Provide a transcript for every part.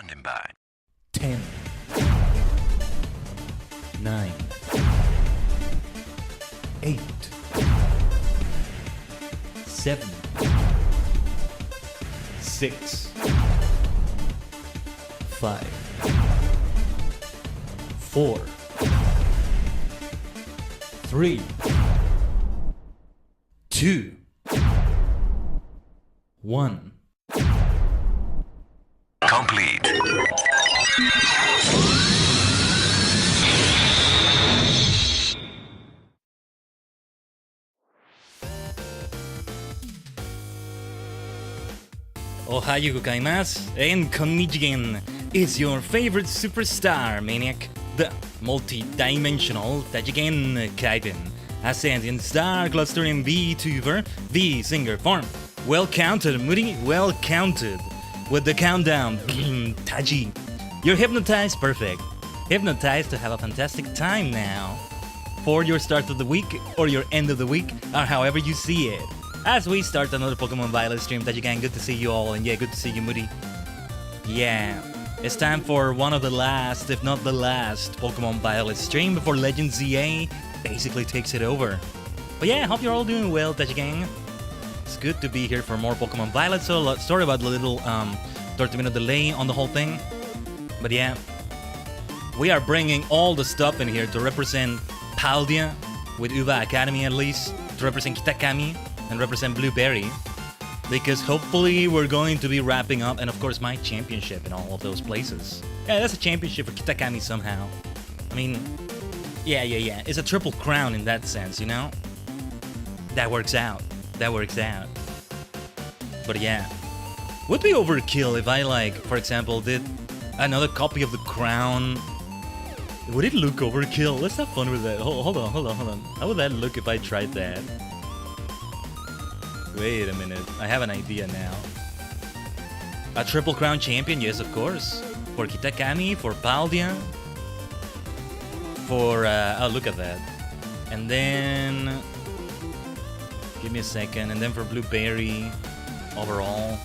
Standing by. 10, 9, 8, 7, 6, 5, 4, 3, 2, 1. Complete. Ohayo gozaimasu and konnichigen is your favorite superstar maniac, the multi-dimensional Tajigen Khaiden, ascending star clustering VTuber, V singer form. Well counted, Moody, well counted. With the countdown, Taji. You're hypnotized, perfect. Hypnotized to have a fantastic time now. For your start of the week, or your end of the week, or however you see it. As we start another Pokemon Violet stream, Tajigen, good to see you all, and yeah, good to see you, Moody. Yeah, it's time for one of the last, if not the last, Pokemon Violet stream before Legend ZA basically takes it over. But yeah, hope you're all doing well, Tajigen. It's good to be here for more Pokemon Violet, so sorry about the little 30-minute delay on the whole thing. But yeah, we are bringing all the stuff in here to represent Paldea, with Uva Academy at least, to represent Kitakami, and represent Blueberry, because hopefully we're going to be wrapping up, and of course my championship in all of those places. Yeah, that's a championship for Kitakami somehow. I mean, yeah, it's a triple crown in that sense, you know? That works out. That works out. But yeah, would be overkill if I, like, for example, did another copy of the crown. Would it look overkill? Let's have fun with that. Hold on. How would that look if I tried that? Wait a minute, I have an idea now. A triple crown champion, yes, of course. For Kitakami, for Paldea, for oh, look at that. And then give me a second, and then for Blueberry overall.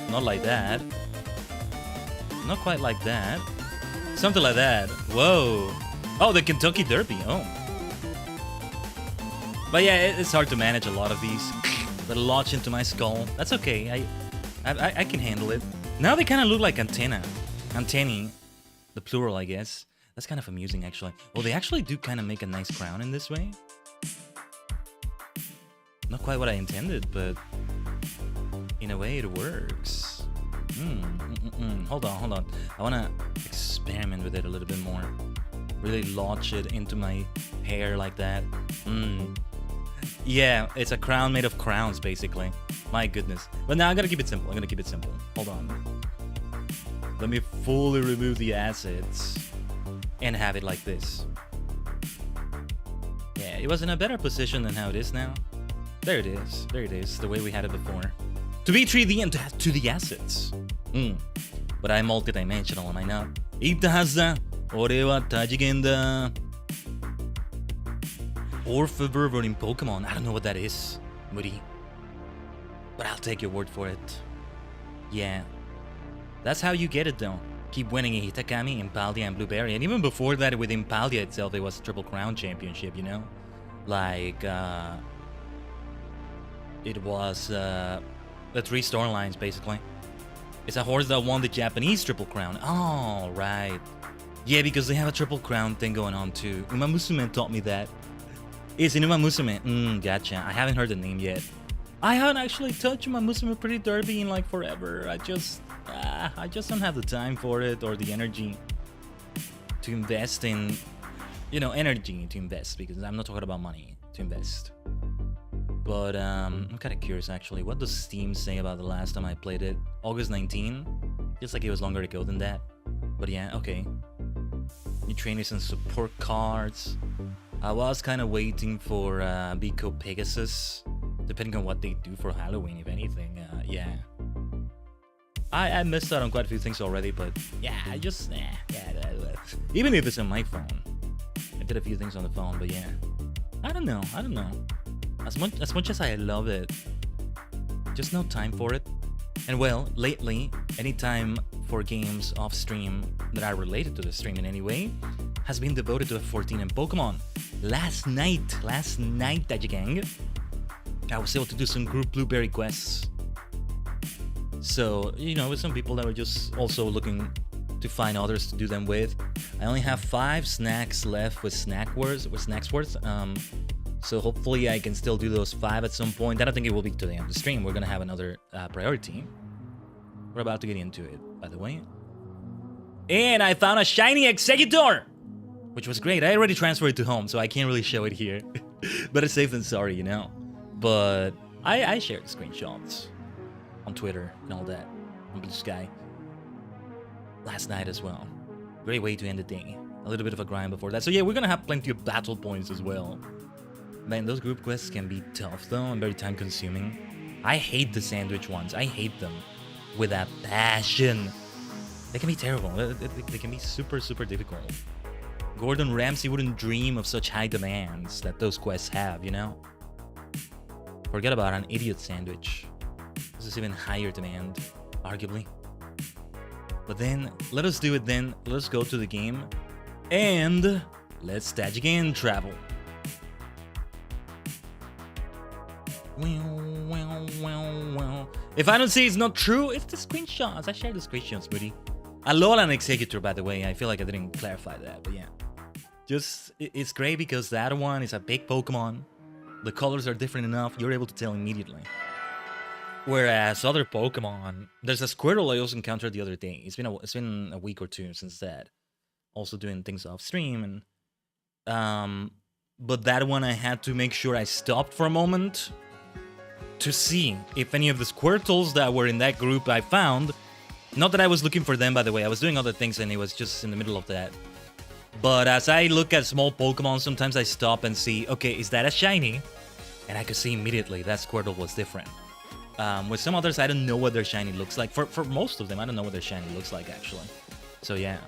Not like that. Not quite like that. Something like that. Whoa. Oh, the Kentucky Derby. Oh. But yeah, it's hard to manage a lot of these that launch into my skull. That's okay. I can handle it. Now they kind of look like antennae, the plural, I guess. That's kind of amusing, actually. Well, they actually do kind of make a nice crown in this way. Not quite what I intended, but in a way it works. Hold on. I want to experiment with it a little bit more. Really launch it into my hair like that. Yeah, it's a crown made of crowns, basically. My goodness. But now I'm gonna keep it simple. Hold on. Let me fully remove the assets and have it like this. Yeah, it was in a better position than how it is now. There it is, the way we had it before. To be 3D and to have 2D assets. But I'm multidimensional, am I not? Itahaza, ore wa Tajigen da. Orphiverb in Pokemon. I don't know what that is, Moody. But I'll take your word for it. Yeah. That's how you get it, though. Keep winning in Hitakami, Impaldia, and Blueberry. And even before that, with Impaldia itself, it was a Triple Crown Championship, you know? Like, it was the 3 storylines, basically. It's a horse that won the Japanese Triple Crown. Oh, right. Yeah, because they have a Triple Crown thing going on, too. Uma Musume taught me that. It's Uma Musume. Gotcha. I haven't heard the name yet. I haven't actually touched Uma Musume Pretty Derby in, like, forever. I just don't have the time for it or the energy to invest in, you know, energy to invest, because I'm not talking about money to invest. But I'm kind of curious, actually. What does Steam say about the last time I played it? August 19? Feels like it was longer ago than that. But yeah, okay. New trainers and support cards. I was kind of waiting for Biko Pegasus, depending on what they do for Halloween, if anything. Yeah. I missed out on quite a few things already, but yeah, even if it's on my phone. I did a few things on the phone, but yeah. I don't know. As much as I love it, just no time for it. And well, lately, any time for games off stream that are related to the stream in any way has been devoted to F14 and Pokemon. Last night, Tajigen, I was able to do some group blueberry quests. So, you know, with some people that were just also looking to find others to do them with. I only have 5 snacks left with snacks worth. So hopefully I can still do those 5 at some point. I don't think it will be to the end of the stream. We're gonna have another priority. We're about to get into it, by the way. And I found a shiny Executor, which was great. I already transferred it to home, so I can't really show it here. Better safe than sorry, you know. But I shared the screenshots on Twitter and all that on Blue Sky last night as well. Great way to end the day. A little bit of a grind before that. So yeah, we're gonna have plenty of battle points as well. Man, those group quests can be tough though and very time consuming. I hate the sandwich ones. I hate them with a passion. They can be terrible. They can be super, super difficult. Gordon Ramsay wouldn't dream of such high demands that those quests have, you know? Forget about an idiot sandwich. This is even higher demand, arguably. But then, let us do it then. Let's go to the game. And let's Tajigen travel. If I don't say it's not true, it's the screenshots. I shared the screenshots, buddy. I love an Executor, by the way. I feel like I didn't clarify that, but yeah. Just, it's great because that one is a big Pokemon. The colors are different enough, you're able to tell immediately. Whereas other Pokemon, there's a Squirtle I also encountered the other day. It's been a week or two since that. Also doing things off stream and but that one I had to make sure I stopped for a moment to see if any of the Squirtles that were in that group I found. Not that I was looking for them, by the way. I was doing other things and it was just in the middle of that. But as I look at small Pokemon, sometimes I stop and see, okay, is that a shiny? And I could see immediately that Squirtle was different. With some others, I don't know what their shiny looks like. For most of them, I don't know what their shiny looks like, actually. So, yeah.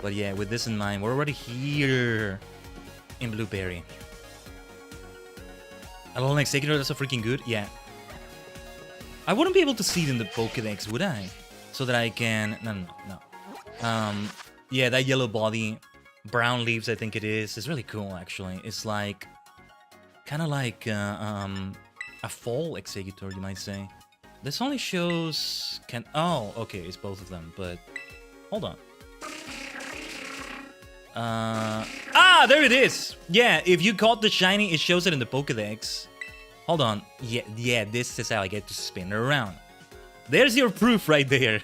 But yeah, with this in mind, we're already here in Blueberry. Alolan Executor, that's so freaking good. Yeah. I wouldn't be able to see it in the Pokédex, would I? So that I can... No. Yeah, that yellow body, brown leaves, I think it is. It's really cool, actually. It's like... kind of like a fall Executor, you might say. This only shows... Oh, okay, it's both of them, but... Hold on. There it is! Yeah, if you caught the shiny, it shows it in the Pokédex. Hold on. Yeah, this is how I get to spin her around. There's your proof right there.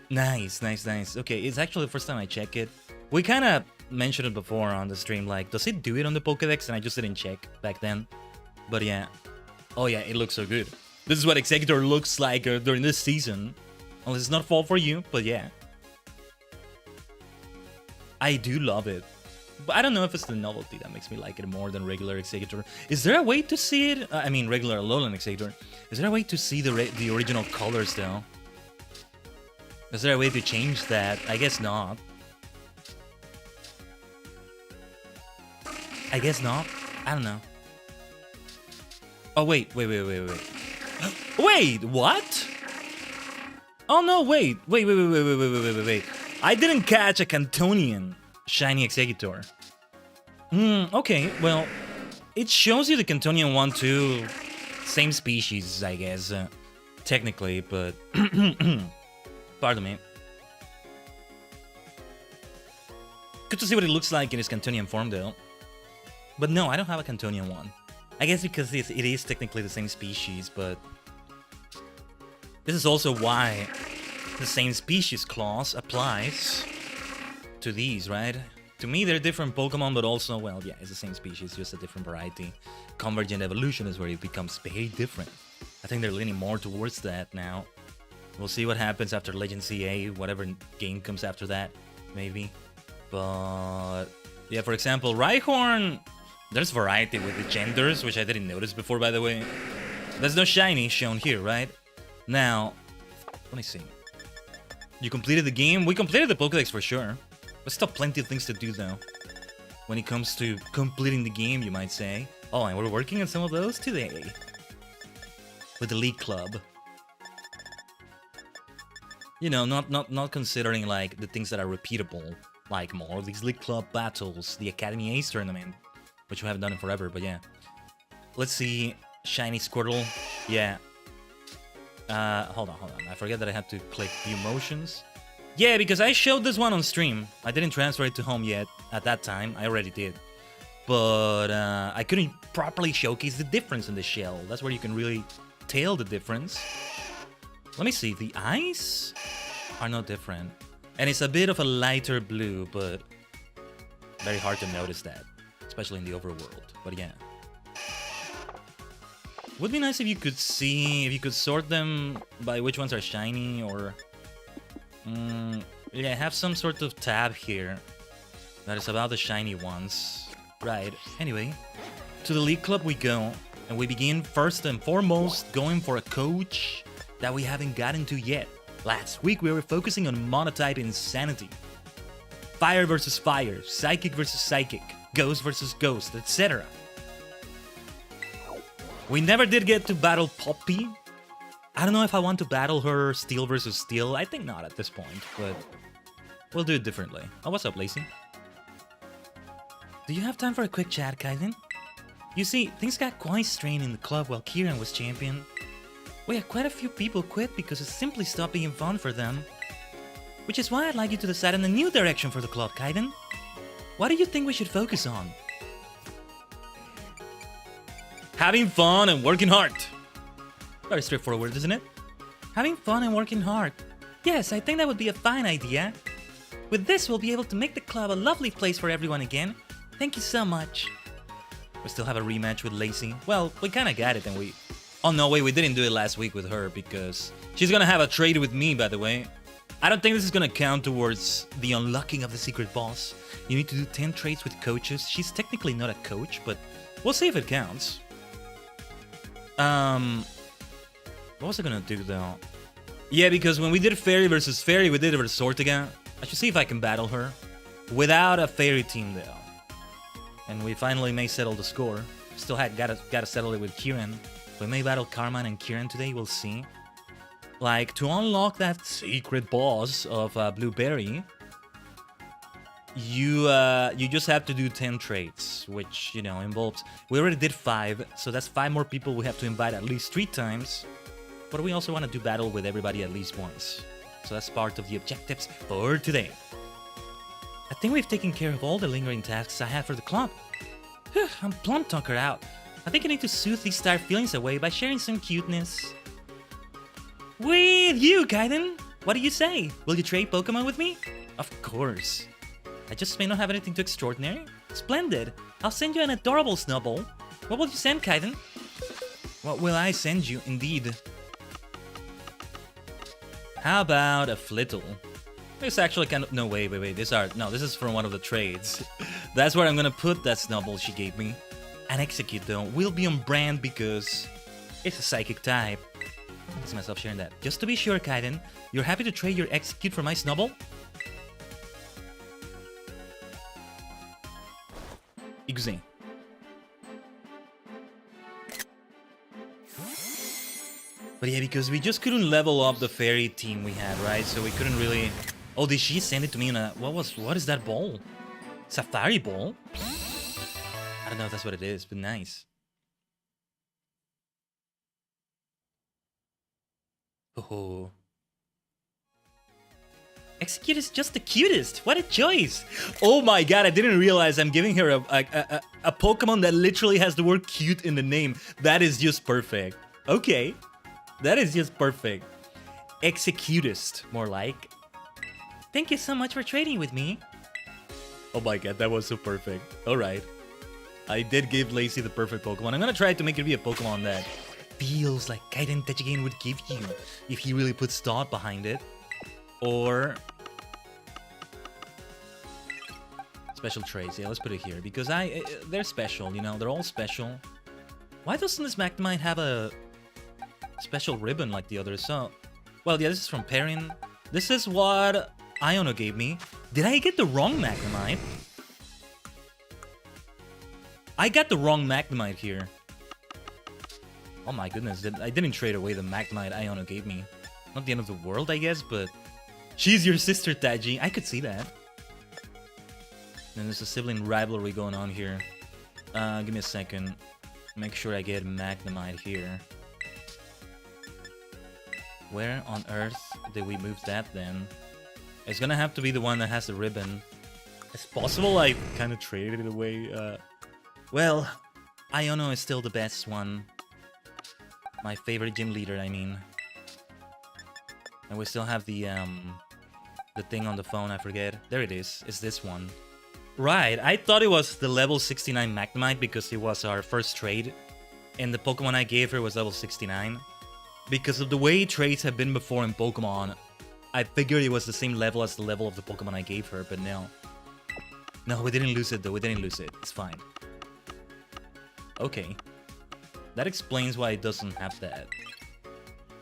Nice. Okay, it's actually the first time I check it. We kind of mentioned it before on the stream, like, does it do it on the Pokédex? And I just didn't check back then. But yeah. Oh yeah, it looks so good. This is what Executor looks like during this season. Unless it's not fall for you, but yeah. I do love it. But I don't know if it's the novelty that makes me like it more than regular Executor. Is there a way to see it? I mean, regular Alolan Executor. Is there a way to see the original colors, though? Is there a way to change that? I guess not. I guess not. I don't know. Oh, wait. Wait, what? Oh, no, wait. I didn't catch a Cantonian shiny Executor. Okay, well, it shows you the Cantonian one too. Same species, I guess, technically, but... Pardon me. Good to see what it looks like in its Cantonian form, though. But no, I don't have a Cantonian one. I guess because it is technically the same species, but... This is also why the same species clause applies to these, right? To me, they're different Pokemon, but also, well, yeah, it's the same species, just a different variety. Convergent evolution is where it becomes very different. I think they're leaning more towards that now. We'll see what happens after Legend CA, whatever game comes after that, maybe. But, yeah, for example, Rhyhorn, there's variety with the genders, which I didn't notice before, by the way. There's no shiny shown here, right? Now, let me see. You completed the game? We completed the Pokédex for sure. There's still plenty of things to do, though. When it comes to completing the game, you might say. Oh, and we're working on some of those today. With the League Club. You know, not considering like the things that are repeatable. Like more of these League Club battles, the Academy Ace tournament. Which we haven't done in forever, but yeah. Let's see. Shiny Squirtle. Yeah. Hold on. I forget that I had to click view motions. Yeah, because I showed this one on stream. I didn't transfer it to home yet at that time. I already did. But I couldn't properly showcase the difference in the shell. That's where you can really tell the difference. Let me see. The eyes are not different. And it's a bit of a lighter blue, but very hard to notice that. Especially in the overworld. But yeah. Would be nice if you could see, if you could sort them by which ones are shiny or... yeah, have some sort of tab here that is about the shiny ones. Right, anyway, to the League Club we go, and we begin first and foremost going for a coach that we haven't gotten to yet. Last week we were focusing on monotype insanity. Fire versus fire, psychic versus psychic, ghost versus ghost, etc. We never did get to battle Poppy. I don't know if I want to battle her steel versus steel. I think not at this point, but we'll do it differently. Oh, what's up, Lacey? Do you have time for a quick chat, Khaiden? You see, things got quite strained in the club while Kieran was champion. We had quite a few people quit because it simply stopped being fun for them. Which is why I'd like you to decide on a new direction for the club, Khaiden. What do you think we should focus on? Having fun and working hard. Very straightforward, isn't it? Having fun and working hard. Yes, I think that would be a fine idea. With this, we'll be able to make the club a lovely place for everyone again. Thank you so much. We still have a rematch with Lacey. Well, we kind of got it, and we... Oh, no, wait, we didn't do it last week with her because she's gonna have a trade with me, by the way. I don't think this is gonna count towards the unlocking of the secret boss. You need to do 10 trades with coaches. She's technically not a coach, but we'll see if it counts. What was I gonna do though? Yeah, because when we did Fairy versus Fairy, we did it versus Sortiga. I should see if I can battle her without a Fairy team though. And we finally may settle the score. Still gotta settle it with Kieran. We may battle Carmine and Kieran today. We'll see. Like to unlock that secret boss of Blueberry, you just have to do 10 trades, which, you know, involves... We already did 5, so that's 5 more people we have to invite at least 3 times. But we also want to do battle with everybody at least once. So that's part of the objectives for today. I think we've taken care of all the lingering tasks I had for the club. Whew, I'm plumb tuckered out. I think I need to soothe these tired feelings away by sharing some cuteness. With you, Khaiden! What do you say? Will you trade Pokemon with me? Of course. I just may not have anything too extraordinary. Splendid! I'll send you an adorable Snubbull. What will you send, Khaiden? What will I send you, indeed? How about a Flittle? This actually kind of... No, wait. This is from one of the trades. That's where I'm gonna put that Snubbull she gave me. An Execute, though, will be on brand because it's a Psychic type. I see myself sharing that. Just to be sure, Khaiden, you're happy to trade your Execute for my Snubbull? Iguzi. But yeah, because we just couldn't level up the fairy team we had, right? So we couldn't really... Oh, did she send it to me in a... What is that ball? Safari ball? I don't know if that's what it is, but nice. Oh. Execute is just the cutest. What a choice. Oh my god, I didn't realize I'm giving her a Pokemon that literally has the word cute in the name. That is just perfect. Okay. That is just perfect. Executist, more like. Thank you so much for trading with me. Oh my god, that was so perfect. Alright. I did give Lacey the perfect Pokemon. I'm gonna try to make it be a Pokemon that feels like Khaiden Tajigen would give you if he really puts thought behind it. Or... Special traits. Yeah, let's put it here. Because they're special, you know? They're all special. Why doesn't this Magnemite have a special ribbon like the others? So, well, yeah, this is from Perrin. This is what Iono gave me. Did I get the wrong Magnemite? I got the wrong Magnemite here. Oh my goodness, I didn't trade away the Magnemite Iono gave me. Not the end of the world, I guess, but... She's your sister, Taji. I could see that. Then there's a sibling rivalry going on here. Give me a second. Make sure I get Magnemite here. Where on earth did we move that then? It's gonna have to be the one that has the ribbon. It's possible I kind of traded it away. Well, Iono is still the best one. My favorite gym leader, I mean. And we still have the thing on the phone, I forget. There it is. It's this one. Right, I thought it was the level 69 Magnemite because it was our first trade. And the Pokemon I gave her was level 69. Because of the way trades have been before in Pokemon, I figured it was the same level as the level of the Pokemon I gave her, but no. No, we didn't lose it though, we didn't lose it. It's fine. Okay. That explains why it doesn't have that.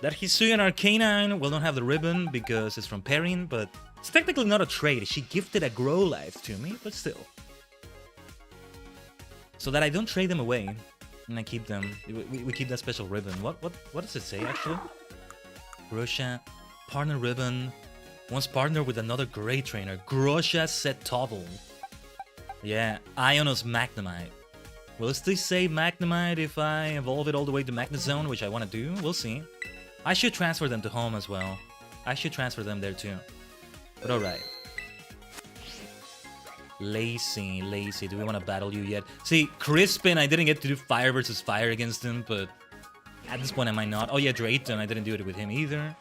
That Hisuian Arcanine will not have the ribbon because it's from Perrin, but it's technically not a trade. She gifted a Growlithe to me, but still. So that I don't trade them away, and I keep them. We keep that special ribbon. What does it say actually? Grosha, partner ribbon. Once partner with another great trainer. Grosha set Tobble. Yeah, Iono's Magnemite. Will it still say Magnemite if I evolve it all the way to Magnezone, which I want to do? We'll see. I should transfer them to home as well. I should transfer them there too. But alright. Lazy. Do we want to battle you yet? See, Crispin, I didn't get to do fire versus fire against him, but at this point I might not. Oh yeah, Drayton, I didn't do it with him either.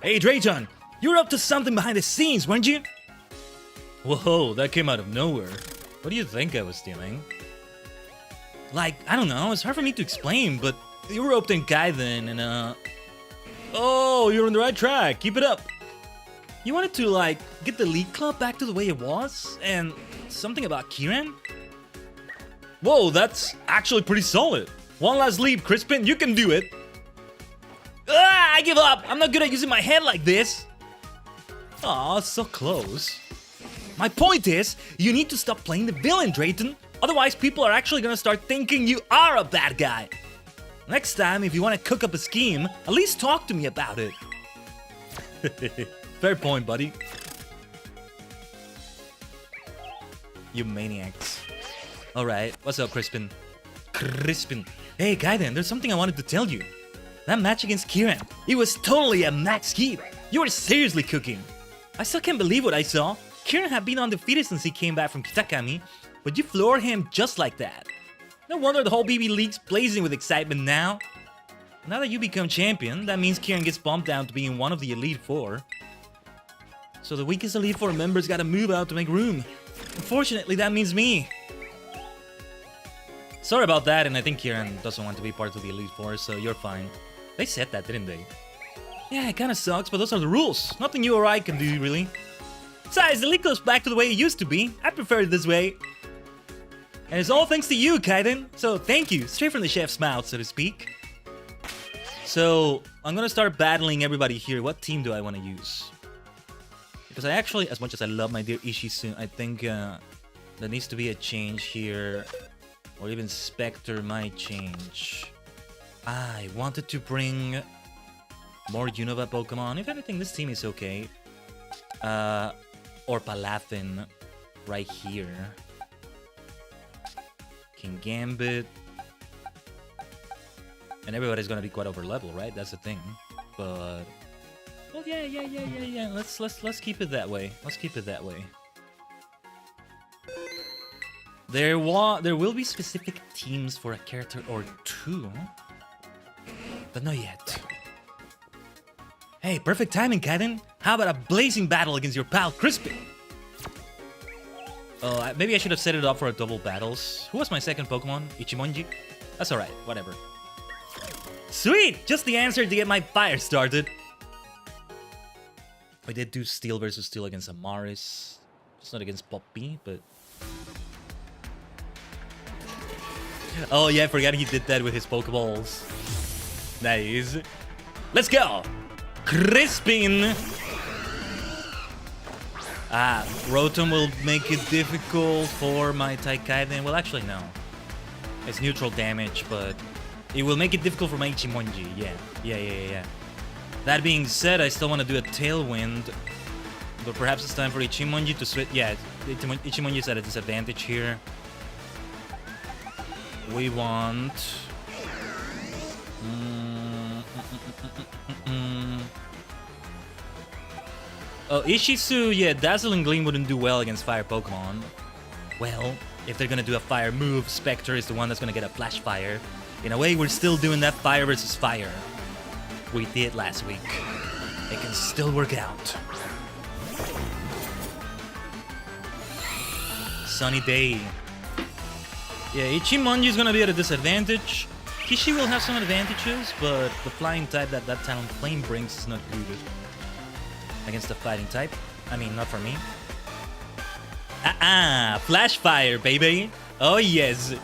Hey Drayton, you were up to something behind the scenes, weren't you? Whoa, that came out of nowhere. What do you think I was doing? Like, I don't know, it's hard for me to explain, but you were opening Khaiden and oh, you're on the right track, keep it up. You wanted to, like, get the League Club back to the way it was? And something about Kieran? Whoa, that's actually pretty solid. One last leap, Crispin, you can do it. Ah, I give up, I'm not good at using my head like this. Aw, so close. My point is, you need to stop playing the villain, Drayton. Otherwise, people are actually gonna start thinking you are a bad guy. Next time, if you want to cook up a scheme, at least talk to me about it. Fair point, buddy. You maniacs. Alright, what's up, Crispin? Hey, Khaiden, there's something I wanted to tell you. That match against Kieran, it was totally a max keep. You were seriously cooking. I still can't believe what I saw. Kieran had been undefeated since he came back from Kitakami, but you floored him just like that. No wonder the whole BB League's blazing with excitement now. Now that you become champion, that means Kieran gets bumped down to being one of the Elite Four. So the weakest Elite Four members gotta move out to make room. Unfortunately, that means me. Sorry about that, and I think Kieran doesn't want to be part of the Elite Four, so you're fine. They said that, didn't they? Yeah, it kinda sucks, but those are the rules. Nothing you or I can do, really. Besides, the League goes back to the way it used to be. I prefer it this way. And it's all thanks to you, Khaiden. So thank you, straight from the chef's mouth, so to speak. So I'm gonna start battling everybody here. What team do I want to use? Because I actually, as much as I love my dear Ishizu, I think there needs to be a change here. Or even Spectre might change. I wanted to bring more Unova Pokemon. If anything, this team is okay. Or Palafin right here. King Gambit. And everybody's gonna be quite over level, right? That's the thing. But well, yeah. Let's keep it that way. Let's keep it that way. There will be specific teams for a character or two, but not yet. Hey, perfect timing, Khaiden. How about a blazing battle against your pal Crispin? Oh, maybe I should have set it up for a double battles. Who was my second Pokemon? Ichimonji? That's alright, whatever. Sweet! Just the answer to get my fire started. We did do Steel versus Steel against Amaris. Just not against Poppy, but... Oh yeah, I forgot he did that with his Pokeballs. Nice. Let's go! Crispin! Rotom will make it difficult for my Khaiden. Well, actually, no. It's neutral damage, but it will make it difficult for my Ichimonji. Yeah. That being said, I still want to do a Tailwind. But perhaps it's time for Ichimonji to switch. Yeah, Ichimonji is at a disadvantage here. We want... Oh, Ishizu, yeah, Dazzling Gleam wouldn't do well against fire Pokemon. Well, if they're gonna do a fire move, Spectre is the one that's gonna get a Flash Fire. In a way, we're still doing that fire versus fire we did last week. It can still work out. Sunny day. Yeah, Ichimonji is gonna be at a disadvantage. Kishi will have some advantages, but the flying type that Talon Flame brings is not good against the fighting type. I mean, not for me. Flash Fire, baby. Oh yes.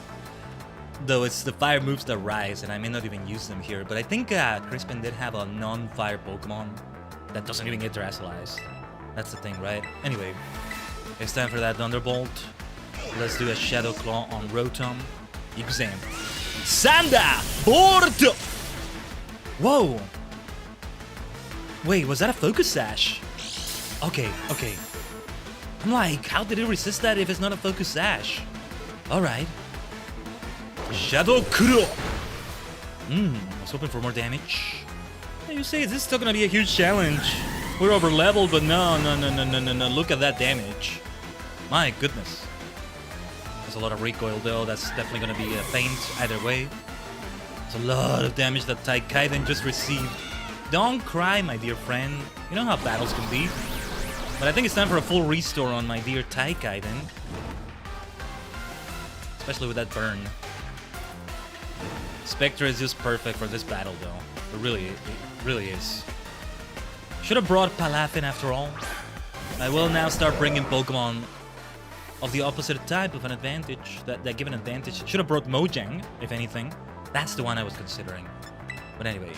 Though it's the fire moves that rise, and I may not even use them here. But I think Crispin did have a non-fire Pokemon that doesn't even get terrestrialized. That's the thing, right? Anyway, it's time for that Thunderbolt. Let's do a Shadow Claw on Rotom. Exam. Sanda! Bordo! Whoa! Wait, was that a Focus Sash? Okay. I'm like, how did it resist that if it's not a Focus Sash? Alright. Shadow Kuro! I was hoping for more damage. You say, is this still gonna be a huge challenge? We're over leveled, but no. Look at that damage. My goodness. There's a lot of recoil though, that's definitely gonna be a feint either way. It's a lot of damage that Khaiden just received. Don't cry, my dear friend. You know how battles can be. But I think it's time for a full restore on my dear Khaiden. Especially with that burn. Spectre is just perfect for this battle though. It really is. Should have brought Palafin after all. I will now start bringing Pokemon of the opposite type of an advantage, that give an advantage. Should have brought Mojang, if anything. That's the one I was considering. But anyway.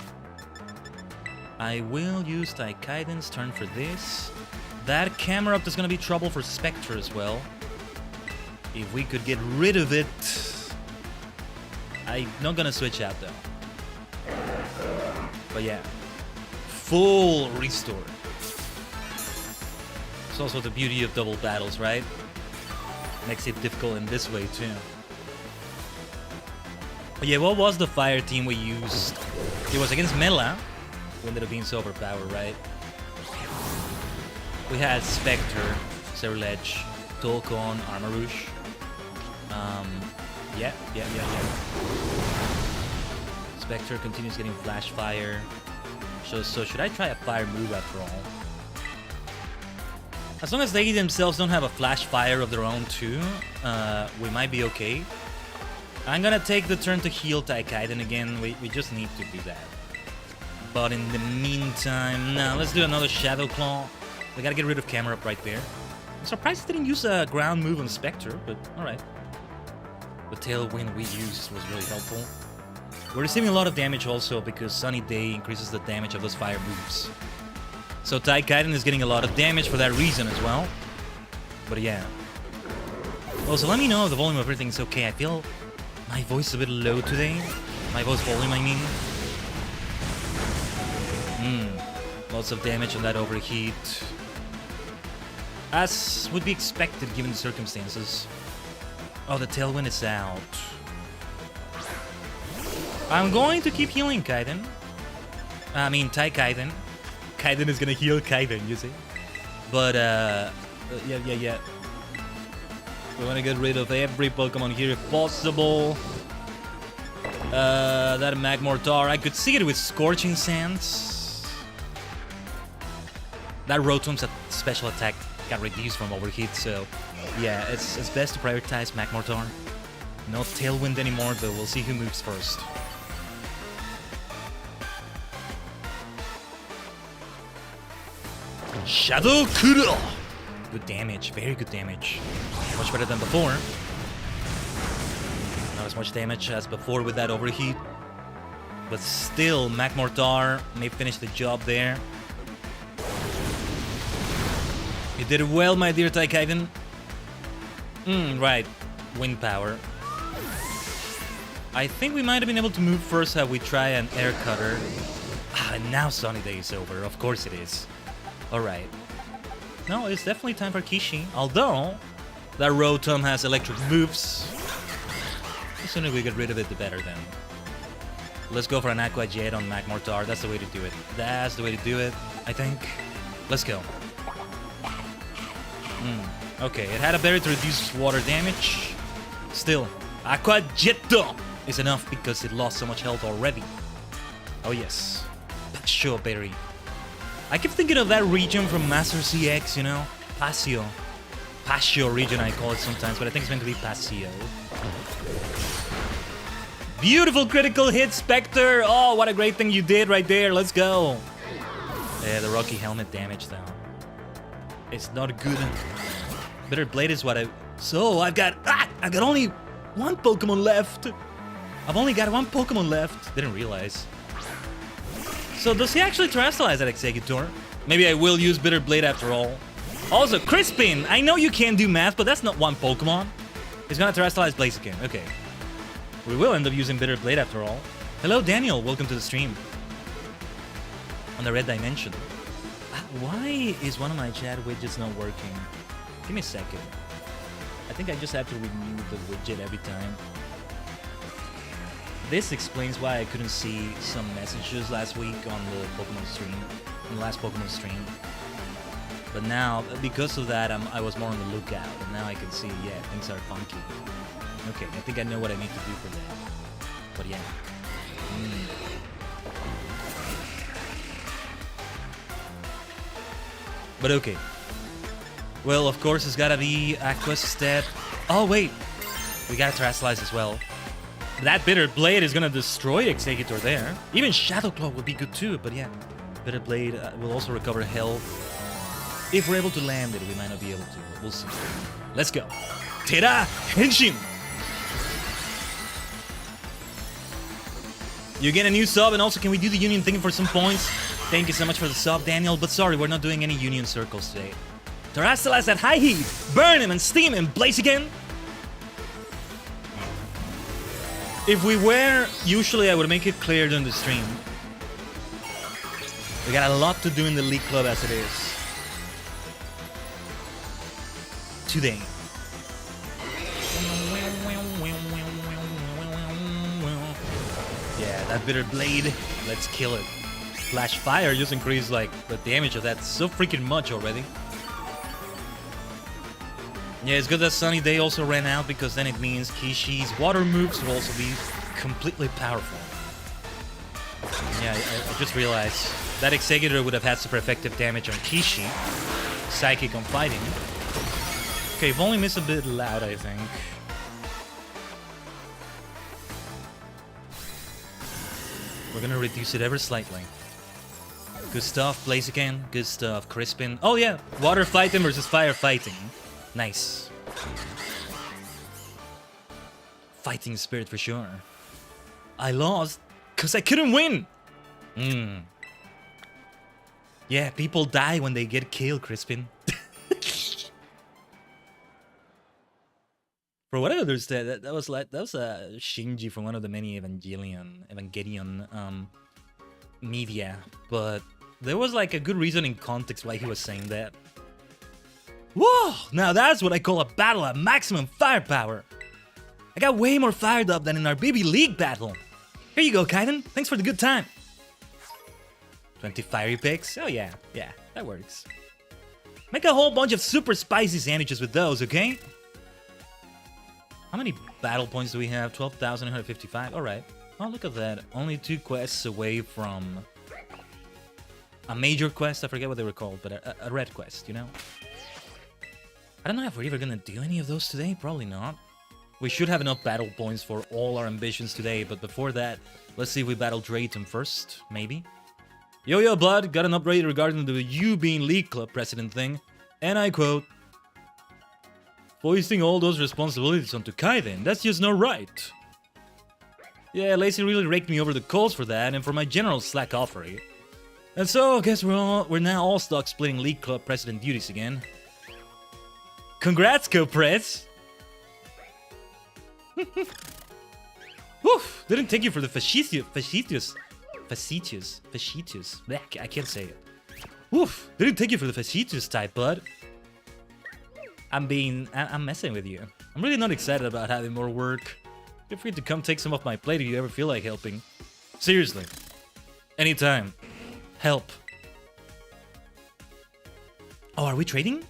I will use Kaiden's turn for this. That camera up is gonna be trouble for Spectre as well. If we could get rid of it. I'm not gonna switch out though. But yeah. Full restore. It's also the beauty of double battles, right? Makes it difficult in this way too. But yeah, what was the fire team we used? It was against Mela. We ended up being so overpowered, right? We had Spectre, Ceruledge, Tolkon, Armarouche. Yeah. Spectre continues getting Flash Fire. So should I try a fire move after all? As long as they themselves don't have a Flash Fire of their own too, we might be okay. I'm gonna take the turn to heal Khaiden again. We just need to do that. But in the meantime, now let's do another Shadow Claw. We gotta get rid of camera up right there. I'm surprised it didn't use a ground move on Spectre, but alright. The Tailwind we used was really helpful. We're receiving a lot of damage also because Sunny Day increases the damage of those fire moves. So Khaiden is getting a lot of damage for that reason as well. But yeah. Also, let me know if the volume of everything is okay. I feel my voice is a bit low today. My voice volume, I mean. Lots of damage on that overheat. As would be expected given the circumstances. Oh, the Tailwind is out. I'm going to keep healing Khaiden. I mean, Khaiden. Khaiden is gonna heal Khaiden, you see? But, yeah. We wanna get rid of every Pokemon here if possible. That Magmortar, I could see it with Scorching Sands. That Rotom's special attack got reduced from overheat, so yeah, it's best to prioritize Magmortar. No Tailwind anymore, but we'll see who moves first. Shadow Kuro! Good damage, very good damage. Much better than before. Not as much damage as before with that overheat. But still, Magmortar may finish the job there. It did well, my dear Khaiden. Right. Wind power. I think we might have been able to move first had we try an air cutter. And now Sunny Day is over. Of course it is. Alright. No, it's definitely time for Kishi. Although, that Rotom has electric moves. The sooner we get rid of it, the better then. Let's go for an Aqua Jet on Magmortar. That's the way to do it. That's the way to do it, I think. Let's go. Okay, it had a berry to reduce water damage. Still, Aqua Jet is enough because it lost so much health already. Oh yes. Pasio Berry. I keep thinking of that region from Master CX, you know? Pasio. Pasio region I call it sometimes, but I think it's meant to be Pasio. Beautiful critical hit, Spectre! Oh, what a great thing you did right there, let's go! Yeah, the Rocky Helmet damage though. It's not good. Bitter Blade is what I... So, I've got only one Pokemon left! I've only got one Pokemon left. Didn't realize. So does he actually terrestrialize that Executor? Maybe I will use Bitter Blade after all. Also, Crispin! I know you can't do math, but that's not one Pokemon. He's gonna terrestrialize Blaziken. Okay. We will end up using Bitter Blade after all. Hello, Daniel. Welcome to the stream. On the red dimension. Why is one of my chat widgets not working? Give me a second. I think I just have to renew the widget every time. This explains why I couldn't see some messages last week on the Pokemon stream, on the last Pokemon stream. But now, because of that, I was more on the lookout, and now I can see, yeah, things are funky. Okay, I think I know what I need to do for that. But yeah. But okay. Well, of course, it's gotta be Aqua Step. Oh, wait. We gotta terrestrialize as well. That Bitter Blade is gonna destroy Executor there. Even Shadow Claw would be good too, but yeah. Bitter Blade will also recover health. If we're able to land it, we might not be able to, but we'll see. Let's go. Tera Henshin! You get a new sub, and also can we do the Union thing for some points? Thank you so much for the sub, Daniel, but sorry, we're not doing any Union circles today. Terrestrialize at high heat! Burn him and steam him, Blaziken! If we were, usually I would make it clear during the stream. We got a lot to do in the League Club as it is. Today. Yeah, that Bitter Blade. Let's kill it. Flash Fire just increased like the damage of that so freaking much already. Yeah, it's good that Sunny Day also ran out because then it means Kishi's water moves will also be completely powerful. Yeah, I just realized that Executor would have had super effective damage on Kishi. Psychic on Fighting. Okay, you've only missed a bit loud, I think. We're gonna reduce it ever slightly. Good stuff, Blaziken. Good stuff, Crispin. Oh yeah, water fighting versus fire fighting. Nice. Fighting spirit for sure. I lost because I couldn't win. Yeah, people die when they get killed, Crispin. For what I understand, that was a Shinji from one of the many Evangelion media, but there was like a good reason in context why he was saying that. Whoa! Now that's what I call a battle at maximum firepower. I got way more fired up than in our BB League battle. Here you go, Khaiden. Thanks for the good time. 20 fiery picks? Oh yeah, that works. Make a whole bunch of super spicy sandwiches with those, okay? How many battle points do we have? 12,155. Alright. Oh, look at that. Only 2 quests away from a major quest. I forget what they were called, but a red quest, you know? I don't know if we're ever gonna do any of those today. Probably not. We should have enough battle points for all our ambitions today, but before that, let's see if we battle Drayton first. Maybe. Yo, Blood, got an upgrade regarding the you being League Club president thing. And I quote, foisting all those responsibilities onto Khaiden, that's just not right. Yeah, Lacey really raked me over the coals for that and for my general slack offery. And so, I guess we're now all stuck splitting League Club president duties again. Congrats, Copres! Woof! Didn't take you for the facetious. Blech, I can't say it. Woof! Didn't take you for the facetious type, bud. I'm messing with you. I'm really not excited about having more work. Feel free to come take some off my plate if you ever feel like helping. Seriously. Anytime. Help. Oh, are we trading?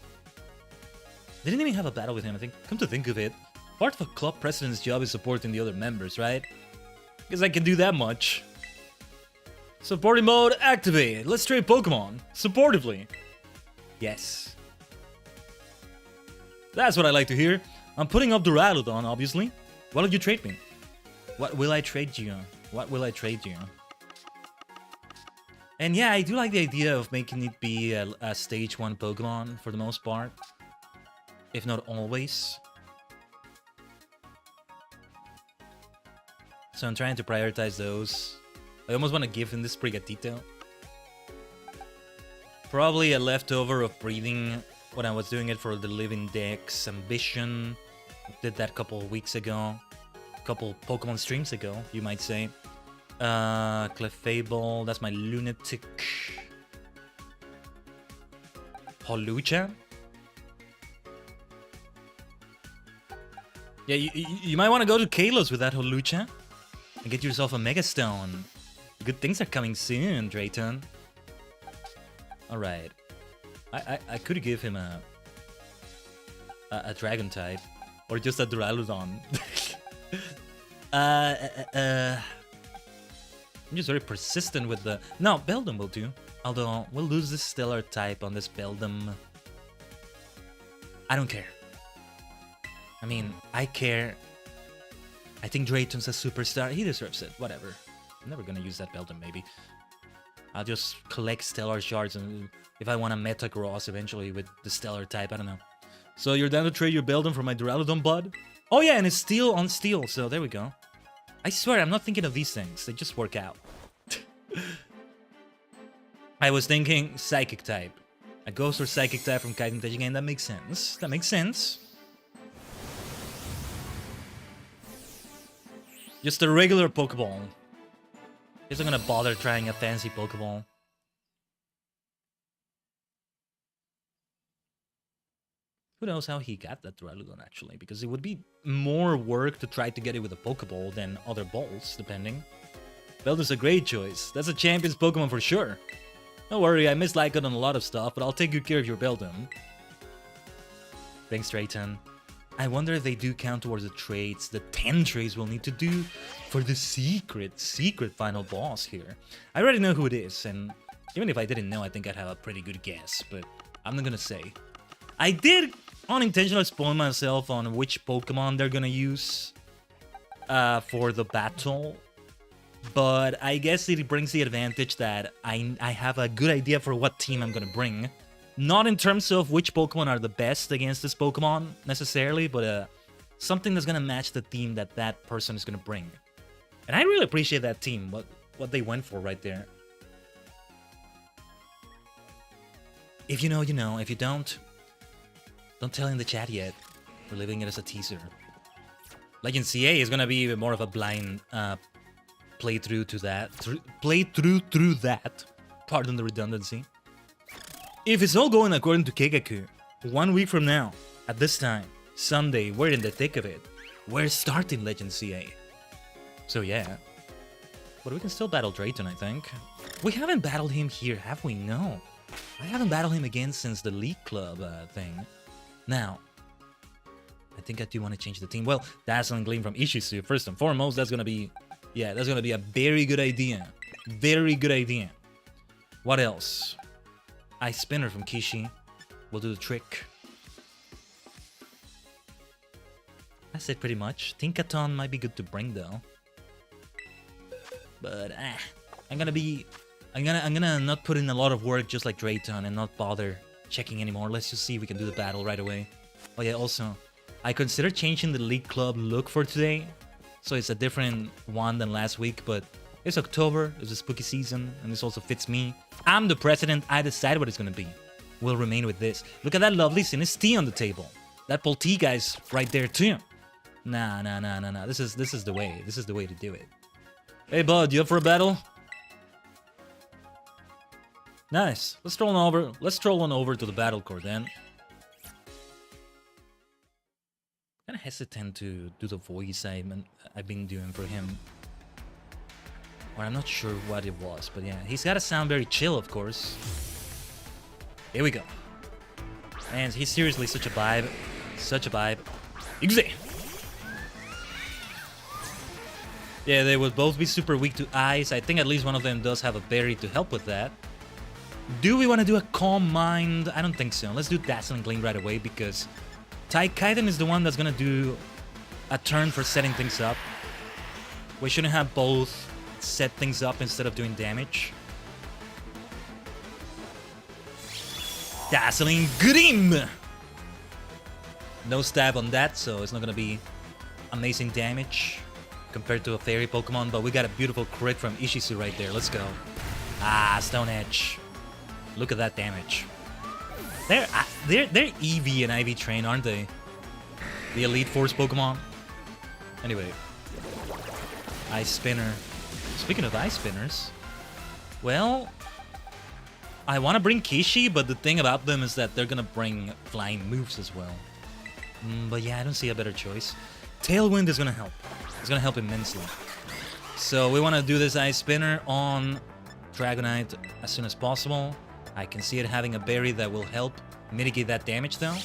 Didn't even have a battle with him, I think. Come to think of it, part of a club president's job is supporting the other members, right? Guess I can do that much. Supporting mode activated. Let's trade Pokemon. Supportively. Yes. That's what I like to hear. I'm putting up the Duraludon, obviously. What will you trade me? What will I trade you? What will I trade you? And yeah, I do like the idea of making it be a stage 1 Pokemon for the most part. If not always. So I'm trying to prioritize those. I almost want to give him this Sprigatito. Probably a leftover of breeding when I was doing it for the Living Dex Ambition. Did that a couple of weeks ago. A couple Pokemon streams ago, you might say. Clefable, that's my Lunatic. Holucha? Yeah, you might want to go to Kalos with that Holucha. And get yourself a Mega Stone. Good things are coming soon, Drayton. Alright. I could give him a Dragon type. Or just a Duraludon. I'm just very persistent with the... No, Beldum will do. Although, we'll lose this Stellar type on this Beldum. I don't care. I mean, I care. I think Drayton's a superstar. He deserves it. Whatever. I'm never gonna use that Beldum, maybe. I'll just collect Stellar Shards, and if I want to Metagross eventually with the Stellar type, I don't know. So you're down to trade your Beldum for my Duraludon, bud? Oh yeah, and it's Steel on Steel, so there we go. I swear, I'm not thinking of these things. They just work out. I was thinking Psychic type. A Ghost or Psychic type from Khaiden Tajigen. That makes sense. That makes sense. Just a regular Pokeball. Guess I'm gonna bother trying a fancy Pokeball. Who knows how he got that Duraludon, actually, because it would be more work to try to get it with a Pokeball than other balls, depending. Beldum's a great choice. That's a champion's Pokemon for sure. Don't worry, I miss Lycan on a lot of stuff, but I'll take good care of your Beldum. Thanks, Drayton. I wonder if they do count towards the trades, the 10 trades we'll need to do for the secret final boss here. I already know who it is, and even if I didn't know, I think I'd have a pretty good guess, but I'm not gonna say. I did unintentionally spoil myself on which Pokemon they're gonna use for the battle, but I guess it brings the advantage that I have a good idea for what team I'm gonna bring. Not in terms of which Pokemon are the best against this Pokemon, necessarily, but something that's gonna match the team that that person is gonna bring. And I really appreciate that team, what they went for right there. If you know, you know. If you don't tell in the chat yet. We're leaving it as a teaser. Legend CA is gonna be even more of a blind playthrough to that. Through that. Pardon the redundancy. If it's all going according to Keikaku, 1 week from now, at this time, Sunday, we're in the thick of it. We're starting Legend CA. So yeah. But we can still battle Drayton, I think. We haven't battled him here, have we? No. I haven't battled him again since the League Club thing. Now, I think I do want to change the team. Well, Dazzling Gleam from Ishizu, first and foremost, that's gonna be... Yeah, that's gonna be a very good idea. Very good idea. What else? Ice Spinner from Kishi will do the trick. That's it pretty much. Tinkaton might be good to bring though. But I'm gonna not put in a lot of work just like Drayton and not bother checking anymore. Let's just see if we can do the battle right away. Oh yeah, also, I considered changing the League Club look for today. So it's a different one than last week, but it's October, it's a spooky season, and this also fits me. I'm the president, I decide what it's gonna be. We'll remain with this. Look at that lovely Sinistee on the table. That Polti guy's right there too. Nah. This is the way. This is the way to do it. Hey, bud, you up for a battle? Nice. Let's stroll on over to the battle court then. Kind of hesitant to do the voice I've been doing for him. Or I'm not sure what it was, but yeah, he's got to sound very chill, of course. Here we go. And he's seriously such a vibe. Such a vibe. Easy. Yeah, they would both be super weak to ice. I think at least one of them does have a berry to help with that. Do we want to do a Calm Mind? I don't think so. Let's do Dazzling Gleam right away because Khaiden is the one that's going to do a turn for setting things up. We shouldn't have both set things up instead of doing damage. Dazzling Gleam! No stab on that, so it's not going to be amazing damage compared to a fairy Pokemon, but we got a beautiful crit from Ishizu right there. Let's go. Ah, Stone Edge. Look at that damage. They're EV and IV trained, aren't they? The Elite Force Pokemon. Anyway. Ice Spinner. Speaking of Ice Spinners, well, I want to bring Kishi, but the thing about them is that they're going to bring flying moves as well. But yeah, I don't see a better choice. Tailwind is going to help. It's going to help immensely. So we want to do this Ice Spinner on Dragonite as soon as possible. I can see it having a berry that will help mitigate that damage though.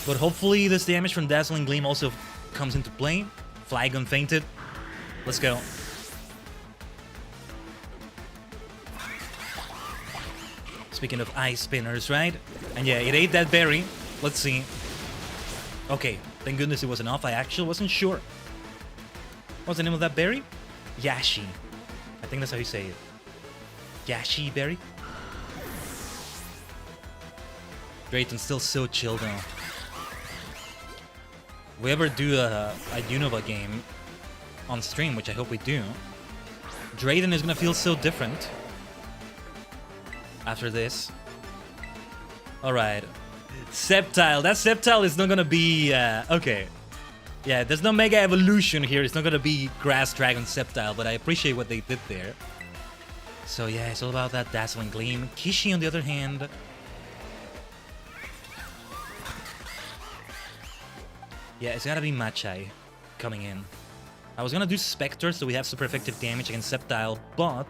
But hopefully this damage from Dazzling Gleam also comes into play. Flygon fainted. Let's go. Speaking of Ice Spinners, right? And yeah, it ate that berry. Let's see. Okay, thank goodness it was enough. I actually wasn't sure. What's the name of that berry? Yashi. I think that's how you say it. Yashi berry? Drayton's still so chill though. If we ever do a Unova game on stream, which I hope we do, Drayton is gonna feel so different after this. Alright. Sceptile. That Sceptile is not gonna be... okay. Yeah, there's no Mega Evolution here. It's not gonna be Grass Dragon Sceptile, but I appreciate what they did there. So yeah, it's all about that Dazzling Gleam. Kishi, on the other hand... yeah, it's gotta be Machai coming in. I was gonna do Spectre, so we have super effective damage against Sceptile, but...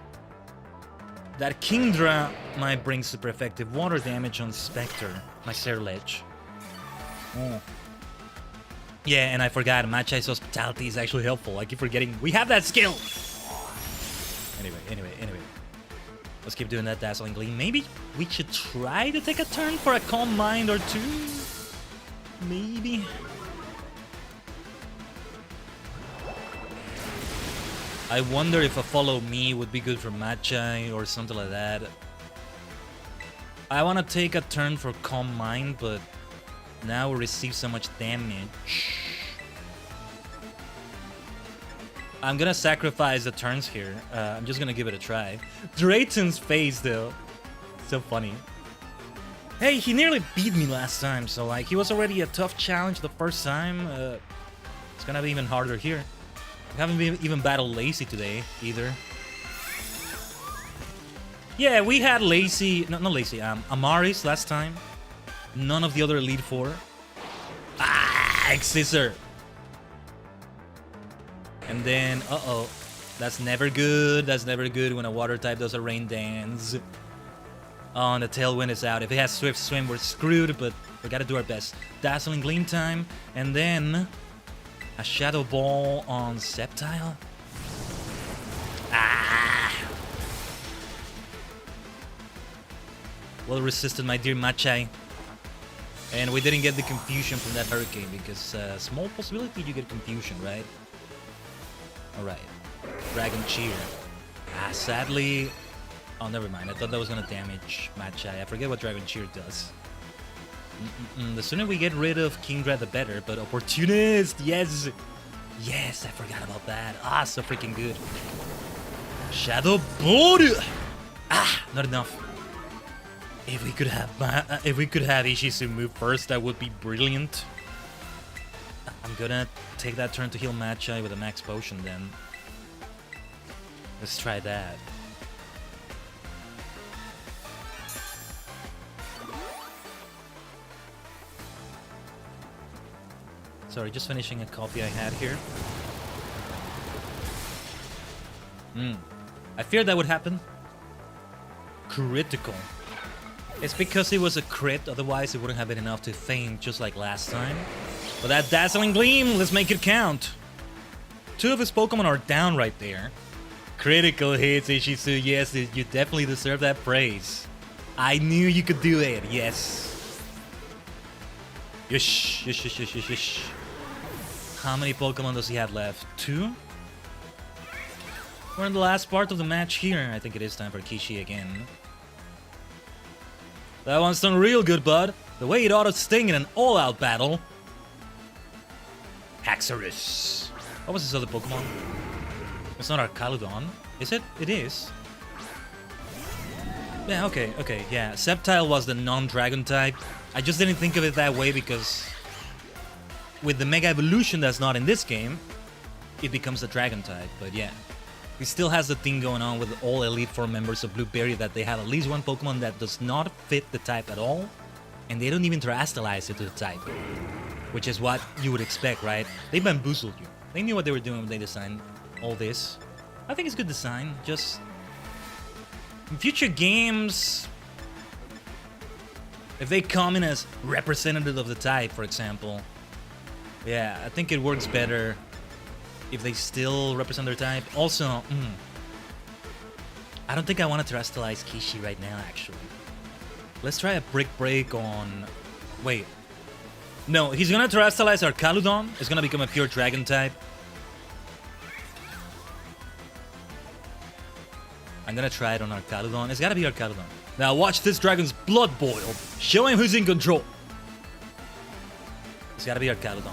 that Kingdra might bring super effective water damage on Spectre, my Serledge. Oh. Yeah, and I forgot, Machai's Hospitality is actually helpful. I keep forgetting we have that skill! Anyway. Let's keep doing that Dazzling Gleam. Maybe we should try to take a turn for a Calm Mind or two? Maybe? I wonder if a Follow Me would be good for Machai or something like that. I want to take a turn for Calm Mind, but now we receive so much damage. I'm gonna sacrifice the turns here. I'm just gonna give it a try. Drayton's face, though. So funny. Hey, he nearly beat me last time, so like he was already a tough challenge the first time. It's gonna be even harder here. I haven't even battled Lacy today, either. Yeah, we had Lacy... not Lacy, Amaris last time. None of the other Elite Four. Ah, X-Scissor. And then, uh-oh. That's never good. That's never good when a water type does a rain dance. Oh, and the Tailwind is out. If it has Swift Swim, we're screwed, but we gotta do our best. Dazzling Gleam time, and then... a Shadow Ball on Sceptile. Ah! Well resisted, my dear Machai. And we didn't get the confusion from that Hurricane, because small possibility you get confusion, right? Alright. Dragon Cheer. Ah, sadly... oh, never mind. I thought that was gonna damage Machai. I forget what Dragon Cheer does. The sooner we get rid of Kingdra, the better. But Opportunist, yes! Yes, I forgot about that. Ah, so freaking good. Shadow Ball! Ah, not enough. If we could have Ishizu move first, that would be brilliant. I'm gonna take that turn to heal Magi with a max potion then. Let's try that. Sorry, just finishing a coffee I had here. I feared that would happen. Critical. It's because it was a crit, otherwise it wouldn't have been enough to faint just like last time. But that dazzling gleam, let's make it count. 2 of his Pokemon are down right there. Critical hits, Ishizu. Yes, you definitely deserve that praise. I knew you could do it, yes. Yish, yish, yish, yish, yish, yish. How many Pokemon does he have left? 2? We're in the last part of the match here. I think it is time for Kishi again. That one's done real good, bud. The way it ought to sting in an all-out battle. Haxorus. What was this other Pokemon? It's not Arcaludon. Is it? It is. Yeah, okay, yeah. Sceptile was the non-dragon type. I just didn't think of it that way because with the Mega Evolution that's not in this game, it becomes the dragon type, but yeah. He still has the thing going on with all Elite Four members of Blueberry that they have at least one Pokemon that does not fit the type at all, and they don't even terrestrialize it to the type, which is what you would expect, right? They bamboozled you. They knew what they were doing when they designed all this. I think it's good design, just in future games, if they come in as representative of the type, for example, yeah, I think it works better if they still represent their type. Also, I don't think I want to terrestrialize Kishi right now, actually. Let's try a Brick Break on... Wait. No, he's gonna terrestrialize Arcaludon. It's gonna become a pure dragon type. I'm gonna try it on Arcaludon. It's gotta be Arcaludon. Now watch this dragon's blood boil. Show him who's in control. It's gotta be Arcaludon.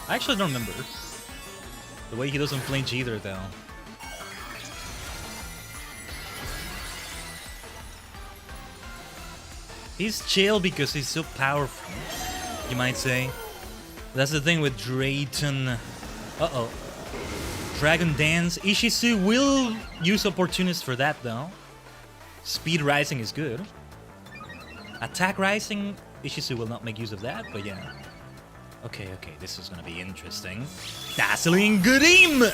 I actually don't remember. The way he doesn't flinch either, though. He's chill because he's so powerful, you might say. That's the thing with Drayton. Uh-oh. Dragon Dance. Ishizu will use Opportunist for that, though. Speed Rising is good. Attack Rising, Ishizu will not make use of that, but yeah. Okay, this is gonna be interesting. Dazzling Gleam! The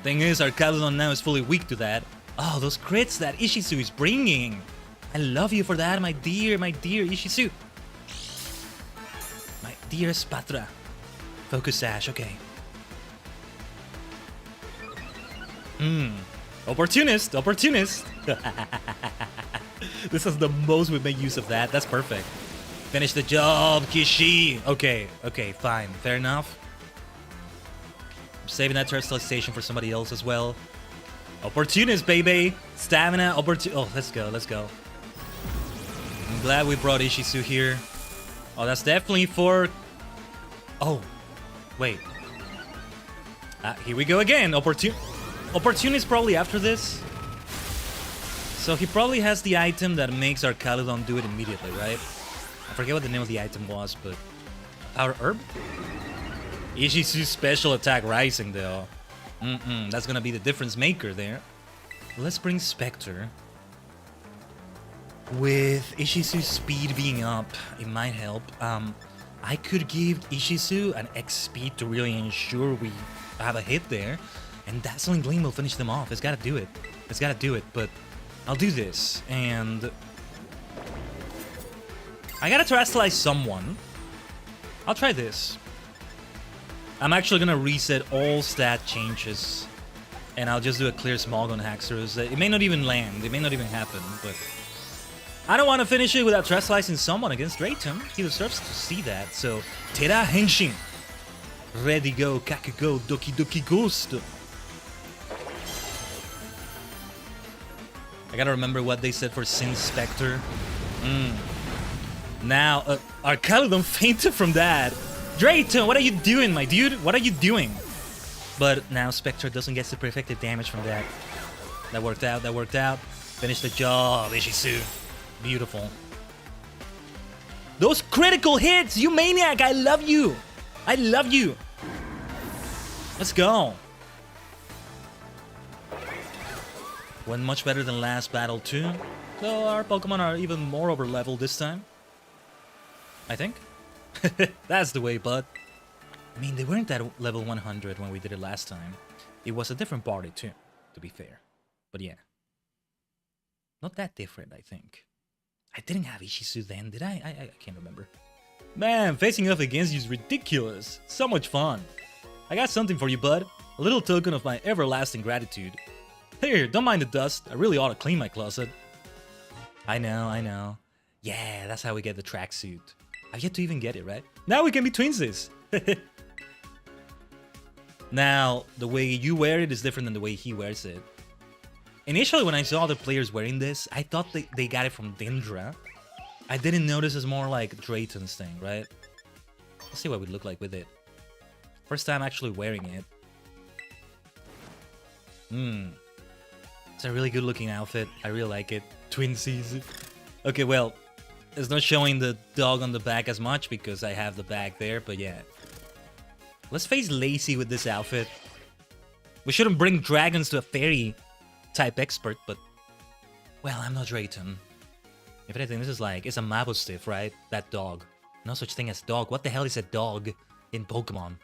thing is, Arcaludon now is fully weak to that. Oh, those crits that Ishizu is bringing! I love you for that, my dear Ishizu! My dear Spatra. Focus Sash, okay. Opportunist! This is the most we make use of that, that's perfect. Finish the job, Kishi! Okay, fine. Fair enough. I'm saving that terrestrialization for somebody else as well. Opportunist, baby! Stamina, Oh, let's go. I'm glad we brought Ishizu here. Oh, that's definitely for... Oh, wait. Here we go again. Opportunist probably after this. So he probably has the item that makes Arcaludon do it immediately, right? I forget what the name of the item was, but... Power Herb? Ishizu's special attack rising, though. That's gonna be the difference maker there. Let's bring Spectre. With Ishizu's speed being up, it might help. I could give Ishizu an X speed to really ensure we have a hit there. And Dazzling Gleam will finish them off. It's gotta do it, but I'll do this, and... I gotta terrestrialize someone. I'll try this. I'm actually gonna reset all stat changes, and I'll just do a clear Smog on Haxorus. It may not even land, it may not even happen, but... I don't want to finish it without terrestrializing someone against Drayton. He deserves to see that, so... Tera Henshin! Ready go, Kakugo, Doki Doki Ghost! I gotta remember what they said for Sin Spectre. Now, Arcaludon fainted from that. Drayton, what are you doing, my dude? What are you doing? But now Spectre doesn't get super effective damage from that. That worked out. Finish the job, Ishizu. Beautiful. Those critical hits, you maniac! I love you! I love you! Let's go! Went much better than last battle too. So our Pokemon are even more over level this time. I think. That's the way, bud. I mean, they weren't at level 100 when we did it last time. It was a different party too, to be fair. But yeah. Not that different, I think. I didn't have Ishizu then, did I? I can't remember. Man, facing off against you is ridiculous. So much fun. I got something for you, bud. A little token of my everlasting gratitude. Here, don't mind the dust. I really ought to clean my closet. I know. Yeah, that's how we get the tracksuit. I've yet to even get it, right? Now we can be twinsies. Now, the way you wear it is different than the way he wears it. Initially, when I saw other players wearing this, I thought they got it from Dindra. I didn't notice it's more like Drayton's thing, right? Let's see what we look like with it. First time actually wearing it. It's a really good looking outfit. I really like it. Twinsies. Okay, well, it's not showing the dog on the back as much because I have the bag there, but yeah. Let's face Lacey with this outfit. We shouldn't bring dragons to a fairy type expert, but... Well, I'm not Drayton. If anything, this is like... It's a Mabustiff, right? That dog. No such thing as dog. What the hell is a dog in Pokemon?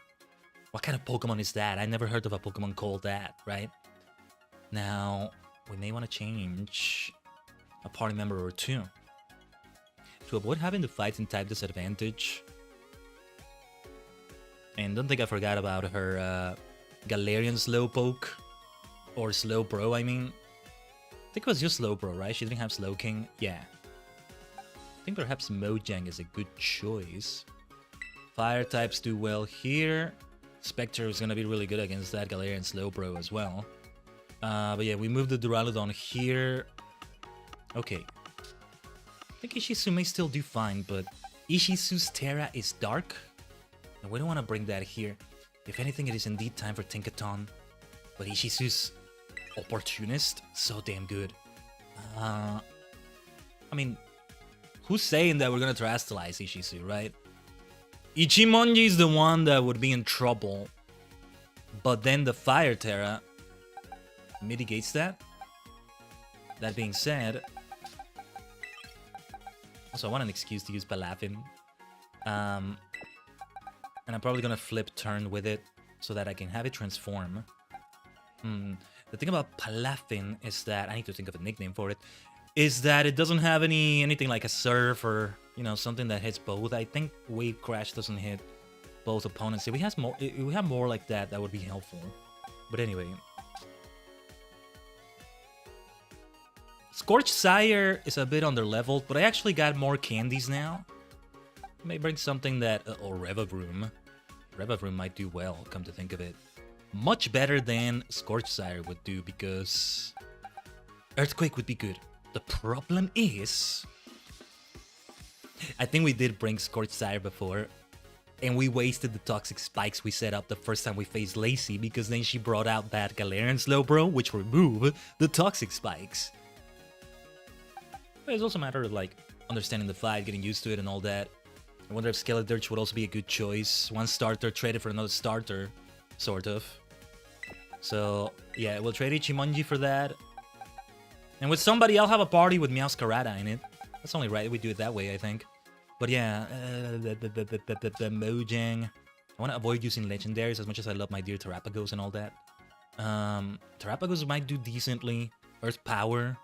What kind of Pokemon is that? I never heard of a Pokemon called that, right? Now, we may want to change a party member or two. To avoid having to fight in type disadvantage. And don't think I forgot about her Galarian Slowpoke. Or Slowbro, I mean. I think it was just Slowbro, right? She didn't have Slowking. Yeah. I think perhaps Mojang is a good choice. Fire types do well here. Spectre is going to be really good against that Galarian Slowbro as well. But yeah, we moved the Duraludon here. Okay. I think Ishizu may still do fine, but Ishizu's Terra is dark. And we don't want to bring that here. If anything, it is indeed time for Tinkaton. But Ishizu's Opportunist, so damn good. I mean, who's saying that we're gonna Terastallize Ishizu, right? Ichimonji is the one that would be in trouble. But then the Fire Terra mitigates that. That being said... Also, I want an excuse to use Palafin. And I'm probably gonna flip turn with it so that I can have it transform. The thing about Palafin is that... I need to think of a nickname for it. Is that it doesn't have anything like a Surf or, you know, something that hits both. I think Wave Crash doesn't hit both opponents. If we have more like that, that would be helpful. But anyway... Scorched Sire is a bit under-leveled, but I actually got more candies now. May bring something that... or Revavroom. Revavroom might do well, come to think of it. Much better than Scorched Sire would do, because... Earthquake would be good. The problem is... I think we did bring Scorched Sire before. And we wasted the Toxic Spikes we set up the first time we faced Lacey, because then she brought out that Galarian Slowbro, which removed the Toxic Spikes. But it's also a matter of, like, understanding the fight, getting used to it and all that. I wonder if Skeledirge would also be a good choice. One starter traded for another starter, sort of. So, yeah, we'll trade Ichimonji for that. And with somebody, I'll have a party with Meowscarada in it. That's only right we do it that way, I think. But yeah, the Mojang. I want to avoid using legendaries as much as I love my dear Terrapagos and all that. Terrapagos might do decently. Earth Power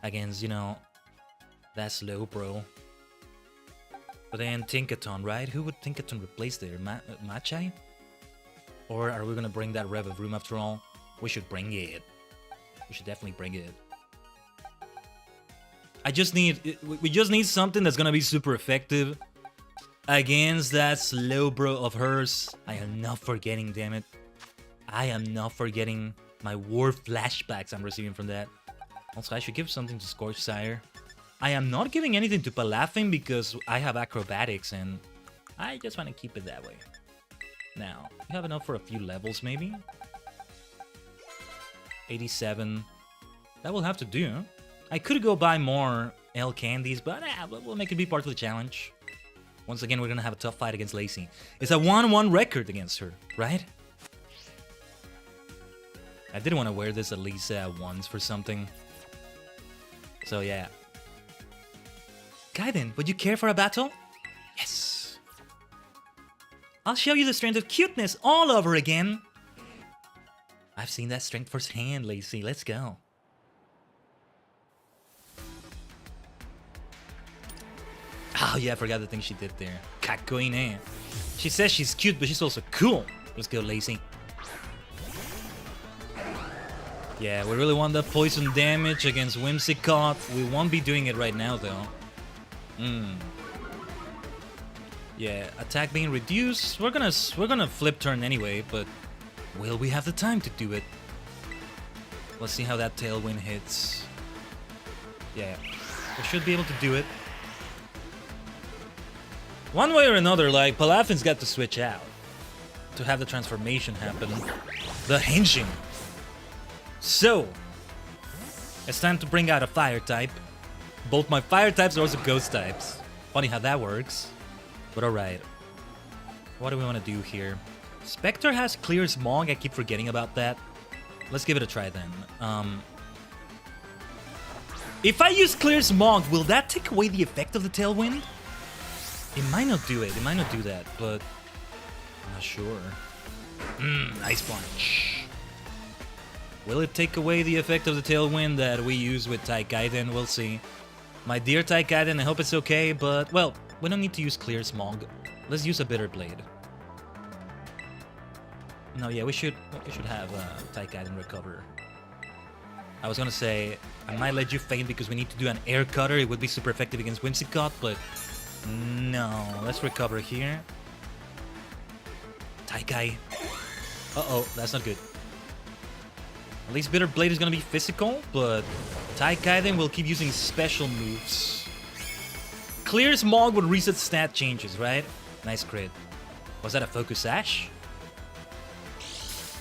against, you know, that Slowbro. But then Tinkaton, right? Who would Tinkaton replace there? Machai? Or are we gonna bring that Revavroom after all? We should bring it. We should definitely bring it. We just need something that's gonna be super effective against that Slowbro of hers. I am not forgetting, damn it. I am not forgetting my war flashbacks I'm receiving from that. Also, I should give something to Scorched Sire. I am not giving anything to Palafin because I have acrobatics and I just want to keep it that way. Now, we have enough for a few levels maybe. 87. That will have to do. I could go buy more L candies, but we'll make it be part of the challenge. Once again, we're gonna have a tough fight against Lacey. It's a 1-1 record against her, right? I did want to wear this at least once for something. So yeah. Khaiden, would you care for a battle? Yes. I'll show you the strength of cuteness all over again. I've seen that strength firsthand, Lacey. Let's go. Oh yeah, I forgot the thing she did there. Kakoine. She says she's cute, but she's also cool. Let's go, Lacey. Yeah, we really want that poison damage against Whimsicott. We won't be doing it right now, though. Yeah, attack being reduced. We're gonna flip turn anyway, but will we have the time to do it? Let's see how that tailwind hits. Yeah, we should be able to do it. One way or another, like, Palafin's got to switch out to have the transformation happen. The hinging. So, it's time to bring out a fire type. Both my fire types are also ghost types. Funny how that works. But alright. What do we want to do here? Spectre has clear smog. I keep forgetting about that. Let's give it a try then. If I use clear smog, will that take away the effect of the tailwind? It might not do it. It might not do that, but I'm not sure. Ice punch. Will it take away the effect of the tailwind that we use with Khaiden? We'll see. My dear Khaiden, I hope it's okay, but, well, we don't need to use clear smog. Let's use a bitter blade. No, yeah, we should have Khaiden recover. I was gonna say, I might let you faint because we need to do an air cutter. It would be super effective against Whimsicott, but no. Let's recover here. Taikai. Uh-oh, that's not good. At least Bitter Blade is gonna be physical, but Khaiden will keep using special moves. Clear Smog would reset stat changes, right? Nice crit. Was that a Focus Sash?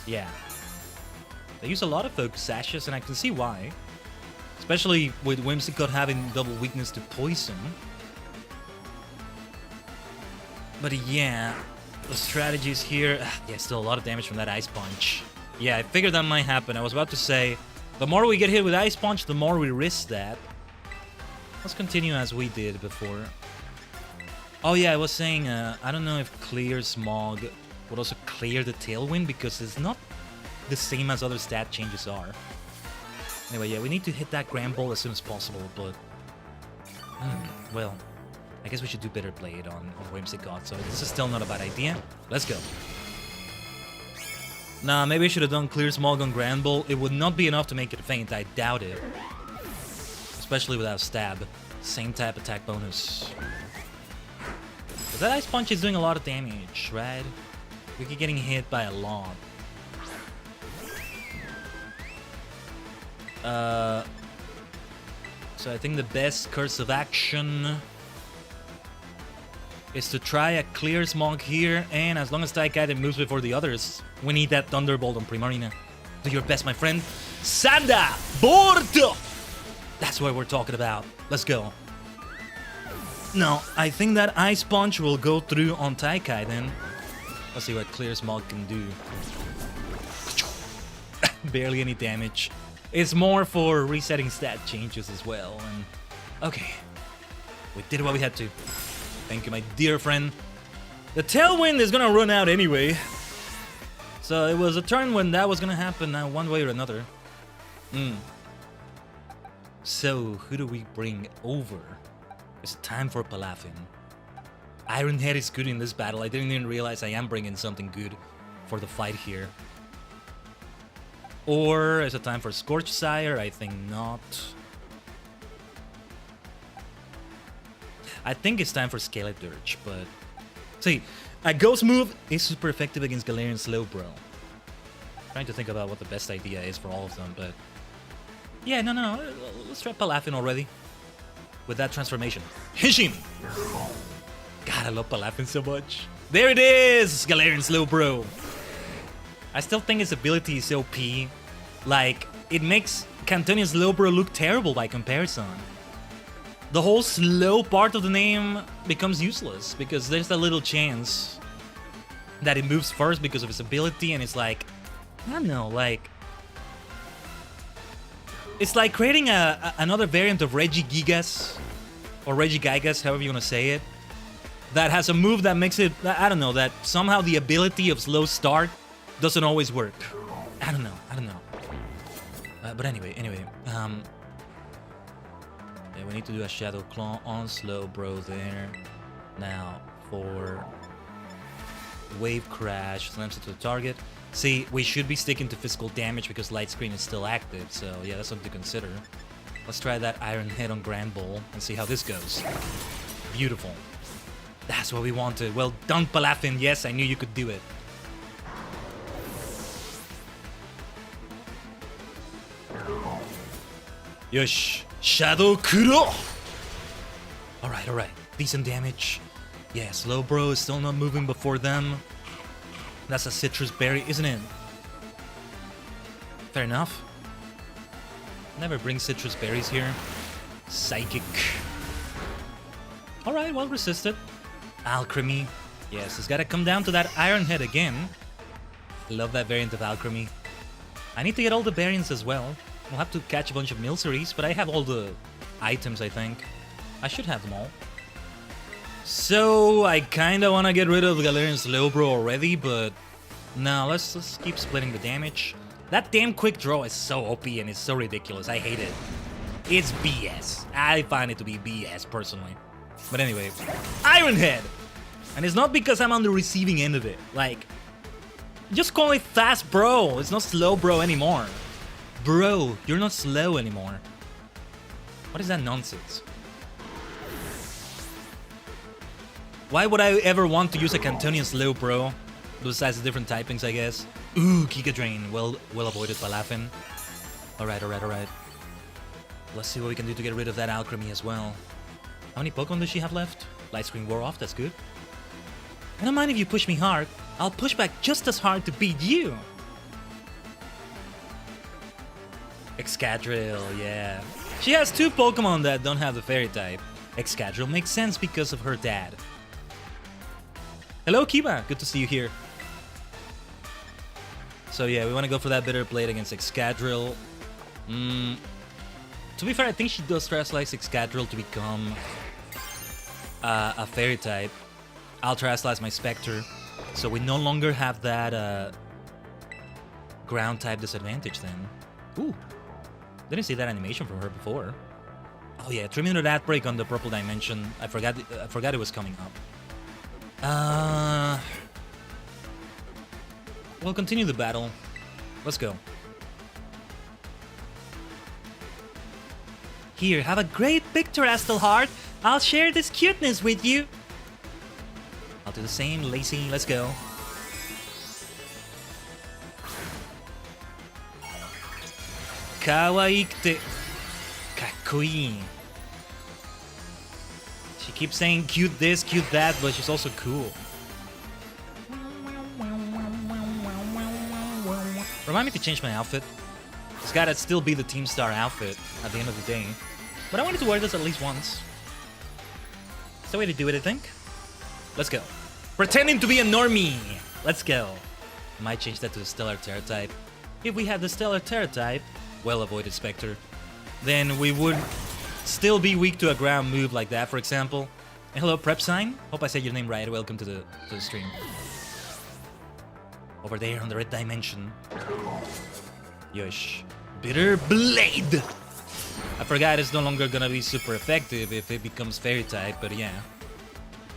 Yeah. They use a lot of Focus Sashes, and I can see why. Especially with Whimsicott having double weakness to poison. But yeah, the strategies here... Yeah, still a lot of damage from that Ice Punch. Yeah, I figured that might happen. I was about to say, the more we get hit with Ice Punch, the more we risk that. Let's continue as we did before. Oh yeah, I was saying, I don't know if Clear Smog would also clear the Tailwind, because it's not the same as other stat changes are. Anyway, yeah, we need to hit that Grand Ball as soon as possible, but... well, I guess we should do Bitter Blade on Whimsicott, so this is still not a bad idea. Let's go. Nah, maybe I should have done Clear Smog on Grand Ball. It would not be enough to make it faint, I doubt it. Especially without Stab. Same type attack bonus. But that Ice Punch is doing a lot of damage, right? We keep getting hit by a lot. So I think the best Curse of Action is to try a Clear Smog here, and as long as Khaiden moves before the others, we need that Thunderbolt on Primarina. Do your best, my friend. Sanda Bordo! That's what we're talking about. Let's go. No, I think that Ice Punch will go through on Khaiden. Let's see what Clear Smog can do. Barely any damage. It's more for resetting stat changes as well. And okay, we did what we had to. Thank you, my dear friend. The Tailwind is gonna run out anyway. So it was a turn when that was gonna happen one way or another. So, who do we bring over? It's time for Palafin. Iron Head is good in this battle. I didn't even realize I am bringing something good for the fight here. Or is it time for Scorch Sire? I think not. I think it's time for Skeledirge, but... See, a Ghost move is super effective against Galarian Slowbro. Trying to think about what the best idea is for all of them, but... Yeah, no, let's try Palafin already. With that transformation. Hishin! God, I love Palafin so much. There it is! Galarian Slowbro! I still think his ability is OP. Like, it makes Cantonian Slowbro look terrible by comparison. the whole slow part of the name becomes useless because there's a little chance that it moves first because of its ability, and it's like, I don't know, like, it's like creating another variant of Regigigas or Regigigas, however you want to say it, that has a move that makes it, I don't know, that somehow the ability of slow start doesn't always work. I don't know. But anyway, yeah, we need to do a Shadow Claw on slow bro there. Now for Wave Crash, slams it to the target. See, we should be sticking to physical damage because light screen is still active, so yeah, that's something to consider. Let's try that Iron Head on Grand Ball and see how this goes. Beautiful. That's what we wanted. Well done, Palafin. Yes, I knew you could do it. Yosh. Shadow Kuro! Alright. Decent damage. Yeah, slow bro is still not moving before them. That's a citrus berry, isn't it? Fair enough. Never bring citrus berries here. Psychic. Alright, well resisted. Alchemy. Yes, it's gotta come down to that Iron Head again. Love that variant of Alchemy. I need to get all the variants as well. I'll have to catch a bunch of Milceries, but I have all the items, I think. I should have them all. So, I kinda wanna get rid of Galarian Slowbro already, but no, let's keep splitting the damage. That damn quick draw is so OP and it's so ridiculous. I hate it. It's BS. I find it to be BS, personally. But anyway, Iron Head! And it's not because I'm on the receiving end of it. Like, just call it fast bro. It's not slow bro anymore. Bro, you're not slow anymore. What is that nonsense? Why would I ever want to use a Cantonian slow bro? Besides the different typings, I guess. Ooh, Giga Drain. Well avoided, Palafin. Alright. Let's see what we can do to get rid of that Alchemy as well. How many Pokemon does she have left? Light Screen wore off, that's good. I don't mind if you push me hard. I'll push back just as hard to beat you. Excadrill, yeah. She has two Pokemon that don't have the Fairy type. Excadrill makes sense because of her dad. Hello, Kiba. Good to see you here. So yeah, we want to go for that Bitter Blade against Excadrill. To be fair, I think she does Terraslice Excadrill to become a Fairy type. I'll Terraslice my Spectre, so we no longer have that ground type disadvantage then. Ooh, didn't see that animation from her before. Oh yeah, 3-minute ad break on the purple dimension. I forgot it was coming up. We'll continue the battle. Let's go. Here, have a great big Terrestrial heart. I'll share this cuteness with you. I'll do the same, Lacey. Let's go. Kawaii-kute. Kakkoi. She keeps saying cute this, cute that, but she's also cool. Remind me to change my outfit. It's gotta still be the Team Star outfit at the end of the day. But I wanted to wear this at least once. It's the way to do it, I think. Let's go. Pretending to be a normie. Let's go. Might change that to the Stellar Terra type. If we had the Stellar Terra type, well avoided Spectre, then we would still be weak to a ground move like that, for example. And hello, Prep Sign. Hope I said your name right. Welcome to the stream. Over there on the red dimension. Yosh. Bitter Blade! I forgot it's no longer gonna be super effective if it becomes Fairy type, but yeah.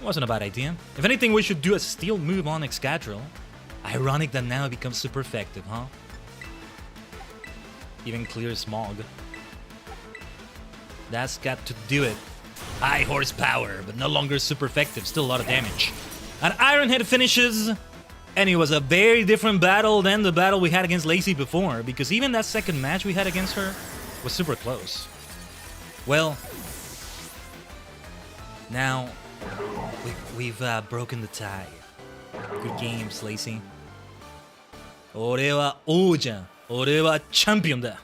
It wasn't a bad idea. If anything, we should do a Steel move on Excadrill. Ironic that now it becomes super effective, huh? Even clear Smog. That's got to do it. High horsepower, but no longer super effective. Still a lot of damage. An Iron Head finishes. And it was a very different battle than the battle we had against Lacey before, because even that second match we had against her was super close. Well, now we've broken the tie. Good games, Lacey. 俺は王者。俺はチャンピオンだ。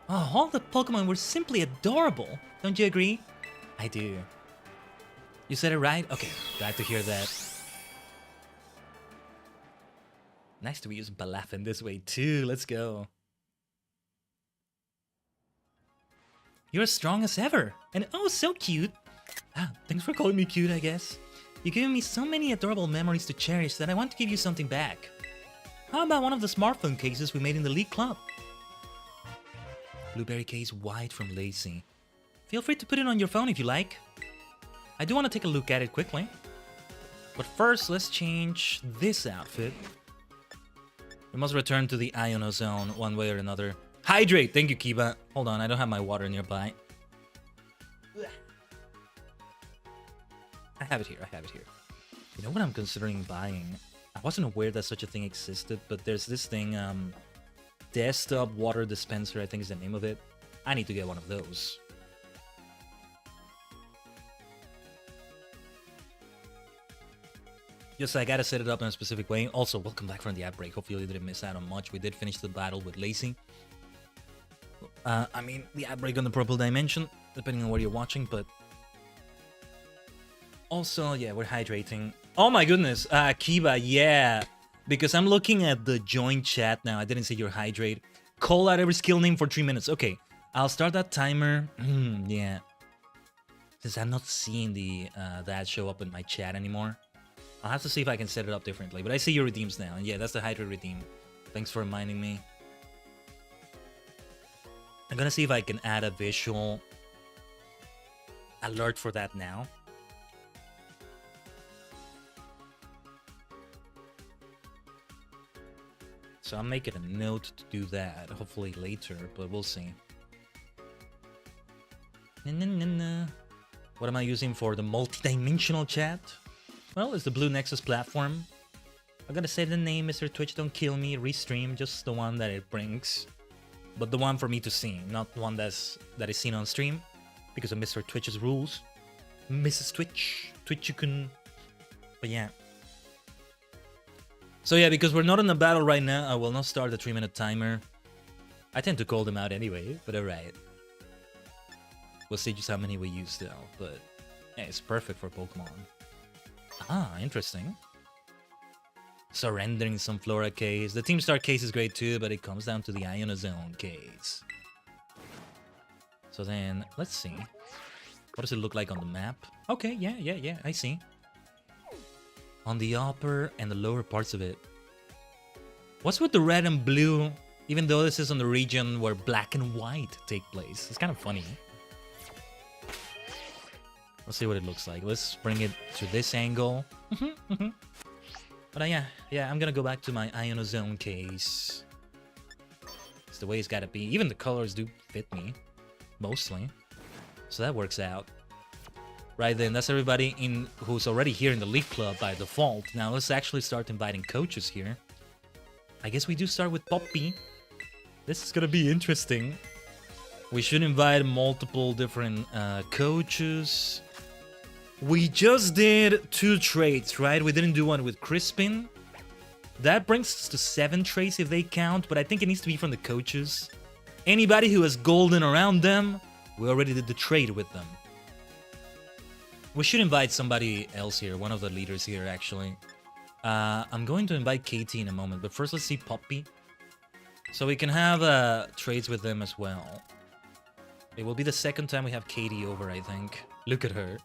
Oh, all the Pokemon were simply adorable. Don't you agree? I do. You said it right? Okay, glad to hear that. Nice to use Balafin this way too. Let's go. You're as strong as ever. And oh, so cute. Ah, thanks for calling me cute, I guess. You've given me so many adorable memories to cherish that I want to give you something back. How about one of the smartphone cases we made in the League Club? Blueberry case white from Lacey. Feel free to put it on your phone if you like. I do want to take a look at it quickly. But first, let's change this outfit. We must return to the Iono Zone one way or another. Hydrate! Thank you, Kiba. Hold on, I don't have my water nearby. I have it here, I have it here. You know what I'm considering buying? I wasn't aware that such a thing existed, but there's this thing, desktop water dispenser, I think is the name of it. I need to get one of those. Just I gotta set it up in a specific way. Also, welcome back from the ad break. Hopefully you didn't miss out on much. We did finish the battle with Lacey. I mean, the ad break on the Purple Dimension, depending on where you're watching, but... Also, yeah, we're hydrating. Oh my goodness, Kiba, yeah. Because I'm looking at the joint chat now. I didn't say your hydrate. Call out every skill name for 3 minutes. Okay, I'll start that timer. Yeah. Since I'm not seeing the that show up in my chat anymore. I'll have to see if I can set it up differently. But I see your redeems now. And yeah, that's the hydrate redeem. Thanks for reminding me. I'm gonna see if I can add a visual alert for that now. So I'm making a note to do that, hopefully later, but we'll see. What am I using for the multi-dimensional chat? Well, it's the Blue Nexus platform. I'm gonna say the name, Mr. Twitch, don't kill me, restream, just the one that it brings. But the one for me to see, not the one that is seen on stream, because of Mr. Twitch's rules. Mrs. Twitch, Twitch-kun. But yeah. So yeah, because we're not in a battle right now, I will not start the 3-minute timer. I tend to call them out anyway, but alright. We'll see just how many we use though, but yeah, it's perfect for Pokemon. Ah, interesting. Surrendering some Flora case. The Team Star case is great too, but it comes down to the Iono Zone case. So then, let's see. What does it look like on the map? Okay, yeah, I see. On the upper and the lower parts of it. What's with the red and blue, even though this is on the region where black and white take place? It's kind of funny. Let's see what it looks like. Let's bring it to this angle. But yeah, I'm gonna go back to my Iono Zone case. It's the way it's gotta be. Even the colors do fit me, mostly. So that works out. Right then, that's everybody who's already here in the League Club by default. Now let's actually start inviting coaches here. I guess we do start with Poppy. This is gonna be interesting. We should invite multiple different coaches. We just did 2 trades, right? We didn't do one with Crispin. That brings us to 7 trades if they count, but I think it needs to be from the coaches. Anybody who has golden around them, we already did the trade with them. We should invite somebody else here, one of the leaders here, actually. I'm going to invite Katie in a moment, but first let's see Poppy. So we can have trades with them as well. It will be the second time we have Katie over, I think. Look at her.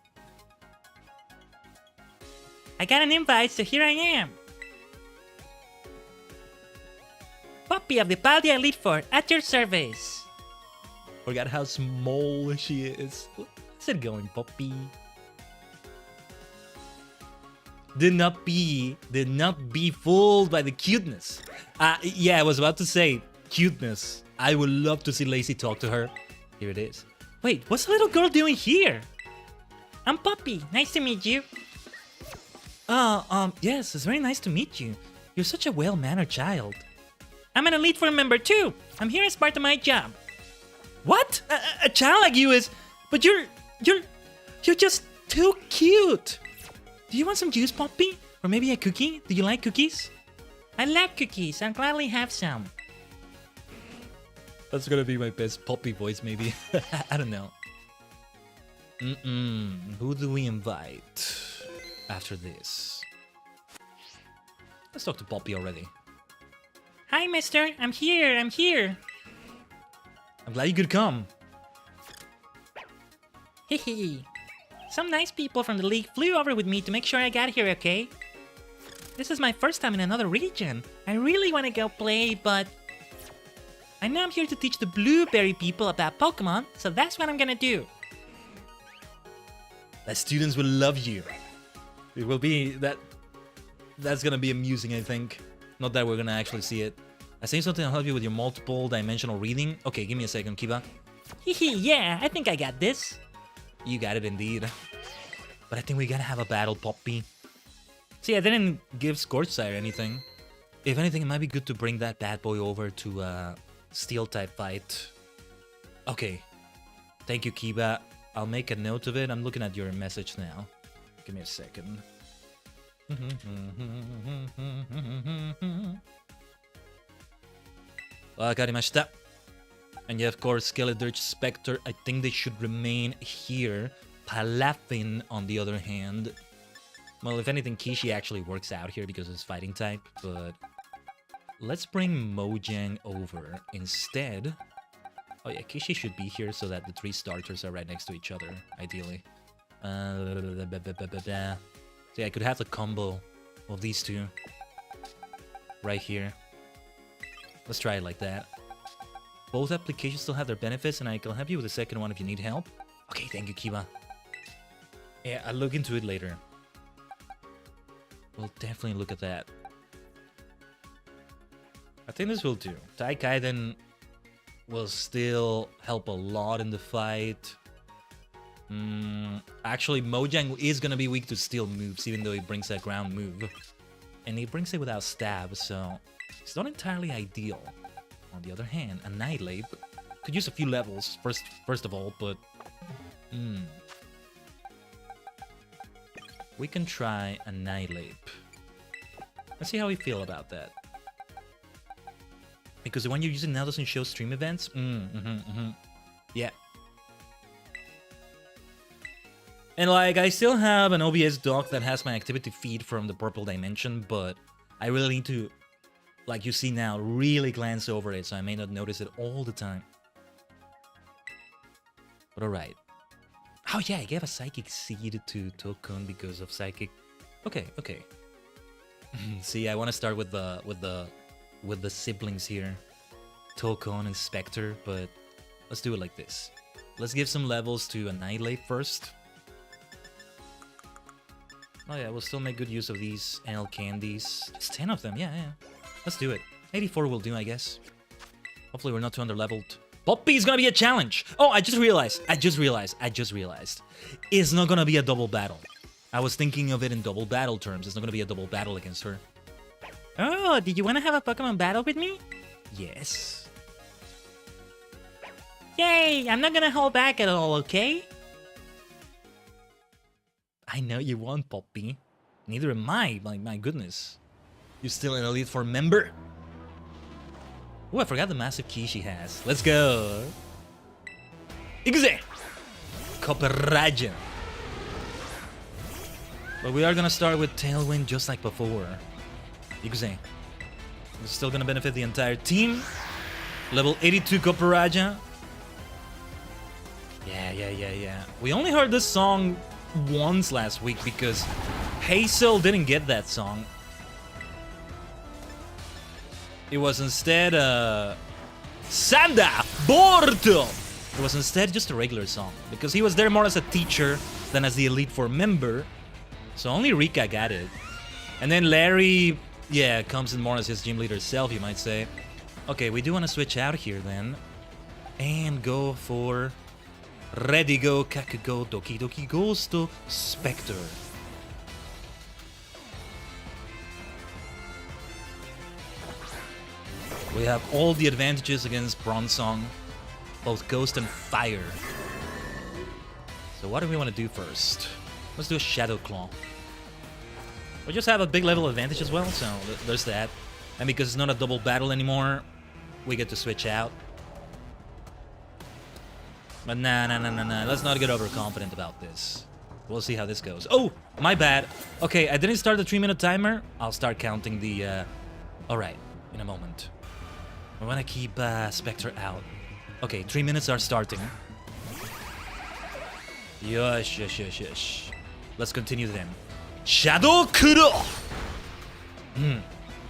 I got an invite, so here I am. Poppy of the Paldia Elite Four, at your service. Forgot how small she is. How's it going, Poppy? Did not be fooled by the cuteness. Yeah, I was about to say cuteness. I would love to see Lacey talk to her. Here it is. Wait, what's the little girl doing here? I'm Poppy. Nice to meet you. Yes, it's very nice to meet you. You're such a well-mannered child. I'm an Elite Four member too. I'm here as part of my job. What? A child like you is... But you're just too cute. Do you want some juice, Poppy? Or maybe a cookie? Do you like cookies? I love cookies. I'll gladly have some. That's gonna be my best Poppy voice, maybe. I don't know. Who do we invite after this? Let's talk to Poppy already. Hi, mister. I'm here. I'm glad you could come. Hehe. Some nice people from the league flew over with me to make sure I got here okay. This is my first time in another region. I really want to go play, but I know I'm here to teach the blueberry people about Pokemon, so that's what I'm gonna do. The students will love you. It will be that's gonna be amusing, I think. Not that we're gonna actually see it. I say something to help you with your multiple dimensional reading. Okay, give me a second, Kiba. Hehe, yeah, I think I got this. You got it indeed. But I think we gotta have a battle, Poppy. See, I didn't give Scorchsire anything. If anything, it might be good to bring that bad boy over to Steel-type fight. Okay. Thank you, Kiba. I'll make a note of it. I'm looking at your message now. Give me a second. Wakarimashita. And yeah, of course, Skeledirge, Spectre. I think they should remain here. Palafin, on the other hand. Well, if anything, Kishi actually works out here because it's fighting type, but let's bring Mojang over instead. Oh yeah, Kishi should be here so that the three starters are right next to each other, ideally. See, I could have the combo of these two right here. Let's try it like that. Both applications still have their benefits, and I can help you with the second one if you need help. Okay, thank you, Kiba. Yeah, I'll look into it later. We'll definitely look at that. I think this will do. Khaiden will still help a lot in the fight. Actually, Mojang is gonna be weak to steel moves, even though he brings that ground move. And he brings it without stab, so it's not entirely ideal. On the other hand, Annihilate could use a few levels, first of all, but... we can try Annihilate. Let's see how we feel about that. Because the one you're using now doesn't show stream events? Yeah. And like, I still have an OBS dock that has my activity feed from the purple dimension, but I really need to, like you see now, really glance over it, so I may not notice it all the time. But alright. Oh yeah, I gave a Psychic Seed to Tokun because of Psychic. Okay. See, I want to start with the siblings here, Tokun and Spectre, but let's do it like this. Let's give some levels to Annihilate first. Oh yeah, we'll still make good use of these NL candies. It's 10 of them, yeah. Let's do it. 84 will do, I guess. Hopefully we're not too underleveled. Poppy is gonna be a challenge! Oh, I just realized. It's not gonna be a double battle. I was thinking of it in double battle terms. It's not gonna be a double battle against her. Oh, did you wanna have a Pokemon battle with me? Yes. Yay! I'm not gonna hold back at all, okay? I know you won't, Poppy. Neither am I, my goodness. You're still an Elite Four member? Oh, I forgot the massive key she has. Let's go. Iguze! Copperaja. But we are gonna start with Tailwind just like before. Iguze. It's still gonna benefit the entire team. Level 82 Copperaja. Yeah. We only heard this song once last week because Hazel didn't get that song. It was instead Sanda Borto. It was instead just a regular song because he was there more as a teacher than as the Elite Four member. So only Rika got it. And then Larry, yeah, comes in more as his gym leader self, you might say. Okay, we do want to switch out here then. And go for Ready Go Kakugo Doki Doki Ghosto Spectre. We have all the advantages against Bronzong, both Ghost and Fire. So what do we want to do first? Let's do a Shadow Claw. We just have a big level advantage as well, so there's that. And because it's not a double battle anymore, we get to switch out. But nah. Let's not get overconfident about this. We'll see how this goes. Oh, my bad. Okay, I didn't start the 3-minute timer. I'll start counting the... Alright, in a moment. I want to keep Spectre out. Okay, 3 minutes are starting. Yes. Let's continue then. Shadow Kuro!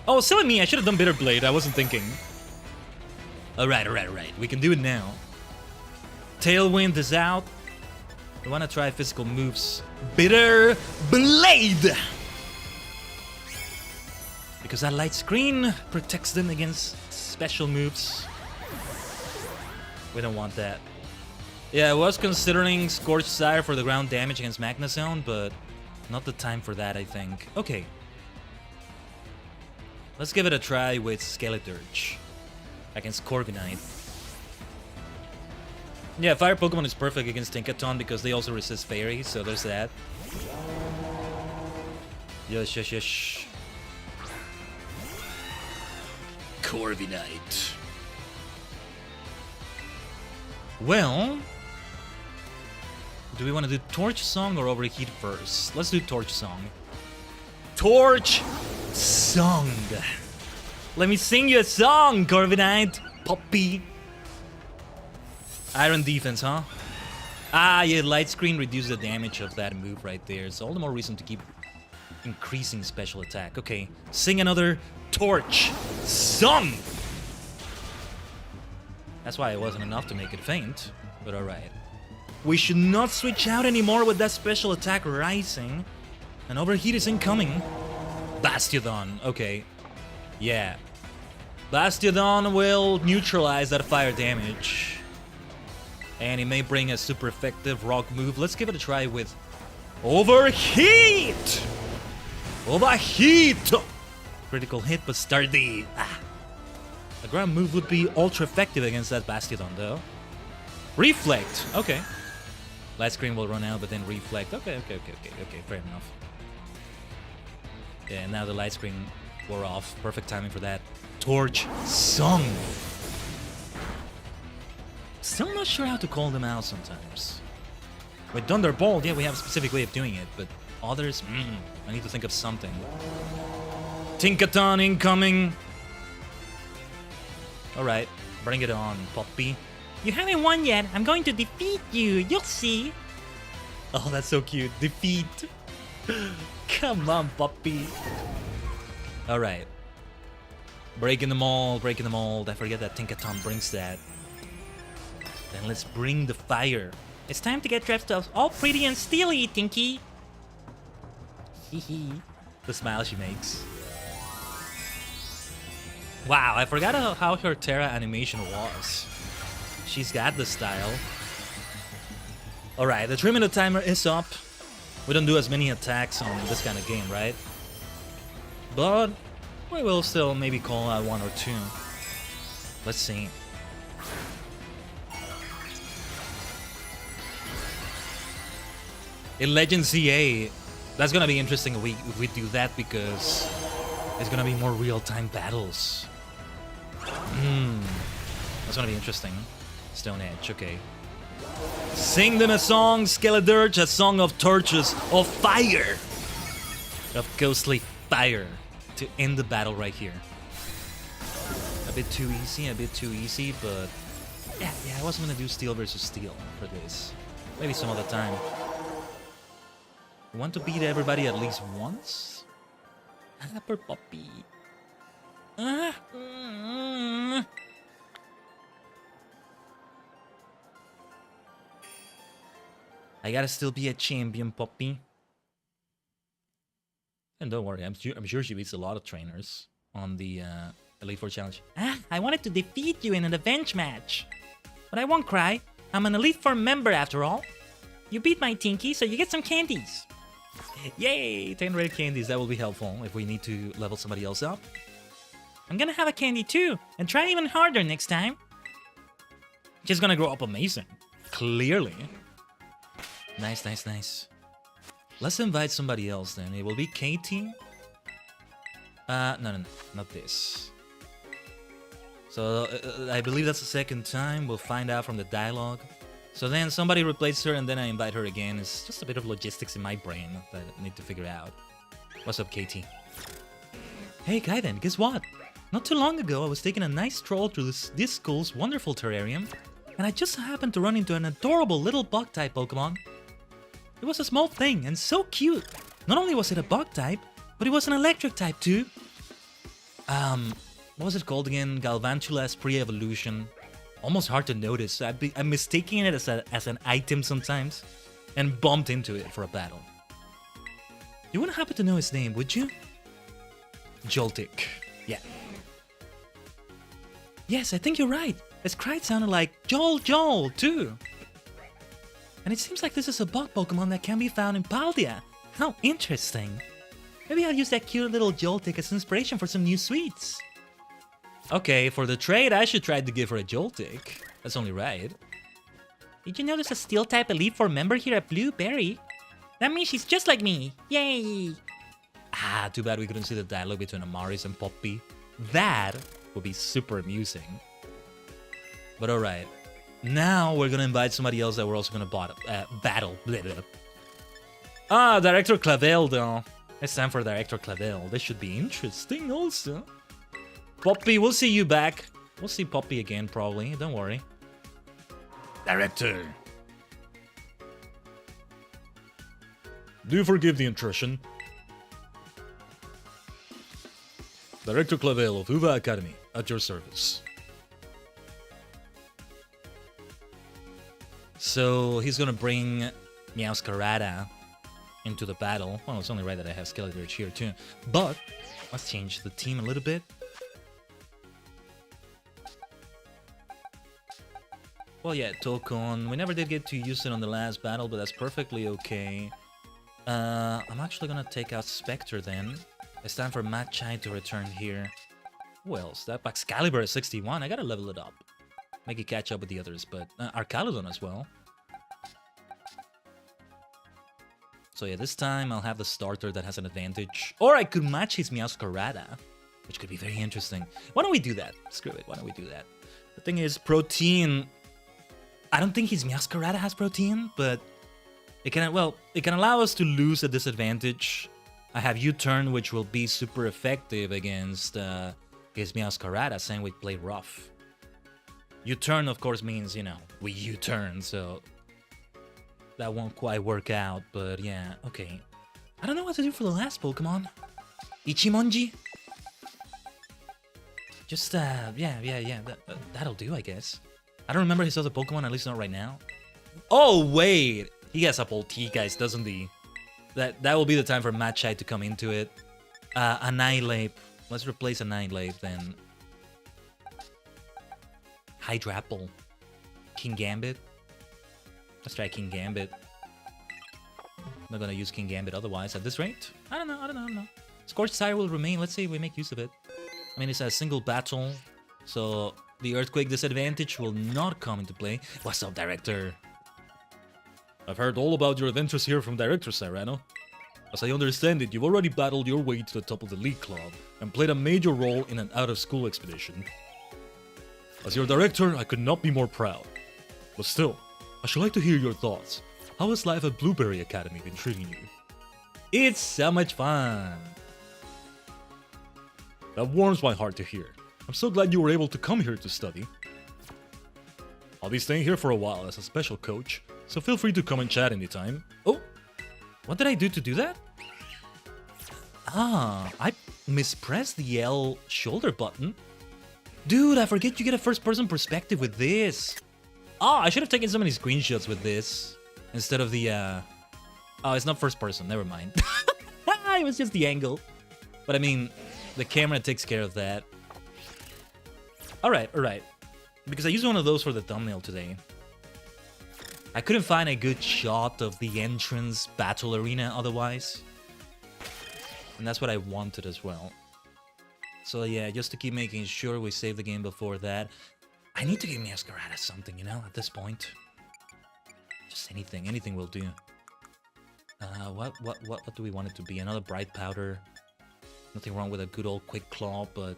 Oh, silly me, I should have done Bitter Blade. I wasn't thinking. Alright. We can do it now. Tailwind is out. We want to try physical moves. Bitter Blade! Because that light screen protects them against special moves. We don't want that. Yeah, I was considering Scorched Sire for the ground damage against Magna Zone, but not the time for that, I think. Okay. Let's give it a try with Skeleturge against Corviknight. Yeah, Fire Pokemon is perfect against Tinkaton because they also resist Fairy, so there's that. Yes. Corviknight. Well, do we want to do Torch Song or Overheat first? Let's do Torch Song. Torch Song. Let me sing you a song, Corviknight. Puppy. Iron Defense, huh? Ah, yeah, Light Screen reduces the damage of that move right there. So all the more reason to keep increasing special attack. Okay, sing another Torch Song. That's why it wasn't enough to make it faint, but alright. We should not switch out anymore with that special attack rising. And Overheat is incoming. Bastiodon, okay. Yeah. Bastiodon will neutralize that fire damage. And he may bring a super effective rock move. Let's give it a try with Overheat! Overheat! Critical hit, but sturdy. A ground move would be ultra effective against that Bastiodon, though. Reflect. Okay. Light Screen will run out, but then Reflect. Okay. Fair enough. Yeah, now the Light Screen wore off. Perfect timing for that. Torch Song. Still not sure how to call them out sometimes. With Thunderbolt, yeah, we have a specific way of doing it, but others, I need to think of something. Tinkaton incoming. Alright, bring it on, puppy. You haven't won yet. I'm going to defeat you. You'll see. Oh, that's so cute. Defeat. Come on, puppy. Alright. Breaking the mold. I forget that Tinkaton brings that. Then let's bring the fire. It's time to get dressed up all pretty and steely, Tinky. Hee. The smile she makes. Wow, I forgot how her Terra animation was. She's got the style. Alright, the 3-minute timer is up. We don't do as many attacks on this kind of game, right? But we will still maybe call out 1 or 2. Let's see. In Legend ZA, that's gonna be interesting if we do that because it's gonna be more real-time battles. That's gonna be interesting. Stone Edge, okay. Sing them a song, Skeleturge, a song of torches, of fire! Of ghostly fire to end the battle right here. A bit too easy, but yeah, I wasn't gonna do steel versus steel for this. Maybe some other time. We want to beat everybody at least once? Poor puppy. I gotta still be a champion, puppy. And don't worry, I'm sure she beats a lot of trainers on the Elite Four Challenge. I wanted to defeat you in an revenge match. But I won't cry. I'm an Elite Four member after all. You beat my Tinky, so you get some candies. Yay! 10 red candies, that will be helpful if we need to level somebody else up. I'm gonna have a candy too, and try even harder next time. She's gonna grow up amazing. Clearly. Nice. Let's invite somebody else then. It will be Katie. No, not this. So, I believe that's the second time. We'll find out from the dialogue. So then somebody replaced her and then I invite her again. It's just a bit of logistics in my brain that I need to figure out. What's up, Katie? Hey, Khaiden, guess what? Not too long ago, I was taking a nice stroll through this school's wonderful terrarium, and I just happened to run into an adorable little bug-type Pokemon. It was a small thing and so cute. Not only was it a bug-type, but it was an electric type too. What was it called again? Galvantula's pre-evolution. Almost hard to notice. I'm mistaking it as an item sometimes, and bumped into it for a battle. You wouldn't happen to know his name, would you? Joltik. Yeah. Yes, I think you're right. His cry sounded like Joel too. And it seems like this is a bug Pokemon that can be found in Paldea. How interesting. Maybe I'll use that cute little Joltik as inspiration for some new sweets. Okay, for the trade, I should try to give her a Joltik. That's only right. Did you know there's a Steel-type Elite Four member here at Blueberry? That means she's just like me. Yay! Ah, too bad we couldn't see the dialogue between Amaris and Poppy. That would be super amusing. But alright. Now we're gonna invite somebody else that we're also gonna battle. Blah, blah. Ah, Director Clavel, though. It's time for Director Clavel. This should be interesting also. Poppy, we'll see you back. We'll see Poppy again, probably. Don't worry. Director. Do you forgive the intrusion? Director Clavel of Uva Academy, at your service. So he's gonna bring Meowscarada into the battle. Well, it's only right that I have Skeletor here too. But let's change the team a little bit. Well, yeah, Tokon. We never did get to use it on the last battle, but that's perfectly okay. I'm actually gonna take out Spectre then. It's time for Machai to return here. Who else? That Excalibur is 61. I gotta level it up. Make it catch up with the others, but Arcaludon as well. So yeah, this time I'll have the starter that has an advantage. Or I could match his Meowscarada, which could be very interesting. Why don't we do that? Screw it, why don't we do that? The thing is, Protein... I don't think his Meowscarada has Protein, but it can allow us to lose a disadvantage. I have U-turn, which will be super effective against his Meowscarada, saying we play rough. U-turn, of course, means, you know, we U-turn, so that won't quite work out, but yeah, okay. I don't know what to do for the last Pokemon. Ichimonji? Just, yeah, that'll do, I guess. I don't remember his other Pokemon, at least not right now. Oh, wait! He has a Polteageist, doesn't he? That will be the time for Machai to come into it. Annihilate. Let's replace Annihilate then. Hydrapple. King Gambit. Let's try King Gambit. Not gonna use King Gambit otherwise at this rate. I don't know. Scorched Tire will remain. Let's see if we make use of it. I mean, it's a single battle, so the Earthquake disadvantage will not come into play. What's up, Director? I've heard all about your adventures here from Director Cyrano. As I understand it, you've already battled your way to the top of the League Club and played a major role in an out-of-school expedition. As your director, I could not be more proud. But still, I should like to hear your thoughts. How has life at Blueberry Academy been treating you? It's so much fun. That warms my heart to hear. I'm so glad you were able to come here to study. I'll be staying here for a while as a special coach, so feel free to come and chat anytime. Oh, what did I do to do that? Ah, I mispressed the L shoulder button. Dude, I forget you get a first-person perspective with this. Oh, I should have taken so many screenshots with this instead of the, Oh, it's not first-person, never mind. It was just the angle. But I mean, the camera takes care of that. Alright. Because I used one of those for the thumbnail today. I couldn't find a good shot of the entrance battle arena otherwise. And that's what I wanted as well. So yeah, just to keep making sure we save the game before that. I need to give Meowscarada something, you know, at this point. Just anything will do. What do we want it to be? Another Bright Powder. Nothing wrong with a good old Quick Claw, but...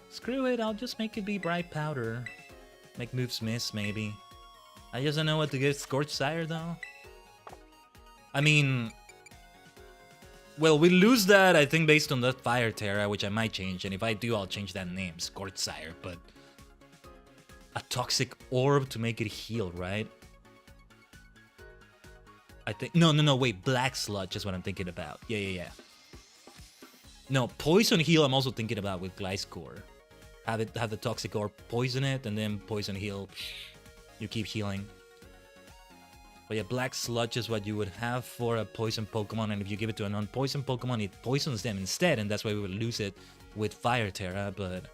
Screw it, I'll just make it be Bright Powder. Make moves miss, maybe. I just don't know what to give Scorched Sire, though. I mean... Well, we lose that, I think, based on that Fire Terra, which I might change. And if I do, I'll change that name, Scorched Sire. But... a Toxic Orb to make it heal, right? I think... No, wait. Black Sludge is what I'm thinking about. Yeah. No, Poison Heal I'm also thinking about with Gliscor. Have the Toxic Orb poison it, and then Poison Heal. You keep healing. But yeah, Black Sludge is what you would have for a poison Pokemon, and if you give it to a non-poison Pokemon, it poisons them instead, and that's why we would lose it with Fire Terra, but...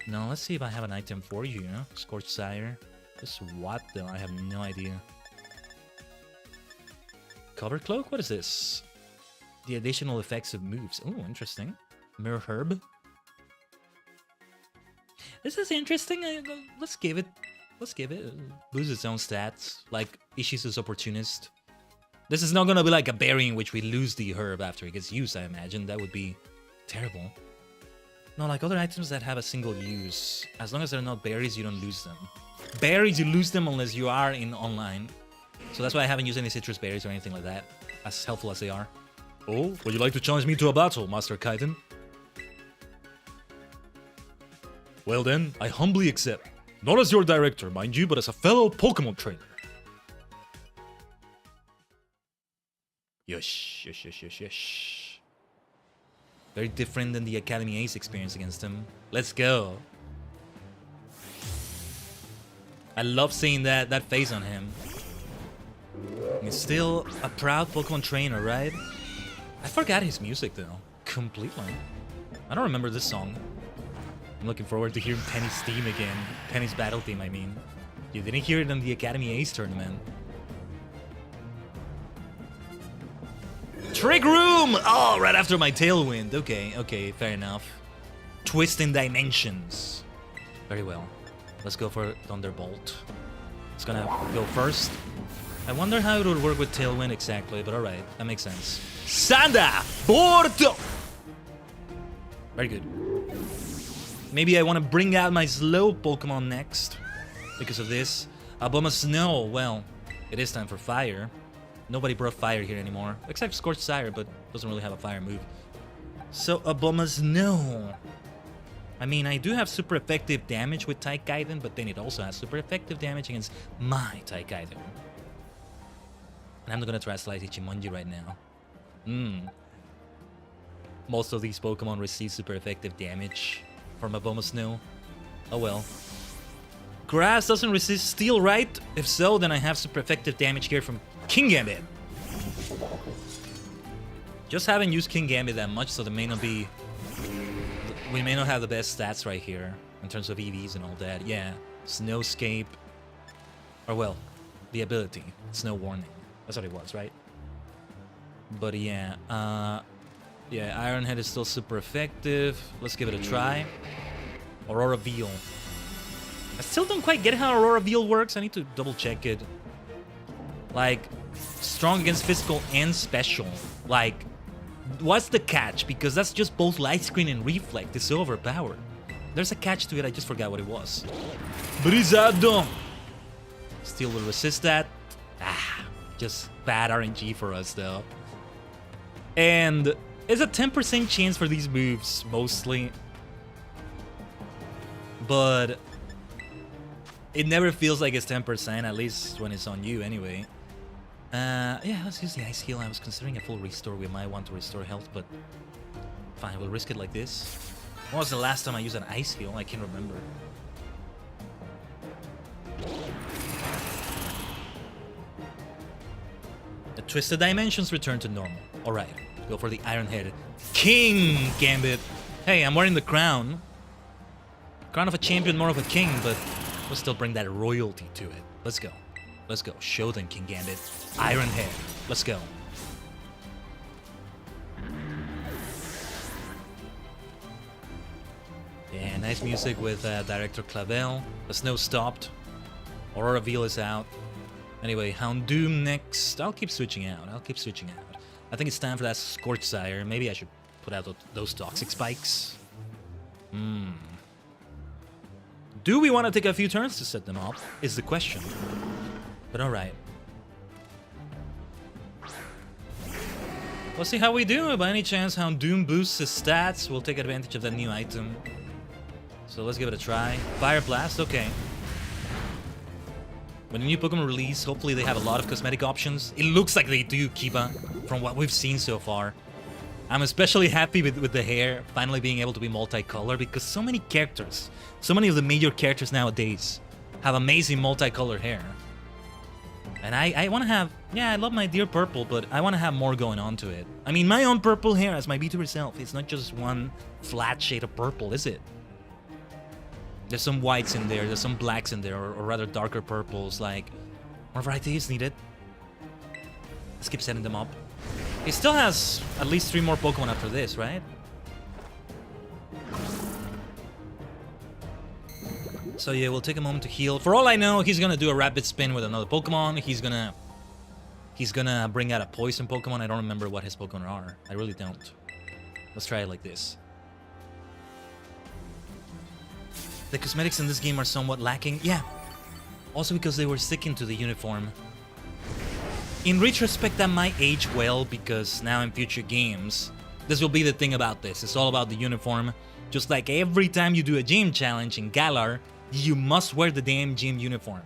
No, let's see if I have an item for you, Scorched Sire. This what, though? I have no idea. Cover Cloak? What is this? The additional effects of moves. Oh, interesting. Mirror Herb. This is interesting. Let's give it. Boosts its own stats. Like Ishizu's Opportunist. This is not gonna be like a berry in which we lose the herb after it gets used, I imagine. That would be terrible. No, like other items that have a single use. As long as they're not berries, you don't lose them. Berries, you lose them unless you are in online. So that's why I haven't used any citrus berries or anything like that. As helpful as they are. Oh, would you like to challenge me to a battle, Master Khaiden? Well then, I humbly accept. Not as your director, mind you, but as a fellow Pokemon trainer. Yosh. Very different than the Academy Ace experience against him. Let's go. I love seeing that face on him. He's still a proud Pokemon trainer, right? I forgot his music though, completely. I don't remember this song. I'm looking forward to hearing Penny's theme again. Penny's battle theme, I mean. You didn't hear it in the Academy Ace tournament. Trick Room! Oh, right after my Tailwind. Okay, fair enough. Twisting Dimensions. Very well. Let's go for Thunderbolt. It's gonna go first. I wonder how it would work with Tailwind exactly, but alright, that makes sense. Sanda! Porto! Very good. Maybe I want to bring out my slow Pokemon next. Because of this. Aboma Snow, well, it is time for fire. Nobody brought fire here anymore. Except Scorched Sire, but doesn't really have a fire move. So, Aboma Snow. I mean, I do have super effective damage with Tajigen, but then it also has super effective damage against my Tajigen. And I'm not gonna try Slice Ichimonji right now. Most of these Pokemon receive super effective damage from Aboma Snow. Oh well. Grass doesn't resist Steel, right? If so, then I have super effective damage here from King Gambit. Just haven't used King Gambit that much, so there may not be... We may not have the best stats right here in terms of EVs and all that. Yeah, Snowscape. Or well, the ability. Snow Warning. That's what it was, right? But yeah, yeah, Iron Head is still super effective. Let's give it a try. Aurora Veil. I still don't quite get how Aurora Veil works. I need to double check it. Like, strong against physical and special. Like, what's the catch? Because that's just both Light Screen and Reflect. It's so overpowered. There's a catch to it, I just forgot what it was. Brizado! Steel will resist that. Just bad RNG for us, though. And it's a 10% chance for these moves, mostly. But it never feels like it's 10%, at least when it's on you, anyway. Yeah, let's use the Ice Heal. I was considering a full restore. We might want to restore health, but fine, we'll risk it like this. When was the last time I used an Ice Heal? I can't remember. The Twisted Dimensions return to normal. Alright, go for the Iron Head. King Gambit! Hey, I'm wearing the crown. Crown of a champion, more of a king, but we'll still bring that royalty to it. Let's go. Let's go. Show them, King Gambit. Iron Head. Let's go. Yeah, nice music with Director Clavel. The snow stopped. Aurora Veil is out. Anyway, Houndoom next. I'll keep switching out. I think it's time for that Scorched Sire. Maybe I should put out those Toxic Spikes. Do we want to take a few turns to set them up, is the question. But alright. We'll see how we do. By any chance, how Doom boosts his stats, we'll take advantage of that new item. So let's give it a try. Fire Blast, okay. When a new Pokemon release, hopefully they have a lot of cosmetic options. It looks like they do, Kiba, from what we've seen so far. I'm especially happy with the hair finally being able to be multicolored, because so many characters, so many of the major characters nowadays have amazing multicolored hair. And I want to have, yeah, I love my dear purple, but I want to have more going on to it. I mean, my own purple hair as my VTuber self, it's not just one flat shade of purple, is it? There's some whites in there, there's some blacks in there, or rather darker purples, like, more variety is needed. Let's keep setting them up. He still has at least 3 more Pokemon after this, right? So yeah, we'll take a moment to heal. For all I know, he's gonna do a rapid spin with another Pokemon. He's gonna bring out a poison Pokemon. I don't remember what his Pokemon are. I really don't. Let's try it like this. The cosmetics in this game are somewhat lacking. Yeah. Also because they were sticking to the uniform. In retrospect, that might age well, because now in future games, this will be the thing about this. It's all about the uniform. Just like every time you do a gym challenge in Galar, you must wear the damn gym uniform.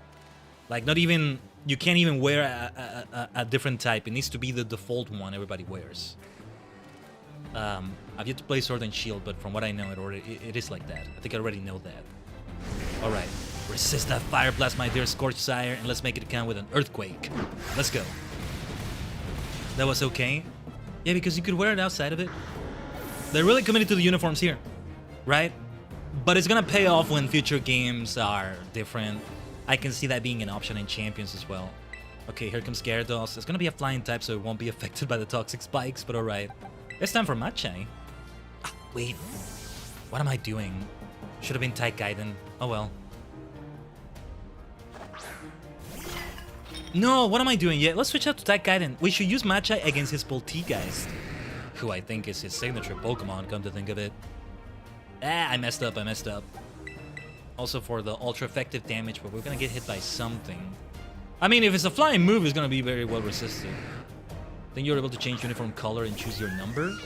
Like, not even, you can't even wear a different type. It needs to be the default one everybody wears. I've yet to play Sword and Shield, but from what I know, it is like that. I think I already know that. Alright, resist that Fire Blast, my dear Scorch Sire, and let's make it count with an Earthquake. Let's go. That was okay. Yeah, because you could wear it outside of it. They're really committed to the uniforms here, right? But it's gonna pay off when future games are different. I can see that being an option in Champions as well. Okay, here comes Gyarados. It's gonna be a flying type, so it won't be affected by the toxic spikes, but alright. It's time for Machai. Ah, wait. What am I doing? Should have been Khaiden. Oh well. No, what am I doing? Yeah, let's switch out to Khaiden. We should use Machai against his Polteageist, who I think is his signature Pokemon, come to think of it. Ah, I messed up. Also for the ultra effective damage, but we're gonna get hit by something. I mean, if it's a flying move, it's gonna be very well resisted. Then you're able to change uniform color and choose your number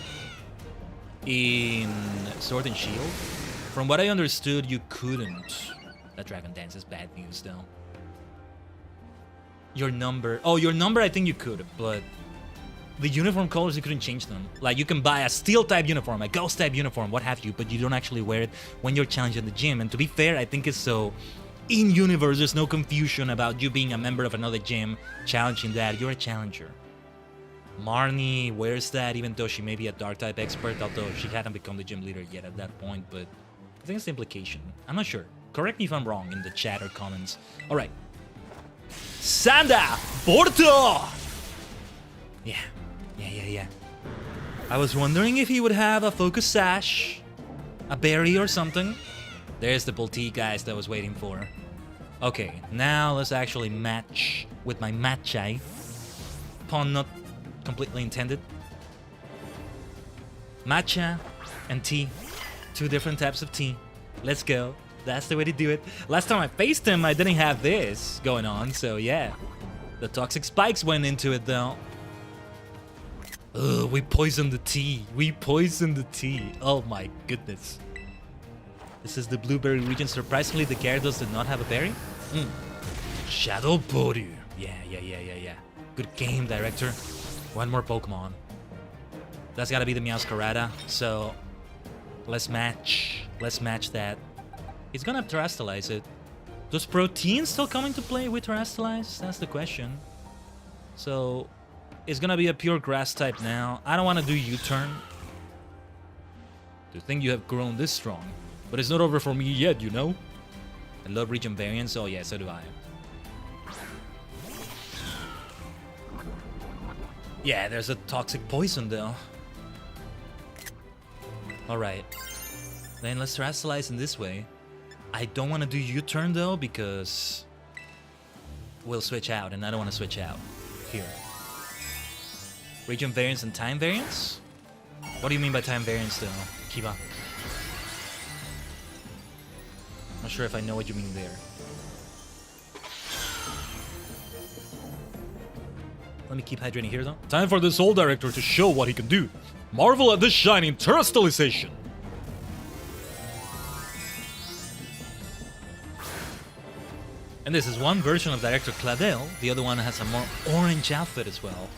in Sword and Shield. From what I understood, you couldn't. That Dragon Dance is bad news, though. Your number. Oh, your number, I think you could, but the uniform colors, you couldn't change them. Like, you can buy a steel type uniform, a ghost type uniform, what have you, but you don't actually wear it when you're challenged in the gym. And to be fair, I think it's so in universe, there's no confusion about you being a member of another gym challenging that. You're a challenger. Marnie wears that, even though she may be a dark type expert, although she hadn't become the gym leader yet at that point, but I think it's the implication. I'm not sure. Correct me if I'm wrong in the chat or comments. Alright. Sanda Porto! Yeah. I was wondering if he would have a focus sash, a berry or something. There's the Polteageist I was waiting for. Okay, now let's actually match with my Machai. Pun not completely intended. Matcha and tea. 2 different types of tea. Let's go. That's the way to do it. Last time I faced him, I didn't have this going on, so yeah. The toxic spikes went into it, though. Ugh, we poisoned the tea. Oh my goodness. This is the blueberry region. Surprisingly, the Gyarados did not have a berry. Shadow Boru. Yeah. Good game, director. 1 more Pokemon. That's gotta be the Meowscarada. So, let's match that. He's gonna Terastallize it. Does Protein still come into play with Terastallize? That's the question. So, it's gonna be a pure grass type now. I don't want to do U-turn. To think you have grown this strong. But it's not over for me yet, you know? I love region variants. Oh yeah, so do I. Yeah, there's a toxic poison though. Alright. Then let's Terastallize in this way. I don't want to do U-turn though, because we'll switch out, and I don't want to switch out. Here. Region variance and time variance? What do you mean by time variance though, Kiba? Not sure if I know what you mean there. Let me keep hydrating here, though. Time for this old director to show what he can do. Marvel at this shining terrestrialization. And this is one version of Director Clavel. The other one has a more orange outfit as well.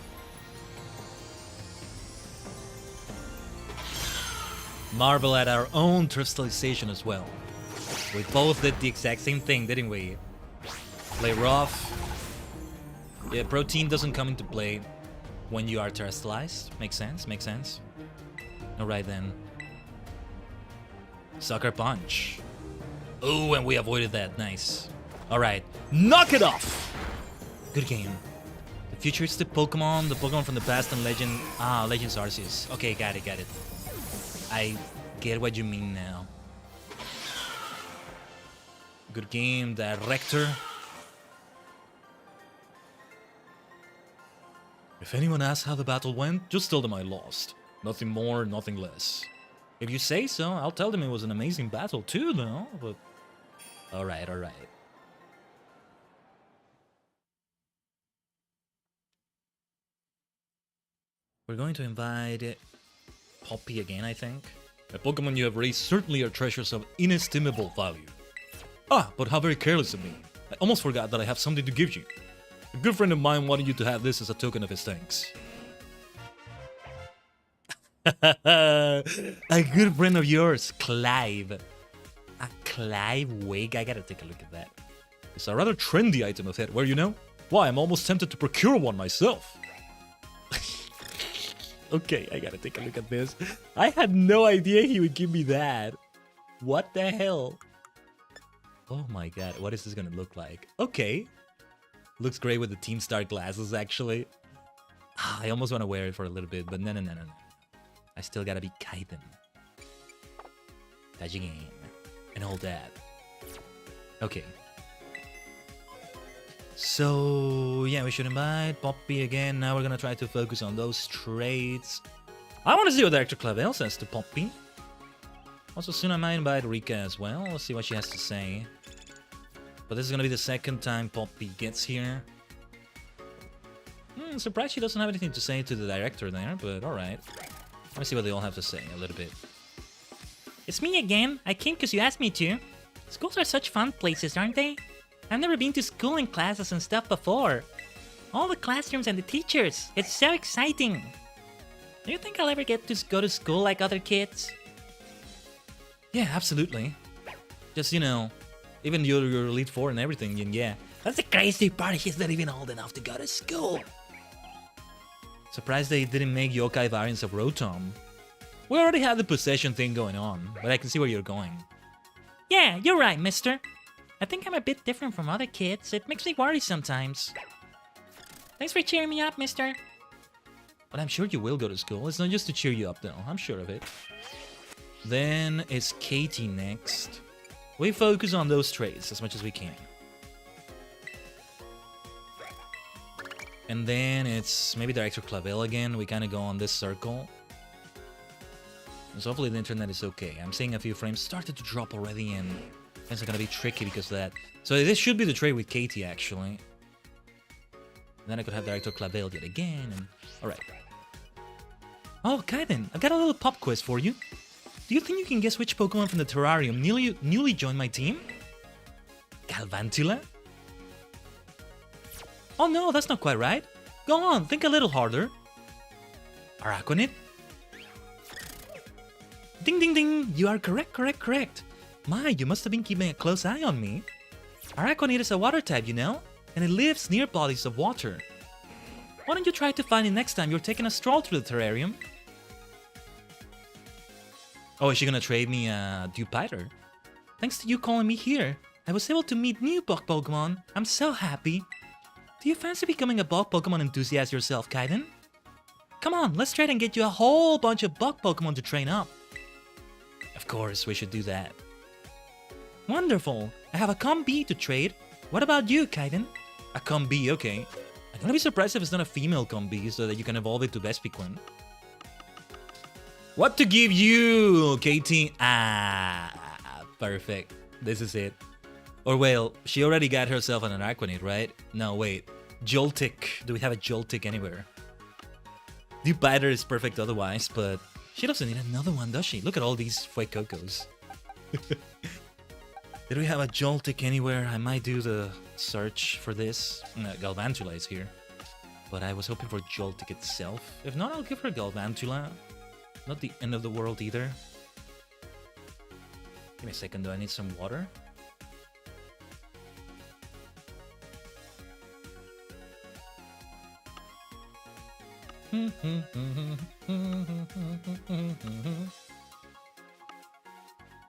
Marvel at our own terrestrialization as well. We both did the exact same thing, didn't we? Play rough. Yeah, protein doesn't come into play when you are terrestrialized. Makes sense, makes sense. Alright then. Sucker punch. Oh, and we avoided that. Nice. Alright. Knock it off! Good game. The futuristic Pokemon, the Pokemon from the past and Legend... Ah, Legends Arceus. Okay, got it, got it. I get what you mean now. Good game, director. If anyone asks how the battle went, just tell them I lost. Nothing more, nothing less. If you say so, I'll tell them it was an amazing battle too, though, but... Alright, alright. We're going to invite Poppy again, I think. The Pokemon you have raised certainly are treasures of inestimable value. Ah, but how very careless of me. I almost forgot that I have something to give you. A good friend of mine wanted you to have this as a token of his thanks. A good friend of yours, Clive. A Clive wig? I gotta take a look at that. It's a rather trendy item of headwear, you know? Why, I'm almost tempted to procure one myself. Okay, I gotta take a look at this. I had no idea he would give me that. What the hell? Oh my god, what is this gonna look like? Okay. Looks great with the Team Star glasses, actually. I almost want to wear it for a little bit, but no. I still gotta be Khaiden. Tajigen. And all that. Okay. So, yeah, we should invite Poppy again. Now we're gonna try to focus on those traits. I want to see what Director Clavel says to Poppy. Also, soon I might invite Rika as well. Let's see what she has to say. But this is gonna be the second time Poppy gets here. Surprised she doesn't have anything to say to the director there, but alright. Let me see what they all have to say a little bit. It's me again. I came because you asked me to. Schools are such fun places, aren't they? I've never been to school and classes and stuff before. All the classrooms and the teachers. It's so exciting. Do you think I'll ever get to go to school like other kids? Yeah, absolutely. Just, you know, even you're Elite Four and everything, and yeah. That's the crazy part. He's not even old enough to go to school. Surprised they didn't make yokai variants of Rotom. We already had the possession thing going on, but I can see where you're going. Yeah, you're right, mister. I think I'm a bit different from other kids. It makes me worry sometimes. Thanks for cheering me up, mister. But I'm sure you will go to school. It's not just to cheer you up, though. I'm sure of it. Then it's Katie next. We focus on those traits as much as we can. And then it's maybe Director Clavel again. We kind of go on this circle. So hopefully the internet is okay. I'm seeing a few frames started to drop already, and things are gonna be tricky because of that. So this should be the trait with Katie, actually. And then I could have Director Clavel yet again, and... Alright. Oh, Khaiden, I've got a little pop quiz for you. Do you think you can guess which Pokemon from the terrarium newly joined my team? Galvantula? Oh no, that's not quite right. Go on, think a little harder. Araquanid? Ding ding ding, you are correct. My, you must have been keeping a close eye on me. Araquanid is a water type, you know? And it lives near bodies of water. Why don't you try to find it next time you're taking a stroll through the terrarium? Oh, is she gonna trade me a Dewpider? Thanks to you calling me here, I was able to meet new bug Pokemon. I'm so happy. Do you fancy becoming a bug Pokemon enthusiast yourself, Khaiden? Come on, let's trade and get you a whole bunch of bug Pokemon to train up. Of course, we should do that. Wonderful. I have a Combi to trade. What about you, Khaiden? A Combi, okay. I'm gonna be surprised if it's not a female Combi so that you can evolve it to Vespiquen. What to give you, Katie? Ah, perfect. This is it. Or well, she already got herself an Araquanid, right? No, wait. Joltik. Do we have a Joltik anywhere? Dewbiter is perfect otherwise, but she doesn't need another one, does she? Look at all these Fuecocos. Did we have a Joltik anywhere? I might do the search for this. Galvantula is here. But I was hoping for Joltik itself. If not, I'll give her Galvantula. Not the end of the world either. Give me a second, do I need some water?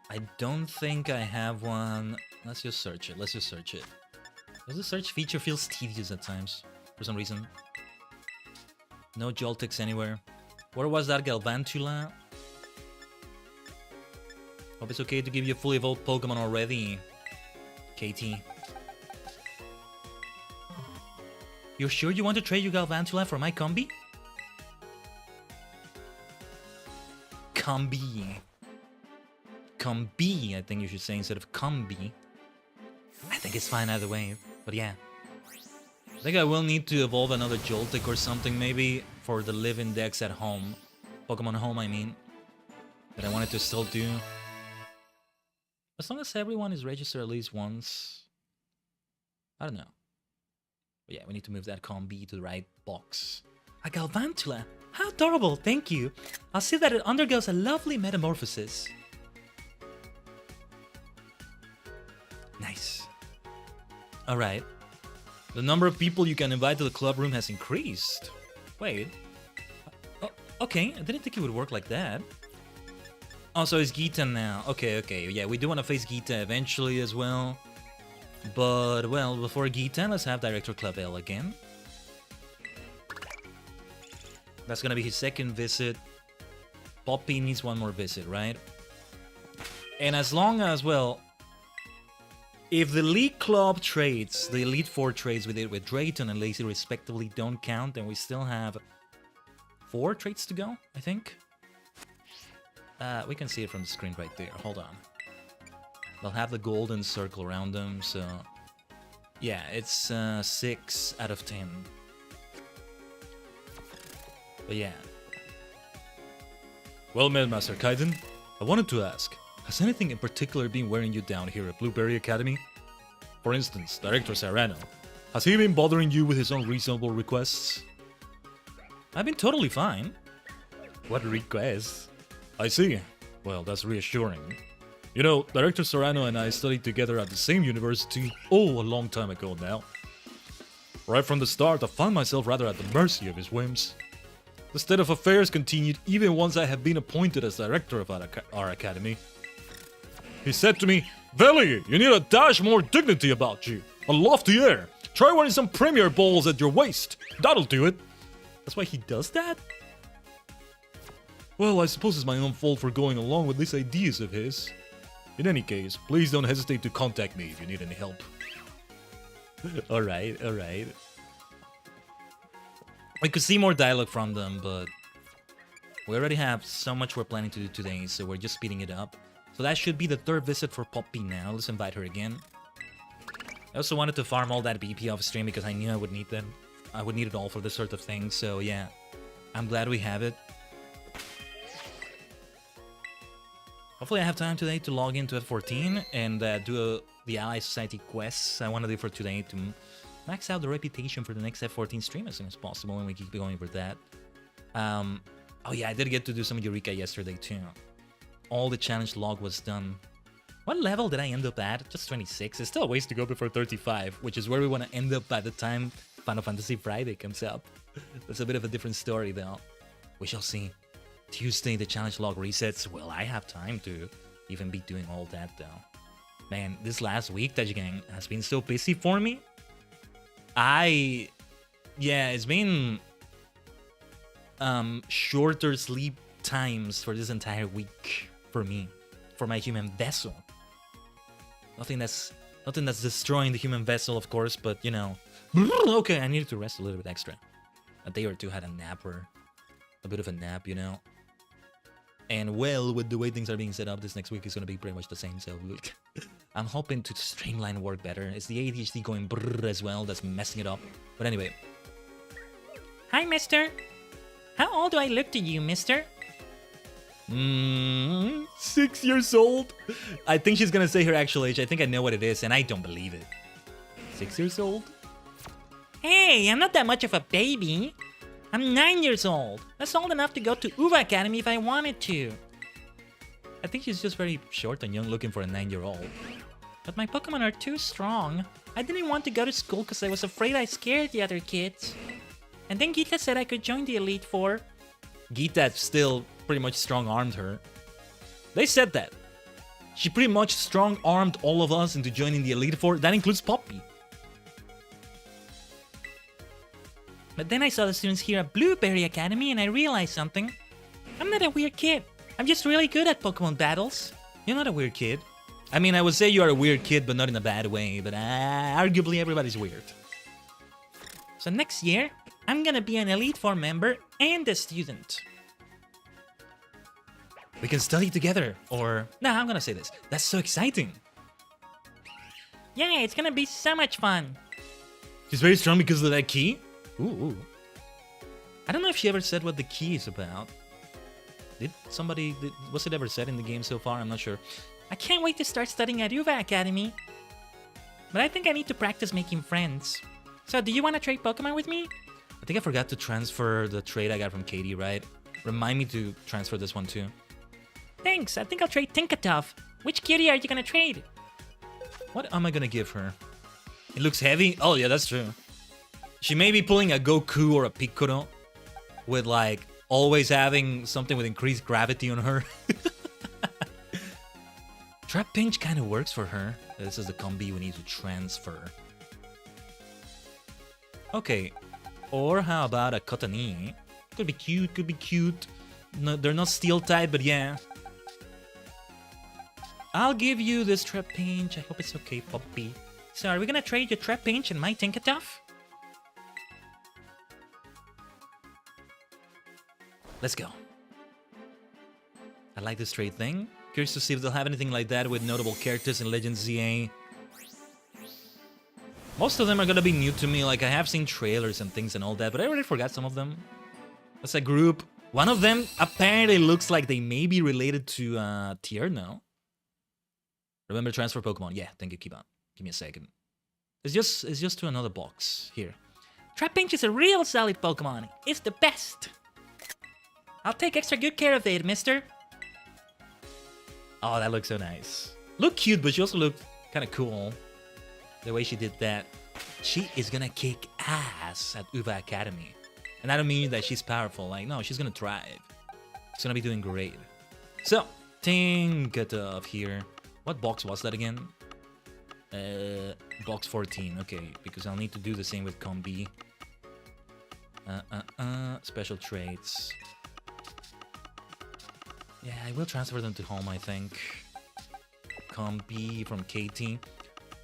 I don't think I have one. Let's just search it. Let's just search it. Because the search feature feels tedious at times, for some reason. No Joltics anywhere. Where was that Galvantula? Hope it's okay to give you a fully evolved Pokemon already, KT. You're sure you want to trade your Galvantula for my Combi? Combi. Combi, I think you should say instead of Combi. I think it's fine either way, but yeah. I think I will need to evolve another Joltik or something maybe for the live index at home. Pokemon Home, I mean. That I wanted to still do. As long as everyone is registered at least once. I don't know. But yeah, we need to move that Combi to the right box. A Galvantula! How adorable, thank you! I'll see that it undergoes a lovely metamorphosis. Nice. Alright. The number of people you can invite to the club room has increased. Wait. Oh, okay, I didn't think it would work like that. Oh, so it's Gita now. Okay, okay. Yeah, we do want to face Gita eventually as well. But, well, before Gita, let's have Director Clavel again. That's gonna be his second visit. Poppy needs one more visit, right? And as long as, well... If the League Club trades, the Elite Four trades with it with Drayton and Lacy respectively don't count, then we still have 4 trades to go, I think. We can see it from the screen right there. Hold on. They'll have the golden circle around them, so... Yeah, it's 6 out of 10. But yeah. Well met, Master Khaiden. I wanted to ask, has anything in particular been wearing you down here at Blueberry Academy? For instance, Director Serrano. Has he been bothering you with his unreasonable requests? I've been totally fine. What requests? I see. Well, that's reassuring. You know, Director Serrano and I studied together at the same university, a long time ago now. Right from the start, I found myself rather at the mercy of his whims. The state of affairs continued even once I had been appointed as director of our academy. He said to me, "Veli, you need a dash more dignity about you. A lofty air. Try wearing some premier balls at your waist. That'll do it." That's why he does that? Well, I suppose it's my own fault for going along with these ideas of his. In any case, please don't hesitate to contact me if you need any help. Alright, alright. We could see more dialogue from them, but we already have so much we're planning to do today, so we're just speeding it up. So that should be the 3rd visit for Poppy now. Let's invite her again. I also wanted to farm all that BP off stream because I knew I would need them. I would need it all for this sort of thing, so yeah. I'm glad we have it. Hopefully I have time today to log into F14 and do the Ally Society quests I want to do for today to max out the reputation for the next F14 stream as soon as possible, and we keep going with that. Oh yeah, I did get to do some Eureka yesterday too. All the challenge log was done. What level did I end up at? Just 26. There's still a ways to go before 35, which is where we want to end up by the time Final Fantasy Friday comes up. That's a bit of a different story though. We shall see. Tuesday the challenge log resets. Well, I have time to even be doing all that though. Man, this last week, Tajigen, has been so busy for me. Yeah, it's been shorter sleep times for this entire week for me, for my human vessel. Nothing that's destroying the human vessel, of course, but you know. Okay, I needed to rest a little bit extra. A day or two, had a nap or a bit of a nap, you know. And well, with the way things are being set up, this next week is going to be pretty much the same, so I'm hoping to streamline work better. It's the ADHD going brrr as well that's messing it up. But anyway. Hi, mister. How old do I look to you, mister? 6 years old? I think she's gonna say her actual age. I think I know what it is, and I don't believe it. 6 years old? Hey, I'm not that much of a baby. I'm 9 years old. That's old enough to go to UVA Academy if I wanted to. I think she's just very short and young looking for a 9-year-old. But my Pokemon are too strong. I didn't want to go to school because I was afraid I scared the other kids. And then Gita said I could join the Elite Four. Gita still pretty much strong-armed her. They said that. She pretty much strong-armed all of us into joining the Elite Four. That includes Poppy. But then I saw the students here at Blueberry Academy and I realized something. I'm not a weird kid. I'm just really good at Pokemon battles. You're not a weird kid. I mean, I would say you are a weird kid, but not in a bad way. But arguably, everybody's weird. So next year, I'm gonna be an Elite Four member and a student. We can study together, or... No, I'm gonna say this. That's so exciting. Yeah, it's gonna be so much fun. She's very strong because of that key? Ooh. I don't know if she ever said what the key is about. Was it ever said in the game so far? I'm not sure. I can't wait to start studying at UVA Academy. But I think I need to practice making friends. So, do you want to trade Pokemon with me? I think I forgot to transfer the trade I got from Katie, right? Remind me to transfer this one too. Thanks, I think I'll trade Tinkatuff. Which cutie are you gonna trade? What am I gonna give her? It looks heavy? Oh yeah, that's true. She may be pulling a Goku or a Piccolo with like always having something with increased gravity on her. Trap Pinch kind of works for her. This is the combi we need to transfer. Okay, or how about a Kotani? Could be cute, could be cute. No, they're not steel type, but yeah. I'll give you this Trap Pinch. I hope it's okay, Poppy. So are we gonna trade your Trap Pinch and my Tinkatuff? Let's go. I like this trade thing. Curious to see if they'll have anything like that with notable characters in Legends ZA. Most of them are gonna be new to me, like I have seen trailers and things and all that, but I already forgot some of them. That's a group. One of them apparently looks like they may be related to Tierno. Remember transfer Pokemon? Yeah, thank you, keep on. Give me a second. It's just to another box. Here. Trapinch is a real solid Pokemon. It's the best. I'll take extra good care of it, mister. Oh, that looks so nice. Look cute, but she also looked kind of cool. The way she did that. She is gonna kick ass at UVA Academy. And I don't mean that she's powerful. Like, no, she's gonna thrive. She's gonna be doing great. So, Tinkatuff here. What box was that again? Box 14. Okay, because I'll need to do the same with Combi. Special traits. Yeah, I will transfer them to home, I think. Combi from KT.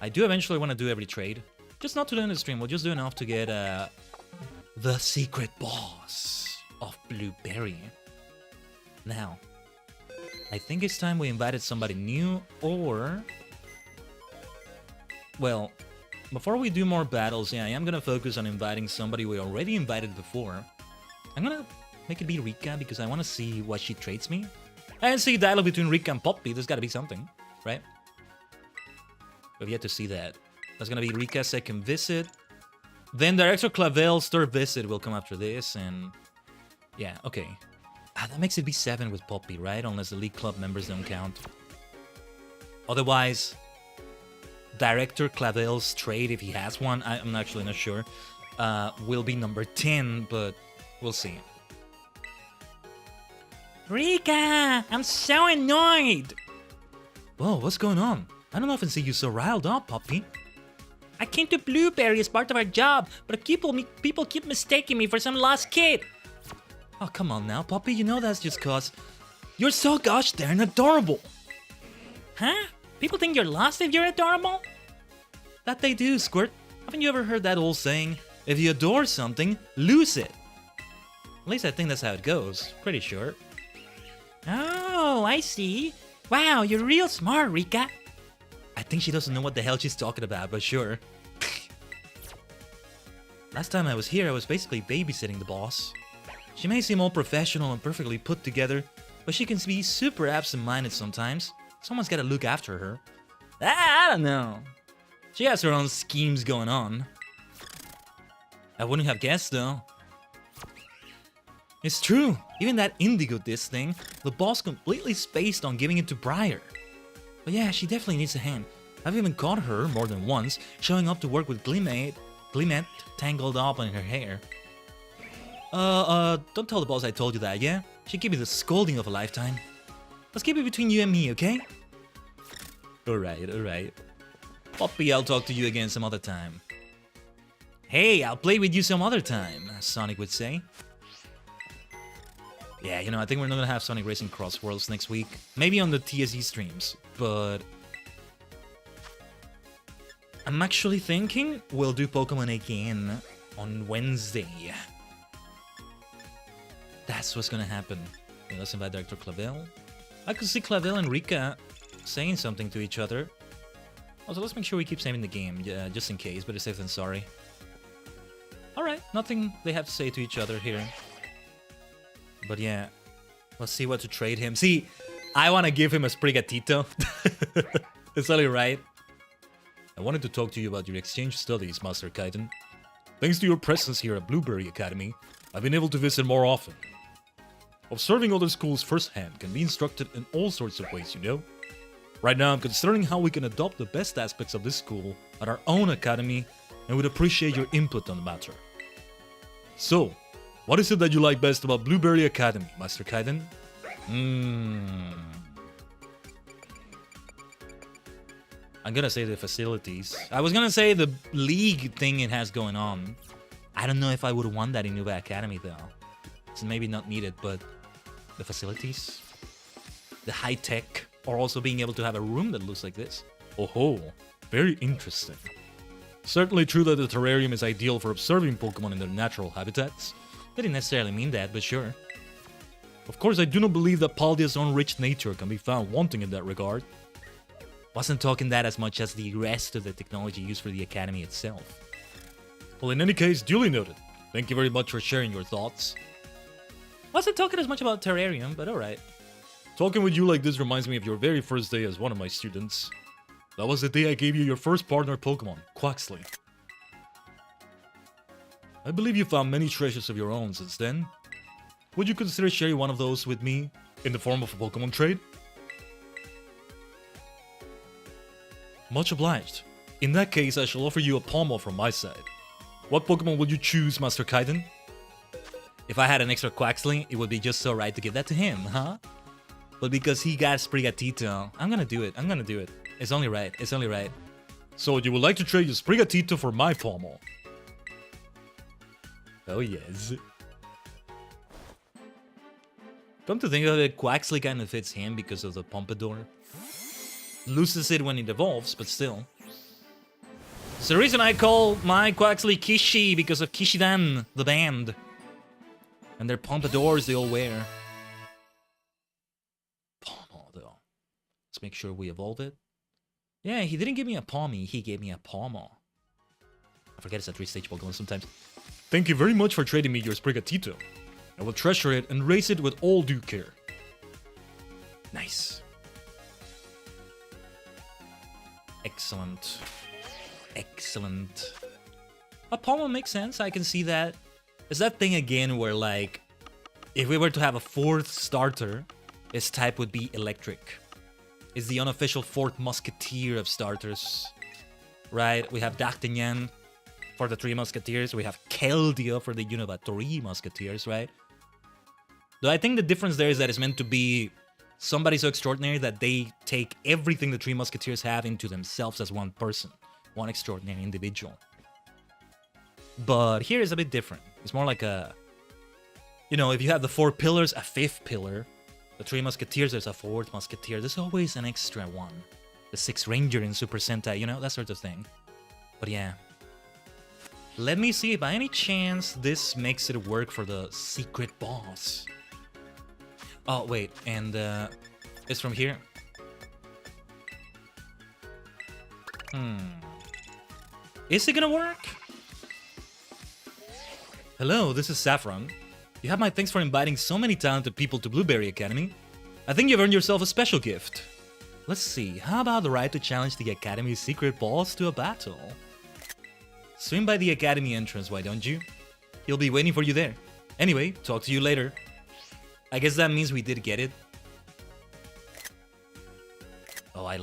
I do eventually want to do every trade. Just not to do in the stream. We'll just do enough to get the secret boss of Blueberry. Now, I think it's time we invited somebody new, or... Well, before we do more battles, yeah, I am gonna focus on inviting somebody we already invited before. I'm gonna make it be Rika, because I want to see what she trades me. And see dialogue between Rika and Poppy, there's gotta be something, right? We've yet to see that. That's gonna be Rika's second visit. Then Director Clavel's third visit will come after this, and... Yeah, okay. That makes it be 7 with Poppy, right? Unless the League Club members don't count. Otherwise, Director Clavel's trade, if he has one, I'm actually not sure, will be number 10, but we'll see. Rika, I'm so annoyed. Whoa, what's going on? I don't often see you so riled up, Poppy. I came to Blueberry as part of our job, but people keep mistaking me for some lost kid. Oh, come on now, Poppy. You know that's just cause you're so gosh darn adorable. Huh? People think you're lost if you're adorable? That they do, Squirt. Haven't you ever heard that old saying? If you adore something, lose it. At least I think that's how it goes. Pretty sure. Oh, I see. Wow, you're real smart, Rika. I think she doesn't know what the hell she's talking about, but sure. Last time I was here, I was basically babysitting the boss. She may seem all professional and perfectly put together, but she can be super absent-minded sometimes. Someone's gotta look after her. I don't know. She has her own schemes going on. I wouldn't have guessed, though. It's true. Even that indigo disc thing, the boss completely spaced on giving it to Briar. But yeah, she definitely needs a hand. I've even caught her, more than once, showing up to work with Glimmet tangled up in her hair. Don't tell the boss I told you that, yeah? She'd give me the scolding of a lifetime. Let's keep it between you and me, okay? Alright. Poppy, I'll talk to you again some other time. Hey, I'll play with you some other time, as Sonic would say. Yeah, you know, I think we're not gonna have Sonic Racing Cross Worlds next week. Maybe on the TSE streams, but... I'm actually thinking we'll do Pokemon again on Wednesday. That's what's gonna happen. Okay, let's invite Director Clavel. I could see Clavel and Rika saying something to each other. Also, let's make sure we keep saving the game, yeah, just in case, better safe than sorry. Alright, nothing they have to say to each other here. But yeah, let's see what to trade him. See, I want to give him a Sprigatito. It's only right. I wanted to talk to you about your exchange studies, Master Khaiden. Thanks to your presence here at Blueberry Academy, I've been able to visit more often. Observing other schools firsthand can be instructed in all sorts of ways, you know? Right now, I'm considering how we can adopt the best aspects of this school at our own academy, and would appreciate your input on the matter. So, what is it that you like best about Blueberry Academy, Master Khaiden? I'm gonna say the facilities. I was gonna say the league thing it has going on. I don't know if I would want that in Nuba Academy though. It's maybe not needed, but the facilities, the high tech, or also being able to have a room that looks like this. Oh, very interesting. Certainly true that the terrarium is ideal for observing Pokemon in their natural habitats. They didn't necessarily mean that, but sure. Of course, I do not believe that Paldea's own rich nature can be found wanting in that regard. Wasn't talking that as much as the rest of the technology used for the Academy itself. Well, in any case, duly noted. Thank you very much for sharing your thoughts. Wasn't talking as much about Terrarium, but alright. Talking with you like this reminds me of your very first day as one of my students. That was the day I gave you your first partner Pokemon, Quaxley. I believe you found many treasures of your own since then. Would you consider sharing one of those with me in the form of a Pokemon trade? Much obliged. In that case, I shall offer you a Pomo from my side. What Pokemon would you choose, Master Khaiden? If I had an extra Quaxley, it would be just so right to give that to him, huh? But because he got Sprigatito, I'm gonna do it. It's only right. So you would like to trade your Sprigatito for my Pomo? Oh yes. Come to think of it, Quaxley kind of fits him because of the Pompadour. Loses it when it evolves, but still. It's the reason I call my Quaxley Kishi, because of Kishidan, the band. And their Pompadours they all wear. Pomo, though. Let's make sure we evolve it. Yeah, he didn't give me a Pommy, he gave me a Pomo. I forget it's a 3-stage Pokemon sometimes. Thank you very much for trading me your Sprigatito. I will treasure it and raise it with all due care. Nice. Excellent. A Pomo makes sense, I can see that. It's that thing again where, like, if we were to have a fourth starter, its type would be electric. It's the unofficial fourth musketeer of starters. Right? We have D'Artagnan for the 3 musketeers. We have Keldeo for the Unova 3 musketeers, right? Though I think the difference there is that it's meant to be somebody so extraordinary that they take everything the 3 musketeers have into themselves as one person. One extraordinary individual. But here is a bit different. It's more like a... You know, if you have the 4 pillars, a 5th pillar. The 3 musketeers, there's a 4th musketeer. There's always an extra one. The 6th ranger in Super Sentai, you know, that sort of thing. But yeah. Let me see if by any chance this makes it work for the secret boss. Oh, wait, and it's from here. Is it gonna work? Hello, this is Saffron. You have my thanks for inviting so many talented people to Blueberry Academy. I think you've earned yourself a special gift. Let's see, how about the right to challenge the Academy's secret boss to a battle? Swing by the Academy entrance, why don't you? He'll be waiting for you there. Anyway, talk to you later. I guess that means we did get it. Oh, I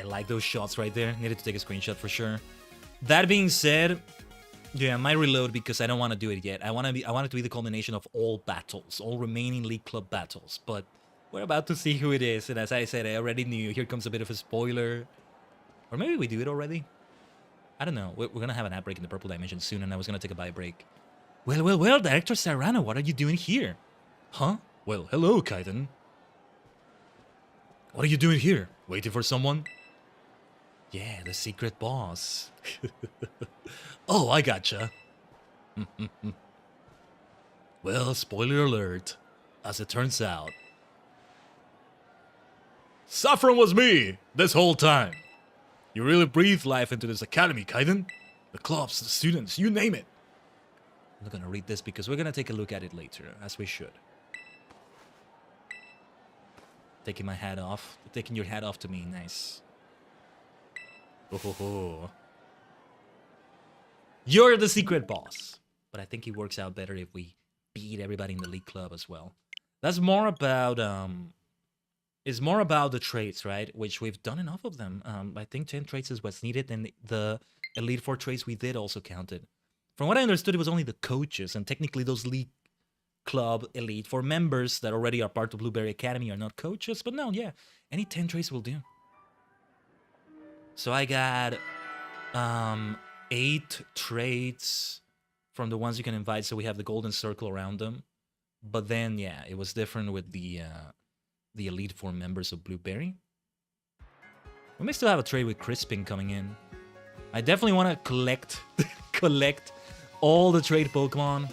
like those shots right there. Needed to take a screenshot for sure. That being said, yeah, I might reload because I don't want to do it yet. I want it to be the culmination of all battles, all remaining League Club battles. But we're about to see who it is, and as I said, I already knew. Here comes a bit of a spoiler. Or maybe we do it already? I don't know. We're gonna have an ad break in the Purple Dimension soon, and I was gonna take a bye break. Well, Director Serrano, what are you doing here? Huh? Well, hello, Khaiden. What are you doing here? Waiting for someone? Yeah, the secret boss. Oh, I gotcha. Well, spoiler alert. As it turns out, Saffron was me this whole time. You really breathed life into this academy, Khaiden. The clubs, the students, you name it. I'm not gonna read this because we're gonna take a look at it later, as we should. Taking my hat off. Taking your hat off to me, nice. Oh ho ho. You're the secret boss. But I think it works out better if we beat everybody in the League Club as well. That's more about it's more about the traits, right? Which we've done enough of them. I think 10 traits is what's needed, and the Elite Four traits we did also counted. From what I understood, it was only the coaches, and technically those League Club Elite Four members that already are part of Blueberry Academy are not coaches. But no, yeah, any 10 traits will do. So I got 8 traits from the ones you can invite, so we have the golden circle around them. But then, yeah, it was different with the Elite Four members of Blueberry. We may still have a trait with Crispin coming in. I definitely want to collect all the trait Pokemon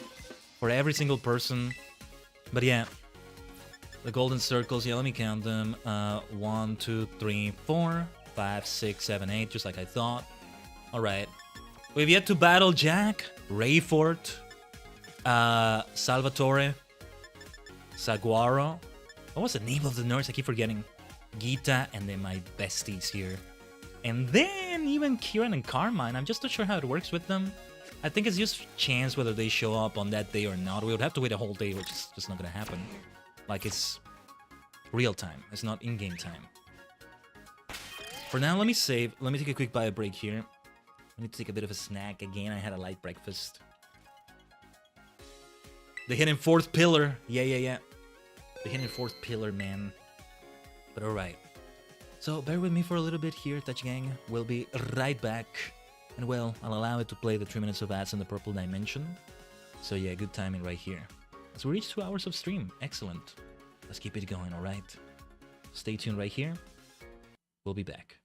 for every single person. But yeah, the golden circles, yeah, let me count them. 1, 2, 3, 4, 5, 6, 7, 8, just like I thought. Alright. We've yet to battle Jack, Rayfort, Salvatore, Saguaro. What was the name of the nurse? I keep forgetting. Gita, and then my besties here. And then even Kieran and Carmine. I'm just not sure how it works with them. I think it's just chance whether they show up on that day or not. We would have to wait a whole day, which is just not gonna happen. Like, it's real time. It's not in-game time. For now, let me save. Let me take a quick bio break here. I need to take a bit of a snack. Again, I had a light breakfast. The hidden fourth pillar. Yeah. The hidden fourth pillar, man. But alright. So, bear with me for a little bit here, Tajigen. We'll be right back. And well, I'll allow it to play the 3 minutes of ads in the Purple Dimension. So yeah, good timing right here. As we reach 2 hours of stream. Excellent. Let's keep it going, alright? Stay tuned right here. We'll be back.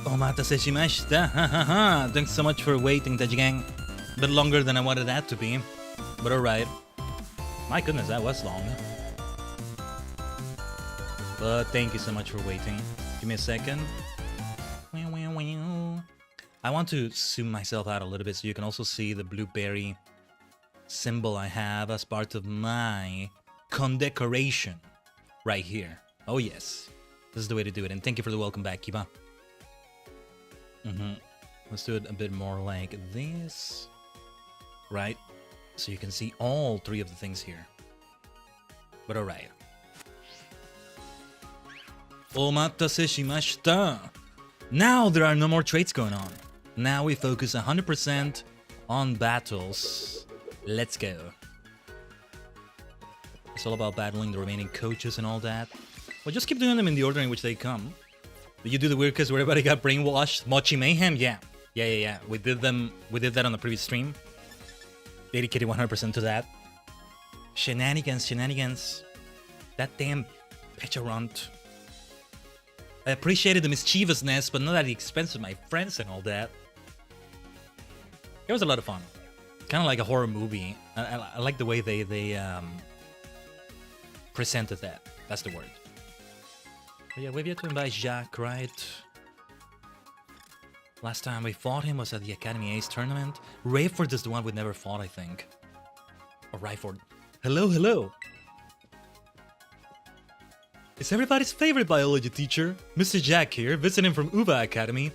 Omatase shimashita. Hahaha. Thanks so much for waiting, Tajigen. A bit longer than I wanted that to be. But alright. My goodness, that was long. But thank you so much for waiting. Give me a second. I want to zoom myself out a little bit so you can also see the blueberry symbol I have as part of my condecoration right here. Oh yes, this is the way to do it. And thank you for the welcome back, Kiba. Let's do it a bit more like this, right? So you can see all three of the things here. But alright. Omatase shimashita. Now there are no more traits going on. Now we focus 100% on battles. Let's go. It's all about battling the remaining coaches and all that. Well, just keep doing them in the order in which they come. Did you do the weird case where everybody got brainwashed? Mochi Mayhem? Yeah. We did that on the previous stream. Dedicated 100% to that. Shenanigans. That damn Pecharunt. I appreciated the mischievousness, but not at the expense of my friends and all that. It was a lot of fun. Kind of like a horror movie. I like the way they presented that. That's the word. But yeah, we've yet to invite Jacques, right? Last time we fought him was at the Academy Ace tournament. Rayford is the one we never fought, I think. Or Rayford. Hello. It's everybody's favorite biology teacher, Mr. Jack here, visiting from Uva Academy.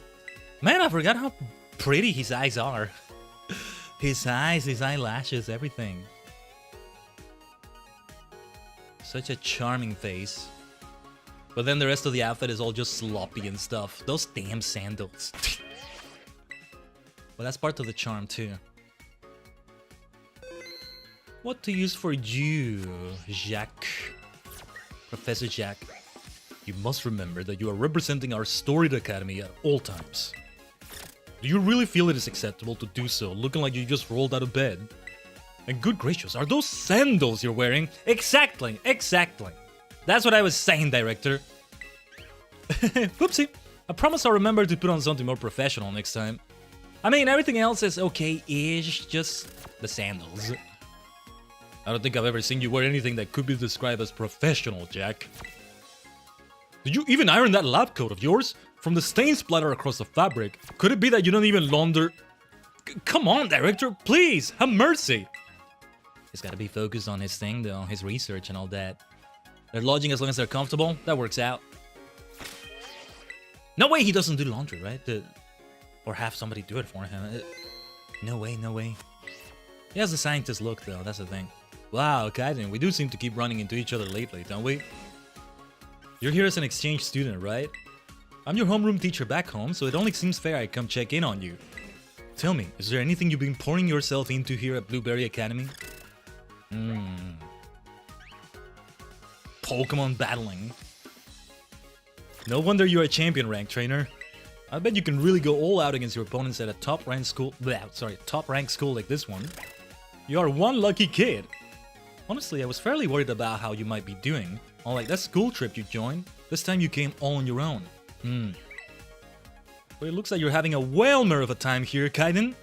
Man, I forgot how pretty his eyes are. His eyes, his eyelashes, everything. Such a charming face. But then the rest of the outfit is all just sloppy and stuff. Those damn sandals. Well, that's part of the charm too. What to use for you, Jacques? Professor Jack, you must remember that you are representing our storied academy at all times. Do you really feel it is acceptable to do so, looking like you just rolled out of bed? And good gracious, are those sandals you're wearing? Exactly. That's what I was saying, director. Whoopsie. I promise I'll remember to put on something more professional next time. I mean, everything else is okay-ish, just the sandals. I don't think I've ever seen you wear anything that could be described as professional, Jack. Did you even iron that lab coat of yours? From the stain splatter across the fabric, could it be that you don't even launder? Come on, director, please, have mercy. He's gotta be focused on his thing, though, his research and all that. They're lodging as long as they're comfortable, that works out. No way he doesn't do laundry, right? Or have somebody do it for him. No way. He has the scientist look, though, that's the thing. Wow, Khaiden, we do seem to keep running into each other lately, don't we? You're here as an exchange student, right? I'm your homeroom teacher back home, so it only seems fair I come check in on you. Tell me, is there anything you've been pouring yourself into here at Blueberry Academy? Pokemon battling. No wonder you're a champion rank trainer. I bet you can really go all out against your opponents at a top ranked school like this one. You are one lucky kid. Honestly, I was fairly worried about how you might be doing. On like that school trip you joined, this time you came all on your own. But it looks like you're having a whaler of a time here, Khaiden.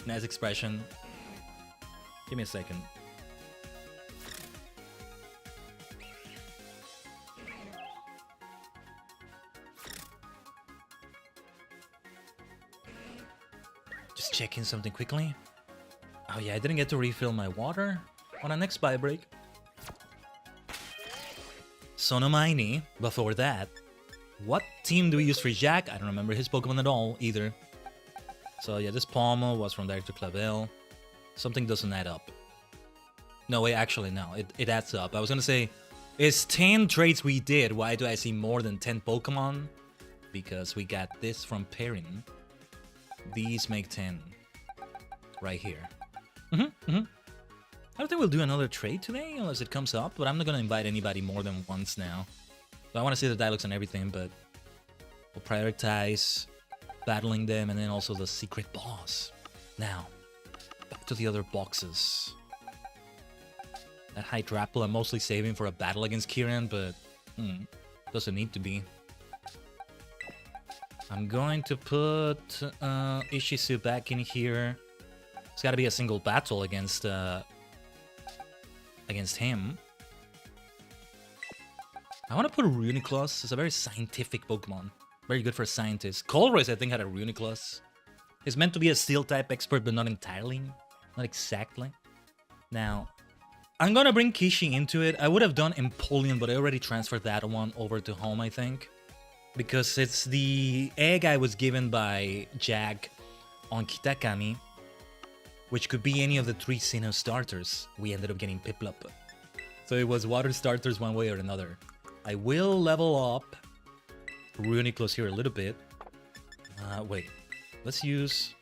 Nice expression. Give me a second. Just checking something quickly. Oh yeah, I didn't get to refill my water on our next bio break. Sonomaini, before that. What team do we use for Jack? I don't remember his Pokemon at all, either. So yeah, this Palmo was from Director Clavel. Something doesn't add up. No, wait, actually, no. It adds up. I was gonna say, it's 10 traits we did. Why do I see more than 10 Pokemon? Because we got this from pairing. These make 10. Right here. I don't think we'll do another trade today, unless it comes up, but I'm not gonna invite anybody more than once now. So I want to see the dialogues and everything, but we'll prioritize battling them and then also the secret boss. Now, back to the other boxes. That Hydrapple I'm mostly saving for a battle against Kieran, but doesn't need to be. I'm going to put Ishizu back in here. It's got to be a single battle against him. I want to put Runiclus. It's a very scientific Pokemon. Very good for scientists. Colruy's, I think, had a Runiclus. He's meant to be a Steel-type expert, but not entirely. Not exactly. Now, I'm gonna bring Kishi into it. I would have done Empoleon, but I already transferred that one over to home, I think. Because it's the egg I was given by Jack on Kitakami, which could be any of the 3 Sinnoh starters. We ended up getting Piplup. So it was water starters one way or another. I will level up Runiclus here a little bit. Wait. Let's use...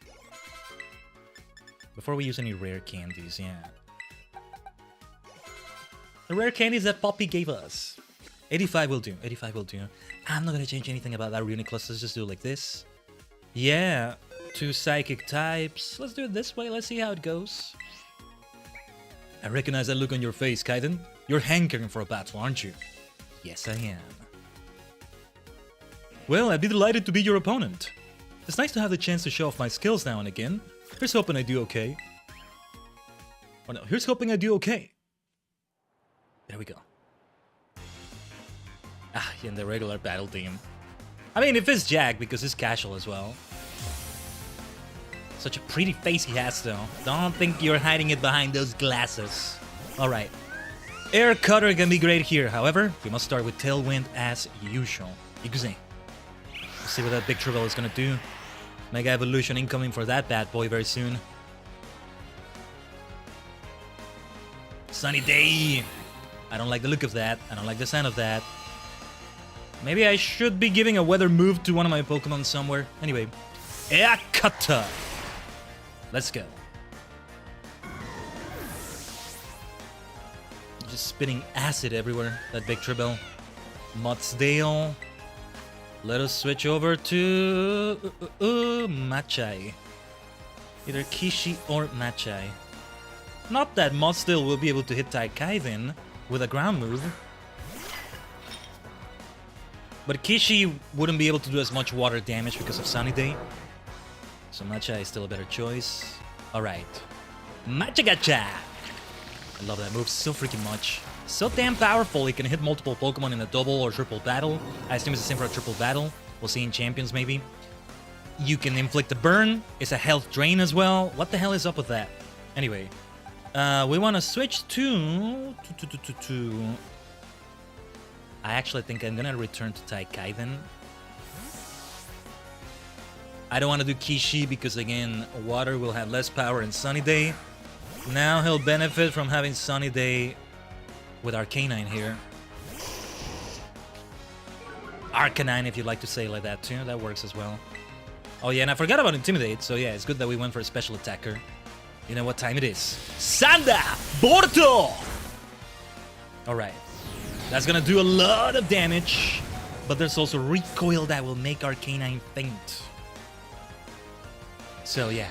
Before we use any rare candies, yeah. The rare candies that Poppy gave us. 85 will do. 85 will do. I'm not gonna change anything about that Runiclus. Let's just do it like this. Yeah. 2 psychic types. Let's do it this way. Let's see how it goes. I recognize that look on your face, Khaiden. You're hankering for a battle, aren't you? Yes, I am. Well, I'd be delighted to be your opponent. It's nice to have the chance to show off my skills now and again. Here's hoping I do okay. Oh no, here's hoping I do okay. There we go. Ah, in the regular battle team. I mean, if it's Jack, because it's casual as well. Such a pretty face he has, though. Don't think you're hiding it behind those glasses. Alright. Air Cutter can be great here. However, we must start with Tailwind as usual. Ikuze. Let's see what that big Tribble is gonna do. Mega Evolution incoming for that bad boy very soon. Sunny Day! I don't like the look of that. I don't like the sound of that. Maybe I should be giving a weather move to one of my Pokemon somewhere. Anyway. Air Cutter! Let's go. Just spitting acid everywhere, that big Tribble. Mudsdale. Let us switch over to Machai. Either Kishi or Machai. Not that Mudsdale will be able to hit Khaiden with a ground move. But Kishi wouldn't be able to do as much water damage because of Sunny Day. So Machai is still a better choice. Alright. Machagacha! I love that move so freaking much. So damn powerful, it can hit multiple Pokemon in a double or triple battle. I assume it's the same for a triple battle. We'll see in Champions, maybe. You can inflict a burn. It's a health drain as well. What the hell is up with that? Anyway, we want to switch to... I actually think I'm gonna return to Khaiden. I don't want to do Kishi because, again, water will have less power in Sunny Day. Now he'll benefit from having Sunny Day with Arcanine here. Arcanine, if you'd like to say it like that too, that works as well. Oh yeah, and I forgot about Intimidate, so yeah, it's good that we went for a special attacker. You know what time it is. Sanda Borto! Alright. That's gonna do a lot of damage, but there's also recoil that will make Arcanine faint. So yeah.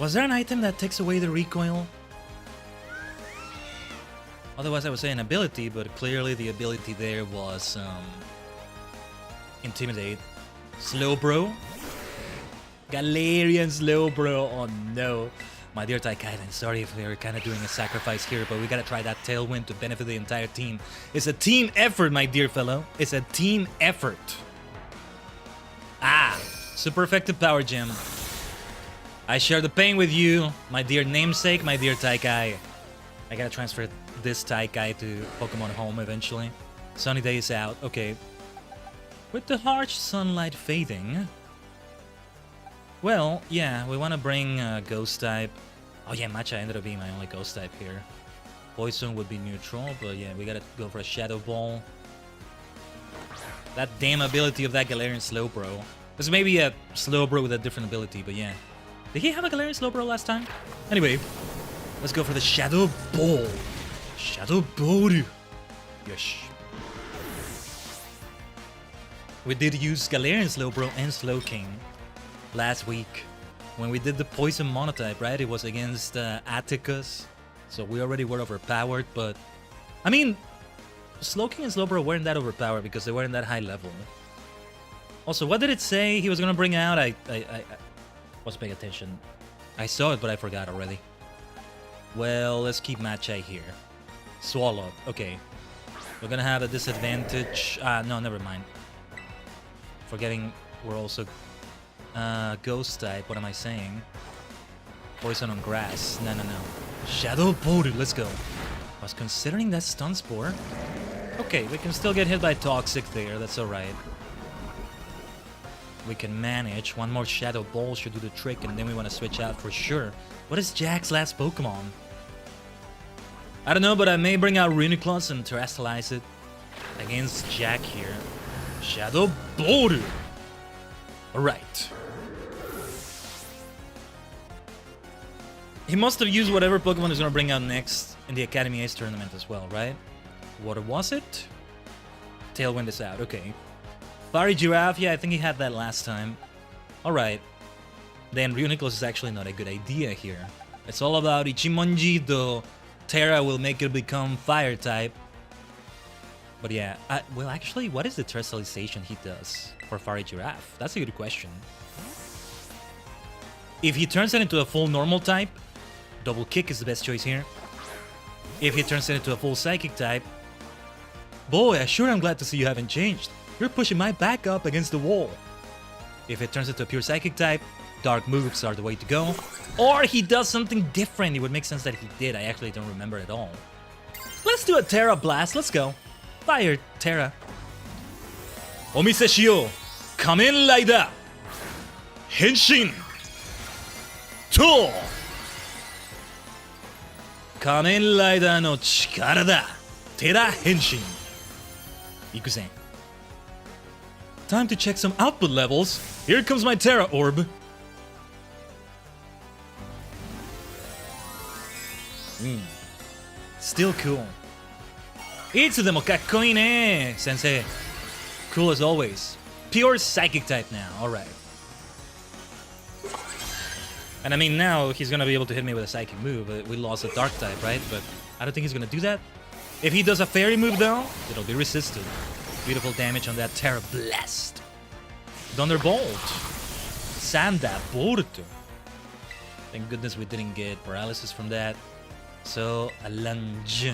Was there an item that takes away the recoil? Otherwise I would say an ability, but clearly the ability there was Intimidate. Slowbro. Galarian Slowbro. Oh no. My dear Khaiden, sorry if we're kind of doing a sacrifice here, but we gotta try that Tailwind to benefit the entire team. It's a team effort, my dear fellow. It's a team effort. Ah, super effective Power Gem. I share the pain with you, my dear namesake, my dear Taikai. I gotta transfer this Taikai to Pokemon Home eventually. Sunny Day is out, okay. With the harsh sunlight fading... Well, yeah, we want to bring Ghost type. Oh yeah, Matcha ended up being my only Ghost type here. Poison would be neutral, but yeah, we gotta go for a Shadow Ball. That damn ability of that Galarian Slowbro. This may be a Slowbro with a different ability, but yeah. Did he have a Galarian Slowbro last time? Anyway, let's go for the Shadow Ball. Shadow Ball. Yes. We did use Galarian Slowbro and Slowking last week when we did the Poison Monotype, right? It was against Atticus, so we already were overpowered, but I mean, Slowking and Slowbro weren't that overpowered because they weren't that high level. Also, what did it say he was gonna bring out? I was paying attention. I saw it, but I forgot already. Well, let's keep Matchai here. Swallow. Okay. We're gonna have a disadvantage. No, never mind. Forgetting we're also ghost type. What am I saying? Poison on grass. No. Shadow Boulder. Let's go. I was considering that stun spore. Okay, we can still get hit by toxic there. That's alright. We can manage. One more Shadow Ball should do the trick, and then we want to switch out for sure. What is Jack's last Pokemon? I don't know, but I may bring out Reuniclus and terrestrialize it against Jack here. Shadow Boulder! Alright. He must have used whatever Pokemon he's gonna bring out next in the Academy Ace tournament as well, right? What was it? Tailwind is out, okay. Fiery Giraffe, yeah, I think he had that last time. Alright. Then Reuniclus is actually not a good idea here. It's all about Ichimonji, though Terra will make it become Fire type. But yeah, well actually, what is the terrestrialization he does for Fiery Giraffe? That's a good question. If he turns it into a full normal type, Double Kick is the best choice here. If he turns it into a full Psychic type, boy, I sure am glad to see you haven't changed. You're pushing my back up against the wall. If it turns into a pure Psychic type, Dark moves are the way to go. Or he does something different. It would make sense that he did. I actually don't remember at all. Let's do a Terra Blast. Let's go. Fire Terra. Omise shiyou. Kamen Rider. Henshin. To. Kamen Rider no chikara da. Terra Henshin. Ikuzen. Time to check some output levels. Here comes my Terra Orb. Still cool. Itsudemo kakkoi ne, sensei. Cool as always. Pure Psychic type now, alright. And I mean, now he's gonna be able to hit me with a Psychic move. We lost a Dark type, right? But I don't think he's gonna do that. If he does a Fairy move though, it'll be resisted. Beautiful damage on that Terra Blast. Thunderbolt. Sanda Boruto. Thank goodness we didn't get paralysis from that. So, a lunge.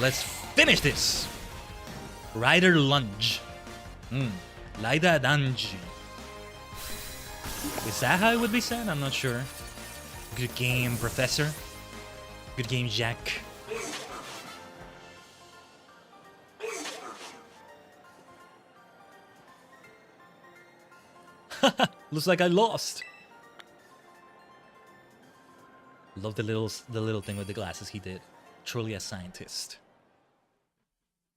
Let's finish this! Rider Lunge. Rider Lunge. Is that how it would be said? I'm not sure. Good game, Professor. Good game, Jack. Looks like I lost. Love the little thing with the glasses he did. Truly a scientist.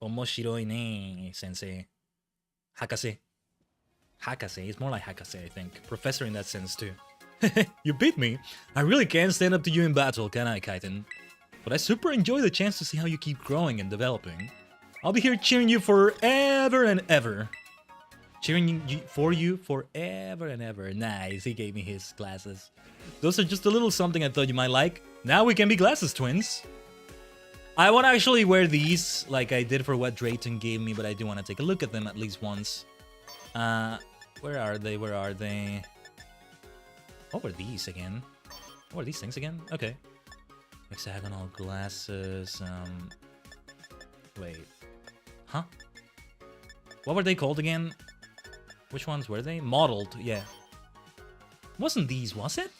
Omoshiroi ne, sensei. Hakase. Hakase. It's more like Hakase, I think. Professor in that sense, too. You beat me. I really can't stand up to you in battle, can I, Khaiden? But I super enjoy the chance to see how you keep growing and developing. I'll be here cheering you forever and ever. Cheering for you forever and ever. Nice, he gave me his glasses. Those are just a little something I thought you might like. Now we can be glasses twins. I want to actually wear these like I did for what Drayton gave me, but I do want to take a look at them at least once. Where are they? Where are they? What were these again? What are these things again? Okay. Hexagonal glasses, wait. Huh? What were they called again? Which ones were they? Modeled, yeah. Wasn't these, was it?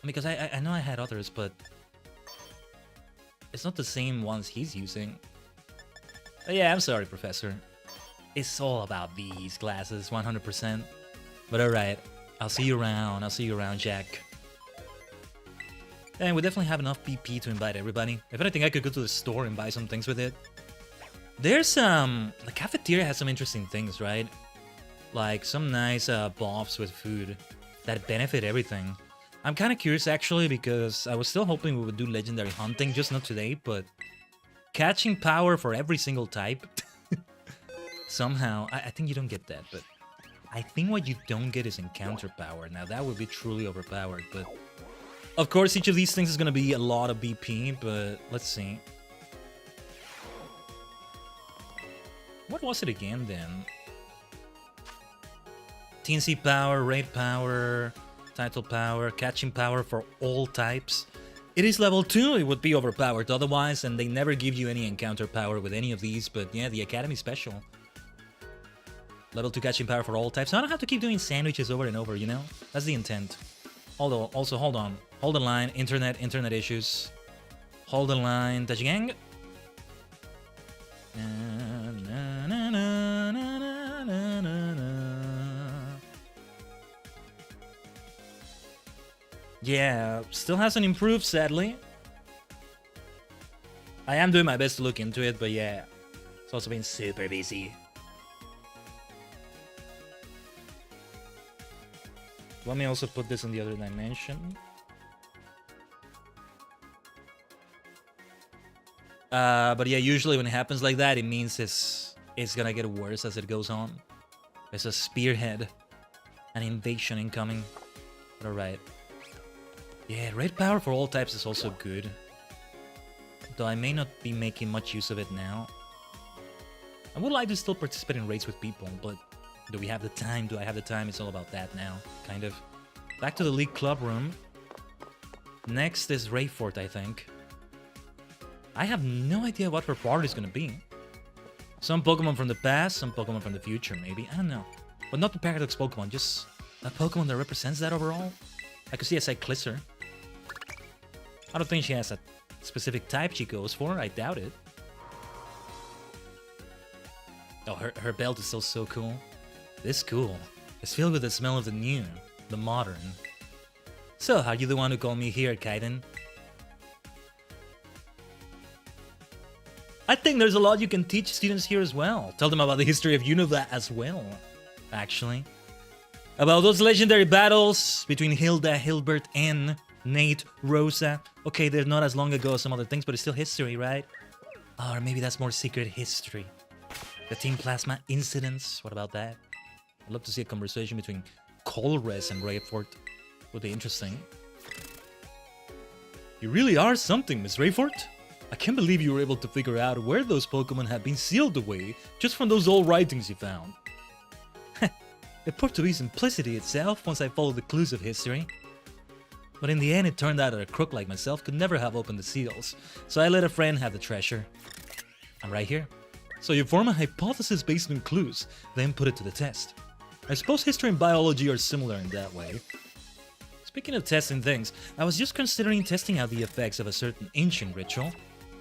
Because I know I had others, but it's not the same ones he's using. But yeah, I'm sorry, Professor. It's all about these glasses, 100%. But alright, I'll see you around. I'll see you around, Jack. And we definitely have enough PP to invite everybody. If anything, I could go to the store and buy some things with it. There's the cafeteria has some interesting things, right? Like some nice buffs with food that benefit everything. I'm kind of curious actually because I was still hoping we would do legendary hunting, just not today, but catching power for every single type. Somehow, I think you don't get that, but I think what you don't get is encounter power. Now that would be truly overpowered, but of course each of these things is going to be a lot of BP, but let's see. What was it again then? TNC power, raid power, title power, catching power for all types. It is level 2, it would be overpowered otherwise, and they never give you any encounter power with any of these, but yeah, the Academy special. Level 2 catching power for all types, so I don't have to keep doing sandwiches over and over, you know? That's the intent. Although, also, hold on. Hold the line, internet issues. Hold the line, Tajigen. Yeah, still hasn't improved, sadly. I am doing my best to look into it, but yeah, it's also been super busy. Let me also put this in the other dimension. But yeah, usually when it happens like that, it means it's gonna get worse as it goes on. There's a spearhead, an invasion incoming. But alright. Yeah, raid power for all types is also good. Though I may not be making much use of it now. I would like to still participate in raids with people, but do we have the time? Do I have the time? It's all about that now, kind of. Back to the League Club room. Next is Rayfort, I think. I have no idea what her party is gonna be. Some Pokemon from the past, some Pokemon from the future, maybe. I don't know. But not the Paradox Pokemon, just a Pokemon that represents that overall. I could see a Cyclisser. I don't think she has a specific type she goes for. I doubt it. Oh, her belt is still so cool. This is cool. It's filled with the smell of the new, the modern. So, are you the one who called me here, Khaiden? I think there's a lot you can teach students here as well. Tell them about the history of Unova as well, actually. About those legendary battles between Hilda, Hilbert, and Nate, Rosa. Okay, they're not as long ago as some other things, but it's still history, right? Or maybe that's more secret history. The Team Plasma incidents, what about that? I'd love to see a conversation between Colres and Rayfort. Would be interesting. You really are something, Miss Rayfort. I can't believe you were able to figure out where those Pokemon had been sealed away just from those old writings you found. It proved to be simplicity itself once I followed the clues of history. But in the end, it turned out that a crook like myself could never have opened the seals, so I let a friend have the treasure. I'm right here. So you form a hypothesis based on clues, then put it to the test. I suppose history and biology are similar in that way. Speaking of testing things, I was just considering testing out the effects of a certain ancient ritual.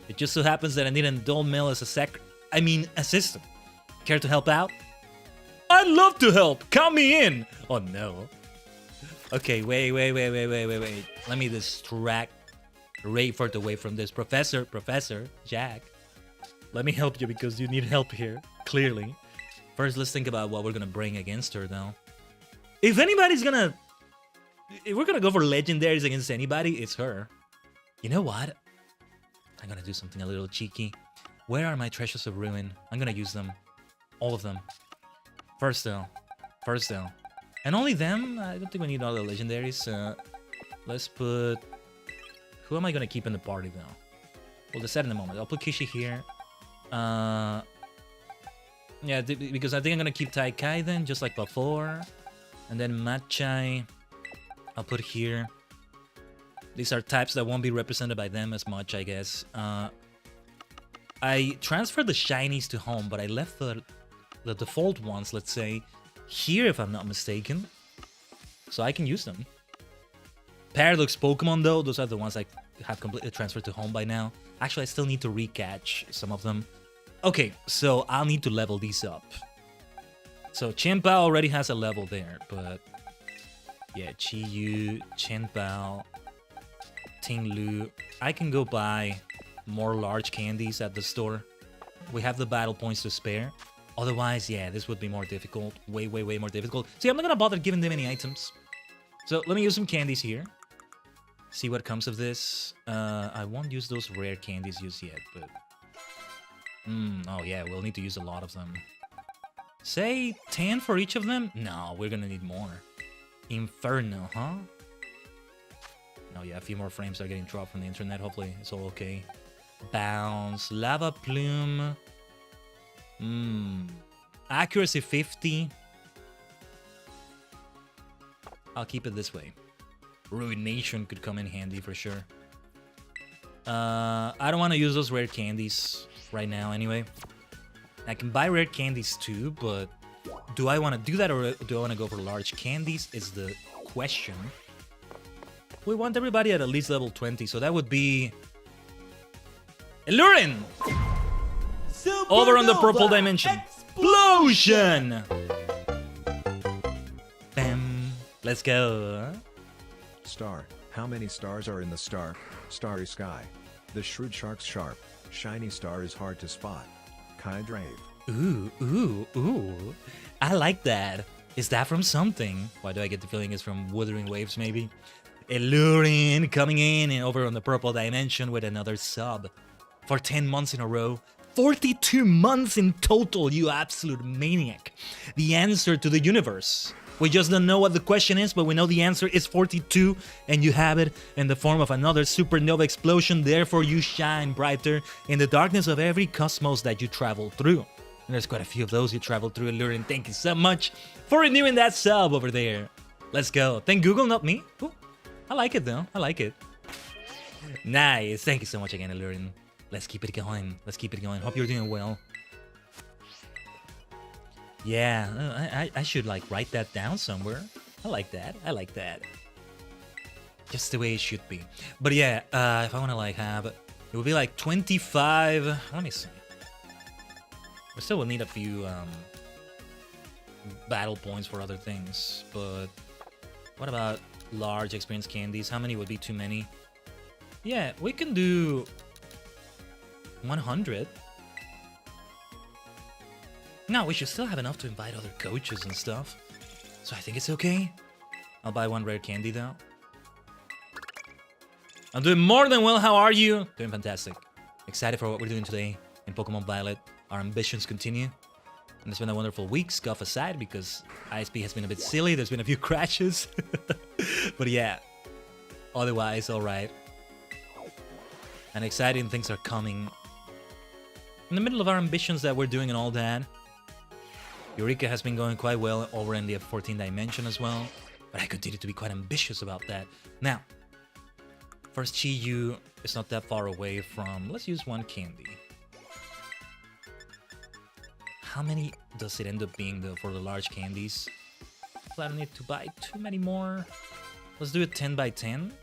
It just so happens that I need an adult male as a system. Care to help out? I'd love to help! Count me in! Oh no. Okay, wait. Let me distract Rayfort away from this. Professor, Jack. Let me help you because you need help here, clearly. First, let's think about what we're gonna bring against her, though. If we're gonna go for legendaries against anybody, it's her. You know what? I'm gonna do something a little cheeky. Where are my treasures of ruin? I'm gonna use them. All of them. First though. And only them? I don't think we need all the legendaries. Let's put... Who am I gonna keep in the party though? We'll decide in a moment. I'll put Kishi here. Yeah, because I think I'm gonna keep Khaiden just like before. And then Machai, I'll put here. These are types that won't be represented by them as much, I guess. I transferred the shinies to home, but I left the default ones, let's say, here if I'm not mistaken. So I can use them. Paradox Pokemon though, those are the ones I have completely transferred to home by now. Actually, I still need to recatch some of them. Okay, so I'll need to level these up. So Chien-Pao already has a level there, but... Yeah, Chi-Yu, Chien-Pao, Ting-Lu. I can go buy more large candies at the store. We have the battle points to spare. Otherwise, yeah, this would be more difficult. Way more difficult. See, I'm not gonna bother giving them any items. So let me use some candies here. See what comes of this. I won't use those rare candies just yet, but... oh yeah, we'll need to use a lot of them. Say 10 for each of them? No, we're gonna need more. Inferno, huh? Oh yeah, a few more frames are getting dropped from the internet. Hopefully it's all okay. Bounce, Lava Plume. Accuracy 50. I'll keep it this way. Ruination could come in handy for sure. I don't want to use those rare candies right now anyway. I can buy rare candies too, but do I want to do that or do I want to go for large candies is the question. We want everybody at least level 20, so that would be... Illurin! Over on the purple dimension. Explosion! Bam. Let's go. Star. How many stars are in the starry sky? The shrewd shark's sharp, shiny star is hard to spot. Khaiden. Ooh. I like that. Is that from something? Why do I get the feeling it's from Wuthering Waves, maybe? Illurin coming in and over on the purple dimension with another sub. For 10 months in a row. 42 months in total, you absolute maniac. The answer to the universe. We just don't know what the question is, but we know the answer is 42, and you have it in the form of another supernova explosion. Therefore, you shine brighter in the darkness of every cosmos that you travel through. And there's quite a few of those you travel through, Illurin. Thank you so much for renewing that sub over there. Let's go. Thank Google, not me. Ooh, I like it, though. I like it. Nice. Thank you so much again, Illurin. Let's keep it going. Let's keep it going. Hope you're doing well. Yeah, I should like write that down somewhere. I like that. I like that. Just the way it should be. But yeah, if I want to like have it would be like 25. Let me see. We still will need a few battle points for other things. But what about large experience candies? How many would be too many? Yeah, we can do 100. No, we should still have enough to invite other coaches and stuff. So I think it's okay. I'll buy one rare candy though. I'm doing more than well. How are you? Doing fantastic. Excited for what we're doing today in Pokemon Violet. Our ambitions continue. And it's been a wonderful week, scuff aside, because ISP has been a bit silly. There's been a few crashes. But yeah, otherwise, alright. And exciting things are coming. In the middle of our ambitions that we're doing and all that. Eureka has been going quite well over in the 14 dimension as well, but I continue to be quite ambitious about that. Now, first Chi-Yu is not that far away from... Let's use one candy. How many does it end up being though for the large candies? I don't need to buy too many more. Let's do it 10 by 10.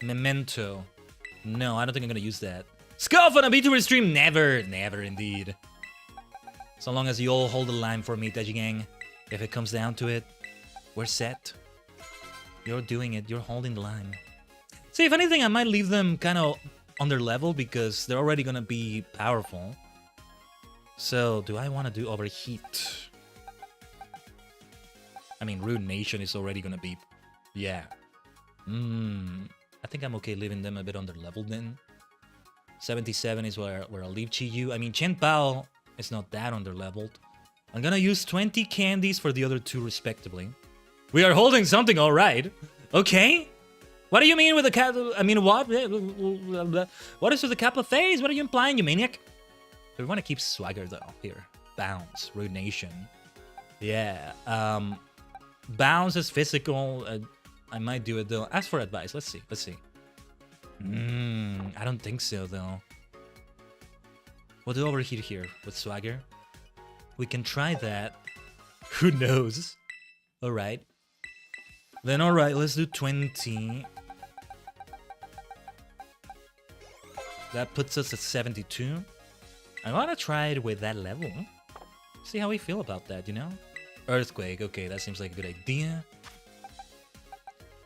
Memento. No, I don't think I'm gonna use that. Scuff on a VTuber stream? Never, never indeed. So long as you all hold the line for me, Tajigen. If it comes down to it, we're set. You're doing it, you're holding the line. See, if anything, I might leave them kind of under level because they're already gonna be powerful. So, do I want to do Overheat? I mean, Ruination is already gonna be... Yeah. I think I'm okay leaving them a bit under level then. 77 is where I'll leave Chi-Yu. I mean, Chen Pao is not that under-leveled. I'm gonna use 20 candies for the other two respectively. We are holding something alright. Okay. What do you mean with the cap... I mean, what? What is with the cap of phase? What are you implying, you maniac? So we want to keep swagger though. Here. Bounce. Ruination. Yeah. Bounce is physical. I might do it though. Ask for advice. Let's see. Let's see. I don't think so though. We'll do Overheat here with swagger. We can try that. Who knows? Alright. Then alright, let's do 20. That puts us at 72. I wanna try it with that level. See how we feel about that, you know? Earthquake, okay, that seems like a good idea.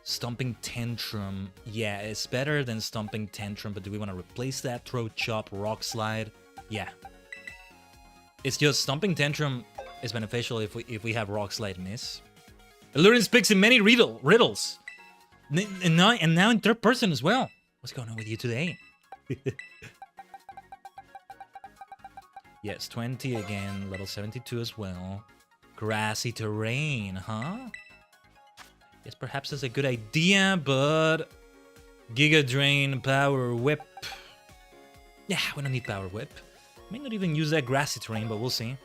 Stomping Tantrum. Yeah, it's better than Stomping Tantrum, but do we want to replace that? Throat Chop, Rock Slide. Yeah. It's just Stomping Tantrum is beneficial if we have Rock Slide miss. Illurin speaks in many riddles. And now in third person as well. What's going on with you today? Yes, 20 again, level 72 as well. Grassy terrain, huh? Yes, perhaps that's a good idea, but... Giga Drain, Power Whip. Yeah, we don't need Power Whip. May not even use that grassy terrain, but we'll see.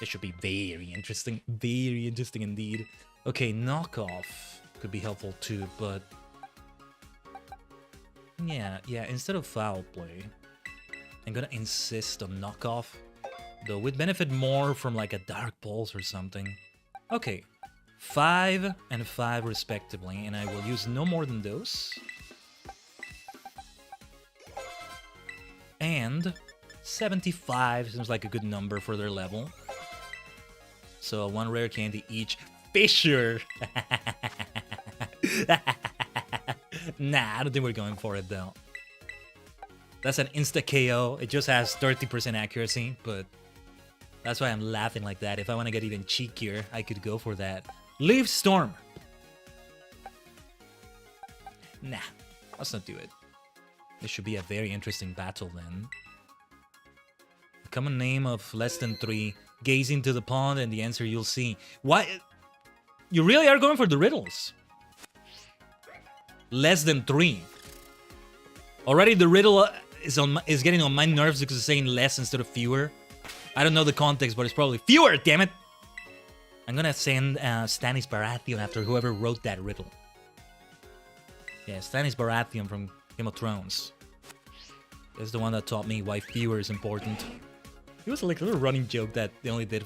It should be very interesting. Very interesting indeed. Okay, knockoff could be helpful too, but... Yeah, instead of foul play, I'm gonna insist on knockoff. Though we'd benefit more from like a Dark Pulse or something. Okay, 5 and 5 respectively, and I will use no more than those. And 75 seems like a good number for their level. So 1 rare candy each. Fisher! Nah, I don't think we're going for it though. That's an insta KO. It just has 30% accuracy, but that's why I'm laughing like that. If I want to get even cheekier, I could go for that. Leaf Storm! Nah, let's not do it. This should be a very interesting battle then. A common name of less than 3. Gaze into the pond and the answer you'll see. Why? You really are going for the riddles? Less than 3. Already the riddle is getting on my nerves because it's saying less instead of fewer. I don't know the context, but it's probably fewer, damn it! I'm gonna send Stannis Baratheon after whoever wrote that riddle. Yeah, Stannis Baratheon from Game of Thrones. That's the one that taught me why fewer is important. It was like a little running joke that they only did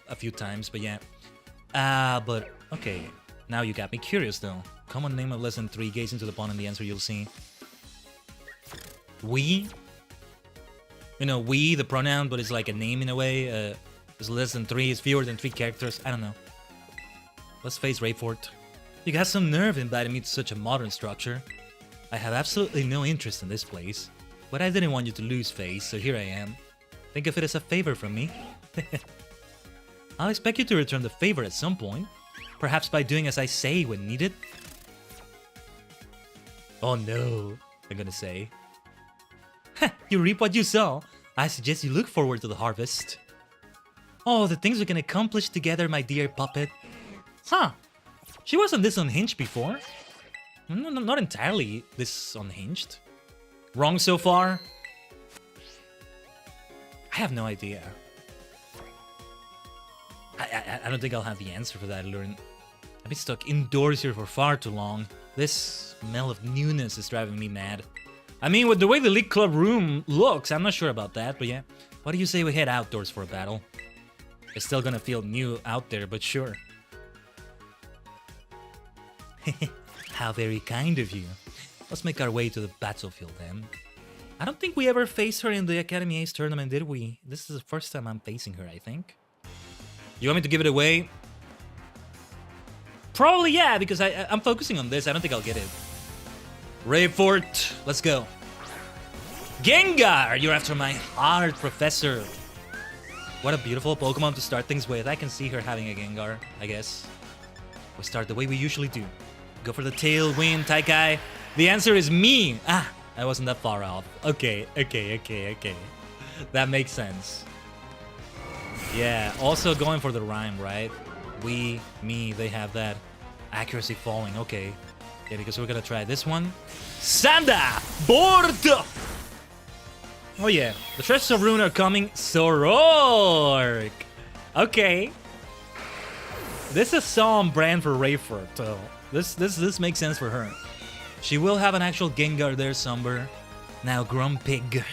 a few times, but yeah. But, okay. Now you got me curious, though. Common name of less than 3. Gaze into the pond and the answer you'll see. We? You know, we, the pronoun, but it's like a name in a way. It's less than 3, it's fewer than 3 characters. I don't know. Let's face Rayford. You got some nerve inviting me to such a modern structure. I have absolutely no interest in this place. But I didn't want you to lose face, so here I am. Think of it as a favor from me. I'll expect you to return the favor at some point. Perhaps by doing as I say when needed. Oh no, I'm gonna say. You reap what you sow. I suggest you look forward to the harvest. Oh, the things we can accomplish together, my dear puppet. Huh. She wasn't this unhinged before. No, not entirely this unhinged. Wrong so far? I have no idea. I don't think I'll have the answer for that, Lurin. I've been stuck indoors here for far too long. This smell of newness is driving me mad. I mean, with the way the League Club room looks, I'm not sure about that, but yeah. What do you say we head outdoors for a battle? It's still gonna feel new out there, but sure. How very kind of you. Let's make our way to the battlefield then. I don't think we ever faced her in the Academy Ace tournament, did we? This is the first time I'm facing her, I think. You want me to give it away? Probably, yeah, because I'm focusing on this. I don't think I'll get it. Rayfort, let's go. Gengar, you're after my heart, Professor. What a beautiful Pokemon to start things with. I can see her having a Gengar, I guess. We start the way we usually do. Go for the tailwind, Taikai. The answer is me. Ah, I wasn't that far off. Okay. That makes sense. Yeah, also going for the rhyme, right? We, me, they have that accuracy falling. Okay. Yeah, because we're gonna try this one. Sanda! Bordo! Oh yeah, the treasures of Rune are coming. Sorork! Okay. This is so on brand for Rayford, so this makes sense for her. She will have an actual Gengar there somewhere. Now Grumpig.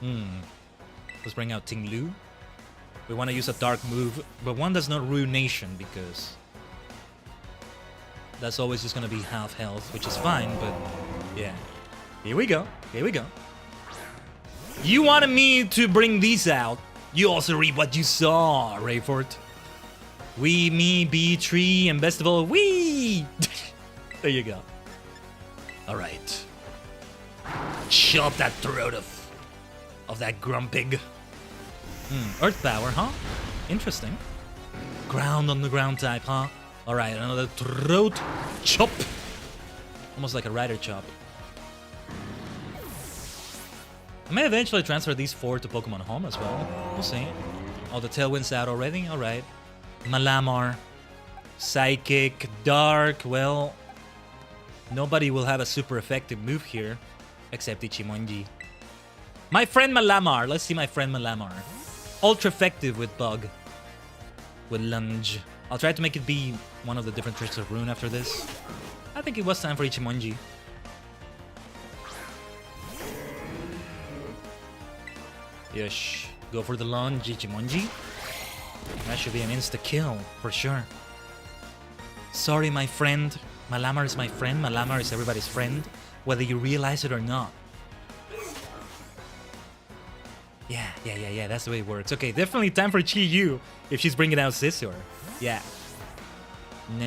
Let's bring out Tinglu. We want to use a dark move, but one that's not Ruination because that's always just going to be half health, which is fine, but yeah. Here we go. You wanted me to bring these out. You also reap what you saw, Rayford. We, me, be, tree, and best of all, we. There you go. All right. Chop that throat of that Grumpig. Earth power, huh? Interesting. Ground on the ground type, huh? Alright, another throat chop. Almost like a rider chop. I may eventually transfer these 4 to Pokemon Home as well. We'll see. Oh, the Tailwind's out already? Alright. Malamar. Psychic. Dark. Well, nobody will have a super effective move here. Except Ichimonji. My friend Malamar. Let's see my friend Malamar. Ultra effective with Bug. With Lunge. I'll try to make it be one of the different tricks of Rune after this. I think it was time for Ichimonji. Yes, go for the lunge, Ichimonji. That should be an insta-kill, for sure. Sorry, my friend. Malamar is my friend. Malamar is everybody's friend, whether you realize it or not. Yeah, that's the way it works. Okay, definitely time for Chi-Yu if she's bringing out Scissor. Yeah. Na.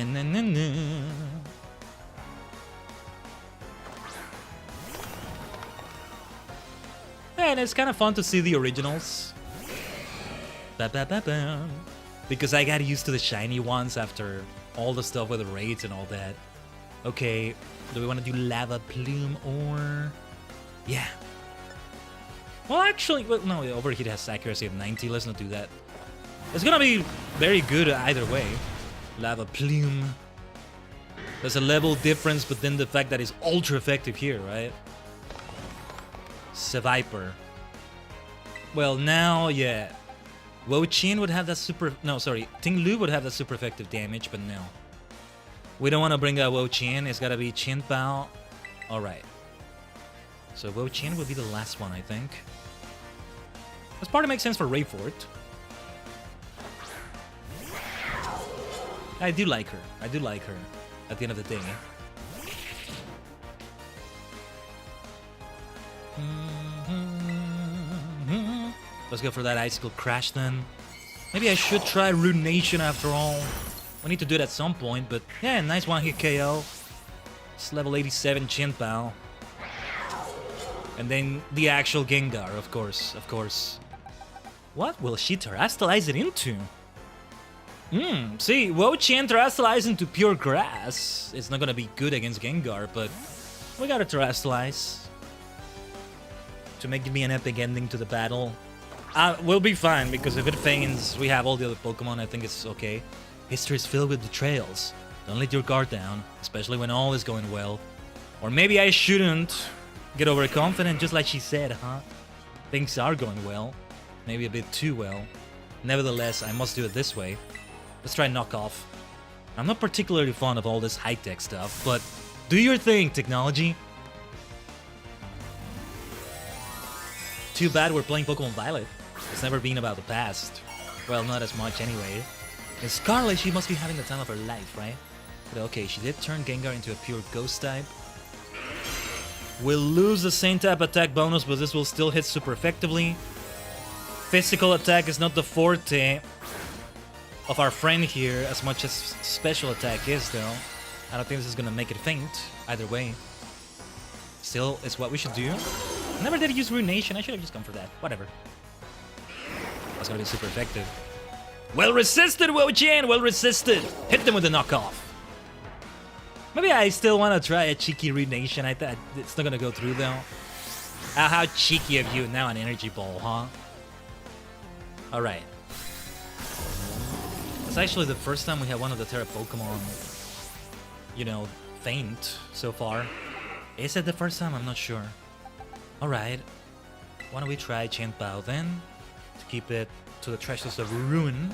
And it's kind of fun to see the originals. Ba-ba-ba-ba. Because I got used to the shiny ones after all the stuff with the raids and all that. Okay, do we want to do Lava Plume or... Yeah. Well, actually, well, no, Overheat has accuracy of 90. Let's not do that. It's gonna be very good either way. Lava Plume. There's a level difference, but then the fact that it's ultra effective here, right? Seviper. Well, now, yeah. Wo-Chin would have that super... No, sorry. Ting Lu would have that super effective damage, but no. We don't want to bring out Wo-Chin. It's gotta be Chin Pao. Alright. So Wo-Chin would be the last one, I think. This part makes sense for Rayfort. I do like her. I do like her. At the end of the day. Let's go for that Icicle Crash then. Maybe I should try Ruination after all. We need to do it at some point, but yeah, nice one-hit KO. It's level 87 Chin Pao. And then the actual Gengar, of course, of course. What will she terrestrialize it into? See, Wo-Chin terrestrialize into pure grass. It's not gonna be good against Gengar, but we gotta terrestrialize. To make it be an epic ending to the battle. We'll be fine, because if it feigns, we have all the other Pokemon, I think it's okay. History is filled with betrayals. Don't let your guard down, especially when all is going well. Or maybe I shouldn't get overconfident, just like she said, huh? Things are going well. Maybe a bit too well. Nevertheless, I must do it this way. Let's try knockoff. I'm not particularly fond of all this high-tech stuff, but do your thing, technology. Too bad we're playing Pokemon Violet. It's never been about the past. Well, not as much anyway. And Scarlet, she must be having the time of her life, right? But okay, she did turn Gengar into a pure Ghost type. We'll lose the same type attack bonus, but this will still hit super effectively. Physical attack is not the forte of our friend here, as much as special attack is, though. I don't think this is gonna make it faint, either way. Still, it's what we should do. Never did use Ruination, I should have just gone for that. Whatever. That's gonna be super effective. Well resisted, Wo-Chin! Well resisted! Hit them with a knockoff. Maybe I still want to try a cheeky Ruination. I thought it's not gonna go through, though. How cheeky of you, now an Energy Ball, huh? Alright. It's actually the first time we have one of the Terra Pokemon, you know, faint so far. Is it the first time? I'm not sure. Alright. Why don't we try Chin Pao then? To keep it to the Treasures of Ruin.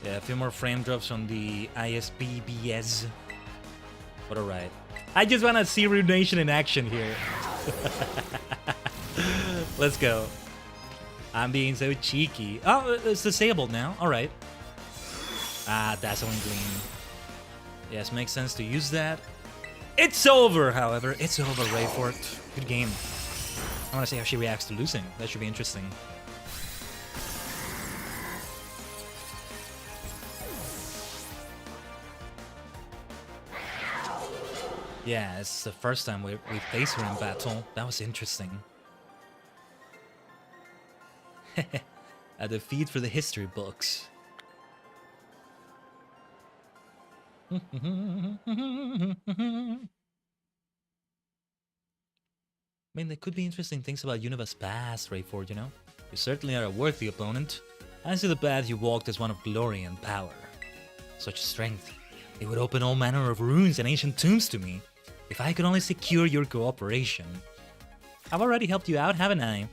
Yeah, a few more frame drops on the ISBBS. But alright. I just want to see Ruination in action here. Let's go. I'm being so cheeky. Oh, it's disabled now. Alright. Dazzling Gleam. Yes, makes sense to use that. It's over, however. It's over, Rayfort. Good game. I want to see how she reacts to losing. That should be interesting. Yeah, it's the first time we face her in battle. That was interesting. A defeat for the history books. I mean, there could be interesting things about Univa's past, Rayford, you know? You certainly are a worthy opponent. I see the path you walked as one of glory and power. Such strength. It would open all manner of ruins and ancient tombs to me, if I could only secure your cooperation. I've already helped you out, haven't I?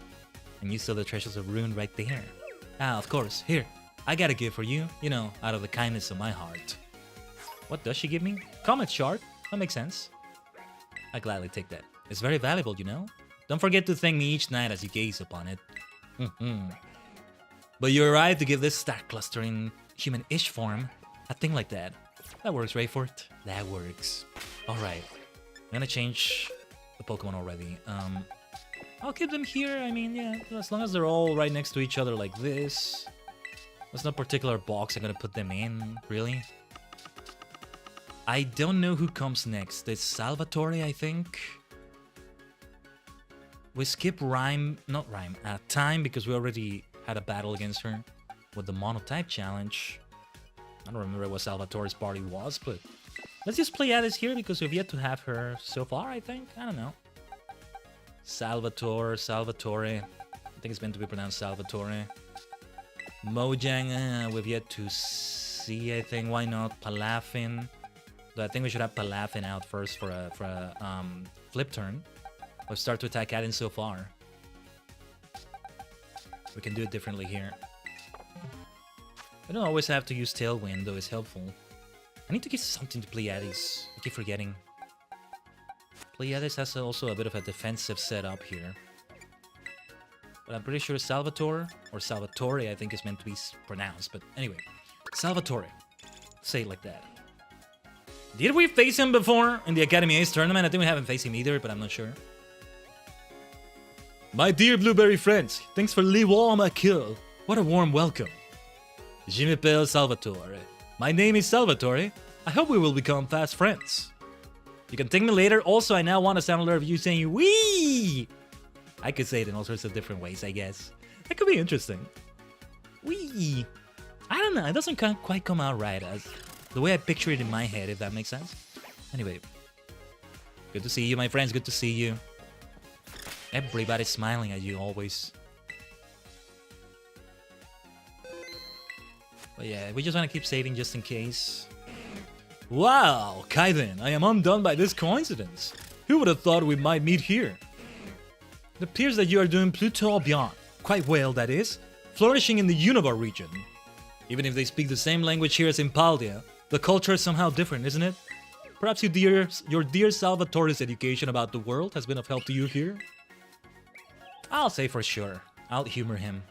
And you saw the treasures of Ruin right there. Ah, of course. Here, I got a gift for you. You know, out of the kindness of my heart. What does she give me? Comet shard. That makes sense. I gladly take that. It's very valuable, you know? Don't forget to thank me each night as you gaze upon it. But you're right to give this star cluster in human-ish form a thing like that. That works, right, Fort? That works. Alright. I'm gonna change the Pokemon already. I'll keep them here. I mean, yeah, as long as they're all right next to each other like this. There's no particular box I'm gonna put them in, really. I don't know who comes next. It's Salvatore, I think. We skip Time, because we already had a battle against her with the Monotype challenge. I don't remember what Salvatore's party was, but let's just play Alice here because we've yet to have her so far, I think. I don't know. Salvatore. I think it's meant to be pronounced Salvatore. Mojang, we've yet to see, I think. Why not Palafin? Though I think we should have Palafin out first for a flip turn. We'll start to attack Khaiden so far. We can do it differently here. I don't always have to use Tailwind, though it's helpful. I need to get something to Pleiades. I keep forgetting. Pleiades has also a bit of a defensive setup here. But I'm pretty sure Salvatore, or Salvatore I think is meant to be pronounced. But anyway, Salvatore. Say it like that. Did we face him before in the Academy Ace tournament? I think we haven't faced him either, but I'm not sure. My dear blueberry friends, thanks for le warm kill. What a warm welcome. Je m'appelle Salvatore. My name is Salvatore. I hope we will become fast friends. You can thank me later. Also, I now want a sound alert of you saying wee. I could say it in all sorts of different ways, I guess. That could be interesting. Wee. I don't know. It doesn't quite come out right as the way I picture it in my head, if that makes sense. Anyway. Good to see you, my friends. Good to see you. Everybody's smiling at you always. But yeah, we just want to keep saving just in case. Wow, Khaiden, I am undone by this coincidence. Who would have thought we might meet here? It appears that you are doing plutôt bien. Quite well, that is. Flourishing in the Univar region. Even if they speak the same language here as in Paldea, the culture is somehow different, isn't it? Perhaps your dear Salvatore's education about the world has been of help to you here? I'll say for sure. I'll humor him.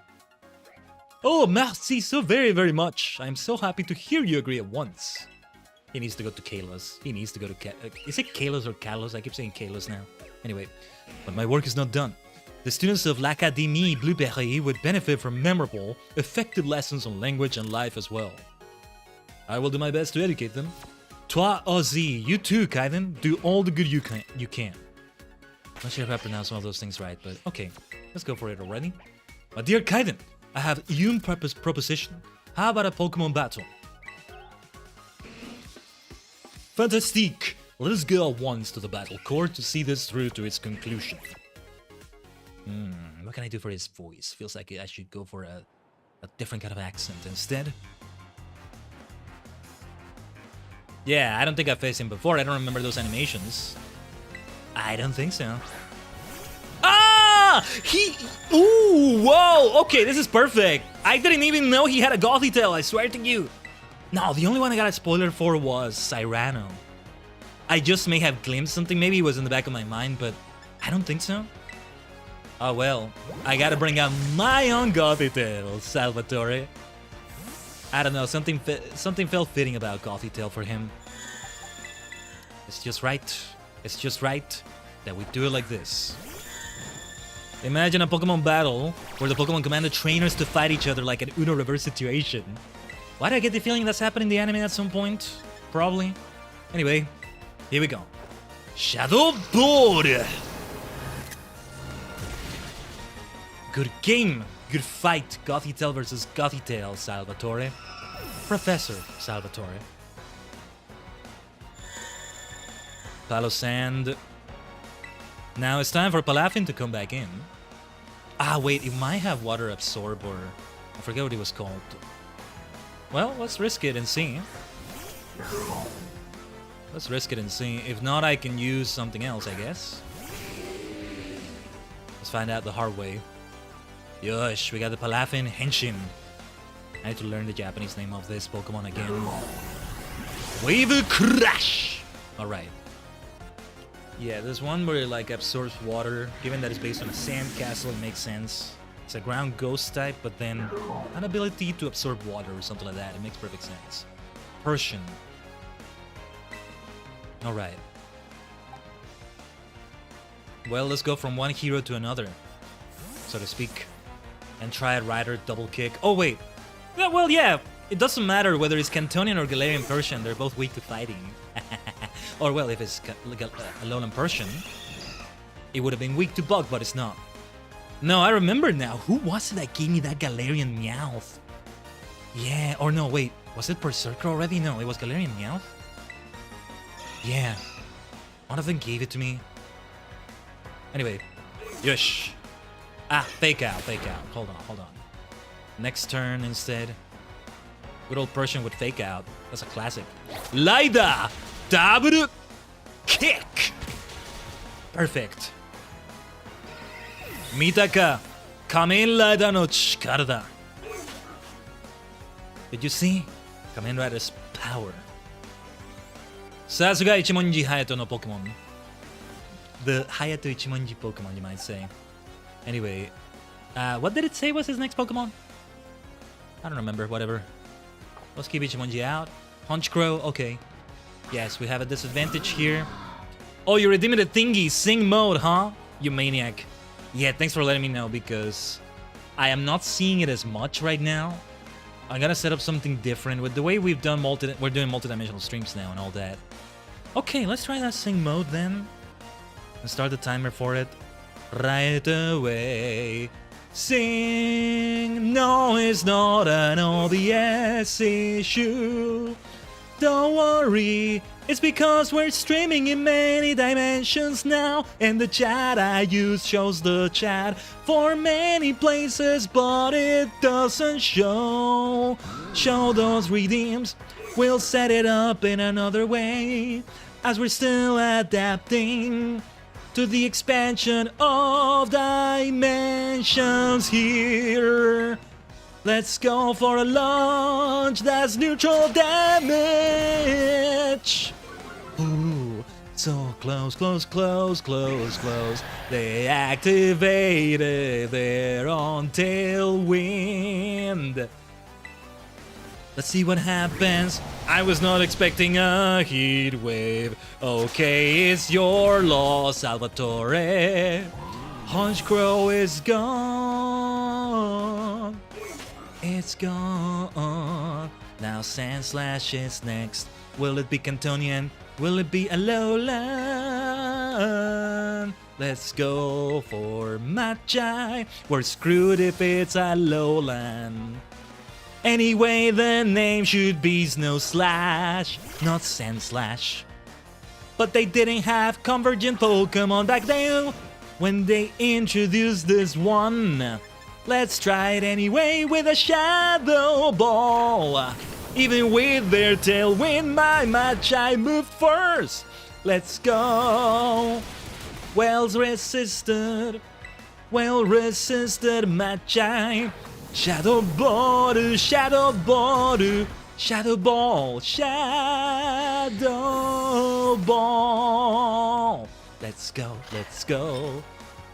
Oh, merci so very, very much. I'm so happy to hear you agree at once. He needs to go to Kalos. He needs to go to is it Kalos or Kalos? I keep saying Kalos now. Anyway, but my work is not done. The students of l'Académie Blueberry would benefit from memorable, effective lessons on language and life as well. I will do my best to educate them. Toi aussi, you too, Khaiden. Do all the good you can. I'm not sure if I pronounced one of those things right, but okay. Let's go for it already. My dear Khaiden, I have une proposition. How about a Pokemon battle? Fantastique! Let us go at once to the battle court to see this through to its conclusion. What can I do for his voice? Feels like I should go for a different kind of accent instead. Yeah, I don't think I've faced him before. I don't remember those animations. I don't think so. Ah! Ooh, whoa! Okay, this is perfect. I didn't even know he had a Gothitelle, I swear to you. No, the only one I got a spoiler for was Cyrano. I just may have glimpsed something. Maybe it was in the back of my mind, but I don't think so. Oh well, I gotta bring out my own Gothitelle, Salvatore. I don't know, something felt fitting about Gothitelle for him. It's just right. It's just right that we do it like this. Imagine a Pokemon battle where the Pokemon command the trainers to fight each other like an Uno reverse situation. Why do I get the feeling that's happened in the anime at some point? Probably. Anyway, here we go. Shadow Board! Good game! Good fight! Gothitelle versus Gothitelle, Salvatore. Professor Salvatore. Palo Sand. Now it's time for Palafin to come back in. Ah, wait, it might have Water Absorb or... I forget what it was called. Well, let's risk it and see. Let's risk it and see. If not, I can use something else, I guess. Let's find out the hard way. Yosh, we got the Palafin Henshin. I need to learn the Japanese name of this Pokemon again. Wave Crash! Alright. Yeah, there's one where it like absorbs water. Given that it's based on a sand castle, it makes sense. It's a ground ghost type, but then an ability to absorb water or something like that. It makes perfect sense. Persian. Alright. Well, let's go from one hero to another, so to speak. And try a Rider double kick. Oh, wait. Yeah, well, yeah. It doesn't matter whether it's Cantonian or Galarian Persian. They're both weak to fighting. Or, well, if it's Alolan Persian, it would have been weak to Bug, but it's not. No, I remember now. Who was it that gave me that Galarian Meowth? Yeah, or no, wait. Was it Berserker already? No, it was Galarian Meowth? Yeah. One of them gave it to me. Anyway. Yush. Ah, fake out. Hold on. Next turn instead. Good old Persian with fake out. That's a classic. Laida! Double kick! Perfect. Mitaka! Kamen Rider no chikara da. Did you see? Kamen Rider's power. Sasuga Ichimonji Hayato no Pokemon. The Hayato Ichimonji Pokemon, you might say. Anyway, what did it say was his next Pokemon? I don't remember, whatever. Let's keep Ichimonji out. Honchkrow, okay. Yes, we have a disadvantage here. Oh, you redeemed the thingy, sing mode, huh? You maniac. Yeah, thanks for letting me know, because I am not seeing it as much right now. I'm gonna set up something different with the way we're doing multi-dimensional streams now and all that. Okay, let's try that sing mode then. And start the timer for it. Right away. Sing. No, it's not an ODS issue. Don't worry, it's because we're streaming in many dimensions now, and the chat I use shows the chat for many places, but it doesn't show those redeems. We'll set it up in another way, as we're still adapting to the expansion of dimensions here. Let's go for a launch that's neutral damage. Ooh, so close. They activated their own tailwind. Let's see what happens. I was not expecting a heat wave. Okay, it's your loss, Salvatore. Honchkrow is gone. It's gone. Now Sandslash is next. Will it be Cantonian? Will it be Alolan? Let's go for Magi. We're screwed if it's Alolan. Anyway, the name should be Snowslash, not Sandslash. But they didn't have convergent Pokemon back then when they introduced this one. Let's try it anyway with a Shadow Ball. Even with their tailwind, my Magi moved first. Let's go. Well resisted Magi. Shadow Ball. Let's go.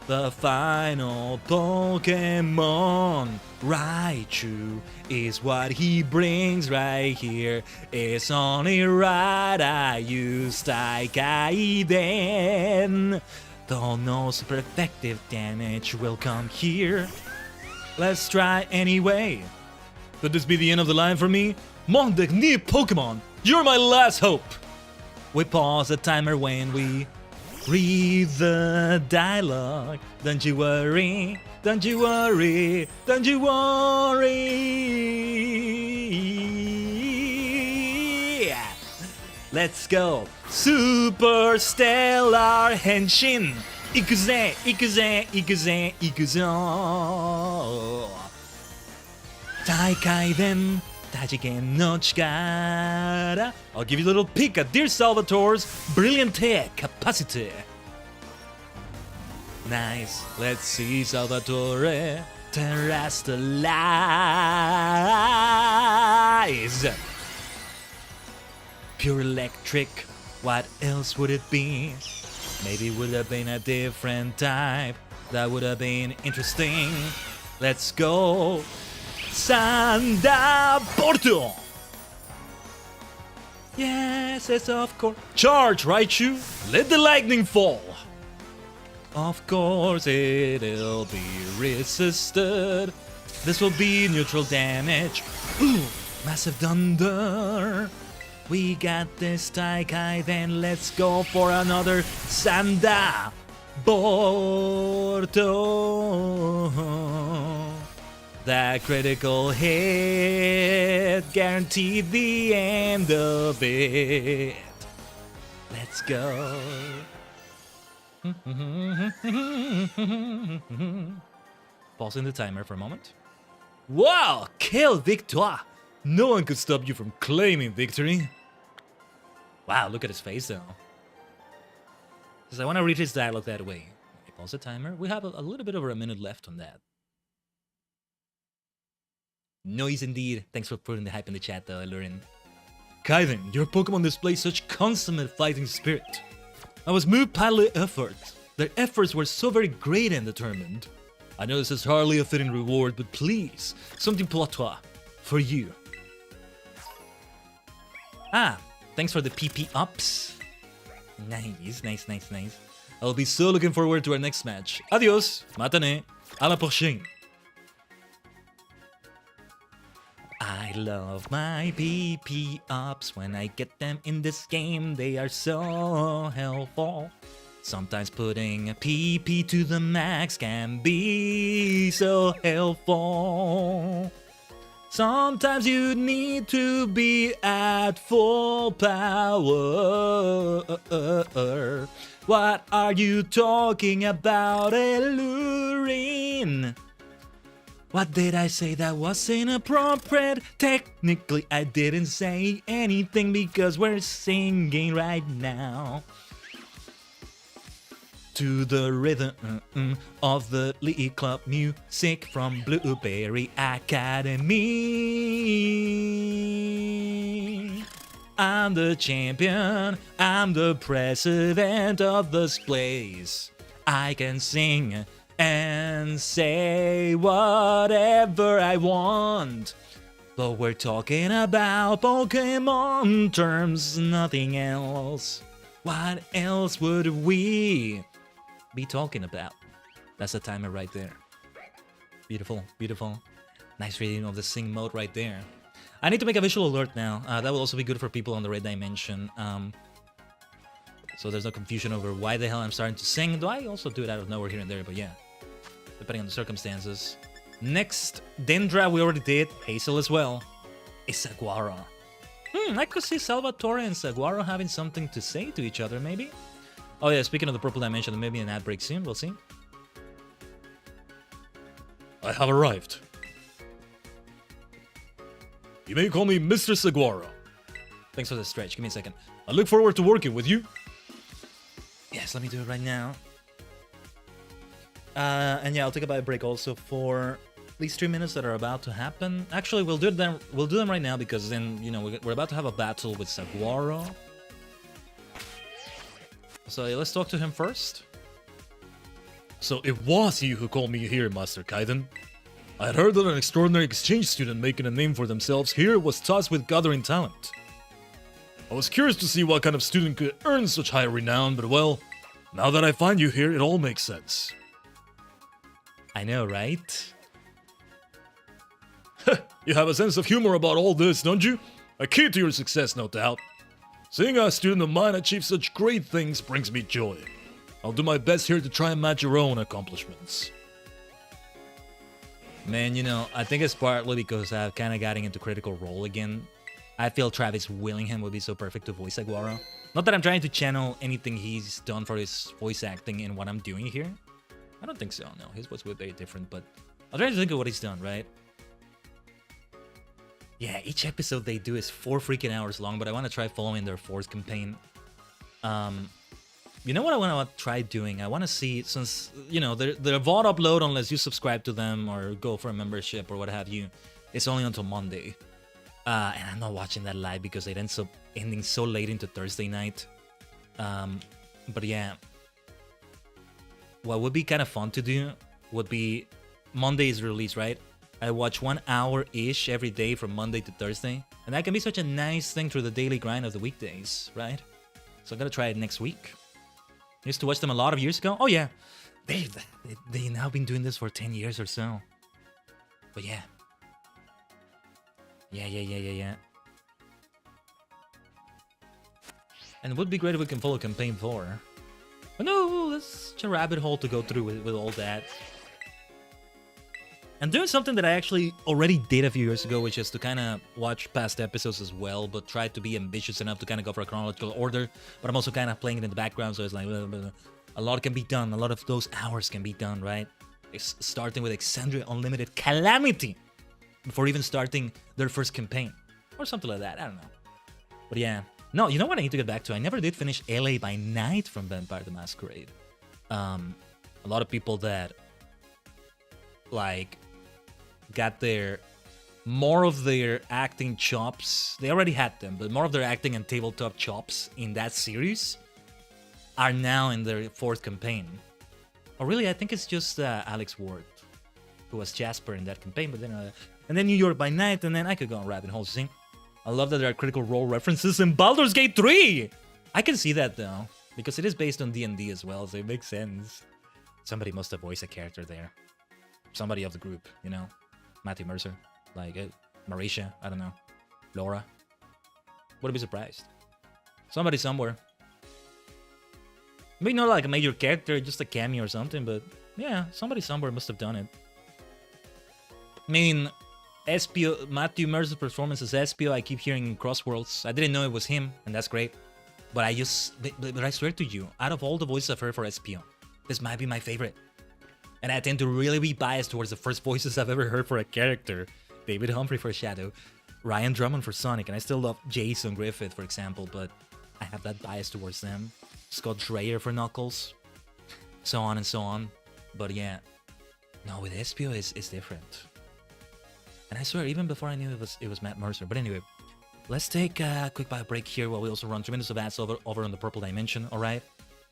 The final Pokemon, Raichu, is what he brings right here. It's only right I use Khaiden. Though no super effective damage will come here. Let's try anyway. Could this be the end of the line for me? Mondek ni Pokemon, you're my last hope. We pause the timer when we read the dialogue. Don't you worry. Let's go. Super Stellar Henshin. Ikuze. Taikaiden. Tajigen no chikara. I'll give you a little peek at Dear Salvatore's brilliant tech capacity. Nice. Let's see, Salvatore. terrestrialize. Pure electric, what else would it be? Maybe it would have been a different type. That would have been interesting. Let's go. Sanda Porto. Yes, yes, of course. Charge, Raichu. Let the lightning fall. Of course, it'll be resisted. This will be neutral damage. Ooh, massive thunder. We got this Tajigen, then let's go for another Sanda Porto. That critical hit guaranteed the end of it. Let's go. Pausing the timer for a moment. Wow, quelle victoire! No one could stop you from claiming victory. Wow, look at his face though. Because I want to read his dialogue that way. Okay, pause the timer. We have a little bit over a minute left on that. Noise indeed. Thanks for putting the hype in the chat though, Lurin. Khaiden, your Pokemon display such consummate fighting spirit. I was moved by their efforts. Their efforts were so very great and determined. I know this is hardly a fitting reward, but please, something pour toi, for you. Ah, thanks for the PP ups. Nice, nice, nice, nice. I'll be so looking forward to our next match. Adios, matane, à la prochaine. I love my PP ups. When I get them in this game, they are so helpful. Sometimes putting a PP to the max can be so helpful. Sometimes you need to be at full power. What are you talking about, Lurin? What did I say that was inappropriate? Technically, I didn't say anything because we're singing right now. To the rhythm of the League Club music from Blueberry Academy. I'm the champion, I'm the president of this place. I can sing and say whatever I want. But we're talking about Pokemon terms, nothing else. What else would we be talking about? That's the timer right there. Beautiful, beautiful. Nice reading of the sing mode right there. I need to make a visual alert now. That will also be good for people on the red dimension. So there's no confusion over why the hell I'm starting to sing. Though I also do it out of nowhere here and there, but yeah. Depending on the circumstances. Next, Dendra we already did. Hazel as well. Isaguara. I could see Salvatore and Saguaro having something to say to each other, maybe? Oh yeah, speaking of the purple dimension, maybe an ad break soon, we'll see. I have arrived. You may call me Mr. Saguaro. Thanks for the stretch, give me a second. I look forward to working with you. Yes, let me do it right now. And yeah, I'll take a bite break also for these 3 minutes that are about to happen. Actually, we'll do them right now because then, you know, we're about to have a battle with Saguaro. So yeah, let's talk to him first. So it was you who called me here, Master Khaiden. I had heard that an extraordinary exchange student making a name for themselves here was tasked with gathering talent. I was curious to see what kind of student could earn such high renown, but well, now that I find you here, it all makes sense. I know, right? You have a sense of humor about all this, don't you? A key to your success, no doubt. Seeing a student of mine achieve such great things brings me joy. I'll do my best here to try and match your own accomplishments. Man, you know, I think it's partly because I've kind of gotten into Critical Role again. I feel Travis Willingham would be so perfect to voice Aguara. Not that I'm trying to channel anything he's done for his voice acting in what I'm doing here. I don't think so, no. His voice was very different, but I'm trying to think of what he's done, right? Yeah, each episode they do is 4 freaking hours long, but I want to try following their Force campaign. You know what I want to try doing? I want to see, since, you know, their VOD upload, unless you subscribe to them or go for a membership or what have you, it's only until Monday. And I'm not watching that live because it ends up ending so late into Thursday night. But yeah, what would be kind of fun to do would be Monday's release, right? I watch 1 hour-ish every day from Monday to Thursday. And that can be such a nice thing through the daily grind of the weekdays, right? So I'm gonna try it next week. I used to watch them a lot of years ago. Oh yeah, they now been doing this for 10 years or so. But yeah. Yeah. And it would be great if we can follow campaign 4. But no, that's such a rabbit hole to go through with all that. I'm doing something that I actually already did a few years ago, which is to kind of watch past episodes as well, but try to be ambitious enough to kind of go for a chronological order. But I'm also kind of playing it in the background, so it's like a lot can be done. A lot of those hours can be done, right? It's starting with Exandria Unlimited Calamity before even starting their first campaign or something like that. I don't know. But yeah. No, you know what I need to get back to? I never did finish LA by Night from Vampire the Masquerade. A lot of people that like got more of their acting chops. They already had them, but more of their acting and tabletop chops in that series are now in their 4th campaign. Or really, I think it's just Alex Ward, who was Jasper in that campaign, but then and then New York by Night, and then I could go on rabbit holes. See, I love that there are Critical Role references in Baldur's Gate 3. I can see that though, because it is based on D&D as well, so it makes sense. Somebody must have voiced a character there. Somebody of the group, you know, Matthew Mercer, like Marisha, I don't know, Laura. Wouldn't be surprised. Somebody somewhere. Maybe not like a major character, just a cameo or something, but yeah, somebody somewhere must have done it. I mean, Espio, Matthew Mercer's performance as Espio, I keep hearing in Crossworlds. I didn't know it was him, and that's great. But I swear to you, out of all the voices I've heard for Espio, this might be my favorite. And I tend to really be biased towards the first voices I've ever heard for a character. David Humphrey for Shadow, Ryan Drummond for Sonic, and I still love Jason Griffith, for example, but I have that bias towards them. Scott Schreier for Knuckles, so on and so on. But yeah, no, with Espio it's different. And I swear, even before I knew it was Matt Mercer. But anyway, let's take a quick bio break here while we also run tremendous of ads over on the Purple Dimension, alright?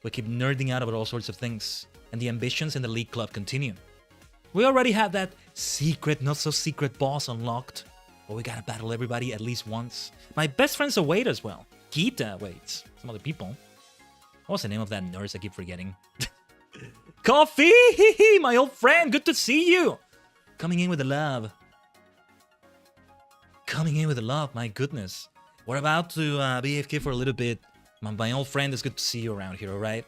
We keep nerding out about all sorts of things, and the ambitions in the League Club continue. We already have that secret, not so secret boss unlocked, but we gotta battle everybody at least once. My best friends await as well. Kita waits. Some other people. What's the name of that nurse I keep forgetting? Coffee! My old friend, good to see you! Coming in with the love. Coming in with the love, my goodness. We're about to be AFK for a little bit. My old friend, it's good to see you around here, alright?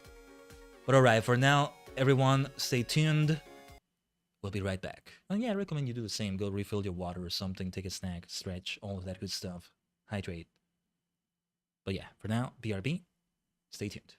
But alright, for now, everyone, stay tuned. We'll be right back. And yeah, I recommend you do the same. Go refill your water or something, take a snack, stretch, all of that good stuff. Hydrate. But yeah, for now, BRB, stay tuned.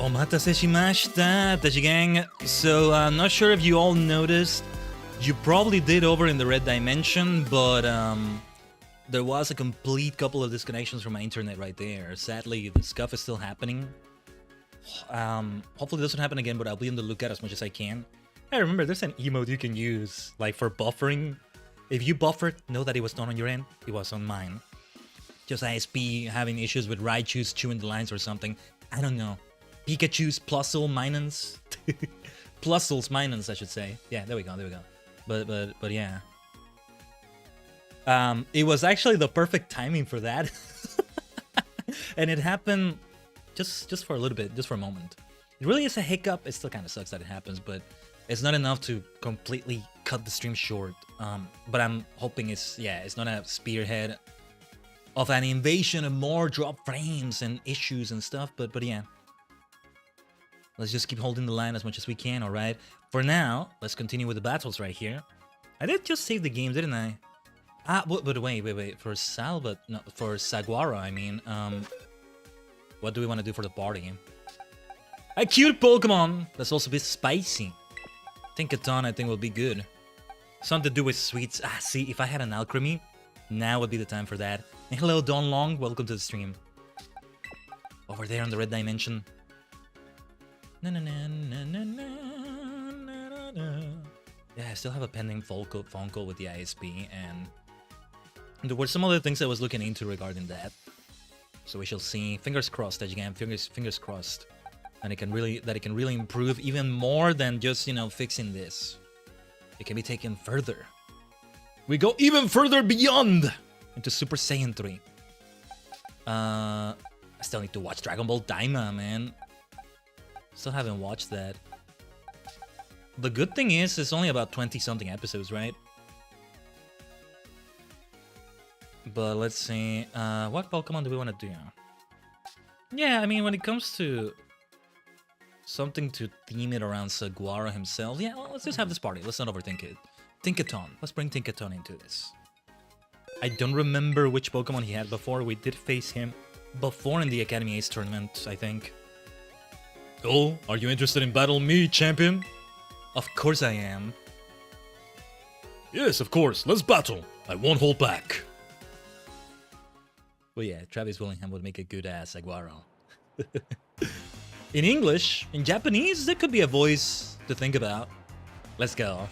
Omatase shimashita, Tajigen. So, I'm not sure if you all noticed. You probably did over in the red dimension, but there was a complete couple of disconnections from my internet right there. Sadly, the scuff is still happening. Hopefully it doesn't happen again, but I'll be on the lookout as much as I can. I remember there's an emote you can use, like for buffering. If you buffered, know that it was not on your end, it was on mine. Just ISP having issues with Raichu's chewing the lines or something. I don't know. Pikachu's plusle minus. Plusles minus, I should say. Yeah, there we go, there we go. But yeah. It was actually the perfect timing for that. And it happened just for a little bit, just for a moment. It really is a hiccup. It still kind of sucks that it happens, but it's not enough to completely cut the stream short. But I'm hoping it's not a spearhead of an invasion of more drop frames and issues and stuff. But yeah. Let's just keep holding the line as much as we can, alright? For now, let's continue with the battles right here. I did just save the game, didn't I? But wait. For Saguaro, I mean, what do we want to do for the party? A cute Pokemon! That's also a bit spicy. Tinkaton, I think, will be good. Something to do with sweets. See, if I had an Alchemy, now would be the time for that. And hello, Don Long, welcome to the stream. Over there on the red dimension. Yeah, I still have a pending phone call with the ISP, and there were some other things I was looking into regarding that. So we shall see. Fingers crossed, Tajigen. Fingers crossed. And it can really improve even more than just, fixing this. It can be taken further. We go even further beyond into Super Saiyan 3. I still need to watch Dragon Ball Daima, man. Still haven't watched that. The good thing is, it's only about 20-something episodes, right? But let's see. What Pokemon do we want to do? Yeah, I mean, when it comes to something to theme it around Saguaro himself, yeah, well, let's just have this party. Let's not overthink it. Tinkaton. Let's bring Tinkaton into this. I don't remember which Pokemon he had before. We did face him before in the Academy Ace tournament, I think. Oh, are you interested in battling me, champion? Of course I am. Yes, of course. Let's battle. I won't hold back. Well, yeah, Travis Willingham would make a good Saguaro. In English, in Japanese, there could be a voice to think about. Let's go.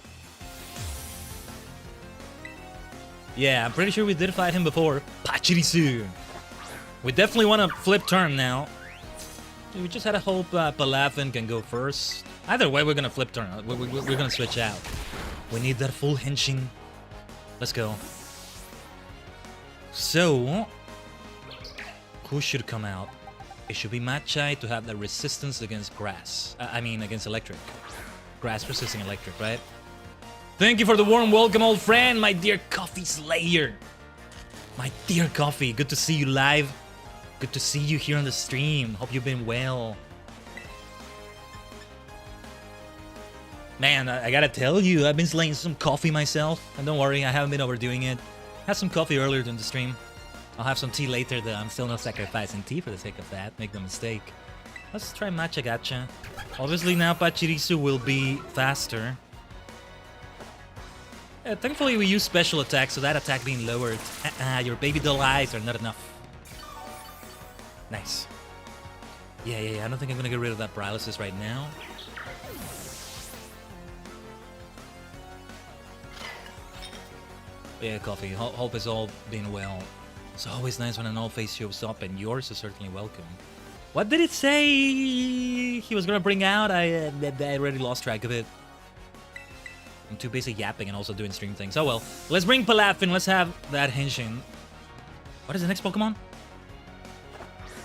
Yeah, I'm pretty sure we did fight him before. Pachirisu. We definitely want to flip turn now. We just had to hope Palafin can go first. Either way, we're gonna flip turn. We're gonna switch out. We need that full henshin. Let's go. So, who should come out? It should be Machai to have the resistance against grass. Against electric. Grass resisting electric, right? Thank you for the warm welcome, old friend, my dear Coffee Slayer. My dear Coffee, good to see you live. Good to see you here on the stream. Hope you've been well. Man, I gotta tell you, I've been slaying some coffee myself. And don't worry, I haven't been overdoing it. Had some coffee earlier during the stream. I'll have some tea later, though. I'm still not sacrificing tea for the sake of that. Make no mistake. Let's try Matcha Gacha. Obviously now Pachirisu will be faster. Yeah, thankfully we use special attack, so that attack being lowered. Your baby doll eyes are not enough. Nice. Yeah, I don't think I'm gonna get rid of that paralysis right now. Yeah, Coffee, hope it's all been well. It's always nice when an old face shows up, and yours is certainly welcome. What did it say he was gonna bring out? I already lost track of it. I'm too busy yapping and also doing stream things. Oh well, let's bring Palafin, let's have that henshin. What is the next Pokemon?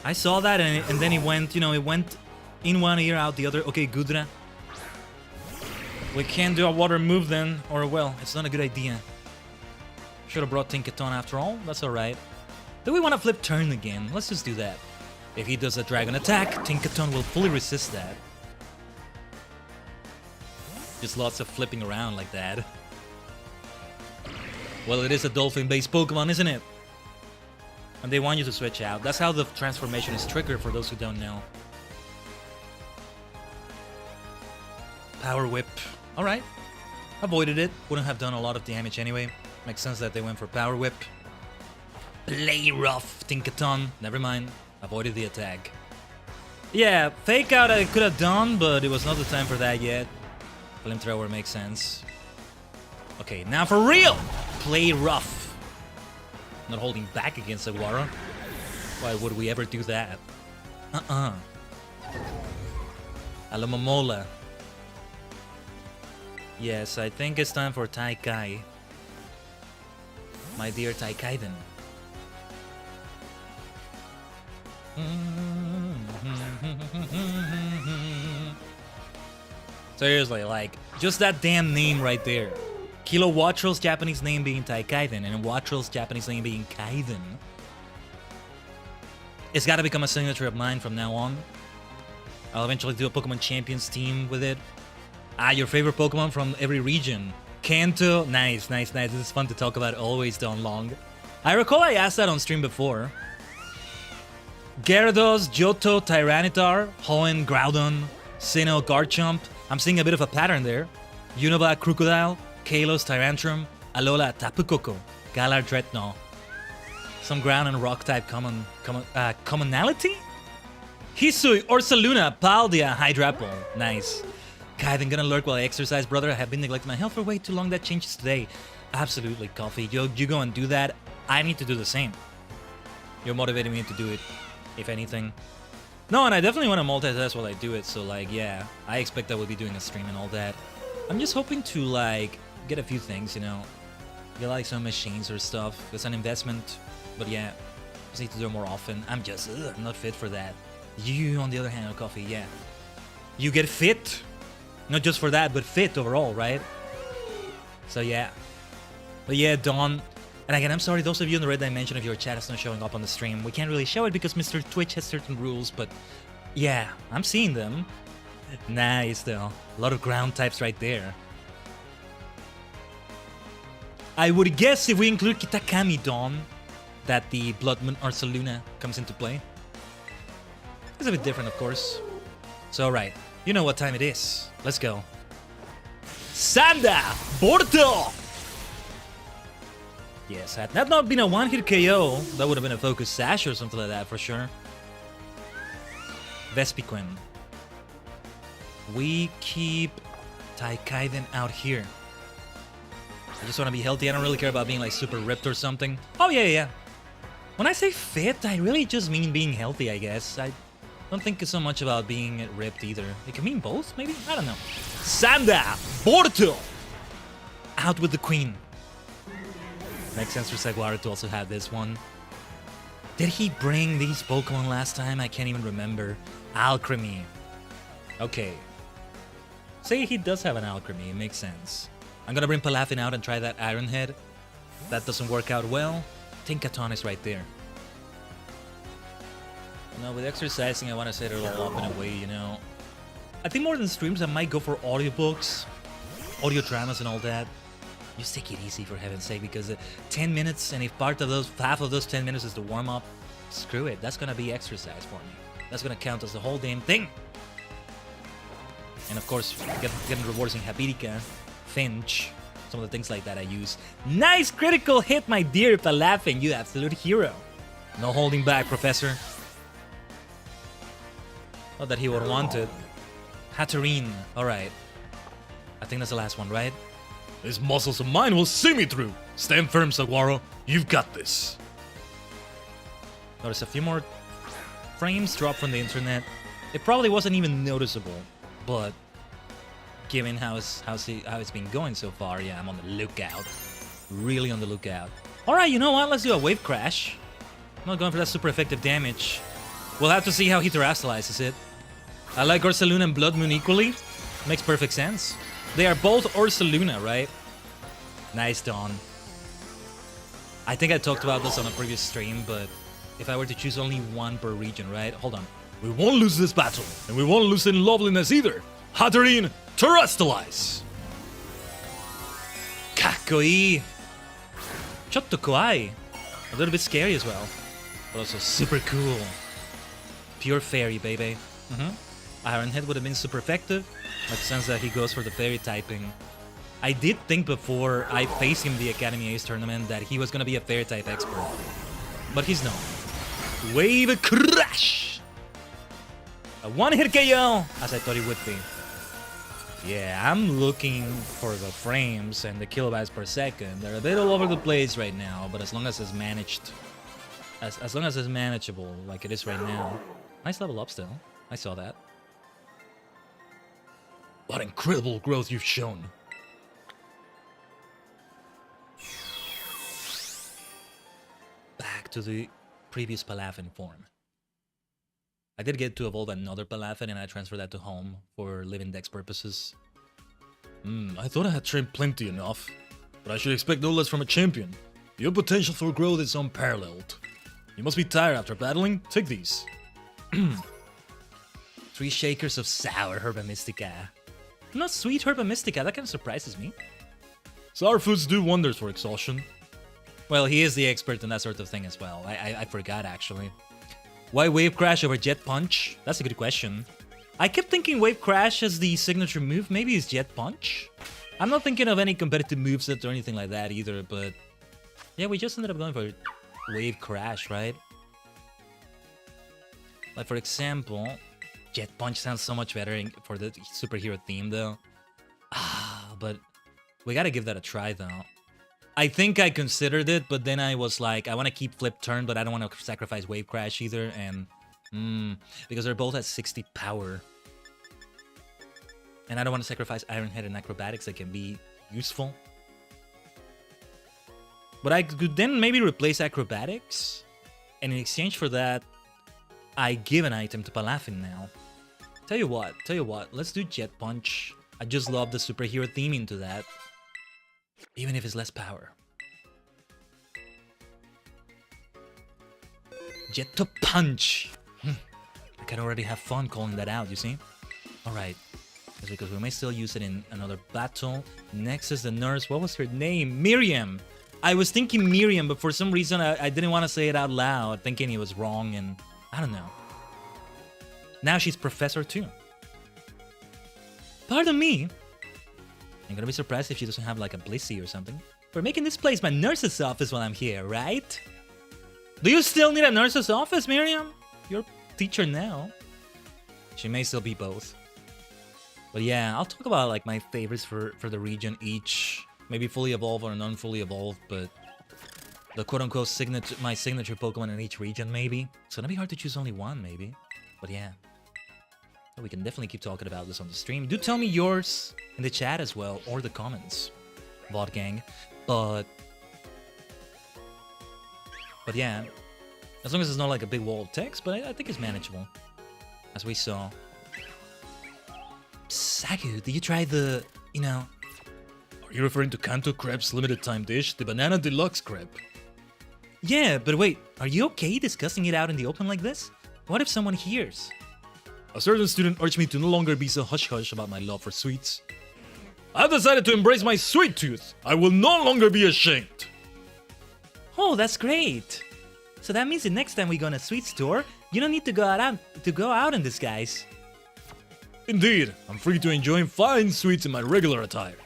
I saw that and then it went, it went in one ear, out the other. Okay, Gudra. We can't do a water move then, or well, it's not a good idea. Should have brought Tinkaton after all, that's alright. Do we want to flip turn again? Let's just do that. If he does a dragon attack, Tinkaton will fully resist that. Just lots of flipping around like that. Well, it is a dolphin-based Pokemon, isn't it? And they want you to switch out. That's how the transformation is triggered, for those who don't know. Power Whip. Alright. Avoided it. Wouldn't have done a lot of damage anyway. Makes sense that they went for Power Whip. Play rough, Tinkaton. Never mind. Avoided the attack. Yeah, Fake Out I could have done, but it was not the time for that yet. Flamethrower makes sense. Okay, now for real! Play rough. Not holding back against Aguara. Why would we ever do that? Alamomola. Yes, I think it's time for Tai Kai. My dear Tai Khaiden. Seriously, like, just that damn name right there. Kilo Watrel's Japanese name being Tai Khaiden, and Watrel's Japanese name being Khaiden. It's gotta become a signature of mine from now on. I'll eventually do a Pokemon Champions team with it. Your favorite Pokemon from every region. Kanto, nice. This is fun to talk about, always done long. I recall I asked that on stream before. Gyarados, Johto, Tyranitar, Hoenn, Groudon, Sinnoh, Garchomp. I'm seeing a bit of a pattern there. Unova, Crocodile, Kalos, Tyrantrum, Alola, Tapu Koko, Galar, Dreadnought. Some ground and rock type commonality? Hisui, Ursaluna, Paldea, Hydrapple. Nice. Khaiden gonna lurk while I exercise, brother. I have been neglecting my health for way too long. That changes today. Absolutely, Coffee. You go and do that. I need to do the same. You're motivating me to do it, if anything. No, and I definitely want to multitask while I do it, so, like, yeah. I expect I will be doing a stream and all that. I'm just hoping to, like, get a few things, you know. Get, like, some machines or stuff. It's an investment, but yeah. Just need to do it more often. I'm just, not fit for that. You, on the other hand, Coffee, yeah. You get fit. Not just for that, but fit overall, right? So, yeah. But yeah, Dawn. And again, I'm sorry, those of you in the red dimension of your chat is not showing up on the stream. We can't really show it because Mr. Twitch has certain rules, but yeah, I'm seeing them. Nice, though. A lot of ground types right there. I would guess if we include Kitakami Dawn, that the Blood Moon Ursaluna comes into play. It's a bit different, of course. So, right. You know what time it is. Let's go. Sanda! Borto! Yes, had that not been a one-hit KO, that would have been a focus sash or something like that for sure. Vespiquen. We keep Tai Khaiden out here. I just want to be healthy. I don't really care about being like super ripped or something. Oh yeah. When I say fit, I really just mean being healthy, I guess. I don't think it's so much about being ripped either. It can mean both, maybe? I don't know. Sanda! Borto! Out with the queen. Makes sense for Saguaro to also have this one. Did he bring these Pokemon last time? I can't even remember. Alchemy. Okay. Say he does have an Alchemy, it makes sense. I'm gonna bring Palafin out and try that Iron Head. That doesn't work out well. Tinkaton is right there. No, with exercising, I want to set it all up in a way, you know. I think more than streams, I might go for audiobooks, audio dramas and all that. Just take it easy for heaven's sake, because 10 minutes, and if half of those 10 minutes is the warm-up, screw it, that's gonna be exercise for me. That's gonna count as the whole damn thing. And of course, getting rewards in Habirica, Finch, some of the things like that I use. Nice critical hit, my dear Palafin, you absolute hero. No holding back, Professor. Not that he would want it. Hatterene, alright. I think that's the last one, right? These muscles of mine will see me through. Stand firm, Saguaro. You've got this. Notice a few more frames dropped from the internet. It probably wasn't even noticeable, but given how it's been going so far, yeah, I'm on the lookout. Really on the lookout. Alright, you know what? Let's do a wave crash. I'm not going for that super effective damage. We'll have to see how he terastallizes it. I like Ursaluna and Blood Moon equally. Makes perfect sense. They are both Ursaluna, right? Nice, Dawn. I think I talked about this on a previous stream, but if I were to choose only one per region, right? Hold on. We won't lose this battle, and we won't lose in loveliness either. Hatterene, terastallize! Kakoi! Chotto kawaii. A little bit scary as well, but also super cool. Pure fairy, baby. Iron Head would have been super effective. Like, sense that he goes for the fairy typing. I did think before I faced him in the Academy Ace tournament that he was gonna be a fairy type expert. But he's not. Wave Crash! A one-hit KO, as I thought he would be. Yeah, I'm looking for the frames and the kilobytes per second. They're a bit all over the place right now, but as long as it's managed, as long as it's manageable like it is right now. Nice level up still. I saw that. What incredible growth you've shown. Back to the previous Palafin form. I did get to evolve another Palafin and I transferred that to home for living dex purposes. I thought I had trained plenty enough, but I should expect no less from a champion. Your potential for growth is unparalleled. You must be tired after battling. Take these. 3 shakers of sour Herba Mystica. Not sweet Herba Mystica, that kind of surprises me. Sour foods do wonders for exhaustion. Well, he is the expert in that sort of thing as well. I forgot, actually. Why Wave Crash over Jet Punch? That's a good question. I kept thinking Wave Crash as the signature move. Maybe it's Jet Punch? I'm not thinking of any competitive moveset or anything like that either, but... yeah, we just ended up going for Wave Crash, right? Like, for example... Jet Punch sounds so much better for the superhero theme, though. But we gotta give that a try, though. I think I considered it, but then I was like, I want to keep Flip Turn, but I don't want to sacrifice Wave Crash either, and... because they're both at 60 power. And I don't want to sacrifice Iron Head and Acrobatics that can be useful. But I could then maybe replace Acrobatics, and in exchange for that, I give an item to Palafin now. Tell you what, let's do Jet Punch. I just love the superhero theme into that. Even if it's less power. Jet to Punch! I can already have fun calling that out, you see? Alright. That's because we may still use it in another battle. Next is the nurse. What was her name? Miriam! I was thinking Miriam, but for some reason I didn't want to say it out loud, thinking it was wrong, and I don't know. Now she's Professor too. Pardon me. I'm gonna be surprised if she doesn't have like a Blissey or something. We're making this place my nurse's office while I'm here, right? Do you still need a nurse's office, Miriam? You're a teacher now. She may still be both. But yeah, I'll talk about like my favorites for the region each. Maybe fully evolved or non-fully evolved, but the quote-unquote my signature Pokemon in each region, maybe. It's gonna be hard to choose only one, maybe. But yeah. We can definitely keep talking about this on the stream. Do tell me yours in the chat as well, or the comments, bot gang. But yeah, as long as it's not like a big wall of text, but I think it's manageable, as we saw. Sagu, did you try the, you know... Are you referring to Kanto Crepe's limited time dish, the Banana Deluxe Crepe? Yeah, but wait, are you okay discussing it out in the open like this? What if someone hears? A certain student urged me to no longer be so hush-hush about my love for sweets. I've decided to embrace my sweet tooth. I will no longer be ashamed. Oh, that's great. So that means the next time we go in a sweet store, you don't need to go out in disguise. Indeed, I'm free to enjoy fine sweets in my regular attire.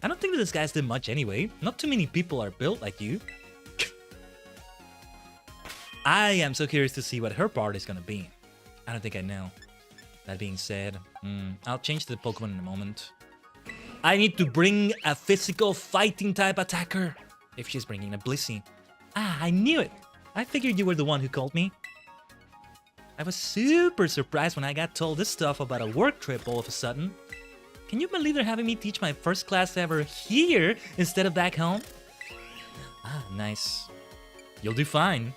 I don't think the disguise did much anyway. Not too many people are built like you. I am so curious to see what her part is gonna be. I don't think I know. That being said, I'll change the Pokemon in a moment. I need to bring a physical fighting type attacker. If she's bringing a Blissey. Ah, I knew it. I figured you were the one who called me. I was super surprised when I got told this stuff about a work trip all of a sudden. Can you believe they're having me teach my first class ever here instead of back home? Ah, nice. You'll do fine.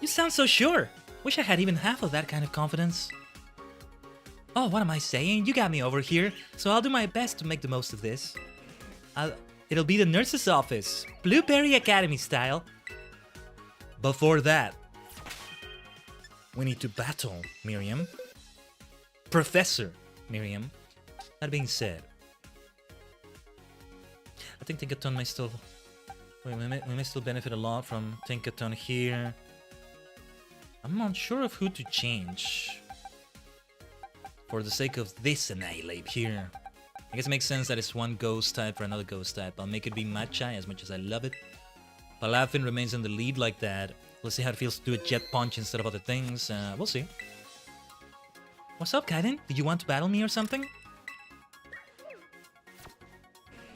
You sound so sure. Wish I had even half of that kind of confidence. Oh, what am I saying? You got me over here, so I'll do my best to make the most of this. It'll be the nurse's office, Blueberry Academy style. Before that, we need to battle Miriam. Professor Miriam. That being said, I think Tinkaton may still... we may still benefit a lot from Tinkaton here. I'm not sure of who to change. for the sake of this Annihilate here. I guess it makes sense that it's one ghost type for another ghost type. I'll make it be Machai as much as I love it. Palafin remains in the lead like that. Let's see how it feels to do a jet punch instead of other things. We'll see. What's up, Khaiden? Did you want to battle me or something?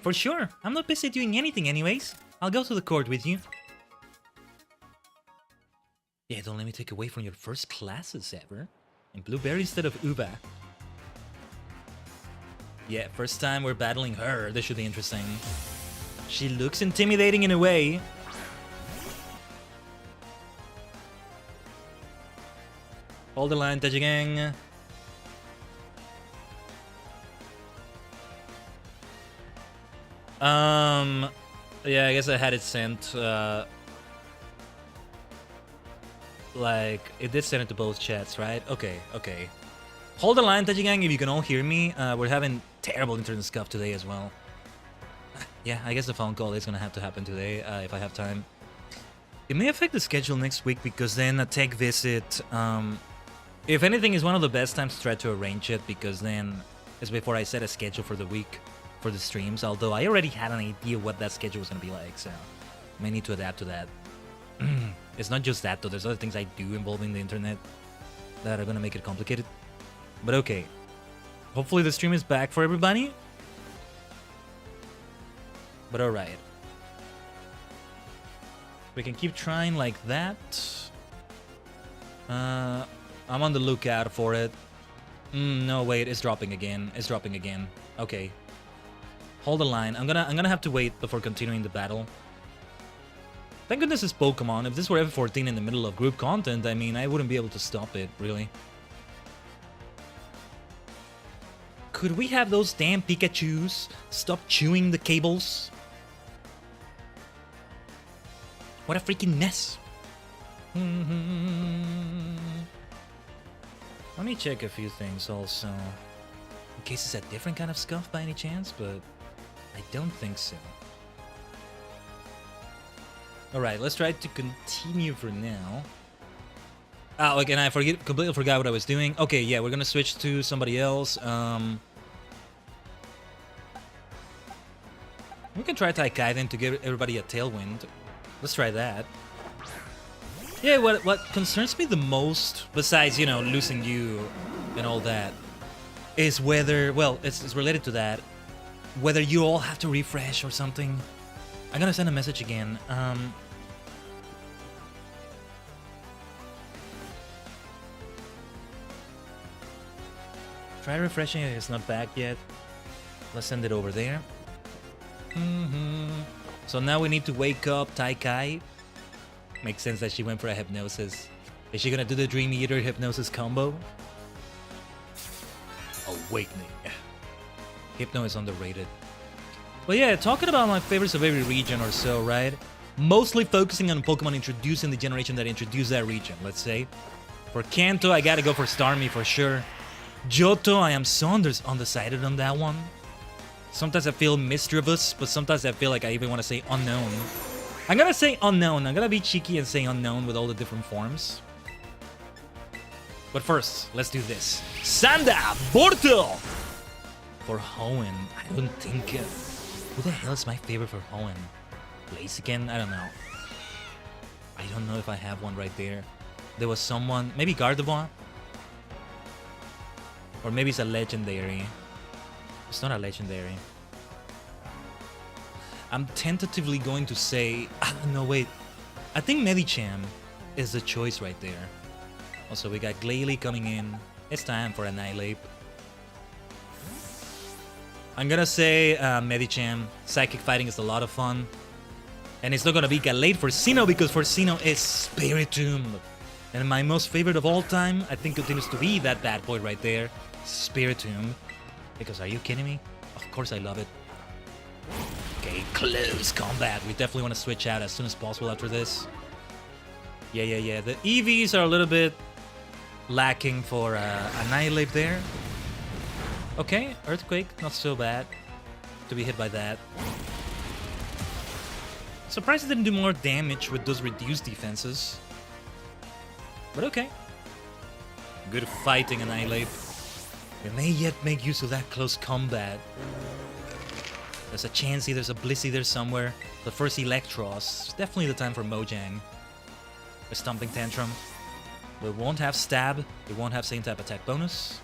For sure. I'm not busy doing anything anyways. I'll go to the court with you. Yeah, don't let me take away from your first classes ever. And Blueberry instead of Uba. Yeah, first time we're battling her. This should be interesting. She looks intimidating in a way. Hold the line, Tajigen. Yeah, I guess I had it sent, like, it did send it to both chats, right? Okay, okay. Hold the line, Tajigen, if you can all hear me. We're having terrible internet stuff today as well. Yeah, I guess the phone call is gonna have to happen today, if I have time. It may affect the schedule next week, because then a tech visit, if anything, is one of the best times to try to arrange it, because then it's before I set a schedule for the week for the streams, although I already had an idea what that schedule was gonna be like, so I may need to adapt to that. It's not just that though, there's other things I do involving the internet that are gonna make it complicated. But okay. Hopefully the stream is back for everybody. But alright. We can keep trying like that. I'm on the lookout for it. No, wait, it's dropping again. It's dropping again. Okay. Hold the line. I'm gonna have to wait before continuing the battle. Thank goodness it's Pokemon. If this were F14 in the middle of group content, I mean, I wouldn't be able to stop it, really. Could we have those damn Pikachus stop chewing the cables? What a freaking mess. Let me check a few things also. In case it's a different kind of scuff by any chance, but I don't think so. Alright, let's try to continue for now. Oh, again, I completely forgot what I was doing. Okay, yeah, we're gonna switch to somebody else. We can try Khaiden to give everybody a tailwind. Let's try that. Yeah, what concerns me the most, besides, you know, losing you and all that, is whether, well, it's related to that, whether you all have to refresh or something. I'm gonna send a message again. Try refreshing it, it's not back yet. Let's send it over there. So now we need to wake up Taikai. Makes sense that she went for a hypnosis. Is she gonna do the Dream Eater hypnosis combo? Awakening. Hypno is underrated. But yeah, talking about my favorites of every region or so, right? Mostly focusing on Pokemon introduced in the generation that introduced that region, let's say. For Kanto, I gotta go for Starmie for sure. Johto, I am so undecided on that one. Sometimes I feel mischievous, but sometimes I feel like I even want to say unknown. I'm gonna say unknown. I'm gonna be cheeky and say unknown with all the different forms. But first, let's do this. Sanda Borto! For Hoenn, I don't think... who the hell is my favorite for Hoenn? Blaziken? I don't know. I don't know if I have one right there. There was someone... maybe Gardevoir? Or maybe it's a legendary. It's not a legendary. I'm tentatively going to say... no, wait. I think Medicham is the choice right there. Also, we got Glalie coming in. It's time for Annihilate. I'm gonna say Medicham. Psychic fighting is a lot of fun. And it's not gonna be Galate for Sinnoh, because for Sinnoh is Spiritomb. And my most favorite of all time, I think, continues to be that bad boy right there. Spiritomb. Because are you kidding me? Of course I love it. Okay, close combat. We definitely want to switch out as soon as possible after this. Yeah. The EVs are a little bit lacking for Annihilate there. Okay, Earthquake, not so bad to be hit by that. Surprised it didn't do more damage with those reduced defenses. But okay. Good fighting, Annihilate. We may yet make use of that close combat. There's a Chansey, there's a Blissey there somewhere. The first Electros. Definitely the time for Mojang. A Stomping Tantrum. We won't have Stab. We won't have same type attack bonus.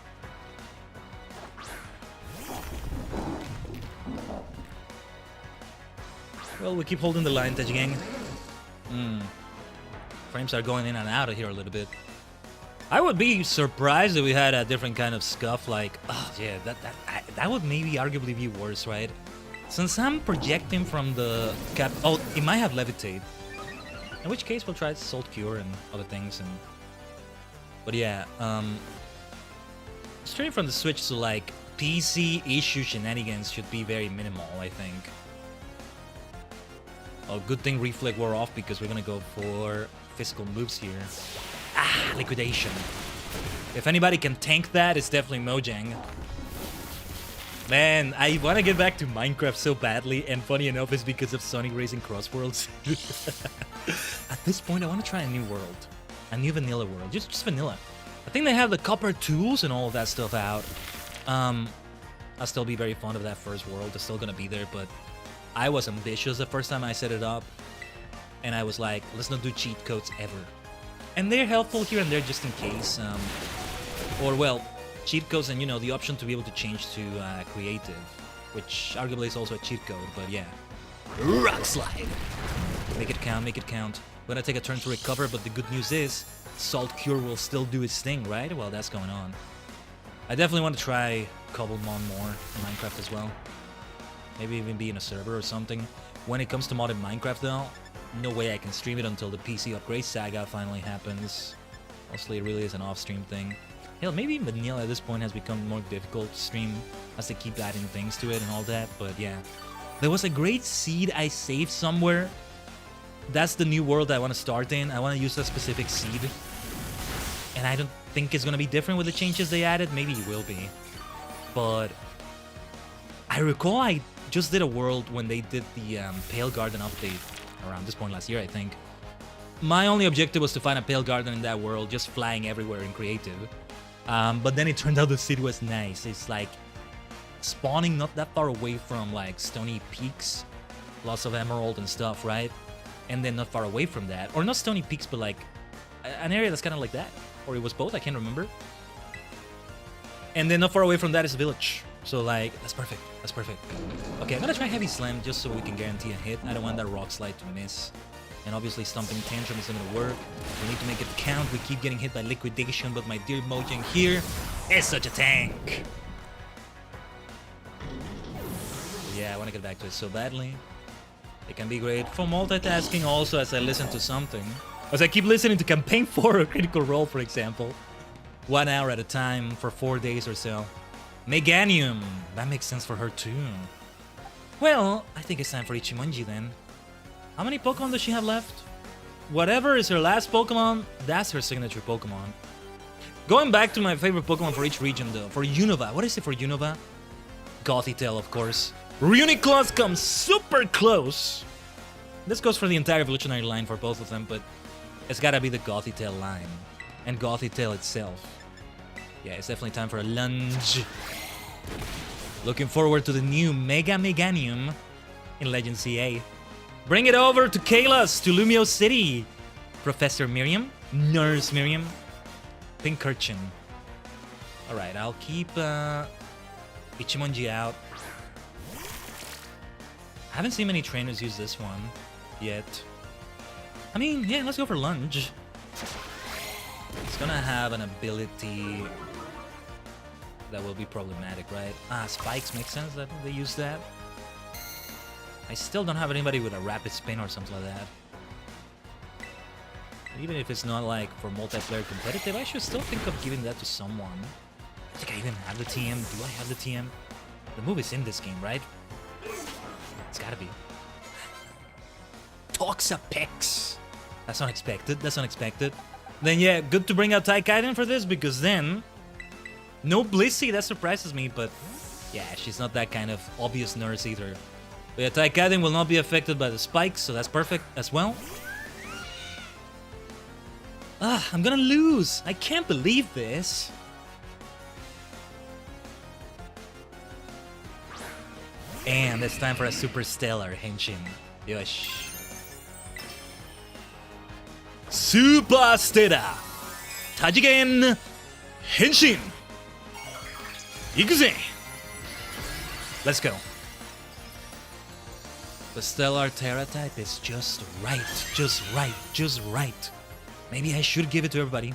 Well, we keep holding the line, Tajigen. Frames are going in and out of here a little bit. I would be surprised if we had a different kind of scuff, like, oh yeah, that would maybe arguably be worse, right? Since I'm projecting from the cap, oh, it might have levitate. In which case we'll try Salt Cure and other things, and but yeah, straight from the Switch, so like PC issue shenanigans should be very minimal, I think. Oh, good thing Reflect wore off because we're gonna go for physical moves here. Ah, liquidation. If anybody can tank that, it's definitely Mojang. Man, I want to get back to Minecraft so badly, and funny enough, it's because of Sonic Racing Cross Worlds. At this point, I want to try a new world. A new vanilla world. Just vanilla. I think they have the copper tools and all of that stuff out. I'll still be very fond of that first world. It's still gonna be there, but I was ambitious the first time I set it up. And I was like, let's not do cheat codes ever. And they're helpful here and there just in case. Or, well, cheat codes and, you know, the option to be able to change to creative. Which arguably is also a cheat code, but yeah. Rock Slide! Make it count, make it count. We're gonna take a turn to recover, but the good news is Salt Cure will still do its thing, right? Well, that's going on. I definitely want to try Cobblemon more in Minecraft as well. Maybe even be in a server or something. When it comes to modded Minecraft, though, no way I can stream it until the PC upgrade saga finally happens. Mostly it really is an off-stream thing. Hell, maybe even vanilla at this point has become more difficult to stream as they keep adding things to it and all that, but yeah. There was a great seed I saved somewhere. That's the new world I want to start in. I want to use that specific seed. And I don't think it's going to be different with the changes they added. Maybe it will be. But I recall I just did a world when they did the Pale Garden update around this point last year, I think. My only objective was to find a Pale Garden in that world, just flying everywhere in creative. But then it turned out the seed was nice. It's like spawning not that far away from like Stony Peaks, lots of emerald and stuff, right? And then not far away from that, or not Stony Peaks, but like an area that's kind of like that, or it was both, I can't remember. And then not far away from that is a village. So like, that's perfect, that's perfect. Okay, I'm gonna try Heavy Slam just so we can guarantee a hit. I don't want that Rock Slide to miss. And obviously Stomping Tantrum isn't gonna work. We need to make it count. We keep getting hit by Liquidation, but my dear Mojang here is such a tank. Yeah, I wanna get back to it so badly. It can be great for multitasking also as I listen to something. As I keep listening to Campaign 4 or Critical Role, for example. 1 hour at a time for 4 days or so. Meganium! That makes sense for her too. Well, I think it's time for Ichimonji then. How many Pokemon does she have left? Whatever is her last Pokemon, that's her signature Pokemon. Going back to my favorite Pokemon for each region though. For Unova, what is it for Unova? Gothitelle, of course. Reuniclus comes super close. This goes for the entire evolutionary line for both of them, but it's gotta be the Gothitelle line. And Gothitelle itself. Yeah, it's definitely time for a lunge. Looking forward to the new Mega Meganium in Legend CA. Bring it over to Kalos, to Lumio City. Professor Miriam, Nurse Miriam, Pinkerton. Alright, I'll keep Ichimonji out. I haven't seen many trainers use this one yet. I mean, yeah, let's go for lunge. It's gonna have an ability that will be problematic, right? Ah, spikes make sense that they use that. I still don't have anybody with a rapid spin or something like that. Even if it's not like for multiplayer competitive, I should still think of giving that to someone. I think I even have the TM. Do I have the TM? The move is in this game, right? It's gotta be. Toxapex. That's unexpected. That's unexpected. Then yeah, good to bring out Khaiden for this because then no Blissey, that surprises me, but yeah, she's not that kind of obvious nurse either. But yeah, Khaiden will not be affected by the spikes, so that's perfect as well. Ah, I'm gonna lose. I can't believe this. And it's time for a super stellar henshin. Yosh. Super stellar Tajigen henshin. Ikuze. Let's go. The stellar Terra type is just right, just right, just right. Maybe I should give it to everybody.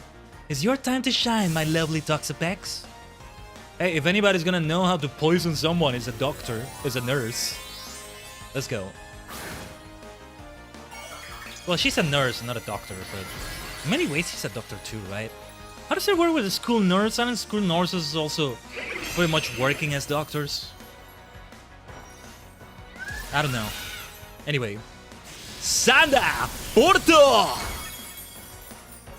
It's your time to shine, my lovely Toxapex. Hey, if anybody's gonna know how to poison someone, it's a doctor, it's a nurse. Let's go. Well, she's a nurse, not a doctor, but in many ways she's a doctor too, right? How does it work with a school nurse? Aren't school nurses also pretty much working as doctors? I don't know. Anyway. Sanda Porto!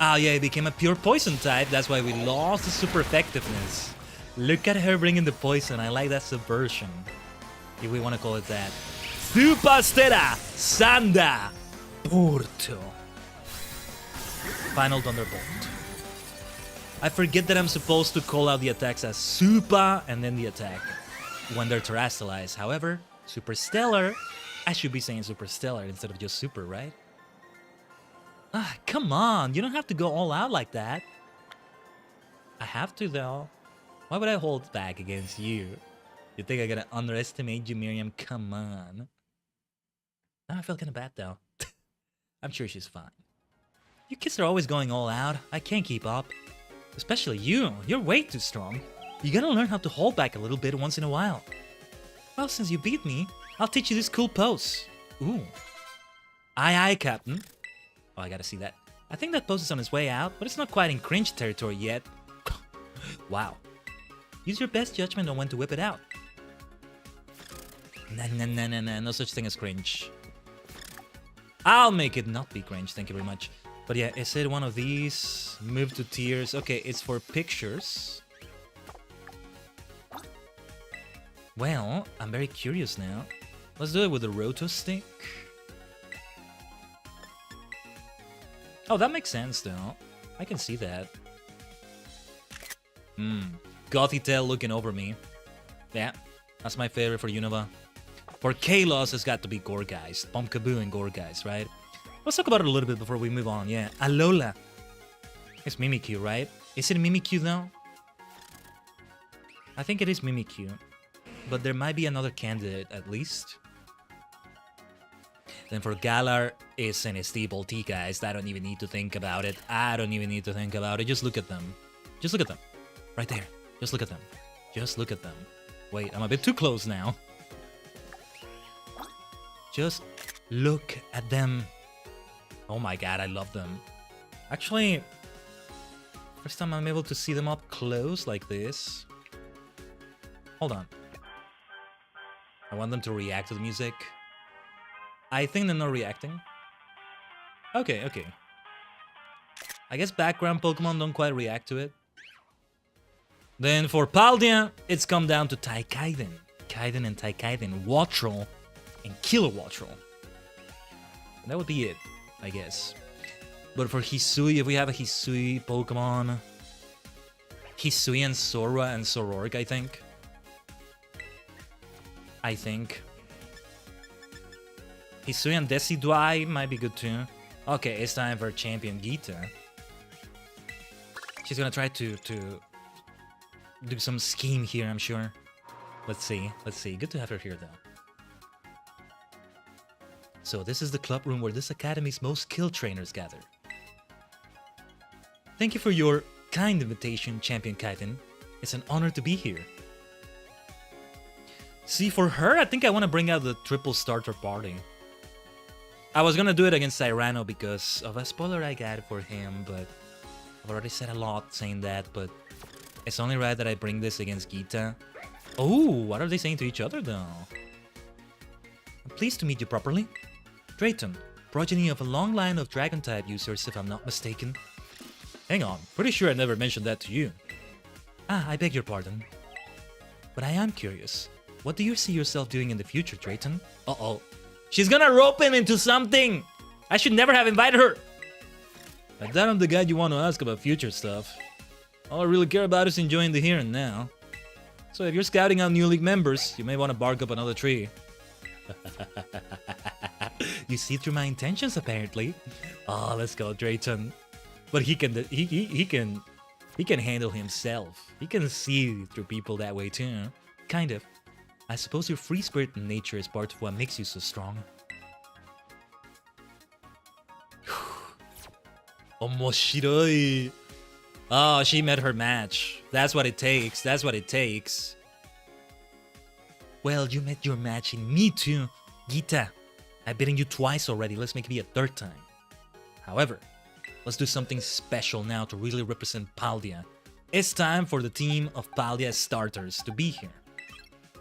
Oh yeah, it became a pure poison type, that's why we lost the super effectiveness. Look at her bringing the poison, I like that subversion. If we want to call it that. Super Stella Sanda Porto. Final Thunderbolt. I forget that I'm supposed to call out the attacks as super and then the attack when they're terrestrialized. However, Super Stellar, I should be saying Super Stellar instead of just Super, right? Ah, come on, you don't have to go all out like that. I have to though. Why would I hold back against you? You think I'm gonna underestimate you, Miriam? Come on. Now I feel kinda bad though. I'm sure she's fine. You kids are always going all out. I can't keep up. Especially you. You're way too strong. You gotta learn how to hold back a little bit once in a while. Well, since you beat me, I'll teach you this cool pose. Ooh. Aye aye, Captain. Oh, I gotta see that. I think that pose is on its way out, but it's not quite in cringe territory yet. Wow. Use your best judgment on when to whip it out. Nah, no such thing as cringe. I'll make it not be cringe, thank you very much. But yeah, is it one of these? Move to tears. Okay, it's for pictures. Well, I'm very curious now. Let's do it with the roto stick. Oh, that makes sense though. I can see that. Gothy tail looking over me. Yeah, that's my favorite for Unova. For Kalos, it's got to be Gorgeist. Pumpkaboo and Gorgeist, right? Let's talk about it a little bit before we move on. Yeah, Alola. It's Mimikyu, right? Is it Mimikyu though? I think it is Mimikyu. But there might be another candidate at least. Then for Galar, it's an Estable T, guys. I don't even need to think about it. I don't even need to think about it. Just look at them. Just look at them. Right there. Just look at them. Just look at them. Wait, I'm a bit too close now. Just look at them. Oh my god, I love them. Actually, first time I'm able to see them up close like this. Hold on. I want them to react to the music. I think they're not reacting. Okay, okay. I guess background Pokemon don't quite react to it. Then for Paldia, it's come down to Khaiden. Khaiden and Khaiden, Wattrel and Kilowattrel. That would be it, I guess. But for Hisui, if we have a Hisui Pokemon, Hisui and Sora and Sorork, I think. Hisui and Decidueye might be good too. Okay, it's time for Champion Gita. She's gonna try to do some scheme here, I'm sure. Let's see, let's see. Good to have her here though. So this is the club room where this academy's most skilled trainers gather. Thank you for your kind invitation, Champion Khaiden. It's an honor to be here. See, for her, I think I want to bring out the triple starter party. I was gonna do it against Cyrano because of a spoiler I got for him, but I've already said a lot saying that, but it's only right that I bring this against Gita. Oh, what are they saying to each other though? I'm pleased to meet you properly. Drayton, progeny of a long line of Dragon-type users if I'm not mistaken. Hang on, pretty sure I never mentioned that to you. Ah, I beg your pardon. But I am curious. What do you see yourself doing in the future, Drayton? Uh-oh. She's gonna rope him into something! I should never have invited her! I doubt I'm the guy you want to ask about future stuff. All I really care about is enjoying the here and now. So if you're scouting out new league members, you may want to bark up another tree. You see through my intentions, apparently. Oh, let's go, Drayton. But he can handle himself. He can see through people that way too. Kind of. I suppose your free spirit in nature is part of what makes you so strong. Omoshiroi. Oh, she met her match. That's what it takes. That's what it takes. Well, you met your match in me too, Gita. I've beaten you twice already. Let's make it be a third time. However, let's do something special now to really represent Paldea. It's time for the team of Paldea starters to be here.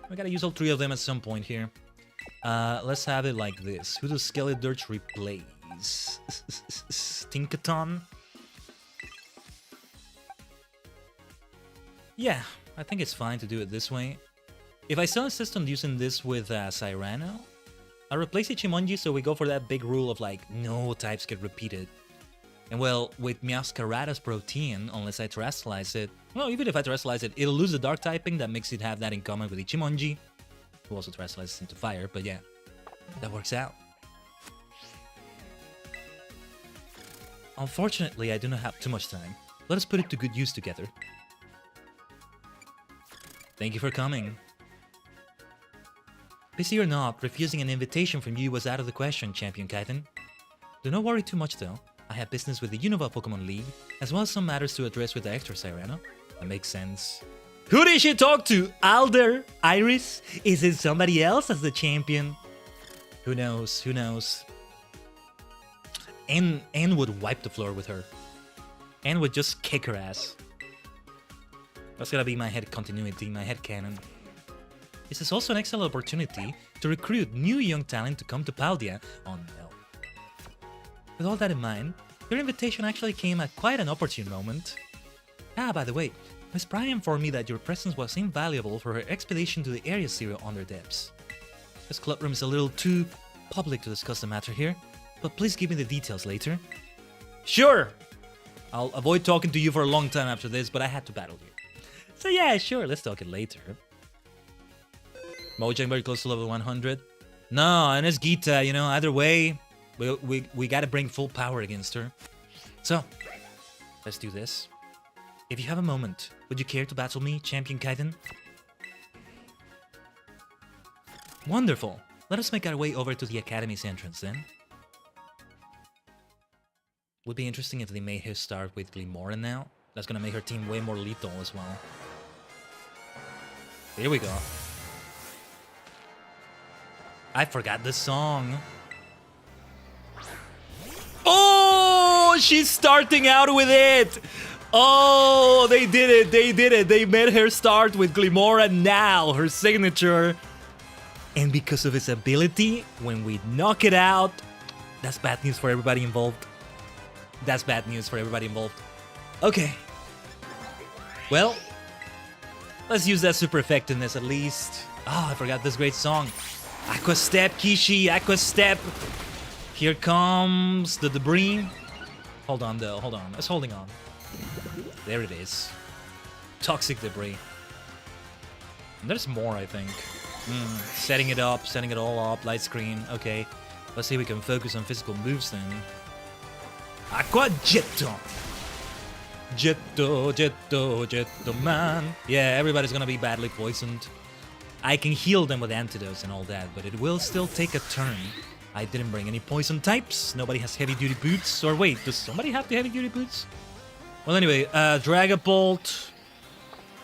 We gotta use all three of them at some point here. Let's have it like this. Who does Skeledirge replace? Tinkaton? Yeah, I think it's fine to do it this way. If I still insist on using this with Cyrano, I'll replace Ichimonji so we go for that big rule of like, no types get repeated. And well, with Meowscarada's protein, unless I terrestrialize it, well, even if I terrestrialize it, it'll lose the dark typing that makes it have that in common with Ichimonji, who also terrestrializes into fire, but yeah, that works out. Unfortunately, I do not have too much time. Let us put it to good use together. Thank you for coming. Busy or not, refusing an invitation from you was out of the question, Champion Khaiden. Do not worry too much though. I have business with the Unova Pokemon League, as well as some matters to address with Director Cyrano. That makes sense. Who did she talk to? Alder? Iris? Is it somebody else as the champion? Who knows? Who knows? Anne would wipe the floor with her. Anne would just kick her ass. That's gonna be my head continuity, my head canon. This is also an excellent opportunity to recruit new young talent to come to Paldea. Oh no. With all that in mind, your invitation actually came at quite an opportune moment. Ah, by the way, Miss Pry informed me that your presence was invaluable for her expedition to the Area Zero under depths. This club room is a little too public to discuss the matter here, but please give me the details later. Sure! I'll avoid talking to you for a long time after this, but I had to battle you. So yeah, sure, let's talk it later. Mojang very close to level 100. No, and it's Gita, you know, either way, we gotta bring full power against her. So, let's do this. If you have a moment, would you care to battle me, Champion Khaiden? Wonderful. Let us make our way over to the Academy's entrance then. Would be interesting if they made her start with Glimora now. That's gonna make her team way more lethal as well. Here we go. I forgot the song. Oh, she's starting out with it. Oh, they did it. They did it. They made her start with Glimora now, her signature. And because of its ability, when we knock it out, that's bad news for everybody involved. That's bad news for everybody involved. Okay. Well, let's use that super effectiveness at least. Oh, I forgot this great song. Aqua Step, Kishi, Aqua Step. Here comes the debris. Hold on, though. Hold on. It's holding on. There it is. Toxic debris. And there's more, I think. Setting it up, setting it all up. Light screen. Okay. Let's see if we can focus on physical moves then. Aqua Jetto. Jetto, Jetto, Jetto man. Yeah, everybody's gonna be badly poisoned. I can heal them with antidotes and all that, but it will still take a turn. I didn't bring any poison types. Nobody has heavy-duty boots. Or wait, does somebody have the heavy-duty boots? Well, anyway, Dragapult.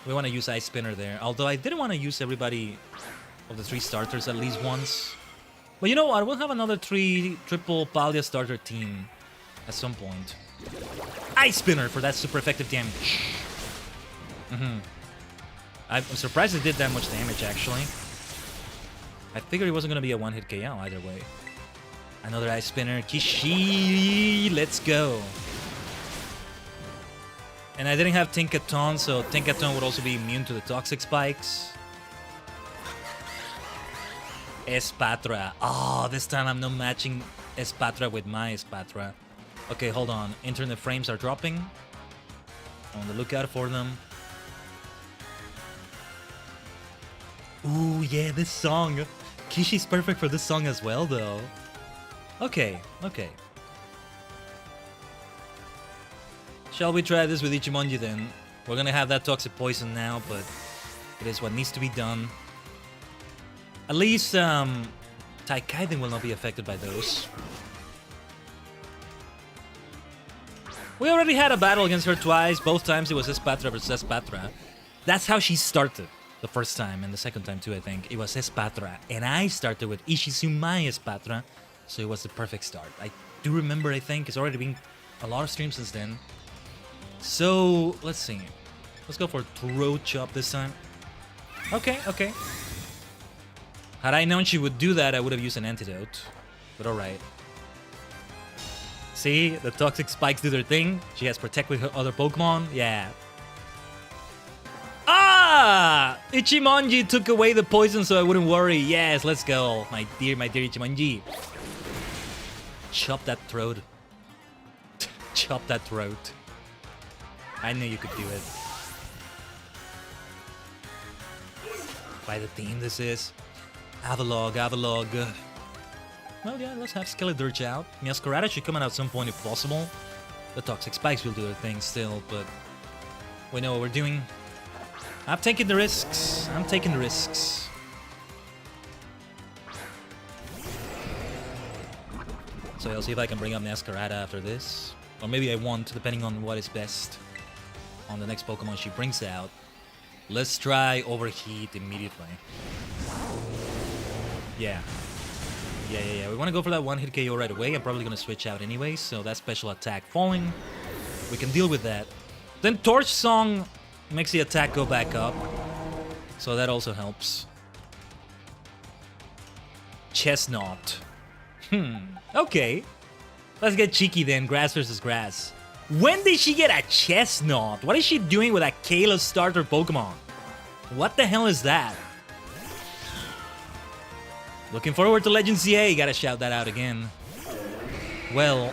We want to use Ice Spinner there. Although I didn't want to use everybody of the 3 starters at least once. But you know what? We'll have another triple Paldea starter team at some point. Ice Spinner for that super effective damage. I'm surprised it did that much damage, actually. I figured it wasn't going to be a one-hit KO either way. Another Ice Spinner. Kishi! Let's go. And I didn't have Tinkaton, so Tinkaton would also be immune to the Toxic Spikes. Espatra. Oh, this time I'm not matching Espatra with my Espatra. Okay, hold on. Internet frames are dropping. On the lookout for them. Ooh, yeah, this song. Kishi's perfect for this song as well, though. Okay, okay. Shall we try this with Ichimonji then? We're gonna have that toxic poison now, but it is what needs to be done. At least, Khaiden will not be affected by those. We already had a battle against her twice. Both times it was Espatra versus Espatra. That's how she started the first time, and the second time too, I think. It was Espatra, and I started with Ishizumai Espatra, so it was the perfect start. I do remember, I think, it's already been a lot of streams since then. So, let's see. Let's go for throat chop this time. Okay, okay. Had I known she would do that, I would have used an antidote. But alright. See, the toxic spikes do their thing. She has protect with her other Pokemon. Yeah. Ah! Ichimonji took away the poison so I wouldn't worry. Yes, let's go. My dear Ichimonji. Chop that throat. Chop that throat. I knew you could do it. By the theme this is. Avalog. Well, yeah, let's have Skeledirge out. Meowscarada should come out at some point if possible. The toxic spikes will do their thing still, but we know what we're doing. I'm taking the risks. So I'll see if I can bring up Meowscarada after this. Or maybe I won't, depending on what is best on the next Pokemon she brings out. Let's try Overheat immediately. Yeah. We want to go for that one-hit KO right away. I'm probably going to switch out anyway, so that special attack falling. We can deal with that. Then Torch Song makes the attack go back up, so that also helps. Chestnut. Okay. Let's get cheeky then, grass versus grass. When did she get a Chestnut? What is she doing with a Kayla starter Pokemon? What the hell is that? Looking forward to Legend CA, gotta shout that out again. Well,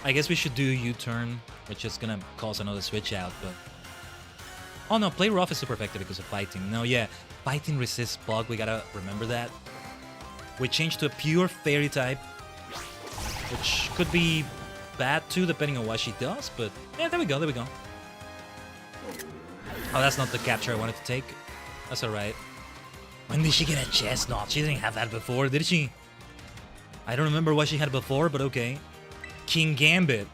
I guess we should do U-turn, which is gonna cause another switch out, but... Oh no, Play Rough is super effective because of Fighting. No, yeah, Fighting resists Bug, we gotta remember that. We changed to a pure Fairy type, which could be bad too, depending on what she does, but yeah, there we go. Oh, that's not the capture I wanted to take. That's alright. When did she get a Chestnut? She didn't have that before, did she? I don't remember what she had before, but okay. King Gambit.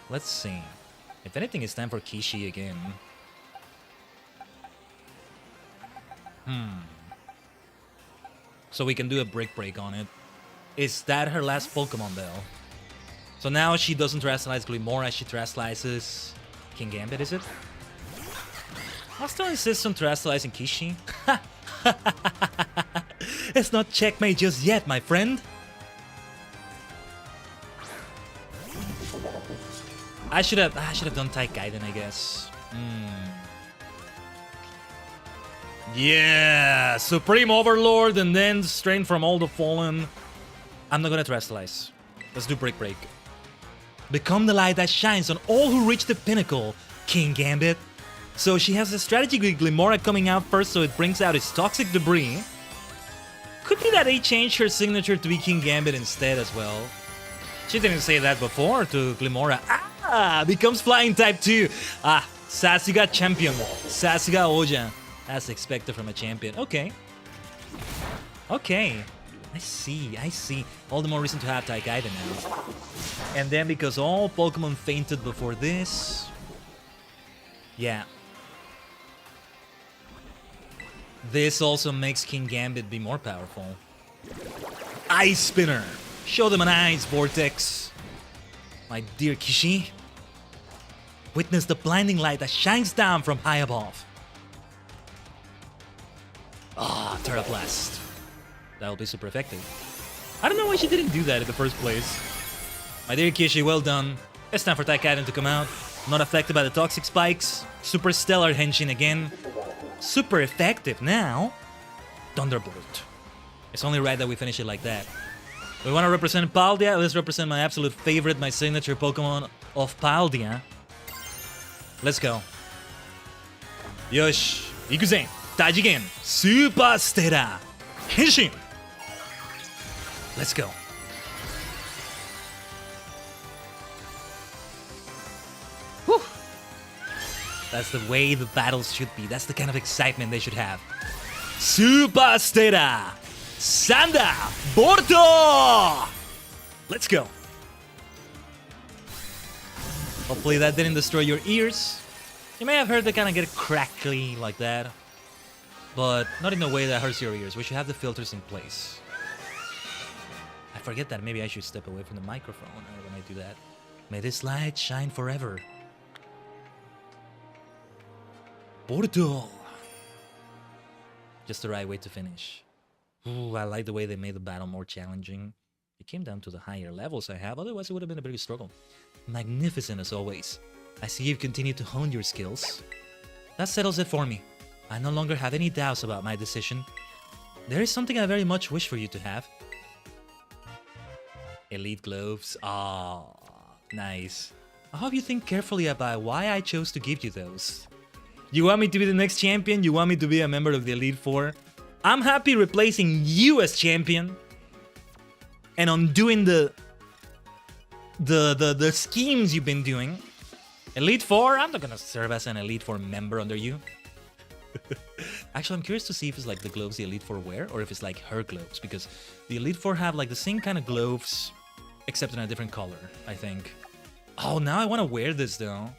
Let's see. If anything, it's time for Kishi again. So we can do a break on it. Is that her last Pokemon, though? So now she doesn't Terrasilize Glimora, she Terrasilizes King Gambit, is it? I'll still insist on Terrasilizing Kishi. It's not checkmate just yet, my friend. I should have done Khaiden, I guess. Yeah, Supreme Overlord and then Strain from All the Fallen. I'm not gonna Terrasilize. Let's do Break. Become the light that shines on all who reach the pinnacle, King Gambit. So she has a strategy with Glimora coming out first, so it brings out its toxic debris. Could be that they changed her signature to be King Gambit instead as well. She didn't say that before to Glimora. Becomes Flying type 2. Sasuga champion. Sasuga Oja. As expected from a champion. Okay. I see. All the more reason to have Tajigen now. And then because all Pokemon fainted before this... Yeah. This also makes King Gambit be more powerful. Ice Spinner! Show them an ice vortex! My dear Kishi, witness the blinding light that shines down from high above. Terra Blast. That will be super effective. I don't know why she didn't do that in the first place. My dear Kishi, well done. It's time for Tajigen to come out. Not affected by the toxic spikes. Super Stellar Henshin again. Super effective now. Thunderbolt. It's only right that we finish it like that. We want to represent Paldea. Let's represent my absolute favorite, my signature Pokemon of Paldea. Let's go. よし、行くぜ。Tajigen Super Stella Henshin. Let's go. Whew. That's the way the battles should be. That's the kind of excitement they should have. Super Stella Sanda Borto. Let's go. Hopefully that didn't destroy your ears. You may have heard they kind of get crackly like that, but not in a way that hurts your ears. We should have the filters in place. I forget that. Maybe I should step away from the microphone when I do that. May this light shine forever. Bordeaux. Just the right way to finish. Ooh, I like the way they made the battle more challenging. It came down to the higher levels I have, otherwise it would have been a bigger struggle. Magnificent as always. I see you've continued to hone your skills. That settles it for me. I no longer have any doubts about my decision. There is something I very much wish for you to have. Elite gloves. Ah, nice. I hope you think carefully about why I chose to give you those. You want me to be the next champion? You want me to be a member of the Elite Four? I'm happy replacing you as champion and undoing the schemes you've been doing. Elite Four? I'm not gonna serve as an Elite Four member under you. Actually, I'm curious to see if it's like the gloves the Elite Four wear or if it's like her gloves, because the Elite Four have like the same kind of gloves except in a different color, I think. Oh, now I want to wear this though.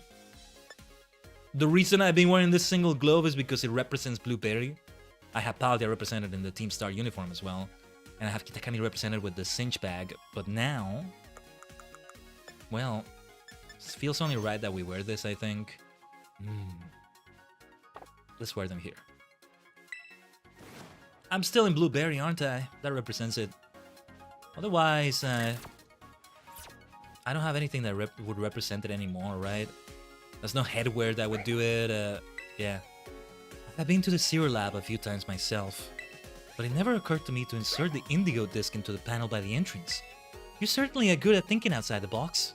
The reason I've been wearing this single glove is because it represents Blueberry. I have Paldia represented in the Team Star uniform as well, and I have Kitakami represented with the cinch bag, but now, well, it feels only right that we wear this, I think. Let's wear them here. I'm still in Blueberry, aren't I? That represents it. Otherwise, I don't have anything that would represent it anymore, right? There's no headwear that would do it, yeah. I've been to the Zero Lab a few times myself, but it never occurred to me to insert the Indigo disc into the panel by the entrance. You certainly are good at thinking outside the box.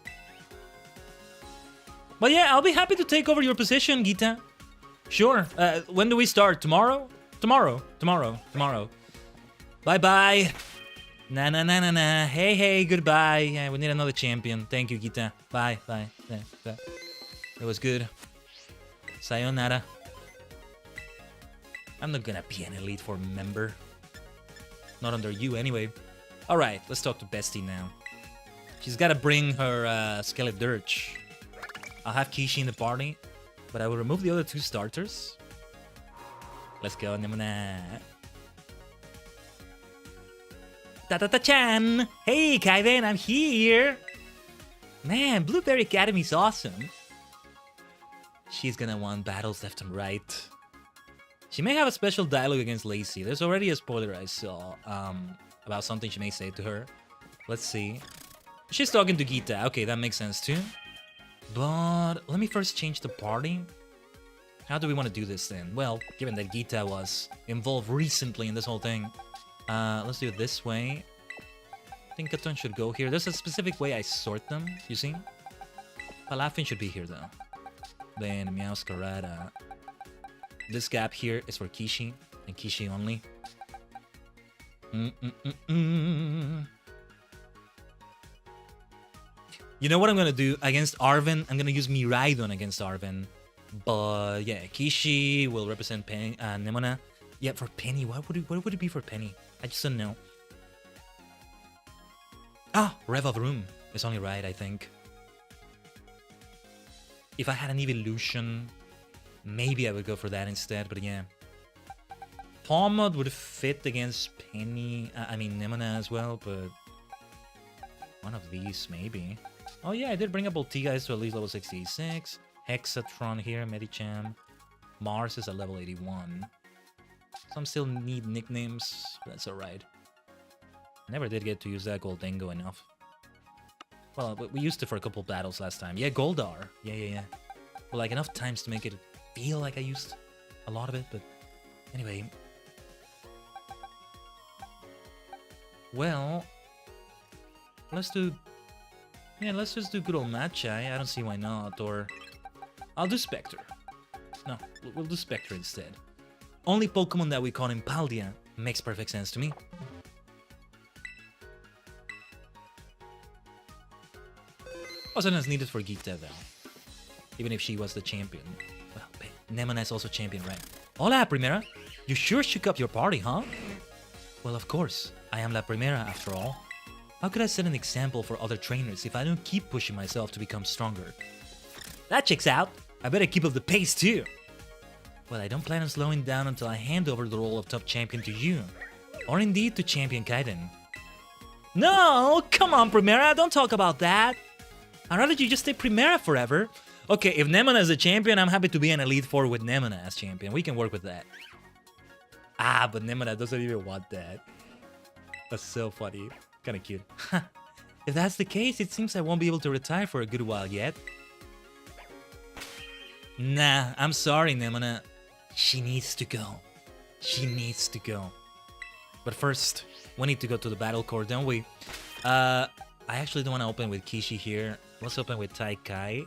But yeah, I'll be happy to take over your position, Gita. Sure. When do we start? Tomorrow? Tomorrow. Bye-bye. Na. Hey, goodbye. Yeah, we need another champion. Thank you, Gita. Bye. It was good. Sayonara. I'm not gonna be an Elite Four member. Not under you, anyway. Alright, let's talk to Bestie now. She's gotta bring her Skeleton Dirge. I'll have Kishi in the party, but I will remove the other two starters. Let's go, Nemona. Ta-ta-ta-chan! Hey, Khaiden, I'm here! Man, Blueberry Academy's awesome. She's gonna want battles left and right. She may have a special dialogue against Lacey. There's already a spoiler I saw about something she may say to her. Let's see. She's talking to Gita. Okay, that makes sense too. But let me first change the party. How do we want to do this then? Well, given that Gita was involved recently in this whole thing, let's do it this way. I think Katon should go here. There's a specific way I sort them, you see? Palafin should be here though. Then Meowscarada. This gap here is for Kishi, and Kishi only. You know what I'm gonna do? Against Arven, I'm gonna use Miraidon against Arven. But yeah, Kishi will represent Penny, Nemona. Yeah, for Penny, what would it be for Penny? I just don't know. Ah, Rev of Room is only right, I think. If I had an evolution, maybe I would go for that instead, but yeah. Pomod would fit against Penny, Nemona as well, but one of these, maybe. Oh yeah, I did bring up Ultigas to at least level 66. Hexatron here, Medicham. Mars is at level 81. Some still need nicknames, but that's alright. Never did get to use that Goldengo enough. Well, we used it for a couple battles last time. Yeah, Goldar. Yeah. Well, like enough times to make it feel like I used a lot of it, but anyway. Well, let's just do good old Matchai. I don't see why not. Or I'll do Spectre. No, We'll do Spectre instead. Only Pokemon that we call in Paldea makes perfect sense to me. Wasn't as needed for Geeta though. Even if she was the champion. Well, Nemona is also champion, right? Hola, Primera! You sure shook up your party, huh? Well, of course. I am La Primera after all. How could I set an example for other trainers if I don't keep pushing myself to become stronger? That checks out. I better keep up the pace too. Well, I don't plan on slowing down until I hand over the role of top champion to you. Or indeed to champion Khaiden. No! Come on, Primera! Don't talk about that! I'd rather you just stay Primera forever. Okay, if Nemona is a champion, I'm happy to be an Elite Four with Nemona as champion. We can work with that. Ah, but Nemona doesn't even want that. That's so funny. Kinda cute. If that's the case, it seems I won't be able to retire for a good while yet. Nah, I'm sorry, Nemona. She needs to go. She needs to go. But first, we need to go to the battle core, don't we? I actually don't want to open with Kishi here. Let's open with Tai Kai.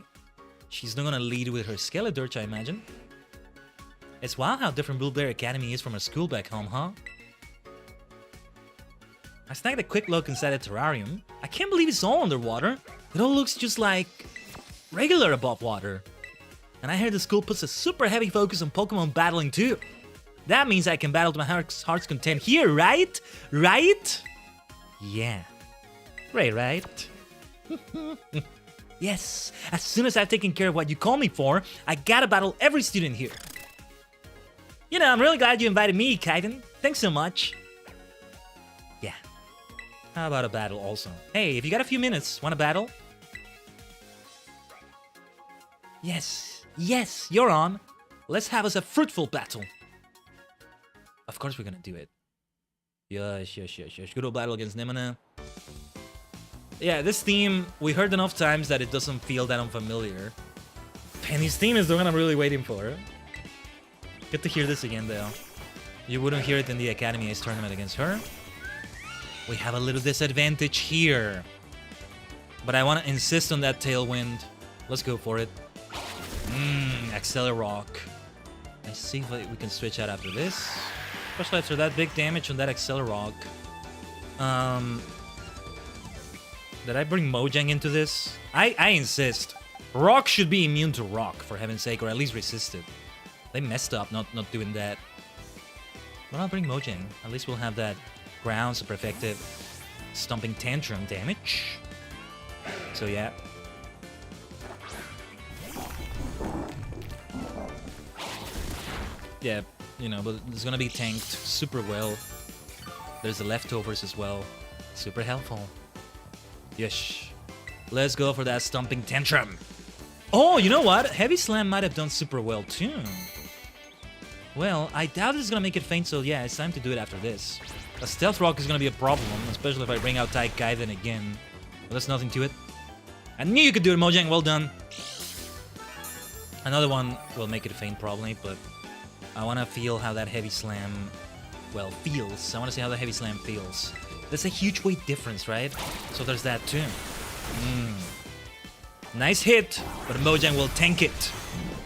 She's not gonna lead with her Skeledirge, I imagine. It's wild how different Bullbear Academy is from her school back home, huh? I snagged a quick look inside the terrarium. I can't believe it's all underwater. It all looks just like regular above water. And I heard the school puts a super heavy focus on Pokemon battling too. That means I can battle to my heart's content here, right? Right? Yeah. Right, right? Yes, as soon as I've taken care of what you call me for, I gotta battle every student here. You know, I'm really glad you invited me, Khaiden. Thanks so much. Yeah. How about a battle also? Hey, if you got a few minutes, want to battle? Yes, yes, you're on. Let's have us a fruitful battle. Of course we're gonna do it. Yes. Good old battle against Nemona. Yeah, this theme, we heard enough times that it doesn't feel that unfamiliar. Penny's theme is the one I'm really waiting for. Good to hear this again, though. You wouldn't hear it in the Academy Ace tournament against her. We have a little disadvantage here. But I want to insist on that Tailwind. Let's go for it. Accelerock. Let's see if we can switch out after this. Especially after that big damage on that Accelerock. Did I bring Mojang into this? I insist. Rock should be immune to Rock, for heaven's sake, or at least resist it. They messed up not doing that. But I'll bring Mojang. At least we'll have that ground super effective Stomping Tantrum damage. So yeah. Yeah, you know, but it's gonna be tanked super well. There's the leftovers as well. Super helpful. Yes. Let's go for that Stomping Tantrum. Oh, you know what? Heavy Slam might have done super well too. Well, I doubt it's gonna make it faint, so yeah, it's time to do it after this. A Stealth Rock is gonna be a problem, especially if I bring out Tai Khaiden again. But there's nothing to it. I knew you could do it, Mojang. Well done. Another one will make it faint probably, but I want to feel how that Heavy Slam, well, feels. I want to see how the Heavy Slam feels. That's a huge weight difference, right? So there's that too. Nice hit, but Mojang will tank it.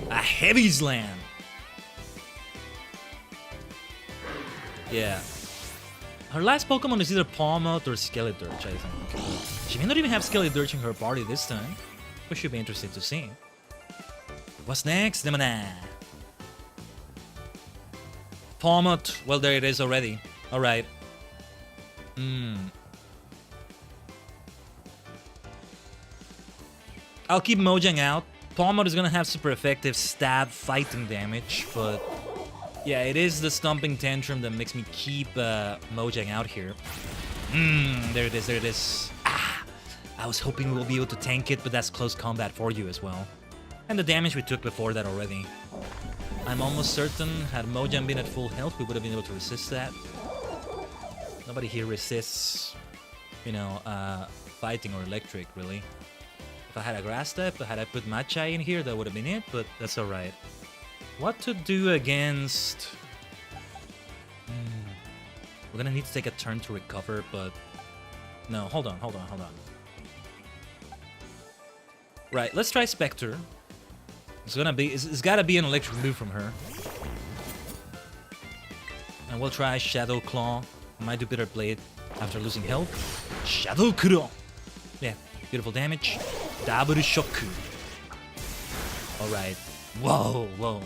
A Heavy Slam. Yeah. Her last Pokemon is either Palmot or Skeledirge, I think. She may not even have Skeledirge in her party this time. We should be interested to see. What's next, Nemona? Palmot. Well, there it is already. Alright. I'll keep Mojang out. Palmot is gonna have super effective stab fighting damage, but yeah, it is the Stomping Tantrum that makes me keep Mojang out here. There it is, there it is. Ah, I was hoping we'll be able to tank it, but that's close combat for you as well. And the damage we took before that already. I'm almost certain, had Mojang been at full health, we would have been able to resist that. Nobody here resists, you know, fighting or electric, really. If I had a grass type, had I put Machai in here, that would have been it, but that's alright. What to do against... We're gonna need to take a turn to recover, but... No, hold on. Right, let's try Spectre. It's gotta be an electric move from her. And we'll try Shadow Claw. Might do Bitter Blade after losing health. Shadow Kuro. Yeah, beautiful damage. Double Shoku. Alright. Whoa, whoa.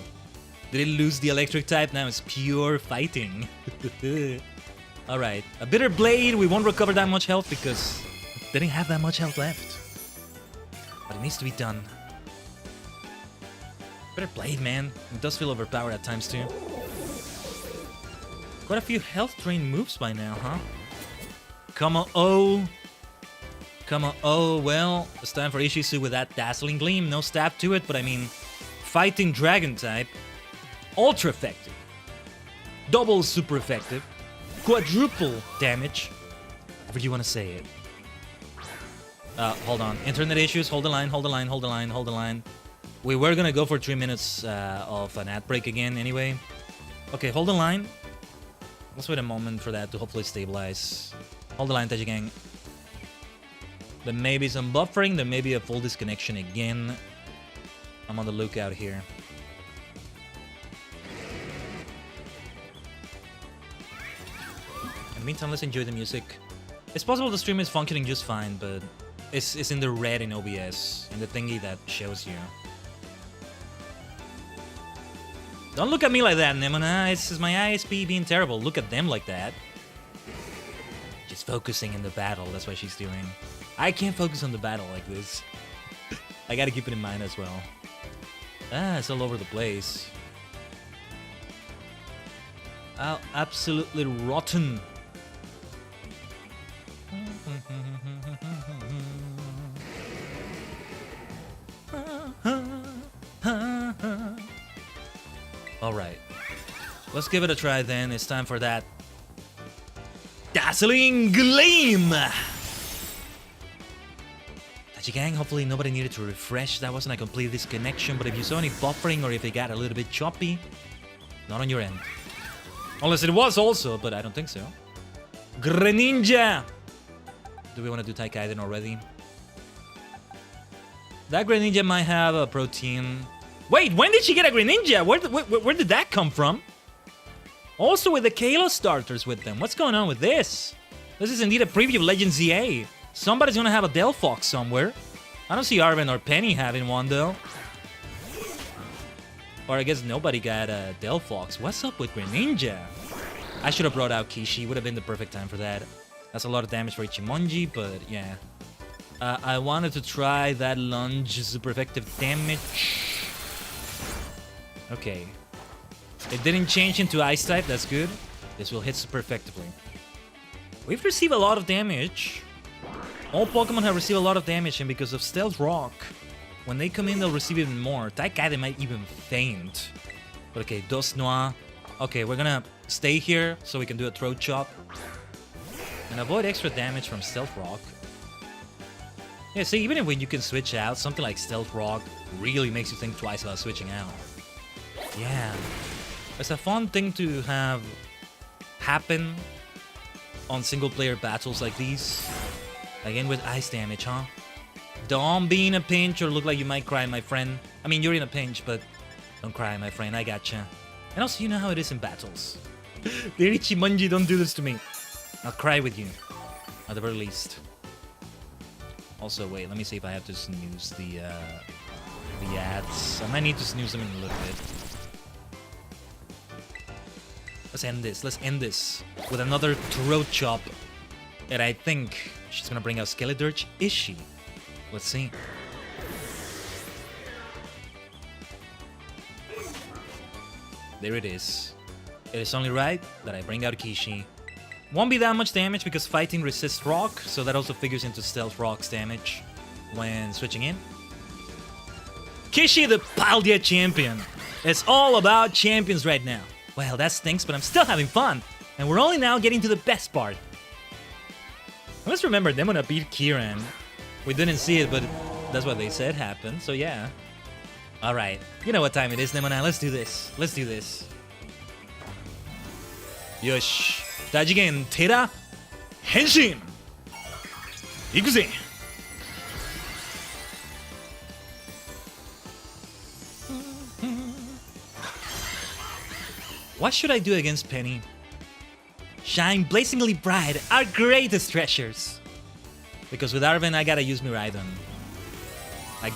Did it lose the electric type? Now it's pure fighting. Alright. A Bitter Blade. We won't recover that much health because it didn't have that much health left. But it needs to be done. Bitter Blade, man. It does feel overpowered at times too. Quite a few health drain moves by now, huh? Come on, oh. Come on, oh, well. It's time for Ishizu with that Dazzling Gleam. No stab to it, but I mean, fighting dragon type. Ultra effective. Double super effective. Quadruple damage. However you want to say it. Hold on. Internet issues. Hold the line, hold the line, hold the line, hold the line. We were gonna go for 3 minutes of an ad break again anyway. Okay, hold the line. Let's wait a moment for that to hopefully stabilize. Hold the line, Tajigen. There may be some buffering. There may be a full disconnection again. I'm on the lookout here. In the meantime, let's enjoy the music. It's possible the stream is functioning just fine, but it's in the red in OBS, in the thingy that shows you. Don't look at me like that, Nemona. It's my ISP being terrible. Look at them like that. She's focusing in the battle. That's what she's doing. I can't focus on the battle like this. I gotta keep it in mind as well. Ah, it's all over the place. Oh, absolutely rotten. Alright. Let's give it a try then. It's time for that Dazzling Gleam! Tajigen, hopefully nobody needed to refresh. That wasn't a complete disconnection, but if you saw any buffering or if it got a little bit choppy, not on your end. Unless it was also, but I don't think so. Greninja! Do we want to do Khaiden already? That Greninja might have a protein. Wait, when did she get a Greninja? Where did that come from? Also with the Kalo starters with them. What's going on with this? This is indeed a preview of Legend ZA. Somebody's gonna have a Delphox somewhere. I don't see Arven or Penny having one though. Or I guess nobody got a Delphox. What's up with Greninja? I should have brought out Kishi. Would have been the perfect time for that. That's a lot of damage for Ichimonji, but yeah. I wanted to try that lunge. Super effective damage. Okay. It didn't change into Ice type. That's good. This will hit super effectively. We've received a lot of damage. All Pokemon have received a lot of damage, and because of Stealth Rock, when they come in, they'll receive even more. That guy, they might even faint. But okay, Dos Noir. Okay, we're gonna stay here so we can do a Throat Chop. And avoid extra damage from Stealth Rock. Yeah, see, even when you can switch out, something like Stealth Rock really makes you think twice about switching out. Yeah. It's a fun thing to have happen on single-player battles like these. Again with ice damage, huh? Don't be in a pinch or look like you might cry, my friend. I mean, you're in a pinch, but don't cry, my friend. I gotcha. And also, you know how it is in battles. Dear Ichimonji, don't do this to me. I'll cry with you. At the very least. Also, wait, let me see if I have to snooze the ads. I might need to snooze them in a little bit. Let's end this. Let's end this with another Throat Chop. And I think she's gonna bring out Skeledirge. Is she? Let's see. There it is. It is only right that I bring out Kishi. Won't be that much damage because fighting resists rock, so that also figures into Stealth Rock's damage when switching in. Kishi, the Paldea champion. It's all about champions right now. Well, that stinks, but I'm still having fun. And we're only now getting to the best part. Let's remember, them gonna beat Kiran. We didn't see it, but that's what they said happened, so yeah. Alright, you know what time it is, Nemona. Let's do this. Let's do this. Yosh. Tajigen, Tera, Henshin! Ikuze! What should I do against Penny? Shine blazingly bright, our greatest treasures. Because with Arven, I gotta use Miraidon. I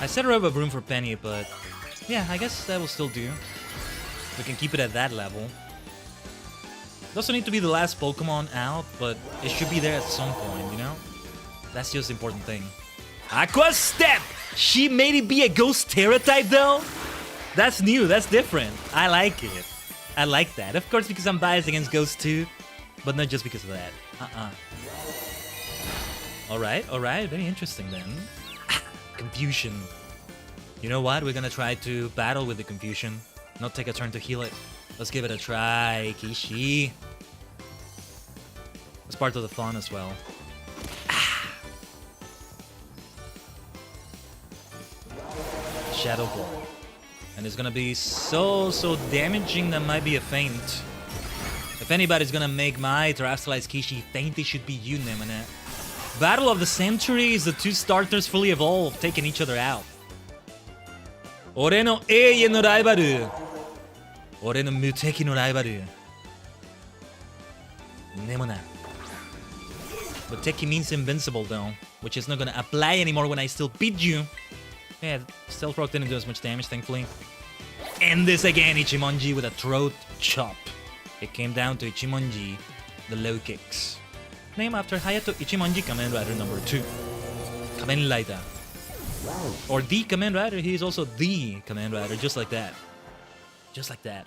set her up a room for Penny, but yeah, I guess that will still do. We can keep it at that level. Doesn't need to be the last Pokemon out, but it should be there at some point, you know? That's just the important thing. Aqua Step! She made it be a Ghost Terra type though? That's new, that's different. I like it. I like that. Of course, because I'm biased against Ghost too, but not just because of that. Alright, very interesting then. Confusion. You know what? We're gonna try to battle with the confusion, not take a turn to heal it. Let's give it a try, Kishi. It's part of the fun as well. Shadow Ball. And it's gonna be so damaging that might be a feint. If anybody's gonna make my Terrestrialized Kishi faint, it should be you, Nemone. Battle of the Century is the two starters fully evolved, taking each other out. Ore no Eie no Raibaru. Ore no Muteki no Raibaru. Nemona. Muteki means invincible though, which is not gonna apply anymore when I still beat you. Yeah, Stealth Rock didn't do as much damage, thankfully. And this again, Ichimonji with a throat chop. It came down to Ichimonji, the low kicks. Named after Hayato Ichimonji, Kamen Rider number 2. Kamen Rider. Or the Kamen Rider, he is also the Kamen Rider, just like that. Just like that.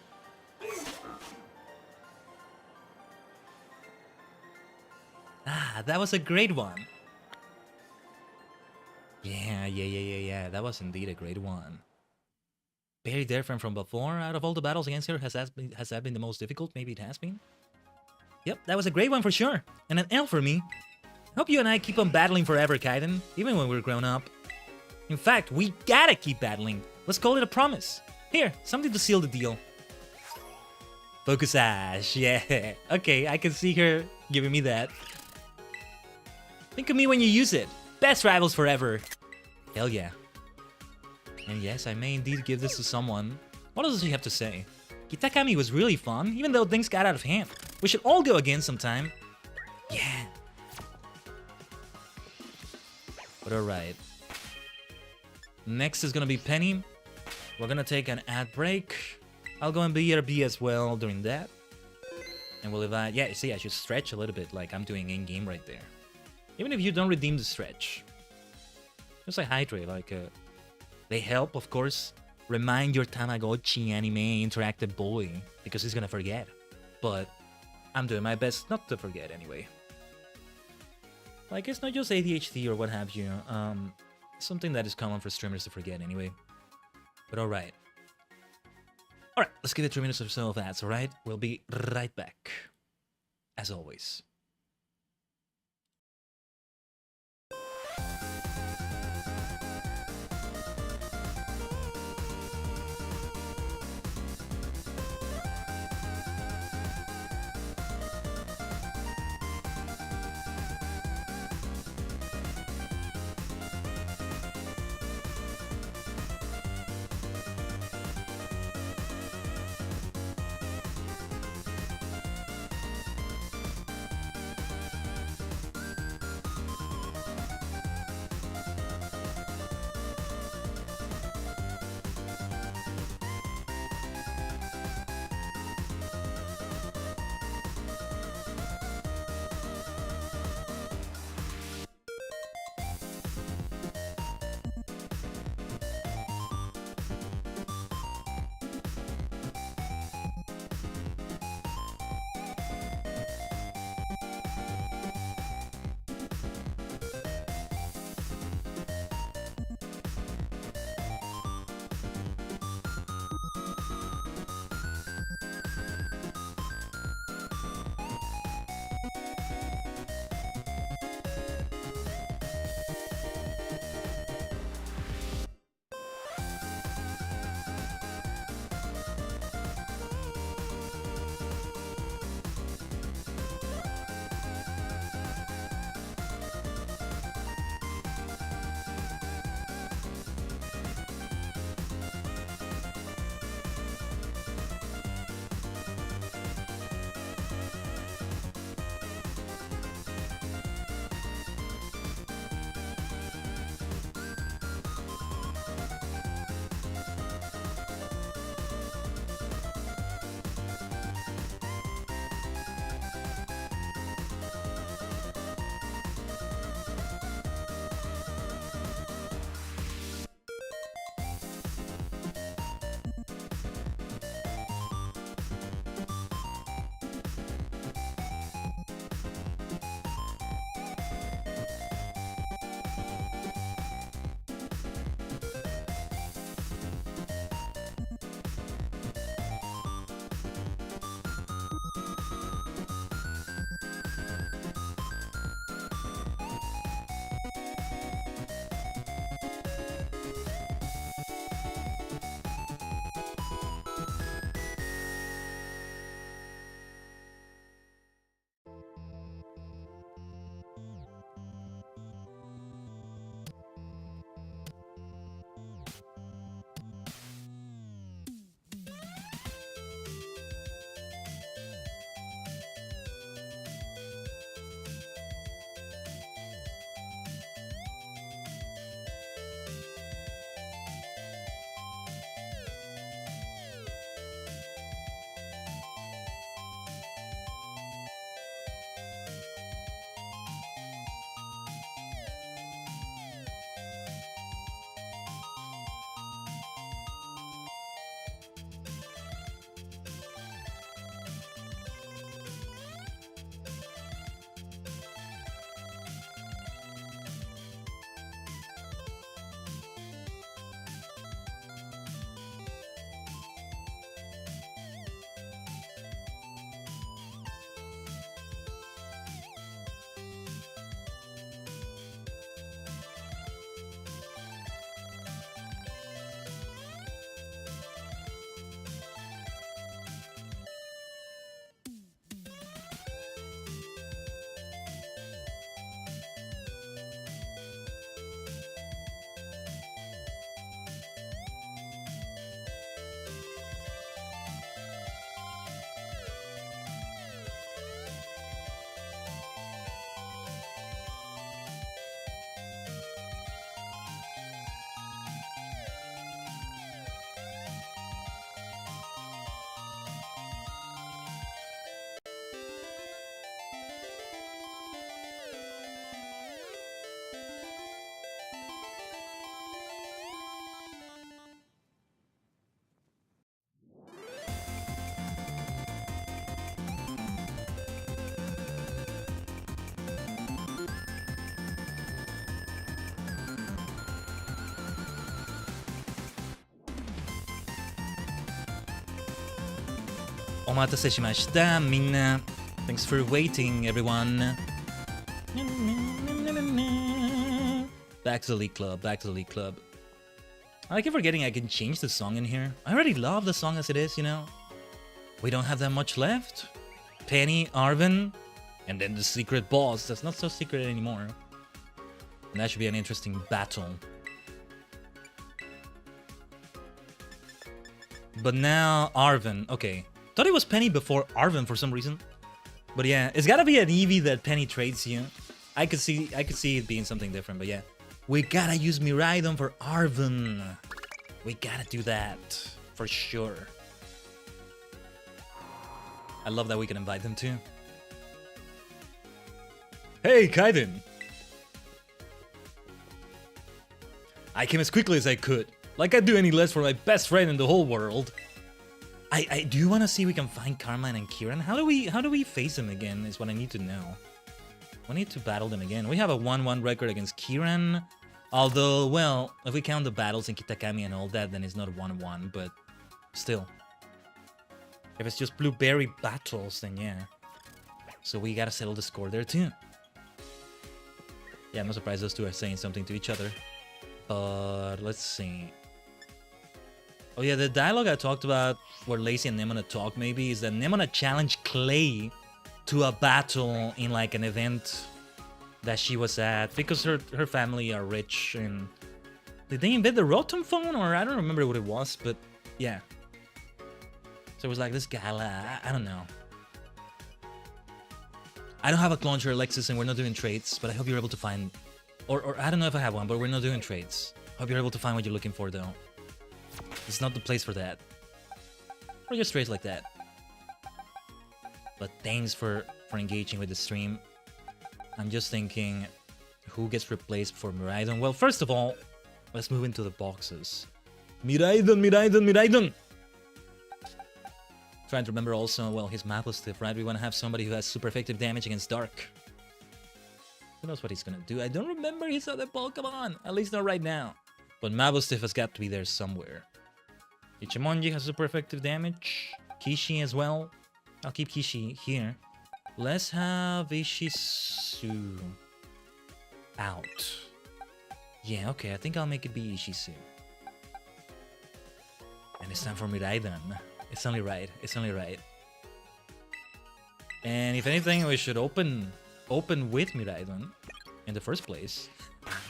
Ah, that was a great one. Yeah. That was indeed a great one. Very different from before. Out of all the battles against her, has that been the most difficult? Maybe it has been. Yep, that was a great one for sure. And an L for me. Hope you and I keep on battling forever, Khaiden, even when we're grown up. In fact, we gotta keep battling. Let's call it a promise. Here, something to seal the deal. Focus Ash, yeah. Okay, I can see her giving me that. Think of me when you use it. Best rivals forever. Hell yeah. And yes, I may indeed give this to someone. What else does she have to say? Kitakami was really fun, even though things got out of hand. We should all go again sometime. Yeah. But alright. Next is gonna be Penny. We're gonna take an ad break. I'll go and BRB as well during that. And we'll evaluate. Yeah, see, I should stretch a little bit like I'm doing in-game right there. Even if you don't redeem the stretch. Just like hydrate, like they help, of course. Remind your Tamagotchi anime interactive boy, because he's gonna forget. But I'm doing my best not to forget anyway. Like, it's not just ADHD or what have you. Something that is common for streamers to forget anyway. But alright. Alright, let's give it 3 minutes or so of ads, alright? We'll be right back. As always. Omatase shimashita, minna. Thanks for waiting, everyone. Back to the League Club, back to the League Club. I keep forgetting I can change the song in here. I already love the song as it is, you know? We don't have that much left. Penny, Arvin, and then the secret boss. That's not so secret anymore. And that should be an interesting battle. But now, Arvin. Okay. Thought it was Penny before Arvin for some reason. But yeah, it's gotta be an Eevee that Penny trades you. I could see it being something different, but yeah. We gotta use Miraidon for Arvin. We gotta do that. For sure. I love that we can invite them too. Hey, Khaiden! I came as quickly as I could. Like I'd do any less for my best friend in the whole world. I do want to see if we can find Carmine and Kieran. How do we face them again is what I need to know. We need to battle them again. We have a 1-1 record against Kieran. Although, well, if we count the battles in Kitakami and all that, then it's not 1-1, but still. If it's just blueberry battles, then yeah. So we gotta settle the score there too. Yeah, I'm not surprised those two are saying something to each other. But let's see. Oh yeah, the dialogue I talked about where Lacey and Nemona talk maybe is that Nemona challenged Clay to a battle in like an event that she was at because her family are rich and did they invent the Rotom phone or I don't remember what it was, but yeah. So it was like this gala, I don't know. I don't have a launcher Alexis and we're not doing trades, but I hope you're able to find or I don't know if I have one, but we're not doing trades. Hope you're able to find what you're looking for though. It's not the place for that. Or just trades like that. But thanks for engaging with the stream. I'm just thinking, who gets replaced for Miraidon? Well, first of all, let's move into the boxes. Miraidon, Miraidon, Miraidon! Trying to remember also, well, his Malicious, right? We want to have somebody who has super effective damage against Dark. Who knows what he's gonna do? I don't remember his other Pokemon, at least not right now. But Malicious has got to be there somewhere. Ichimonji has super effective damage. Kishi as well. I'll keep Kishi here. Let's have Ishizu out. Yeah, okay, I think I'll make it be Ishizu. And it's time for Miraidon. It's only right. It's only right. And if anything, we should open with Miraidon in the first place.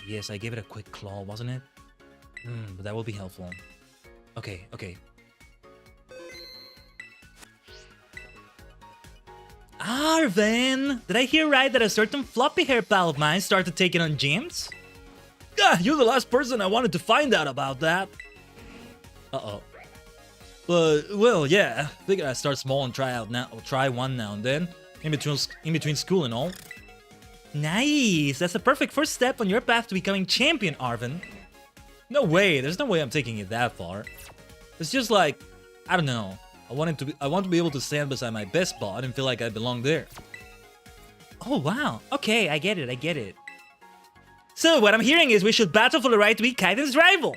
Yes, I gave it a quick claw, wasn't it? But that will be helpful. Okay, okay. Arvin! Did I hear right that a certain floppy hair pal of mine started taking on gyms? Ah, you're the last person I wanted to find out about that. Uh-oh. Well, yeah. Figured I'd start small and try one now and then. In between school and all. Nice! That's the perfect first step on your path to becoming champion, Arvin. No way, there's no way I'm taking it that far. It's just like, I don't know. I want to be able to stand beside my best spot and feel like I belong there. Oh wow, okay, I get it. So what I'm hearing is we should battle for the right to be Khaiden's rival.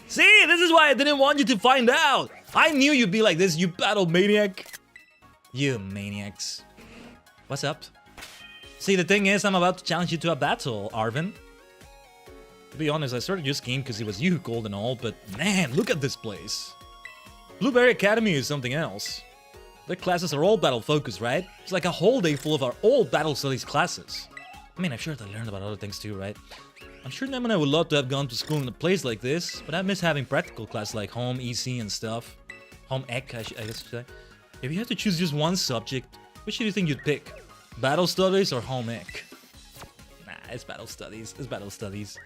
See, this is why I didn't want you to find out. I knew you'd be like this, you battle maniac. You maniacs. What's up? See, the thing is, I'm about to challenge you to a battle, Arvin. To be honest, I started this game because it was you who called and all, but man, look at this place. Blueberry Academy is something else. Their classes are all battle focused, right? It's like a whole day full of our old battle studies classes. I mean, I'm sure they learned about other things too, right? I'm sure Nemona would love to have gone to school in a place like this, but I miss having practical classes like home, EC, and stuff. Home ec, I guess you should say. If you had to choose just one subject, which do you think you'd pick? Battle studies or home ec? Nah, it's battle studies. It's battle studies.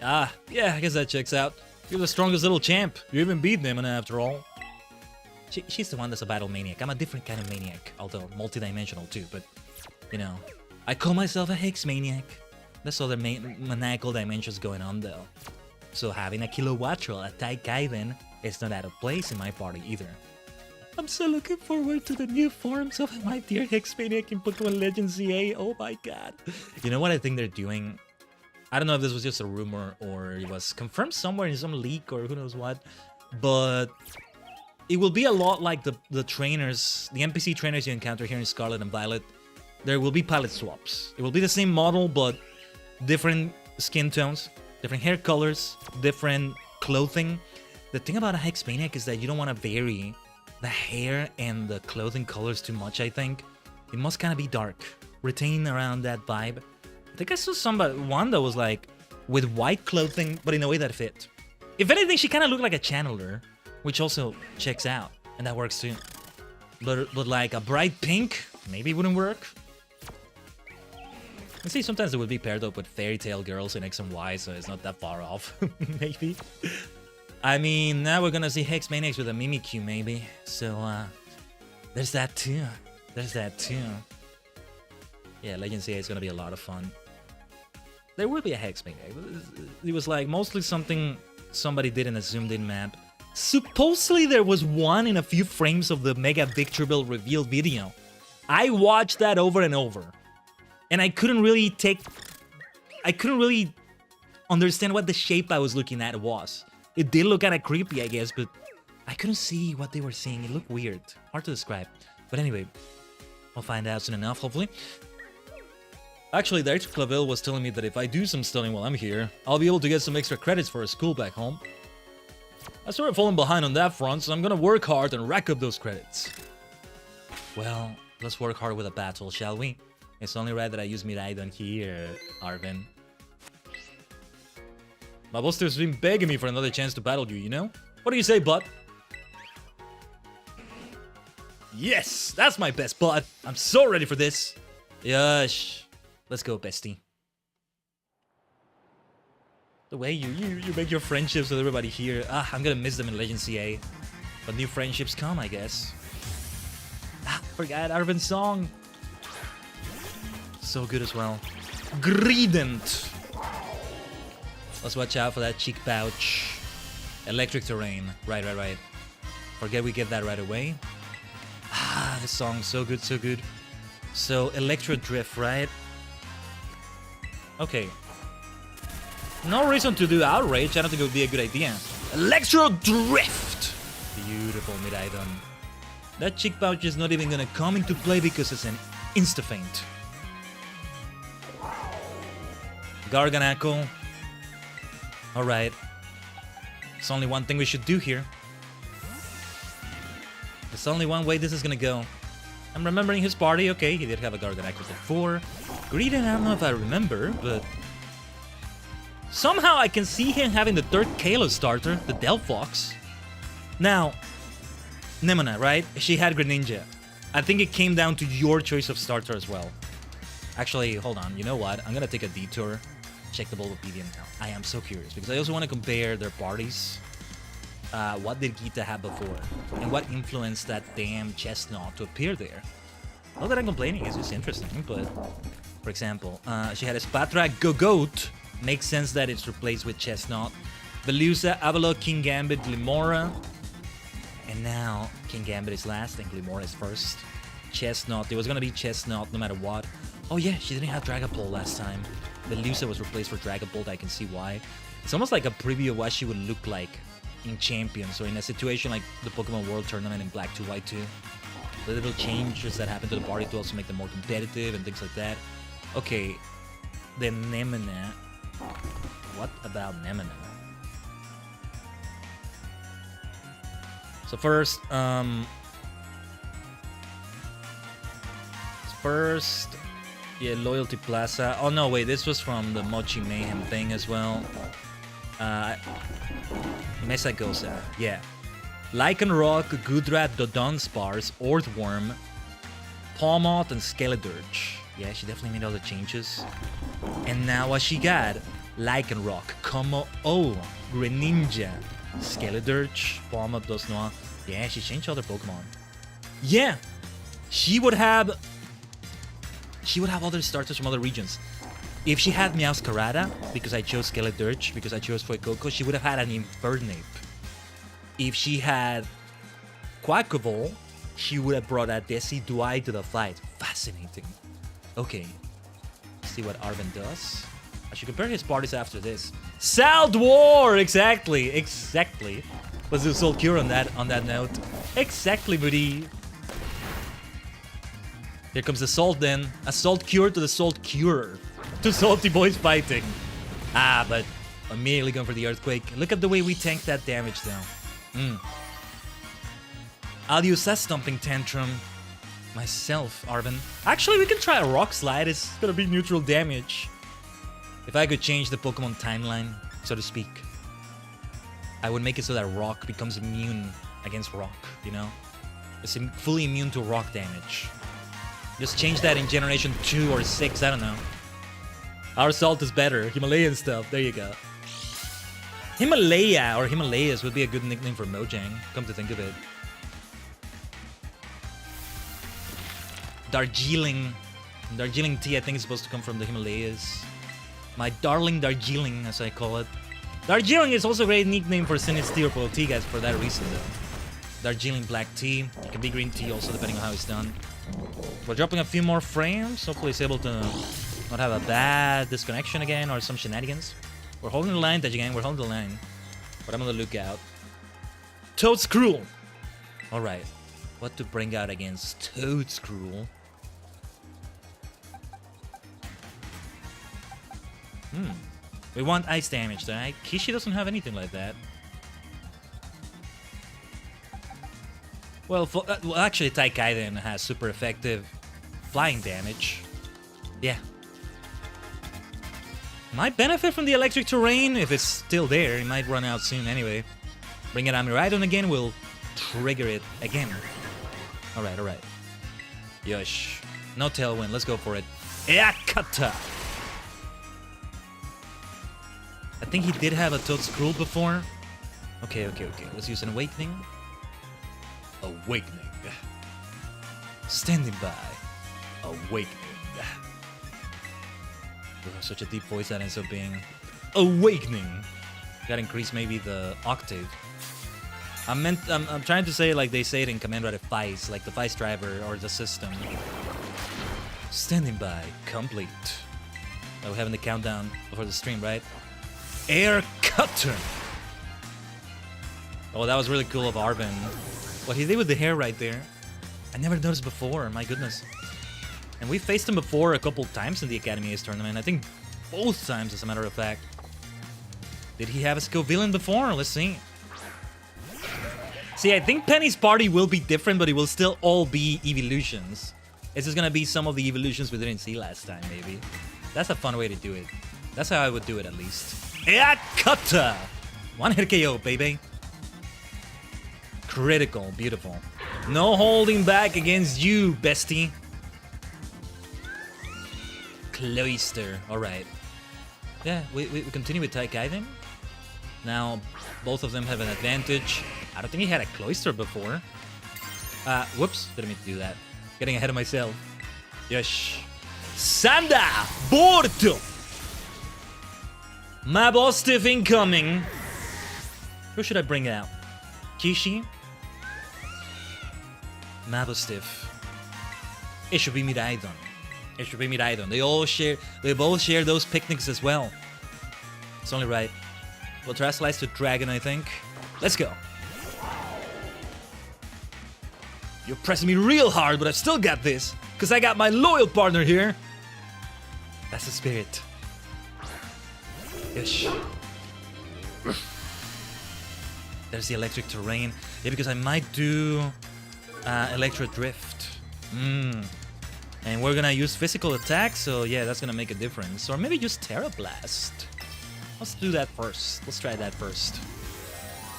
Ah, yeah, I guess that checks out. You're the strongest little champ. You even beat Nemona after all. She's the one that's a battle maniac. I'm a different kind of maniac, although multidimensional too, but, you know. I call myself a Hex maniac. There's other maniacal dimensions going on though. So having a Kilowattrel attack Khaiden is not out of place in my party either. I'm so looking forward to the new forms of my dear Hex maniac in Pokemon Legends ZA. Oh my god. You know what I think they're doing? I don't know if this was just a rumor or it was confirmed somewhere in some leak or who knows what, but it will be a lot like the trainers, the NPC trainers you encounter here in Scarlet and Violet. There will be palette swaps. It will be the same model, but different skin tones, different hair colors, different clothing. The thing about a Hex Maniac is that you don't want to vary the hair and the clothing colors too much, I think. It must kind of be dark, retain around that vibe. I think I saw one that was like with white clothing, but in a way that fit. If anything, she kind of looked like a channeler, which also checks out, and that works too. But like a bright pink, maybe wouldn't work. You see, sometimes it would be paired up with Fairy Tail girls in X and Y, so it's not that far off, maybe. I mean, now we're gonna see Hex Maniacs with a Mimikyu, maybe. So, there's that too. There's that too. Yeah, Legend CA is gonna be a lot of fun. There will be a Hex Maniac. It was like mostly something somebody did in a zoomed-in map. Supposedly there was one in a few frames of the Mega VTuber reveal video. I watched that over and over. And I couldn't really understand what the shape I was looking at was. It did look kind of creepy, I guess, but I couldn't see what they were seeing. It looked weird. Hard to describe. But anyway, we'll find out soon enough, hopefully. Actually, Director Clavel was telling me that if I do some studying while I'm here, I'll be able to get some extra credits for a school back home. I started falling behind on that front, so I'm gonna work hard and rack up those credits. Well, let's work hard with a battle, shall we? It's only right that I use Miraidon here, Arvin. My boster's been begging me for another chance to battle you, you know? What do you say, bud? Yes, that's my best, bud. I'm so ready for this. Yush. Let's go, bestie. The way you make your friendships with everybody here. I'm gonna miss them in Legend CA. But new friendships come, I guess. Forgot Arvin's song. So good as well. Greedent. Let's watch out for that cheek pouch. Electric terrain. Right. Forget we get that right away. This song, so good, so good. So, Electro Drift, right? Okay. No reason to do Outrage. I don't think it would be a good idea. Electro Drift! Beautiful, Miraidon. That cheek pouch is not even gonna come into play because it's an insta-feint. Garganacl. Alright. There's only one thing we should do here. There's only one way this is gonna go. I'm remembering his party. Okay, he did have a Garganacl before. Greedent, I don't know if I remember, but... somehow I can see him having the third Kalos starter, the Delphox. Now, Nemona, right? She had Greninja. I think it came down to your choice of starter as well. Actually, hold on. You know what? I'm gonna take a detour. Check the Bulbapedia now. I am so curious because I also want to compare their parties. What did Gita have before? And what influenced that damn Chestnut to appear there? Not that I'm complaining, it's just interesting, but... for example, she had a Spatra Gogoat. Makes sense that it's replaced with Chestnut. Velusa, Avalok, King Gambit, Glimora. And now, King Gambit is last and Glimora is first. Chestnut, it was gonna be Chestnut no matter what. Oh yeah, she didn't have Dragapult last time. Velusa was replaced for Dragapult, I can see why. It's almost like a preview of what she would look like in Champions, or in a situation like the Pokemon World Tournament in Black 2 White 2. The little changes that happen to the party to also make them more competitive and things like that. Okay, then Nemona. What about Nemona? So first, yeah, Loyalty Plaza. Oh no, wait, this was from the Mochi Mayhem thing as well. Mesagosa, yeah. Lycanroc, Goodrat, Dodonspars, Orthworm, Pawmot, and Skeledirge. Yeah, she definitely made all the changes. And now what she got? Lycanroc, Como-O, Greninja, Skeledirge, Pawmot, Dosnoa. Yeah, she changed all their Pokemon. Yeah, she would have other starters from other regions. If she had Meowscarada, because I chose Skeledirge, because I chose Fuecoco, she would have had an Infernape. If she had Quackable, she would have brought a Decidueye to the fight. Fascinating. Okay, let's see what Arven does. I should compare his parties after this. Saldwar! Exactly. Let's do Assault Cure on that note. Exactly, buddy. Here comes Assault then. Assault Cure to the Salt Cure. Two salty boys fighting. Ah, but immediately going for the Earthquake. Look at the way we tank that damage though. I'll use that Stomping Tantrum myself, Arvin. Actually, we can try a Rock Slide. It's gonna be neutral damage. If I could change the Pokemon timeline, so to speak, I would make it so that Rock becomes immune against Rock, you know? It's fully immune to Rock damage. Just change that in Generation 2 or 6, I don't know. Our Salt is better. Himalayan stuff, there you go. Himalaya or Himalayas would be a good nickname for Mojang, come to think of it. Darjeeling. Darjeeling tea, I think, is supposed to come from the Himalayas. My darling Darjeeling, as I call it. Darjeeling is also a great nickname for Sinnoh tea or Polo tea, guys, for that reason, though. Darjeeling black tea. It can be green tea also, depending on how it's done. We're dropping a few more frames. Hopefully it's able to not have a bad disconnection again or some shenanigans. We're holding the line, Tajigen. We're holding the line. But I'm on the lookout. Toadscruel! Alright. What to bring out against Toadscruel? We want ice damage, right? Kishi doesn't have anything like that. Well, actually, Khaiden has super effective flying damage. Yeah. Might benefit from the electric terrain if it's still there. It might run out soon anyway. Bring it Amiridon again, we'll trigger it again. Alright, alright. Yosh. No Tailwind, let's go for it. Eakata! I think he did have a Toadscruel before. Okay. Let's use an Awakening. Awakening. Standing by. Awakening. Such a deep voice that ends up being Awakening. Gotta increase maybe the octave. I'm trying to say like they say it in Command Rider Feist, like the Feist driver or the system. Standing by. Complete. Oh, we're having the countdown before the stream, right? Air Cutter. Oh, that was really cool of Arvin. What he did with the hair right there, I never noticed before, my goodness. And we faced him before a couple times in the Academy Ace tournament. I think both times, as a matter of fact. Did he have a Scovillain before? Let's see. See, I think Penny's party will be different, but it will still all be evolutions. It's just gonna be some of the evolutions we didn't see last time, maybe. That's a fun way to do it. That's how I would do it, at least. Eakata! One hit KO, baby. Critical, beautiful. No holding back against you, bestie. Cloister, alright. Yeah, we continue with Khaiden. Now, both of them have an advantage. I don't think he had a Cloister before. Whoops, didn't mean to do that. Getting ahead of myself. Yosh. Sanda! Borto! Mabostif incoming. Who should I bring out? Kishi? Mabostif. It should be Miraidon. It should be Miraidon. They both share those picnics as well. It's only right. We'll Terastallize to Dragon, I think. Let's go. You're pressing me real hard, but I've still got this. Because I got my loyal partner here. That's the spirit. Ish. There's the electric terrain. Yeah, because I might do Electro Drift. And we're gonna use physical attack, so yeah, that's gonna make a difference. Or maybe just Terra Blast. Let's do that first. Let's try that first.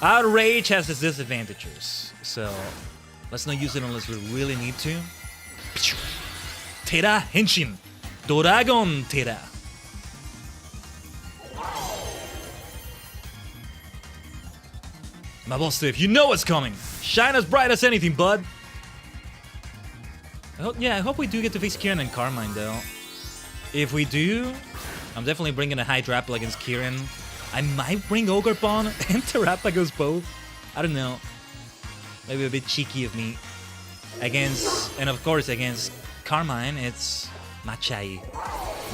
Outrage has its disadvantages, so let's not use it unless we really need to. Terra Henshin. Dragon Terra. Mabostif, you know what's coming. Shine as bright as anything, bud. I hope we do get to face Kieran and Carmine, though. If we do, I'm definitely bringing a Hydrapple against Kieran. I might bring Ogerpon and Terrapagos both. I don't know. Maybe a bit cheeky of me. And of course, against Carmine, it's Machai.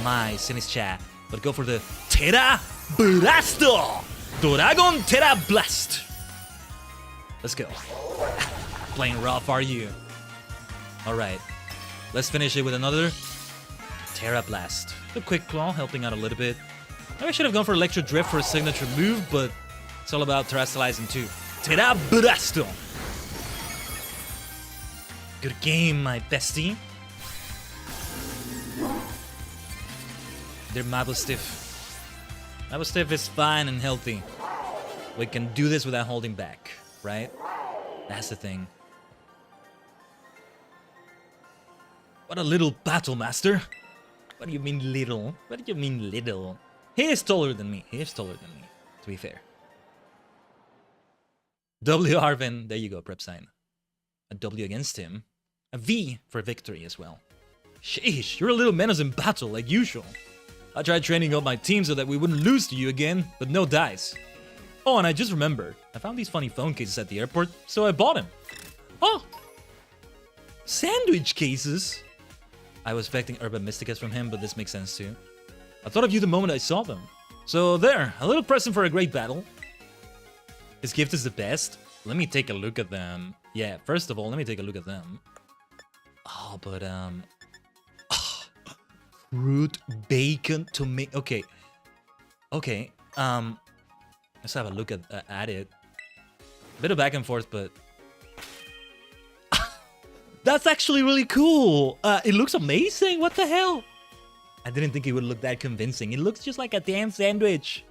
My Sinischa. But go for the Terra Blasto! Dragon Terra Blast! Let's go. Playing rough, are you? Alright. Let's finish it with another Terra Blast. The Quick Claw helping out a little bit. Maybe I should have gone for Electro Drift for a signature move, but it's all about terrestrializing too. Terra Blasto! Good game, my bestie. They're Mabostiff. Mabostiff is fine and healthy. We can do this without holding back, right? That's the thing. What a little battle master. What do you mean little? What do you mean little? He is taller than me. He is taller than me, to be fair. W Arvin. There you go, prep sign. A W against him. A V for victory as well. Sheesh, you're a little menace in battle, like usual. I tried training up my team so that we wouldn't lose to you again, but no dice. Oh, and I just remembered. I found these funny phone cases at the airport, so I bought them. Oh! Sandwich cases? I was expecting Urban Mysticus from him, but this makes sense too. I thought of you the moment I saw them. So there, a little present for a great battle. His gift is the best. Let me take a look at them. Yeah, first of all, let me take a look at them. Oh, but fruit, bacon, tomato. Okay. Okay. Let's have a look at it. A bit of back and forth, but that's actually really cool. It looks amazing. What the hell? I didn't think it would look that convincing. It looks just like a damn sandwich.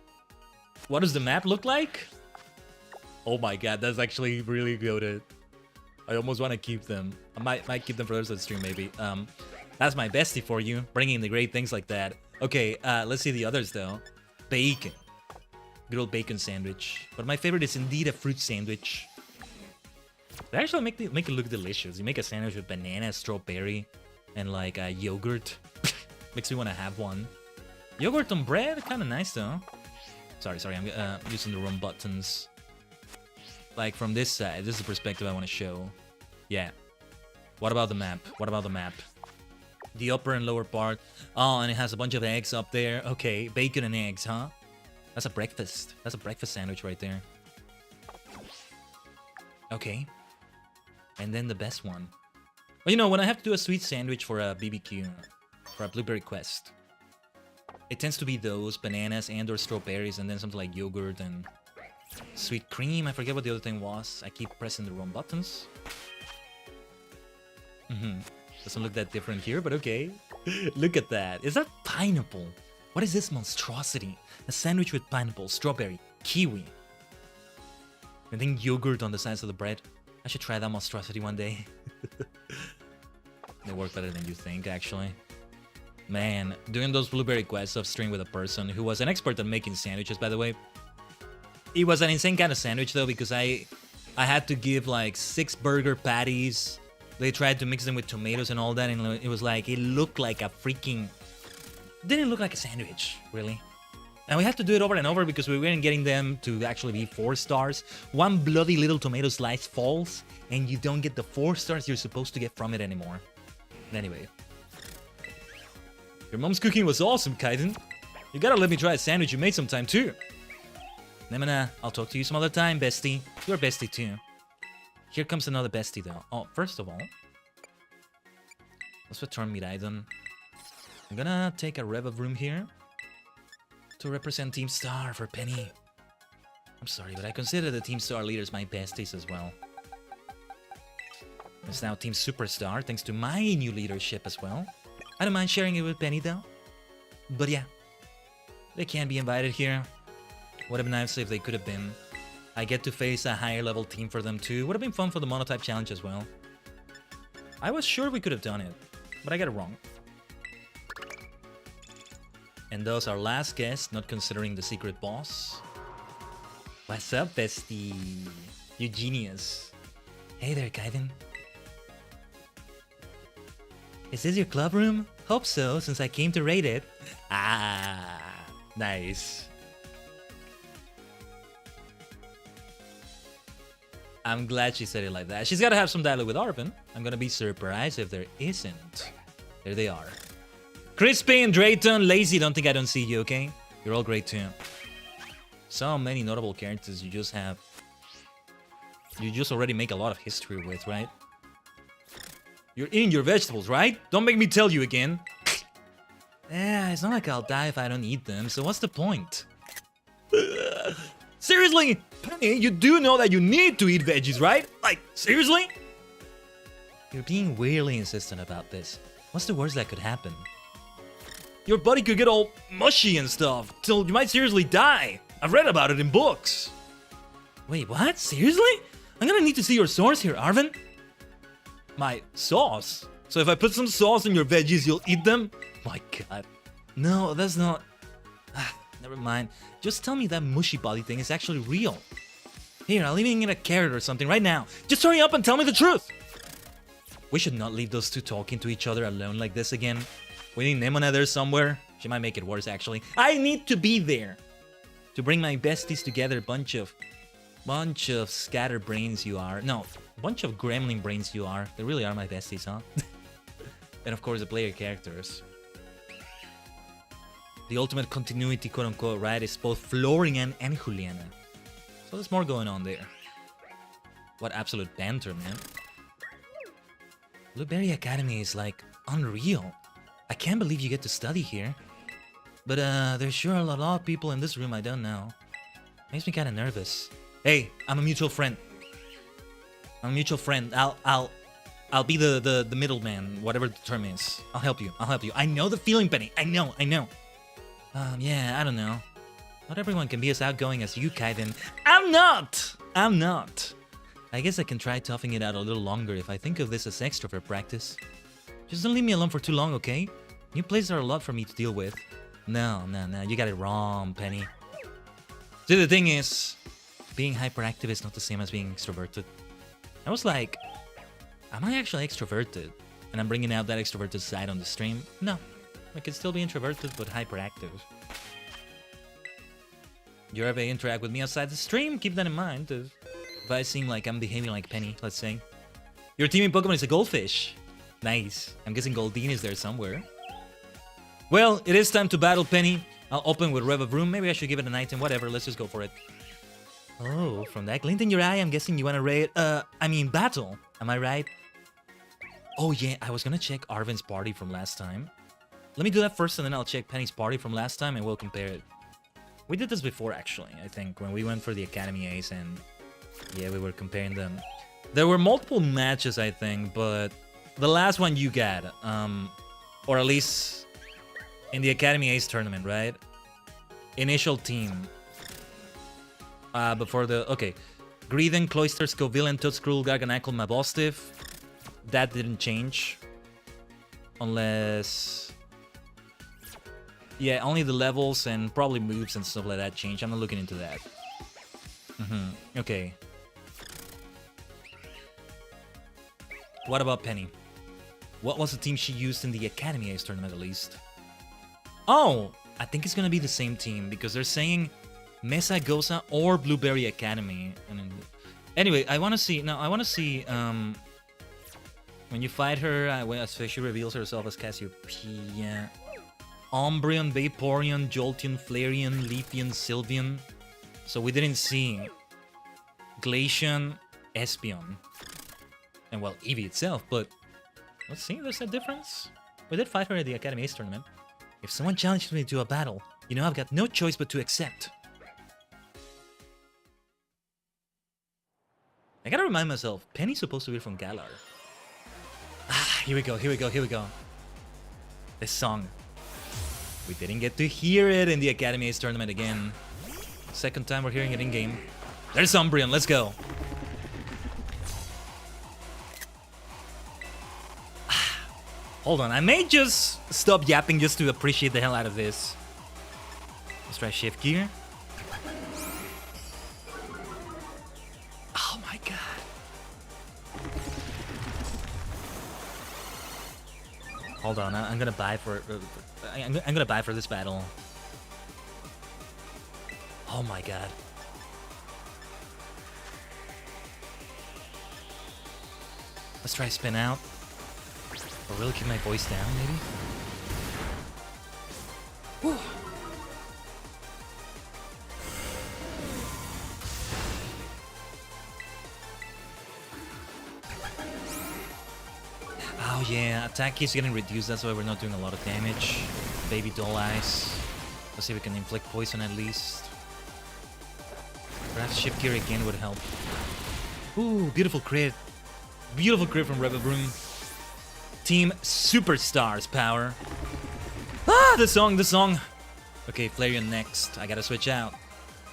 What does the map look like? Oh my god, that's actually really good. I almost want to keep them. I might keep them for the rest of the stream, maybe. That's my bestie for you, bringing the great things like that. Okay, let's see the others though. Bacon. Good old bacon sandwich. But my favorite is indeed a fruit sandwich. They actually make it look delicious. You make a sandwich with banana, strawberry, and like yogurt. Makes me want to have one. Yogurt on bread, kind of nice though. Sorry, I'm using the wrong buttons. Like from this side, this is the perspective I want to show. Yeah. What about the map? What about the map? The upper and lower part. Oh, and it has a bunch of eggs up there. Okay, bacon and eggs, huh? That's a breakfast. That's a breakfast sandwich right there. Okay. And then the best one. Well, you know, when I have to do a sweet sandwich for a BBQ, for a blueberry quest, it tends to be those bananas and or strawberries and then something like yogurt and sweet cream. I forget what the other thing was. I keep pressing the wrong buttons. Doesn't look that different here, but okay. Look at that. Is that pineapple? What is this monstrosity? A sandwich with pineapple, strawberry, kiwi. And then yogurt on the sides of the bread. I should try that monstrosity one day. They work better than you think, actually. Man, doing those blueberry quests off stream with a person who was an expert at making sandwiches, by the way. It was an insane kind of sandwich, though, because I had to give, like, 6 burger patties. They tried to mix them with tomatoes and all that, and it was like, it looked like a freaking... Didn't look like a sandwich, really. And we had to do it over and over because we weren't getting them to actually be 4 stars. One bloody little tomato slice falls, and you don't get the 4 stars you're supposed to get from it anymore. Anyway. Your mom's cooking was awesome, Khaiden. You gotta let me try a sandwich you made sometime, too. Nemana, I'll talk to you some other time, bestie. You're a bestie, too. Here comes another bestie, though. Oh, first of all, let's return Miraidon. I'm gonna take a rev of room here to represent Team Star for Penny. I'm sorry, but I consider the Team Star leaders my besties as well. It's now Team Superstar, thanks to my new leadership as well. I don't mind sharing it with Penny, though. But yeah, they can't be invited here. Would have been nice if they could have been. I get to face a higher level team for them too. Would have been fun for the monotype challenge as well. I was sure we could have done it, but I got it wrong. And those our last guests, not considering the secret boss. What's up, bestie? You genius. Hey there, Khaiden. Is this your club room? Hope so, since I came to raid it. Ah, nice. I'm glad she said it like that. She's got to have some dialogue with Arvin. I'm gonna be surprised if there isn't. There they are. Crispy and Drayton, Lazy, don't think I don't see you, okay? You're all great too. So many notable characters you just have you just already make a lot of history with, right? You're eating your vegetables, right? Don't make me tell you again. Yeah, it's not like I'll die if I don't eat them, so what's the point? Seriously? Penny, you do know that you need to eat veggies, right? Like, seriously? You're being weirdly insistent about this. What's the worst that could happen? Your body could get all mushy and stuff, till you might seriously die. I've read about it in books. Wait, what? Seriously? I'm gonna need to see your source here, Arvin. My sauce? So if I put some sauce in your veggies, you'll eat them? My god. No, that's not... Never mind. Just tell me that mushy body thing is actually real. Here, I'll even get a carrot or something right now. Just hurry up and tell me the truth! We should not leave those two talking to each other alone like this again. We need Nemona there somewhere. She might make it worse, actually. I need to be there to bring my besties together. Bunch of scatterbrains you are. No, bunch of gremlin brains you are. They really are my besties, huh? And of course, the player characters. The ultimate continuity, quote-unquote, right, is both Florian and Juliana. So there's more going on there. What absolute banter, man. Blueberry Academy is, like, unreal. I can't believe you get to study here. But, there's sure a lot of people in this room I don't know. Makes me kinda nervous. Hey, I'm a mutual friend. I'm a mutual friend. I'll be the middleman, whatever the term is. I'll help you. I know the feeling, Penny. I know. Yeah, I don't know. Not everyone can be as outgoing as you, Khaiden. I'm not. I guess I can try toughing it out a little longer if I think of this as extrovert practice. Just don't leave me alone for too long, okay? New places are a lot for me to deal with. No, you got it wrong, Penny. See, the thing is, being hyperactive is not the same as being extroverted. I was like, am I actually extroverted? And I'm bringing out that extroverted side on the stream? No, I could still be introverted but hyperactive. You ever interact with me outside the stream? Keep that in mind. If I seem like I'm behaving like Penny, let's say. Your team in Pokemon is a goldfish. Nice. I'm guessing Goldeen is there somewhere. Well, it is time to battle Penny. I'll open with Rev of Room. Maybe I should give it an item. Whatever, let's just go for it. Oh, from that glint in your eye, I'm guessing you want to raid... battle. Am I right? Oh yeah, I was gonna check Arvin's party from last time. Let me do that first and then I'll check Penny's party from last time and we'll compare it. We did this before actually, I think, when we went for the Academy Ace and... yeah, we were comparing them. There were multiple matches, I think, but... the last one you got, or at least in the Academy Ace tournament, right? Initial team. Before the... okay. Greedon, Cloyster, Scovillain, Tootscruel, Garganacl, Mabostif. That didn't change. Unless... yeah, only the levels and probably moves and stuff like that change. I'm not looking into that. Okay. What about Penny? What was the team she used in the Academy Ace tournament, at least? Oh! I think it's gonna be the same team, because they're saying Mesa Gosa or Blueberry Academy. Anyway, I wanna see... no, I wanna see, when you fight her, when she reveals herself as Cassiopeia. Umbreon, Vaporeon, Jolteon, Flareon, Leafeon, Sylveon. So we didn't see Glaceon, Espeon. And well, Eevee itself, but... let's see, there's a difference. We did fight her at the Academy Ace tournament. If someone challenges me to a battle, you know I've got no choice but to accept. I gotta remind myself, Penny's supposed to be from Galar. Here we go. This song. We didn't get to hear it in the Academy Ace tournament again. Second time we're hearing it in-game. There's Umbreon, let's go. Hold on, I may just stop yapping just to appreciate the hell out of this. Let's try shift gear. Oh my god. Hold on, I'm gonna buy for... I'm gonna buy for this battle. Oh my god. Let's try spin out. Or really keep my voice down, maybe? Whew. Oh yeah, attack is getting reduced, that's why we're not doing a lot of damage. Baby doll eyes. Let's see if we can inflict poison at least. Perhaps shift gear again would help. Ooh, beautiful crit. Beautiful crit from Revavroom. Team Superstars power. Ah, the song. Okay, Flareon next. I gotta switch out.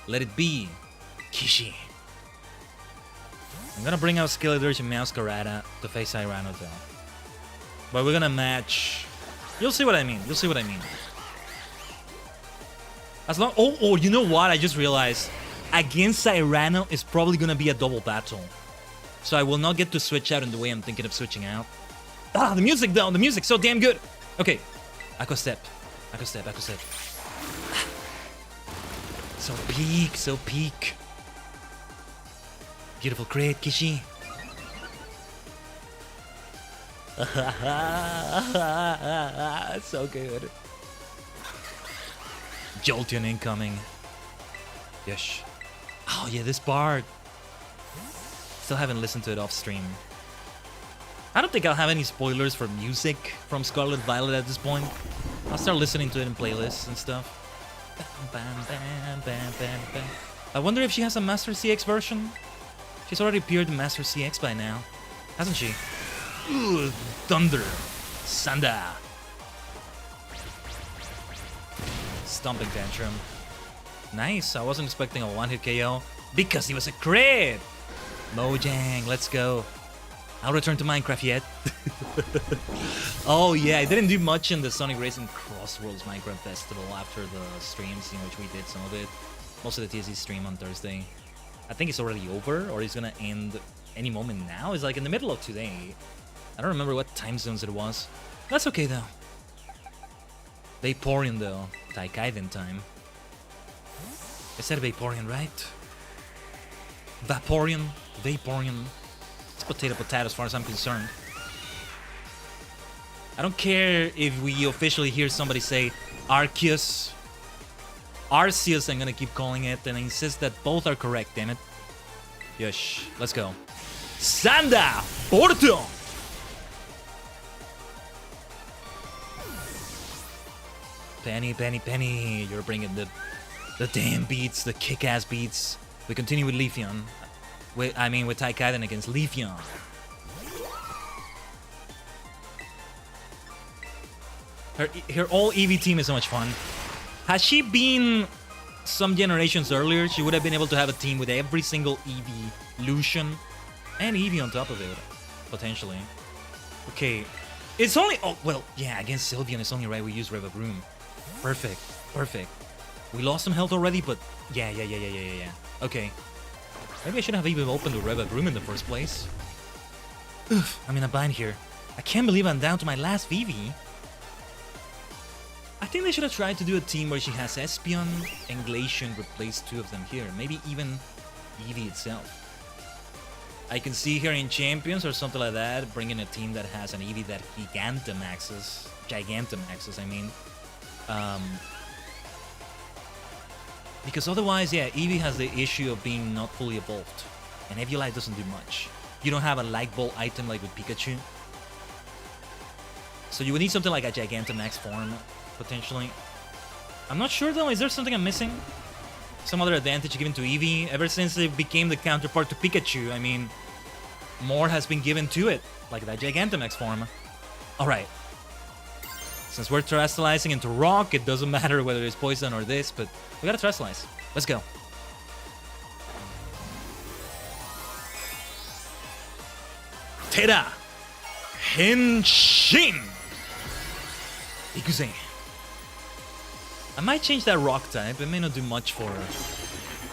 Let it be Kishi. I'm gonna bring out Skeledirge and Masquerada to face Irano though. But we're gonna match. You'll see what I mean. As long. Oh, you know what? I just realized. Against Irano is probably gonna be a double battle. So I will not get to switch out in the way I'm thinking of switching out. Ah, the music though. The music's so damn good. Okay. Aqua Step. So peak. Beautiful crit, Kishi. So good. Jolteon incoming. Yes. Oh yeah, this part. Still haven't listened to it off stream. I don't think I'll have any spoilers for music from Scarlet Violet at this point. I'll start listening to it in playlists and stuff. I wonder if she has a Master CX version? She's already appeared in Master CX by now, hasn't she? Ooh, Thunder. Sanda. Stomping Tantrum. Nice, I wasn't expecting a one-hit KO because he was a crit! Mojang, let's go. I'll return to Minecraft yet. Oh yeah, I didn't do much in the Sonic Racing Crossworlds Minecraft Festival after the streams in which we did some of it. Most of the TSC stream on Thursday. I think it's already over, or it's gonna end any moment now. It's like in the middle of today. I don't remember what time zones it was. That's okay though. Vaporeon though. Khaiden time. I said Vaporeon, right? Vaporeon. It's potato as far as I'm concerned. I don't care if we officially hear somebody say Arceus. Arceus, I'm gonna keep calling it, and I insist that both are correct, damn it. Yes, let's go. Sanda! Porto! Penny, you're bringing the damn beats, the kick-ass beats. We continue with Leafeon. With Tajigen against Leafeon. Her all EV team is so much fun. Had she been some generations earlier, she would have been able to have a team with every single EV, Lucian, and Eevee on top of it, potentially. Okay, it's only... Oh, well, yeah, against Sylveon, it's only right we use Revavroom. Perfect. We lost some health already, but yeah. Okay. Maybe I should have even opened the Revavroom in the first place. Oof, I'm in a bind here. I can't believe I'm down to my last VV. I think they should have tried to do a team where she has Espeon and Glaceon replace two of them here. Maybe even Eevee itself. I can see her in Champions or something like that, bringing a team that has an Eevee that Gigantamaxes, I mean. Because otherwise, yeah, Eevee has the issue of being not fully evolved. And Eviolite doesn't do much. You don't have a Light Ball item like with Pikachu. So you would need something like a Gigantamax form, potentially. I'm not sure though, is there something I'm missing? Some other advantage given to Eevee? Ever since it became the counterpart to Pikachu, I mean, more has been given to it, like that Gigantamax form. Alright. Since we're terrestrializing into rock, it doesn't matter whether it's poison or this, but we gotta terrestrialize. Let's go. Tera! Henshin! Ikuzen. I might change that rock type. It may not do much for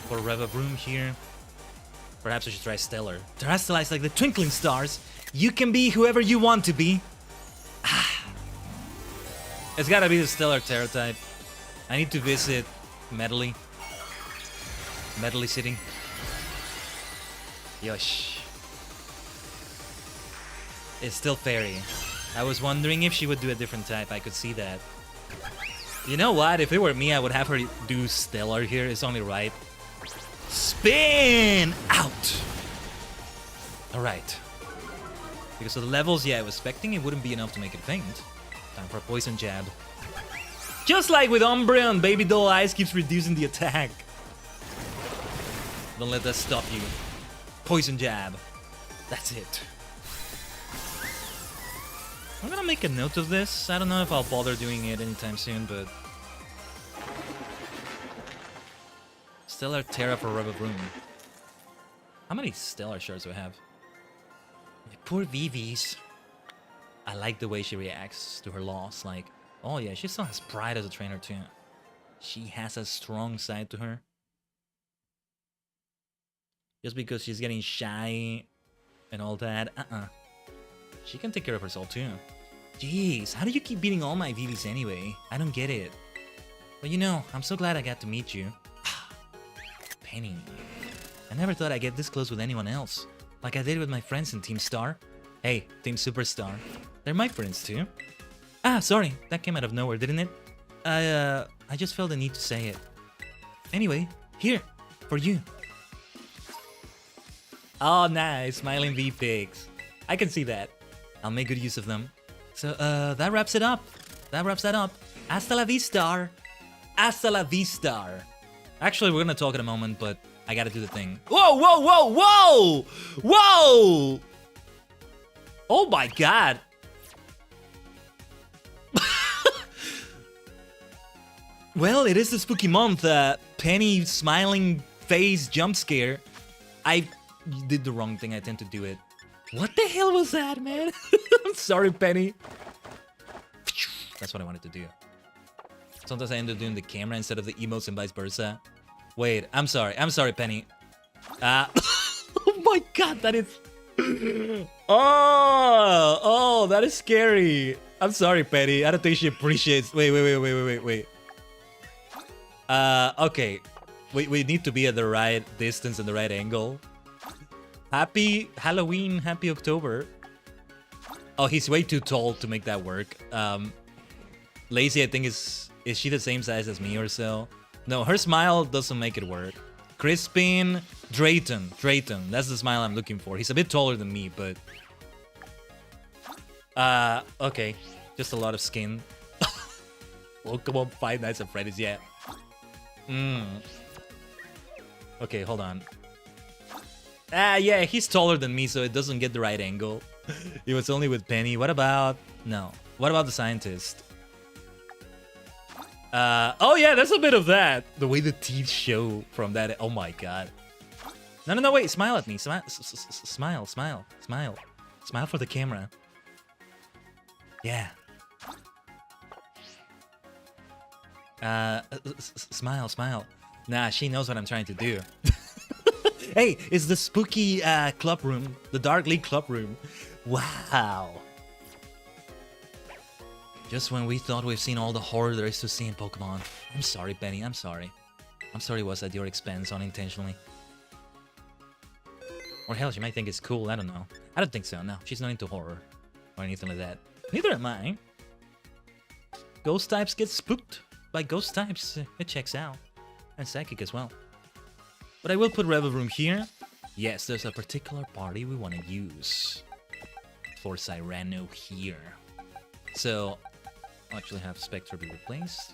Revavroom here. Perhaps I should try Stellar. Terrestrialize like the twinkling stars. You can be whoever you want to be. It's gotta be the Stellar Terra type. I need to visit Medley City. Yosh. It's still Fairy. I was wondering if she would do a different type. I could see that. You know what? If it were me, I would have her do Stellar here. It's only right. Spin out! Alright. Because of the levels, yeah, I was expecting it wouldn't be enough to make it faint. Time for a poison jab. Just like with Umbreon, Baby Doll Ice keeps reducing the attack. Don't let that stop you. Poison jab. That's it. I'm gonna make a note of this. I don't know if I'll bother doing it anytime soon, but... Stellar Terra for Revavroom. How many Stellar Shards do I have? Poor Vivi's. I like the way she reacts to her loss. Like, oh yeah, she still has pride as a trainer too. She has a strong side to her. Just because she's getting shy and all that, she can take care of herself too. Jeez, how do you keep beating all my Vivis anyway? I don't get it. But you know, I'm so glad I got to meet you. Penny. I never thought I'd get this close with anyone else. Like I did with my friends in Team Star. Hey, Team Superstar. They're my friends too. Ah, sorry, that came out of nowhere, didn't it? I just felt the need to say it. Anyway, here, for you. Oh, nice, smiling V-Pigs. I can see that. I'll make good use of them. So, that wraps it up. That wraps that up. Hasta la vista. Hasta la vista. Actually, we're gonna talk in a moment, but I gotta do the thing. Whoa, whoa, whoa, whoa! Whoa! Oh my god. Well, it is the spooky month. Penny smiling face jump scare. I did the wrong thing. I tend to do it. What the hell was that, man? I'm sorry, Penny. That's what I wanted to do. Sometimes I end up doing the camera instead of the emotes and vice versa. Wait, I'm sorry, Penny. Oh my god, that is... Oh, that is scary. I'm sorry, Penny. I don't think she appreciates... Wait. Okay. We need to be at the right distance and the right angle. Happy Halloween, happy October. Oh, he's way too tall to make that work. Lacey, I think, is she the same size as me or so? No, her smile doesn't make it work. Crispin, Drayton. That's the smile I'm looking for. He's a bit taller than me, but... okay. Just a lot of skin. Pokemon Five Nights at Freddy's, yeah. Okay, hold on. Yeah, he's taller than me, so it doesn't get the right angle. It was only with Penny. What about... No. What about the scientist? Oh yeah, there's a bit of that. The way the teeth show from that. Oh my god. No, wait. Smile at me. Smile. Smile for the camera. Yeah. Smile. Nah, she knows what I'm trying to do. Hey, it's the spooky club room. The Dark League club room. Wow. Just when we thought we've seen all the horror there is to see in Pokemon. I'm sorry, Penny. I'm sorry. I'm sorry it was at your expense unintentionally. Or hell, she might think it's cool. I don't know. I don't think so. No, she's not into horror or anything like that. Neither am I. Ghost types get spooked by ghost types. It checks out. And psychic as well. But I will put Revavroom here. Yes, there's a particular party we want to use for Cyrano here. So, I'll actually have Spectre be replaced.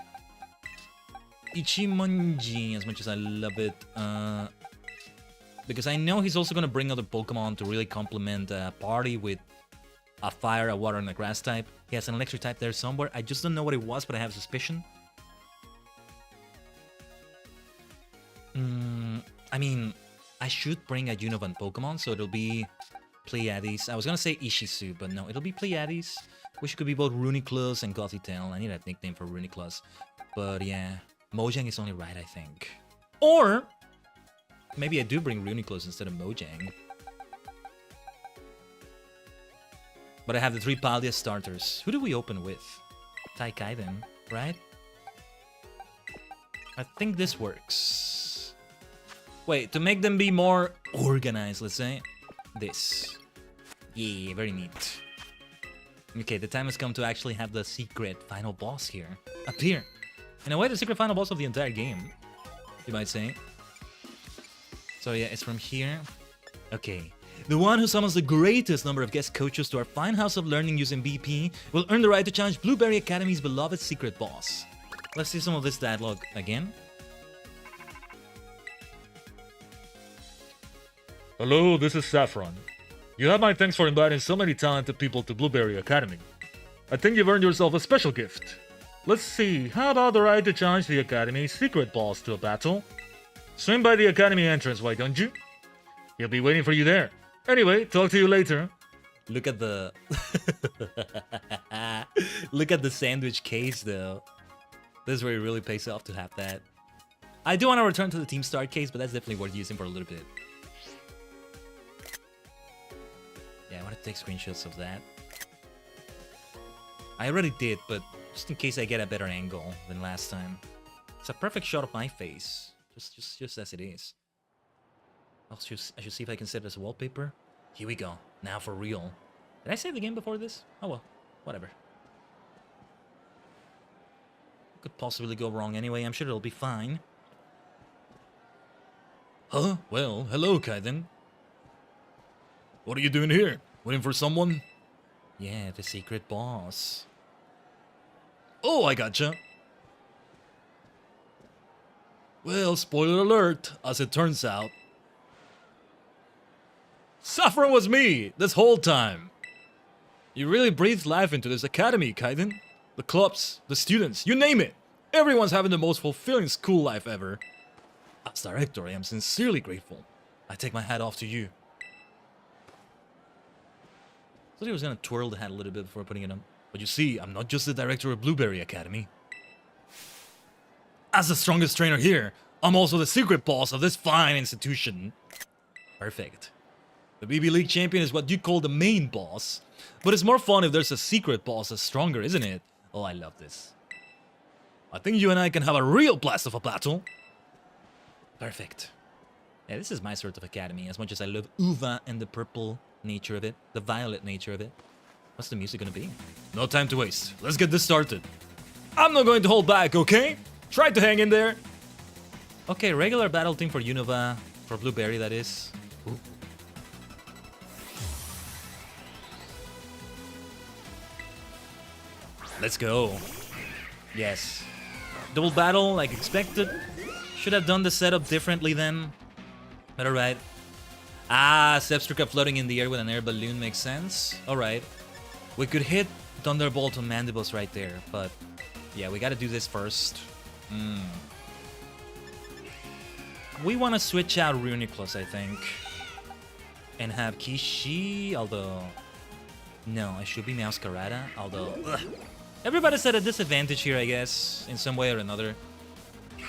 Ichimonji, as much as I love it, because I know he's also going to bring other Pokemon to really complement a party with a fire, a water, and a grass type. He has an electric type there somewhere. I just don't know what it was, but I have a suspicion. I mean, I should bring a Univant Pokemon, so it'll be Pleiades. I was going to say Ishizu, but no, it'll be Pleiades. Which could be both Runiclus and Gothitelle. I need a nickname for Runiclus. But yeah, Mojang is only right, I think. Or maybe I do bring Runiclus instead of Mojang. But I have the 3 Paldia starters. Who do we open with? Khaiden, right? I think this works. Wait, to make them be more organized, let's say. This. Yeah, very neat. Okay, the time has come to actually have the secret final boss here appear. In a way, the secret final boss of the entire game, you might say. So yeah, it's from here. Okay, The one who summons the greatest number of guest coaches to our fine house of learning using BP will earn the right to challenge Blueberry Academy's beloved secret boss. Let's see some of this dialogue again. Hello, this is Saffron. You have my thanks for inviting so many talented people to Blueberry Academy. I think you've earned yourself a special gift. Let's see, how about the right to challenge the Academy's secret boss to a battle? Swing by the Academy entrance, why don't you? He'll be waiting for you there. Anyway, talk to you later. Look at the... Look at the sandwich case, though. This is where it really pays off to have that. I do want to return to the Team Start case, but that's definitely worth using for a little bit. Yeah, I want to take screenshots of that. I already did, but just in case I get a better angle than last time. It's a perfect shot of my face. Just as it is. I should see if I can set it as a wallpaper. Here we go. Now for real. Did I save the game before this? Oh well. Whatever. Could possibly go wrong anyway. I'm sure it'll be fine. Huh? Well, hello, Khaiden. What are you doing here? Waiting for someone? Yeah, the secret boss. Oh, I gotcha. Well, spoiler alert, as it turns out. Saffron was me, this whole time. You really breathed life into this academy, Khaiden. The clubs, the students, you name it. Everyone's having the most fulfilling school life ever. As director, I am sincerely grateful. I take my hat off to you. I thought he was gonna twirl the hat a little bit before putting it on. But you see, I'm not just the director of Blueberry Academy. As the strongest trainer here, I'm also the secret boss of this fine institution. Perfect. The BB League champion is what you call the main boss. But it's more fun if there's a secret boss that's stronger, isn't it? Oh, I love this. I think you and I can have a real blast of a battle. Perfect. Yeah, this is my sort of academy, as much as I love Uva and the purple nature of it, the violet nature of it. What's the music gonna be? No time to waste. Let's get this started. I'm not going to hold back, okay? Try to hang in there. Okay, regular battle team for Unova, for Blueberry, that is. Ooh. Let's go. Yes. Double battle, like expected. Should have done the setup differently then. But alright. Ah, Sepstrica floating in the air with an air balloon makes sense. Alright. We could hit Thunderbolt on Mandibles right there, but yeah, we gotta do this first. We want to switch out Runiclus, I think. And have Kishi, although... No, it should be Meowscarada, although... Ugh. Everybody's at a disadvantage here, I guess, in some way or another.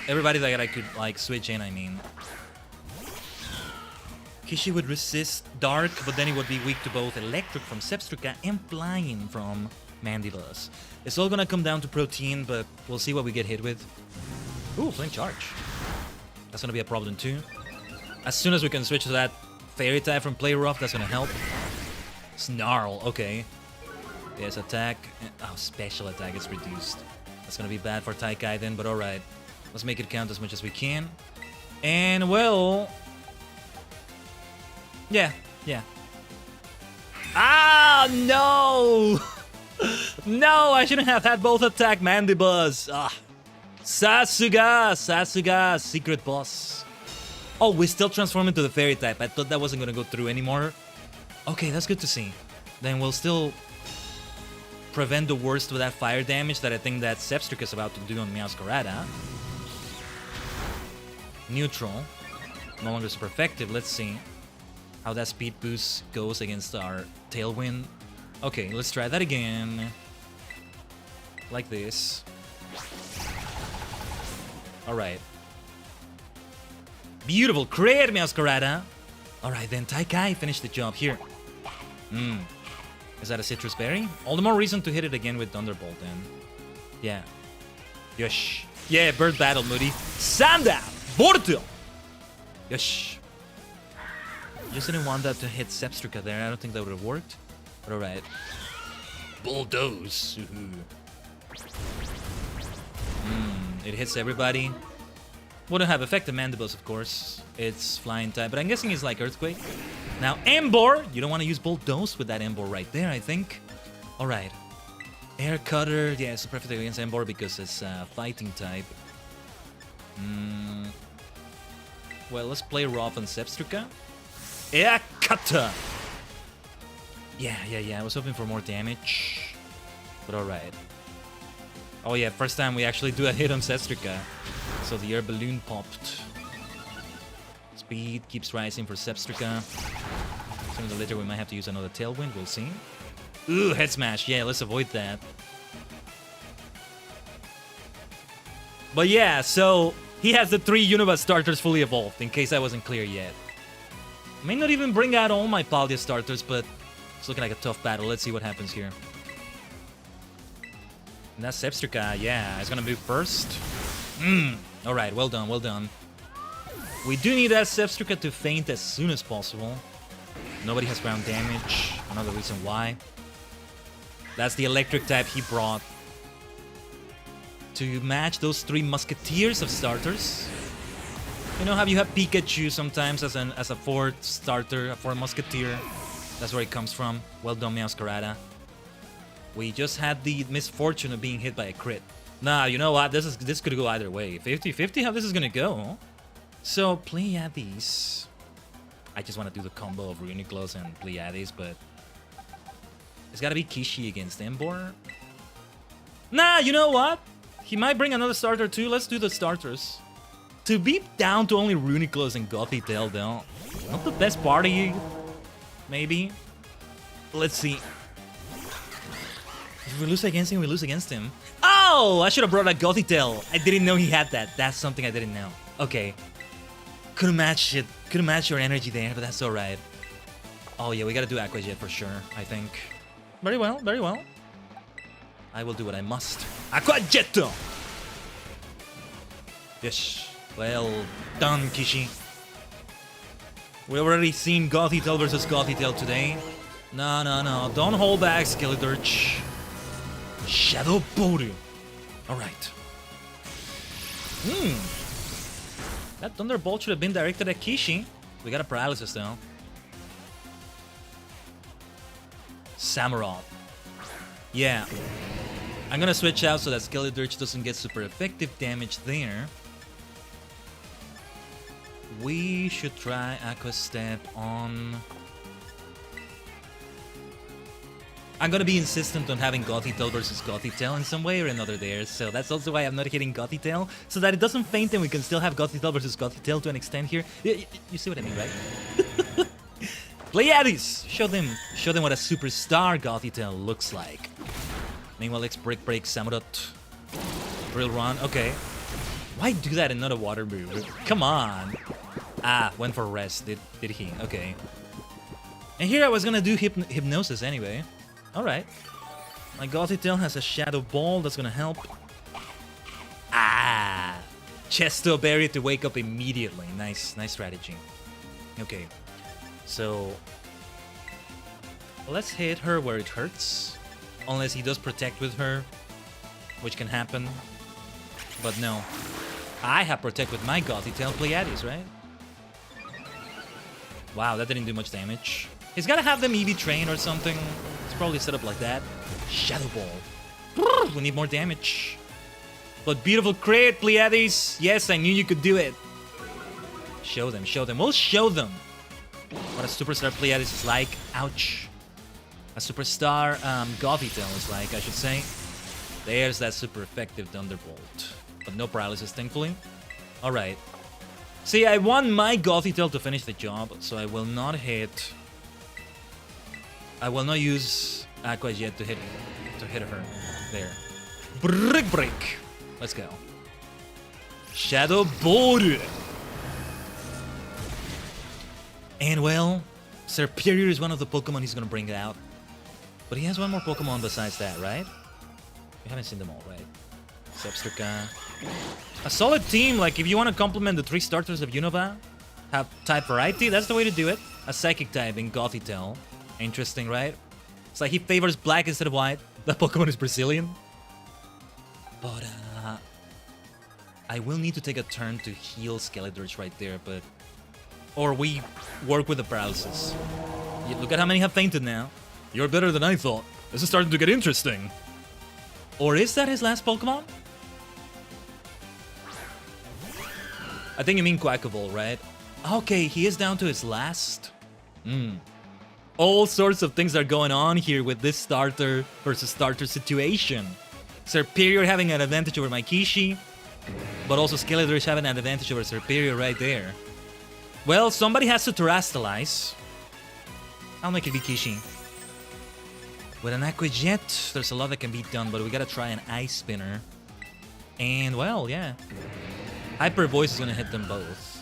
Everybody that I could, like, switch in, I mean. Kishi would resist Dark, but then he would be weak to both Electric from Sepstrica and Flying from Mandibles. It's all gonna come down to Protein, but we'll see what we get hit with. Ooh, Flame Charge. That's gonna be a problem too. As soon as we can switch to that Fairy type from Play Rough, that's gonna help. Snarl, okay. Yes, attack. Oh, special attack is reduced. That's gonna be bad for Khaiden, but alright. Let's make it count as much as we can. And, well... Yeah. Ah, no! No, I shouldn't have had both attack Mandibuzz. Ah. Sasuga, secret boss. Oh, we still transform into the Fairy type. I thought that wasn't gonna go through anymore. Okay, that's good to see. Then we'll still prevent the worst with that fire damage that I think that Sepstrica is about to do on Meowscarada. Neutral. No longer super effective. Let's see how that speed boost goes against our Tailwind. Okay, let's try that again. Like this. Alright. Beautiful. Great, Meowscarada. Alright then, Taikai finished the job here. Is that a Citrus Berry? All the more reason to hit it again with Thunderbolt then. Yeah. Yosh. Yeah, Bird Battle, Moody. Sanda! Borto! Yosh. Just didn't want that to hit Sepstrica there. I don't think that would have worked. But alright. Bulldoze. It hits everybody. Wouldn't have affected Mandibles, of course. It's flying type, but I'm guessing it's like Earthquake. Now, Embor! You don't want to use Bulldoze with that Embor right there, I think. Alright. Air Cutter. Yeah, it's perfect against Embor because it's fighting type. Well, let's play Roth and Sepstruka. Air Cutter! Yeah. I was hoping for more damage. But alright. Oh yeah, first time we actually do a hit on Sepstruka. So the air balloon popped. Speed keeps rising for Sepstruka. Sooner or later we might have to use another Tailwind, we'll see. Ooh, head smash. Yeah, let's avoid that. But yeah, so he has the 3 Unova starters fully evolved, in case I wasn't clear yet. May not even bring out all my Paldia starters, but it's looking like a tough battle. Let's see what happens here. And that's Sepstruka, yeah, it's gonna move first. Alright, well done. We do need that Sepstruka to faint as soon as possible. Nobody has ground damage, another reason why. That's the electric type he brought to match those 3 musketeers of starters. You know how you have Pikachu sometimes as a 4th starter, a 4th musketeer? That's where it comes from. Well done, Meowscarada. We just had the misfortune of being hit by a crit. Nah, you know what? This could go either way. 50-50 how this is gonna go. So, Pleiades. I just want to do the combo of Reuniclus and Pleiades, but it's gotta be Kishi against Embor. Nah, you know what? He might bring another starter too. Let's do the starters. To be down to only Reuniclus and Gothitelle though. Not the best party, maybe. Let's see. If we lose against him, we lose against him. Oh! I should have brought a Gothitelle. I didn't know he had that. That's something I didn't know. Okay. Couldn't match it. Couldn't match your energy there, but that's alright. Oh yeah, we gotta do Aqua Jet for sure, I think. Very well, very well. I will do what I must. Aqua Jet! Yes. Well done, Kishi. We already seen Gothitelle versus Gothitelle today. No. Don't hold back, Skeledirge. Shadow Boru. Alright. That Thunderbolt should have been directed at Kishi. We got a paralysis though. Samurott. Yeah. I'm gonna switch out so that Skeledirge doesn't get super effective damage there. We should try Aqua Step on... I'm gonna be insistent on having Gothitelle versus Gothitelle in some way or another there, so that's also why I'm not hitting Gothitelle, so that it doesn't faint and we can still have Gothitelle versus Gothitelle to an extent here. You see what I mean, right? Pleiades! Show them what a superstar Gothitelle looks like. Meanwhile, let's Brick Break Samurott. Drill Run, okay. Why do that and not a water move? Come on! Ah, went for rest, did he? Okay. And here I was gonna do Hypnosis anyway. Alright. My Gothitelle has a Shadow Ball that's gonna help. Ah! Chesto Berry to wake up immediately. Nice strategy. Okay. So... let's hit her where it hurts. Unless he does protect with her. Which can happen. But no. I have protect with my Gothitelle Pleiades, right? Wow, that didn't do much damage. He's gotta have them EV train or something. It's probably set up like that. Shadow Ball. We need more damage. But beautiful crit, Pleiades. Yes, I knew you could do it. Show them. We'll show them what a superstar Pleiades is like. Ouch. A superstar Gothitelle is like, I should say. There's that super effective Thunderbolt. But no paralysis, thankfully. Alright. See, I want my Gothitelle to finish the job, so I will not hit... I will not use Aqua Jet to hit her. There. Brick Break. Let's go. Shadow Boru. And well, Serperior is one of the Pokemon he's gonna bring out. But he has one more Pokemon besides that, right? We haven't seen them all, right? Sepstruka. A solid team, like if you want to complement the 3 starters of Unova, have type variety, that's the way to do it. A Psychic type in Gothitelle. Interesting, right? It's like he favors black instead of white. That Pokemon is Brazilian. But, I will need to take a turn to heal Skeledirge right there, but Or we work with the paralysis. Look at how many have fainted now. You're better than I thought. This is starting to get interesting. Or is that his last Pokemon? I think you mean Quackable, right? Okay, he is down to his last. All sorts of things are going on here with this starter versus starter situation. Serperior having an advantage over Maikishi, but also Skeletor is having an advantage over Serperior right there. Well, somebody has to terastalize. I'll make it Vikishi. With an Aqua Jet, there's a lot that can be done, but we gotta try an Ice Spinner. And, well, yeah. Hyper Voice is gonna hit them both.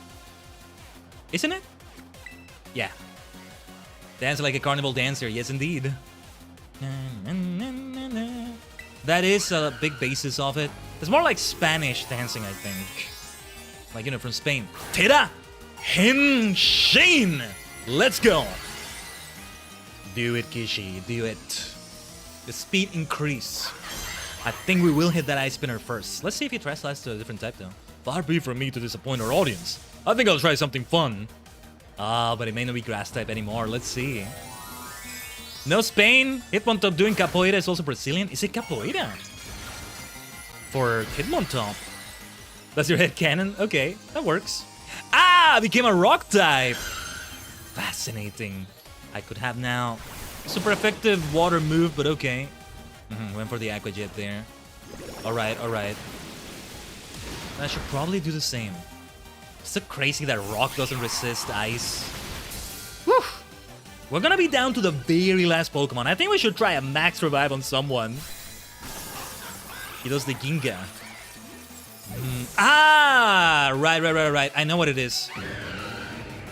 Isn't it? Yeah. Dance like a carnival dancer, yes indeed. That is a big basis of it. It's more like Spanish dancing, I think. Like, you know, from Spain. Tera Henshin! Let's go! Do it, Kishi, do it. The speed increase. I think we will hit that Ice Spinner first. Let's see if he translates to a different type, though. Far be from me to disappoint our audience. I think I'll try something fun. But it may not be grass type anymore. Let's see. No Spain. Hitmontop doing capoeira is also Brazilian. Is it capoeira? For Hitmontop. That's your head cannon? Okay, that works. Ah, became a rock type. Fascinating. I could have now super effective water move, but okay. Went for the Aqua Jet there. Alright, alright. I should probably do the same. It's so crazy that rock doesn't resist ice. Whew. We're gonna be down to the very last Pokemon. I think we should try a max revive on someone. He does the Ginga. Right. I know what it is.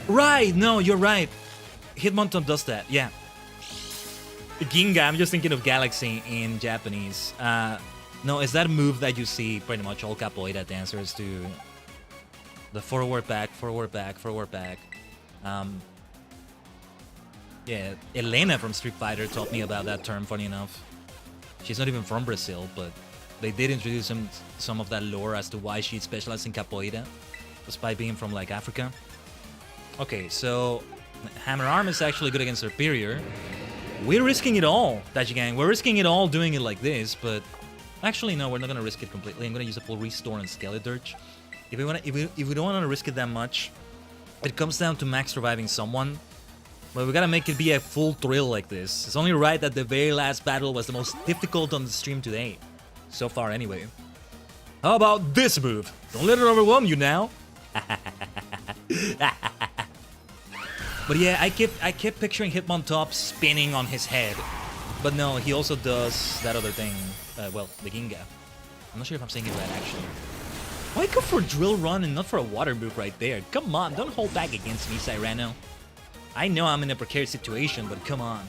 Right, no, you're right. Hitmontop does that, yeah. Ginga, I'm just thinking of Galaxy in Japanese. No, it's that move that you see pretty much all capoeira dancers do. The forward back. Yeah, Elena from Street Fighter taught me about that term, funny enough. She's not even from Brazil, but they did introduce some of that lore as to why she specialized in capoeira, despite being from, like, Africa. Okay, so Hammer Arm is actually good against Superior. We're risking it all, Tajigen. We're risking it all doing it like this, but actually, no, we're not gonna risk it completely. I'm gonna use a full restore on Skeledirge. If we don't want to risk it that much, it comes down to max reviving someone. But we gotta make it be a full thrill like this. It's only right that the very last battle was the most difficult on the stream today. So far, anyway. How about this move? Don't let it overwhelm you now. But yeah, I kept picturing Hitmontop spinning on his head. But no, he also does that other thing. Well, the Ginga. I'm not sure if I'm saying it right, actually. Why go for Drill Run and not for a water move right there? Come on, don't hold back against me, Cyrano. I know I'm in a precarious situation, but come on.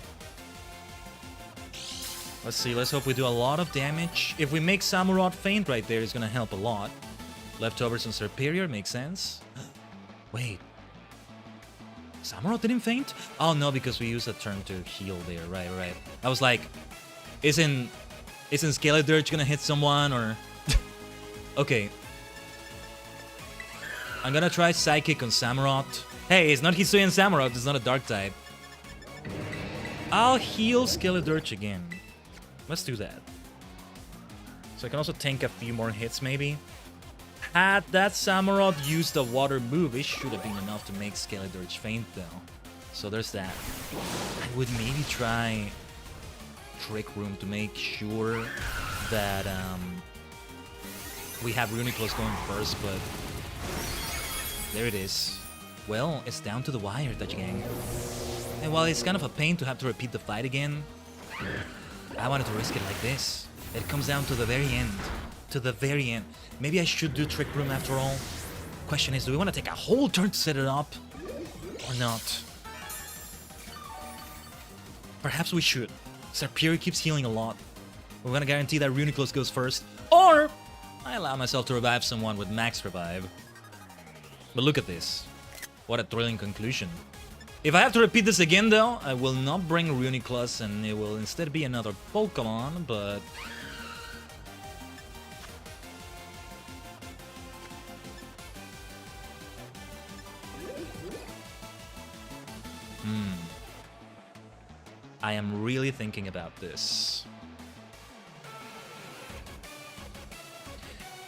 Let's see, let's hope we do a lot of damage. If we make Samurott faint right there, it's gonna help a lot. Leftovers on Superior, makes sense. Wait. Samurott didn't faint? Oh no, because we used a turn to heal there, right. I was like, isn't Skeledirge gonna hit someone, or... Okay. I'm gonna try Psychic on Samurott. Hey, it's not Hisuian Samurott, it's not a dark type. I'll heal Skeledirge again. Let's do that. So I can also tank a few more hits, maybe. Had that Samurott used a water move, it should have been enough to make Skeledirge faint, though. So there's that. I would maybe try Trick Room to make sure that we have Runiclus going first, but there it is. Well, it's down to the wire, Tajigen. And while it's kind of a pain to have to repeat the fight again, I wanted to risk it like this. It comes down to the very end. To the very end. Maybe I should do Trick Room after all. Question is, do we want to take a whole turn to set it up? Or not? Perhaps we should. Serperior keeps healing a lot. We're gonna guarantee that Runiclus goes first. Or I allow myself to revive someone with max revive. But look at this. What a thrilling conclusion. If I have to repeat this again, though, I will not bring Runiclus, and it will instead be another Pokemon, but... I am really thinking about this.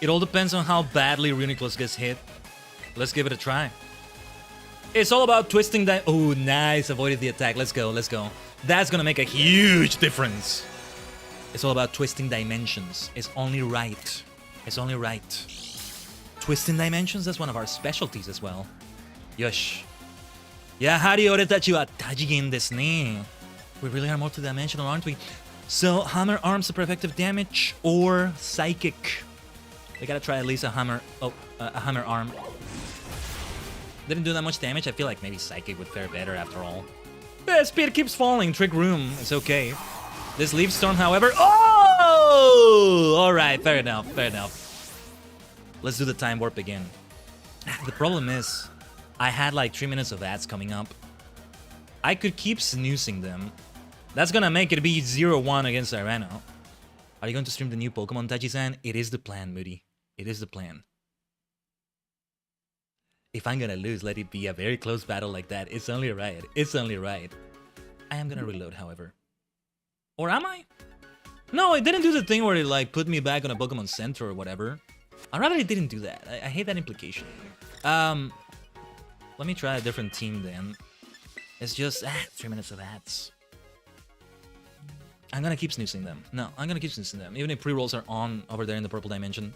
It all depends on how badly Runiclus gets hit. Let's give it a try. It's all about twisting that. Oh, nice. Avoided the attack. Let's go. Let's go. That's gonna make a huge difference. It's all about twisting dimensions. It's only right. It's only right. Twisting dimensions, that's one of our specialties as well. Yosh. Yahari oretachi wa Tajigen desu ne. We really are multidimensional, aren't we? So, hammer arm super effective damage or psychic. We gotta try at least a hammer. Oh, a hammer arm. Didn't do that much damage. I feel like maybe psychic would fare better after all. The speed keeps falling. Trick room. It's okay. This leaf storm, however. Oh! Alright, fair enough. Fair enough. Let's do the time warp again. The problem is, I had like 3 minutes of ads coming up. I could keep snoozing them. That's gonna make it be 0-1 against Irano. Are you going to stream the new Pokemon, Taji-san? It is the plan, Moody. It is the plan. If I'm gonna lose, let it be a very close battle like that. It's only right. It's only right. I am gonna reload, however. Or am I? No, it didn't do the thing where it like put me back on a Pokemon Center or whatever. I'd rather it didn't do that. I hate that implication. Let me try a different team then. It's just 3 minutes of ads. I'm gonna keep snoozing them. No, I'm gonna keep snoozing them. Even if pre-rolls are on over there in the purple dimension.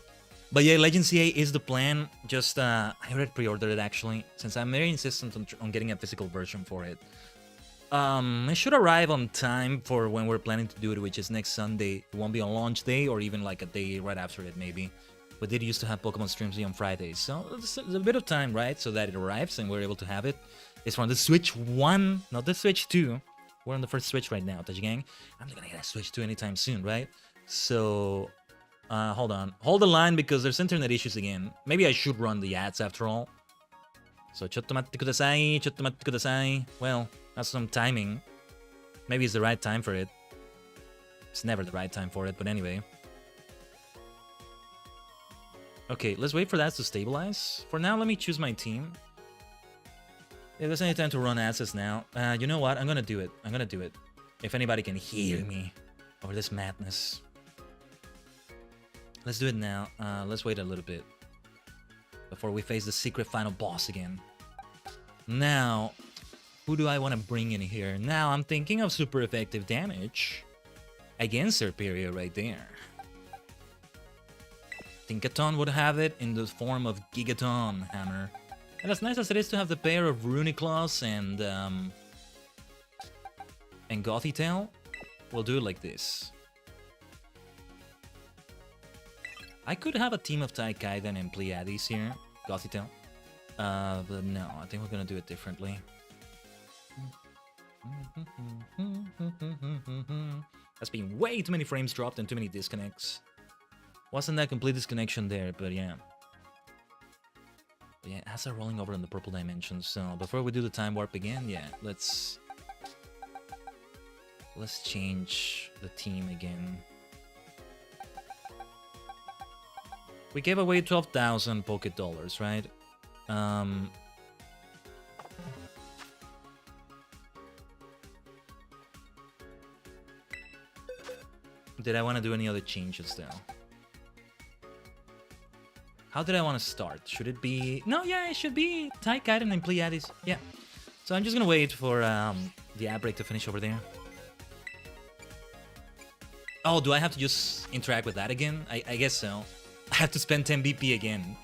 But yeah, Legend CA is the plan. Just, I already pre-ordered it actually, since I'm very insistent on getting a physical version for it. It should arrive on time for when we're planning to do it, which is next Sunday. It won't be on launch day or even like a day right after it maybe. We did used to have Pokemon streams on Fridays, so there's a bit of time, right, so that it arrives and we're able to have it. It's from the Switch 1, not the Switch 2. We're on the first Switch right now, Tajigen. I'm not gonna get a Switch 2 anytime soon, right? So, hold on. Hold the line because there's internet issues again. Maybe I should run the ads after all. So, chotto matte kudasai, chotto matte kudasai. Well, that's some timing. Maybe it's the right time for it. It's never the right time for it, but anyway. Okay, let's wait for that to stabilize. For now, let me choose my team. If there's any time to run assets now, you know what? I'm gonna do it. I'm gonna do it. If anybody can hear me over this madness. Let's do it now. Let's wait a little bit before we face the secret final boss again. Now, who do I want to bring in here? Now, I'm thinking of super effective damage against Serperior right there. Tinkaton would have it in the form of Gigaton Hammer. And as nice as it is to have the pair of Runiclus and Gothitail, we'll do it like this. I could have a team of Khaiden and Pleiades here, Gothitail. But no, I think we're gonna do it differently. That's been way too many frames dropped and too many disconnects. Wasn't that complete disconnection there, but yeah. But yeah, as are rolling over in the purple dimension, so before we do the time warp again, yeah, let's change the team again. We gave away 12,000 Poké Dollars, right? Did I want to do any other changes though? How did I want to start? Should it be... No, yeah, it should be Khaiden and Pleiades. Yeah. So I'm just gonna wait for the ad break to finish over there. Oh, do I have to just interact with that again? I guess so. I have to spend 10 BP again.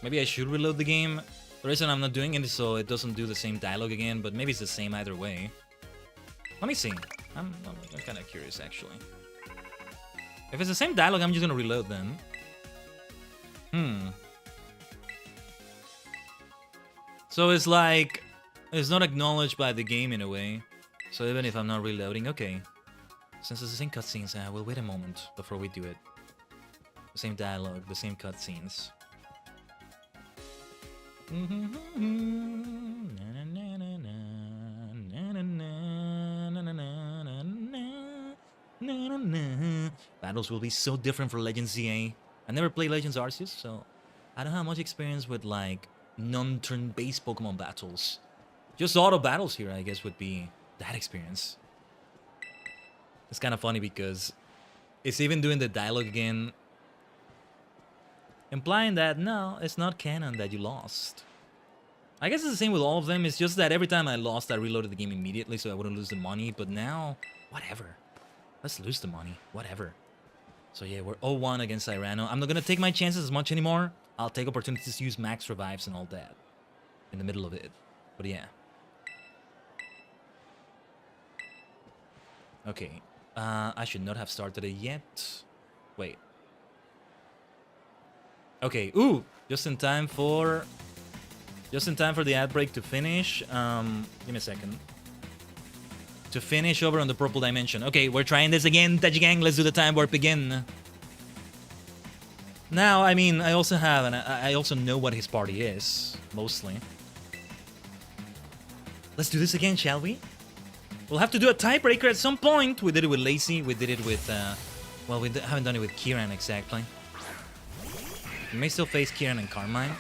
Maybe I should reload the game. The reason I'm not doing it is so it doesn't do the same dialogue again, but maybe it's the same either way. Let me see. I'm kind of curious, actually. If it's the same dialogue, I'm just gonna reload then. So it's like... It's not acknowledged by the game in a way. So even if I'm not reloading, okay. Since it's the same cutscenes, we'll wait a moment before we do it. The same dialogue, the same cutscenes. Battles will be so different for Legends ZA. I never played Legends Arceus, so I don't have much experience with like non-turn-based Pokemon battles. Just auto battles here, I guess, would be that experience. It's kind of funny because it's even doing the dialogue again, implying that no, it's not canon that you lost. I guess it's the same with all of them. It's just that every time I lost, I reloaded the game immediately so I wouldn't lose the money. But now, whatever. Let's lose the money. Whatever. So yeah, we're 0-1 against Cyrano. I'm not going to take my chances as much anymore. I'll take opportunities to use max revives and all that in the middle of it. But yeah. Okay. I should not have started it yet. Wait. Okay. Ooh! Just in time for the ad break to finish. Give me a second. To finish over on the purple dimension. Okay, we're trying this again, Tajigen. Let's do the time warp again. Now, I mean, I also have, and I also know what his party is, mostly. Let's do this again, shall we? We'll have to do a tiebreaker at some point. We did it with Lacey. We did it with, well, we haven't done it with Kieran exactly. We may still face Kieran and Carmine.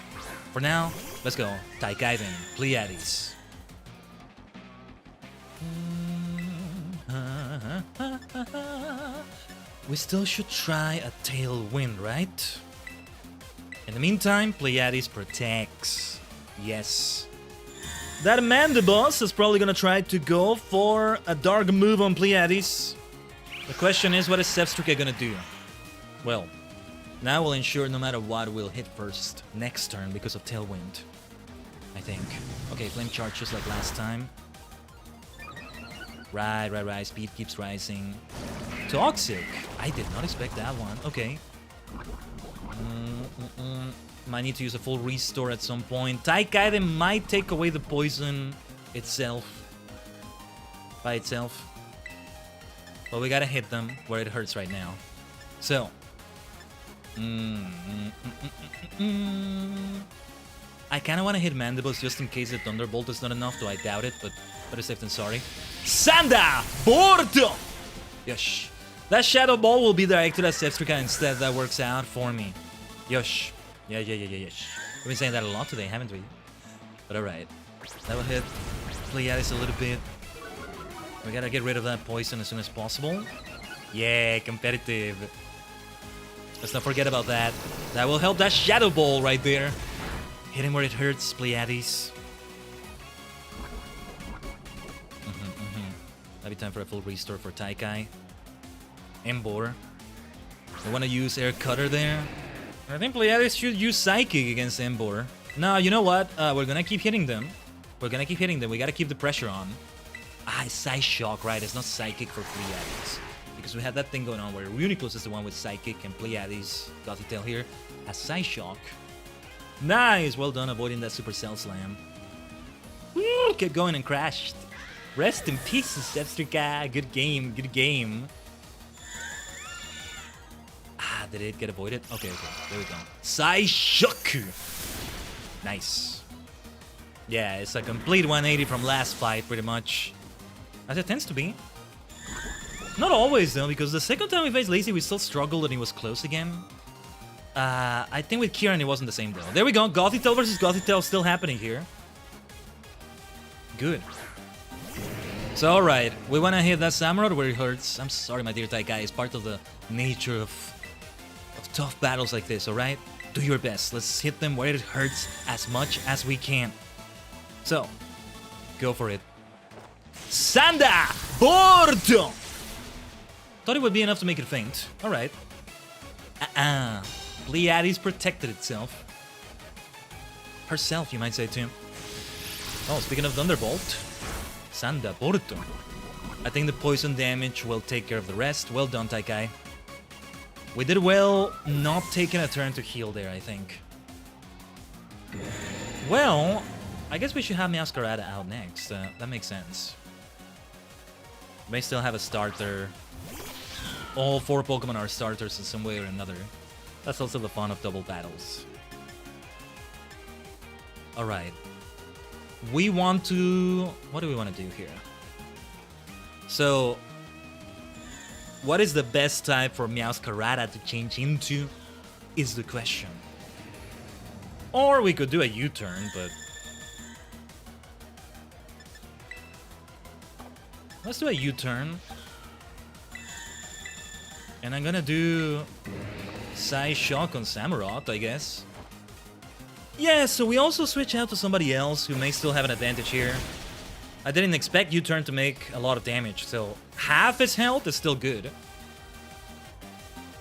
For now, let's go. Khaiden, Pleiades. We still should try a tailwind, right? In the meantime, Pleiades protects. Yes. That Amanda boss is probably gonna try to go for a dark move on Pleiades. The question is, what is Sevstrika gonna do? Well, now we'll ensure no matter what we'll hit first next turn because of tailwind. I think. Okay, flame charge just like last time. Right. Speed keeps rising. Toxic. I did not expect that one. Okay. Might need to use a full restore at some point. Khaiden might take away the poison itself. By itself. But we gotta hit them where it hurts right now. So. I kinda wanna hit Mandibles just in case the Thunderbolt is not enough, though I doubt it, but better safe than sorry. Sanda! Bordo! Yosh. That Shadow Ball will be directed at Sevstrika instead. That works out for me. Yosh. Yeah. We've been saying that a lot today, haven't we? But alright. That will hit Pleiades a little bit. We gotta get rid of that poison as soon as possible. Yeah, competitive. Let's not forget about that. That will help that Shadow Ball right there. Hitting where it hurts, Pleiades. That'll be time for a full restore for Taikai. Embor. We want to use Air Cutter there. I think Pleiades should use Psychic against Embor. No, you know what? We're gonna keep hitting them. We gotta keep the pressure on. It's Psy Shock, right? It's not Psychic for Pleiades. Because we had that thing going on where Uniclus is the one with Psychic and Pleiades, Gothitail here, has Psy Shock. Nice! Well done avoiding that Supercell Slam. Woo! Kept going and crashed. Rest in peace, Sevstrika. Good game. Did it get avoided? Okay. There we go. Saishoku! Nice. Yeah, it's a complete 180 from last fight, pretty much. As it tends to be. Not always, though, because the second time we faced Lacey, we still struggled and he was close again. I think with Kieran, it wasn't the same, though. There we go. Gothitail versus Gothitail still happening here. Good. So, alright. We want to hit that Samurott where it hurts. I'm sorry, my dear Taikai. It's part of the nature of tough battles like this, alright? Do your best. Let's hit them where it hurts as much as we can. So, go for it. Sanda! Bordo! Thought it would be enough to make it faint. Alright. Pleiades protected itself. Herself, you might say, too. Oh, speaking of Thunderbolt. Sanda Bordo. I think the poison damage will take care of the rest. Well done, Taikai. We did well not taking a turn to heal there, I think. Well, I guess we should have Meowscarada out next. That makes sense. May still have a starter. All 4 Pokemon are starters in some way or another. That's also the fun of double battles. Alright. We want to... What do we want to do here? So... What is the best type for Meowscarada to change into is the question. Or we could do a U-turn, but... Let's do a U-turn. And I'm gonna do Side Shock on Samurott, I guess. Yeah, so we also switch out to somebody else who may still have an advantage here. I didn't expect U-turn to make a lot of damage, so half his health is still good.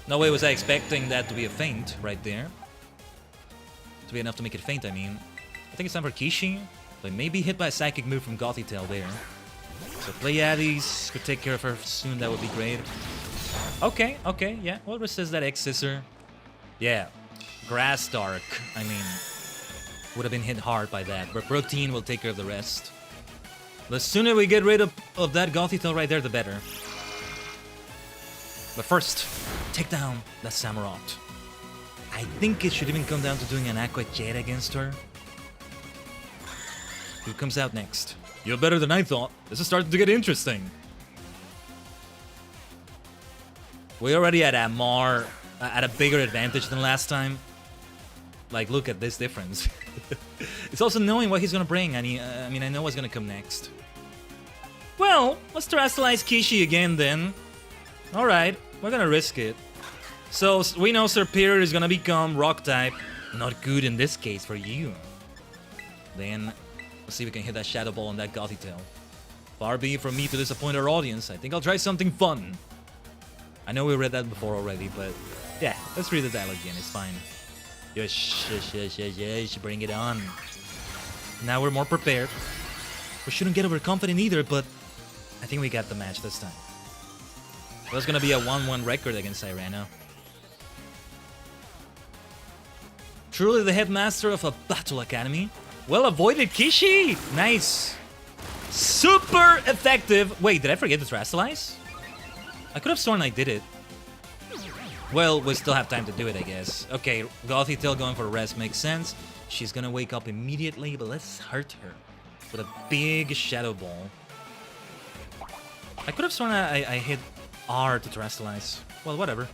No way was I expecting that to be a feint right there. To be enough to make it feint, I mean. I think it's time for Kishi. But maybe hit by a psychic move from Gothitail there. So Pleiades could take care of her soon, that would be great. Okay, okay, yeah. What resist that X-Scissor? Yeah. Grass Dark, I mean, would have been hit hard by that. But Protein will take care of the rest. The sooner we get rid of that Gothitail right there, the better. But first, take down that Samurott. I think it should even come down to doing an Aqua Jet against her. Who comes out next? You're better than I thought. This is starting to get interesting. We already had a bigger advantage than last time. Like, look at this difference. It's also knowing what he's gonna bring. I mean, I know what's gonna come next. Well, let's terrestrialize Kishi again then. Alright, we're gonna risk it. So, we know Serperior is gonna become Rock type. Not good in this case for you. Then, let's see if we can hit that Shadow Ball on that Gothitail. Far be it from me to disappoint our audience. I think I'll try something fun. I know we read that before already, but yeah, let's read the dialogue again, it's fine. Yes, bring it on. Now we're more prepared. We shouldn't get overconfident either, but I think we got the match this time. That's gonna be a 1-1 record against Cyrano. Truly the headmaster of a battle academy. Well avoided, Kishi! Nice! Super effective! Wait, did I forget to terrestrialize? I could have sworn I did it. Well, we still have time to do it, I guess. Okay, Gothitail going for rest makes sense. She's gonna wake up immediately, but let's hurt her with a big Shadow Ball. I could have sworn I hit R to terrestrialize. Well, whatever.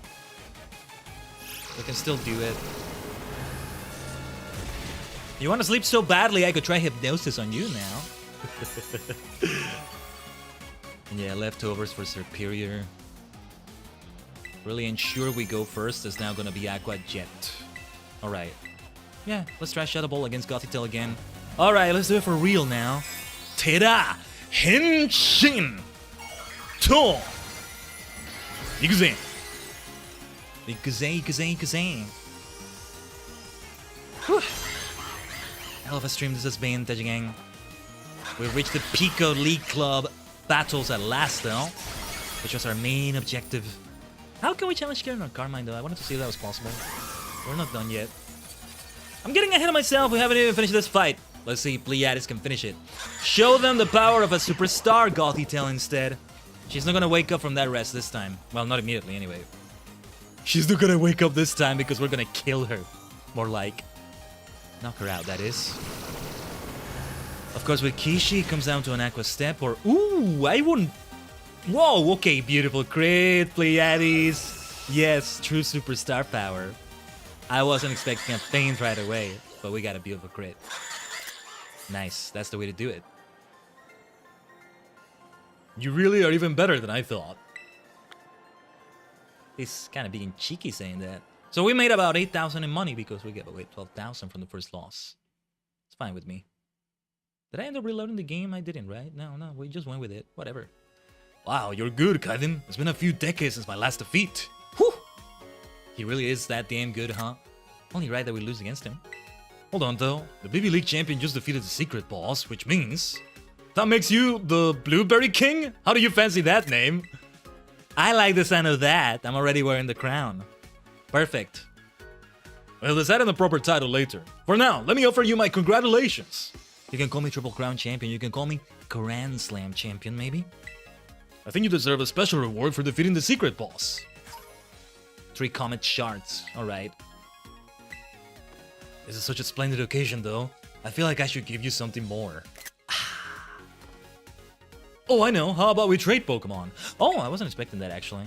We can still do it. You want to sleep so badly, I could try hypnosis on you now. And yeah, leftovers for Serperior. Really ensure we go first is now gonna be Aqua Jet. Alright. Yeah, let's try Shadow Ball against Gothitail again. Alright, let's do it for real now. Tera Henshin To Ikuzen. Ikuzen. Whew. Hell of a stream this has been, Tajigen. We've reached the Pico League Club battles at last though, which was our main objective. How can we challenge Karen on Carmine though? I wanted to see if that was possible. We're not done yet. I'm getting ahead of myself. We haven't even finished this fight. Let's see if Pleiades can finish it. Show them the power of a superstar Gothitail instead. She's not gonna wake up from that rest this time. Well, not immediately anyway. She's not gonna wake up this time because we're gonna kill her. More like. Knock her out, that is. Of course, with Kishi, it comes down to an Aqua Step or... Ooh, I wouldn't... Whoa, okay, beautiful crit, Pleiades. Yes, true superstar power. I wasn't expecting a feint right away, but we got a beautiful crit. Nice, that's the way to do it. You really are even better than I thought. He's kind of being cheeky saying that. So we made about 8,000 in money because we gave away 12,000 from the first loss. It's fine with me. Did I end up reloading the game? I didn't, right? No, we just went with it. Whatever. Wow, you're good, Khaiden. It's been a few decades since my last defeat. Whew! He really is that damn good, huh? Only right that we lose against him. Hold on, though. The BB League champion just defeated the secret boss, which means... That makes you the Blueberry King? How do you fancy that name? I like the sound of that. I'm already wearing the crown. Perfect. We'll decide on the proper title later. For now, let me offer you my congratulations. You can call me Triple Crown Champion. You can call me Grand Slam Champion, maybe? I think you deserve a special reward for defeating the secret boss. 3 Comet Shards. Alright. This is such a splendid occasion, though. I feel like I should give you something more. Oh, I know. How about we trade Pokemon? Oh, I wasn't expecting that, actually.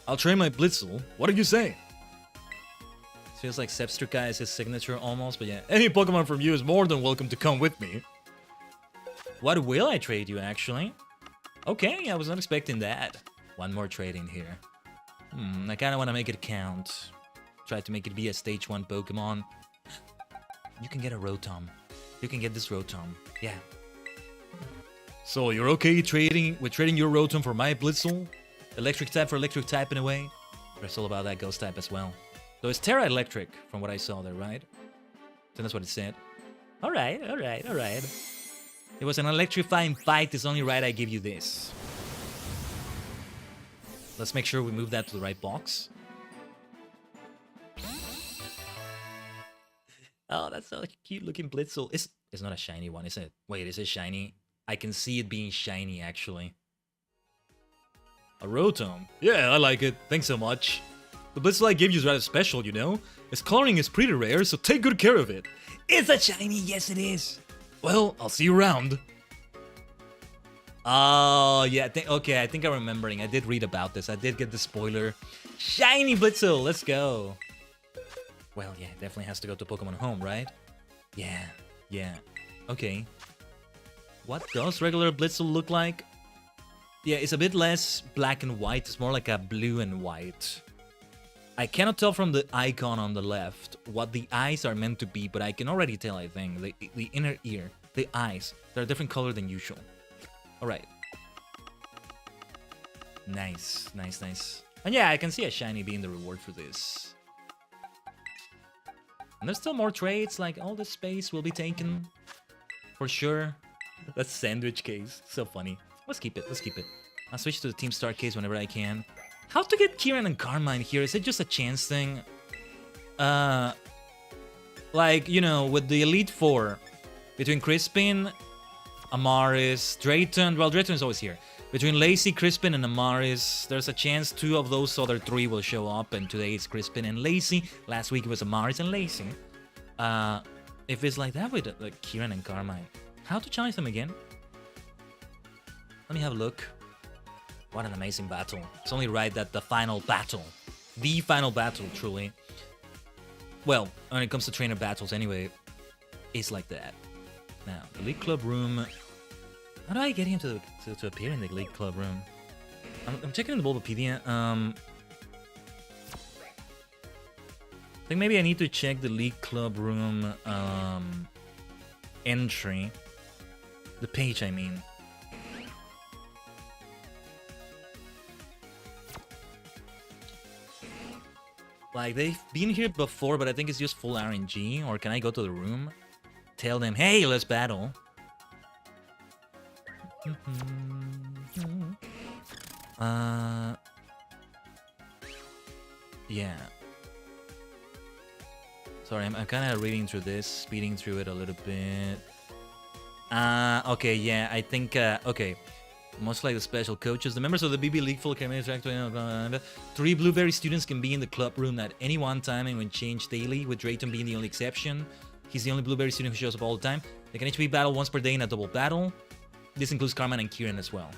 I'll trade my Blitzel. What do you say? Feels like Sepstruka is his signature almost, but yeah. Any Pokemon from you is more than welcome to come with me. What will I trade you, actually? Okay, I was not expecting that. One more trade in here. I kind of want to make it count. Try to make it be a stage 1 Pokemon. You can get a Rotom. You can get this Rotom. Yeah. So you're okay trading your Rotom for my Blitzel? Electric type for electric type in a way. It's all about that ghost type as well. So it's Terra Electric from what I saw there, right? So that's what it said. Alright. It was an electrifying fight. It's only right I give you this. Let's make sure we move that to the right box. Oh, that's a cute looking Blitzel. It's not a shiny one, is it? Wait, is it shiny? I can see it being shiny, actually. A Rotom? Yeah, I like it. Thanks so much. The Blitzel I gave you is rather special, you know? Its coloring is pretty rare, so take good care of it. It's a shiny, yes it is. Well, I'll see you around. Oh, yeah, okay, I think I'm remembering. I did read about this. I did get the spoiler. Shiny Blitzel, let's go. Well, yeah, definitely has to go to Pokemon Home, right? Yeah. Okay. What does regular Blitzel look like? Yeah, it's a bit less black and white. It's more like a blue and white. I cannot tell from the icon on the left what the eyes are meant to be, but I can already tell, I think. The inner ear, the eyes, they're a different color than usual. Alright. Nice. And yeah, I can see a shiny being the reward for this. And there's still more trades, like all this space will be taken. For sure. That's sandwich case. So funny. Let's keep it. I'll switch to the Team Star case whenever I can. How to get Kieran and Carmine here? Is it just a chance thing? Like, you know, with the Elite Four, between Crispin, Amaris, Drayton, well, Drayton is always here. Between Lacey, Crispin, and Amaris, there's a chance 2 of those other 3 will show up, and today it's Crispin and Lacey. Last week it was Amaris and Lacey. If it's like that with like Kieran and Carmine, how to challenge them again? Let me have a look. What an amazing battle. It's only right that the final battle, truly, well, when it comes to trainer battles anyway, is like that. Now, the League Club room. How do I get him to appear in the League Club room? I'm checking the Bulbapedia. I think maybe I need to check the League Club room entry. The page, I mean. Like, they've been here before, but I think it's just full RNG. Or can I go to the room? Tell them, hey, let's battle. Yeah. Sorry, I'm kind of reading through this, speeding through it a little bit. Okay, yeah, I think, okay. Most like the special coaches, the members of the BB League full can interact with 3 Blueberry students can be in the club room at any one time and when changed daily, with Drayton being the only exception. He's the only Blueberry student who shows up all the time. They can each be battled once per day in a double battle. This includes Carmine and Kieran as well.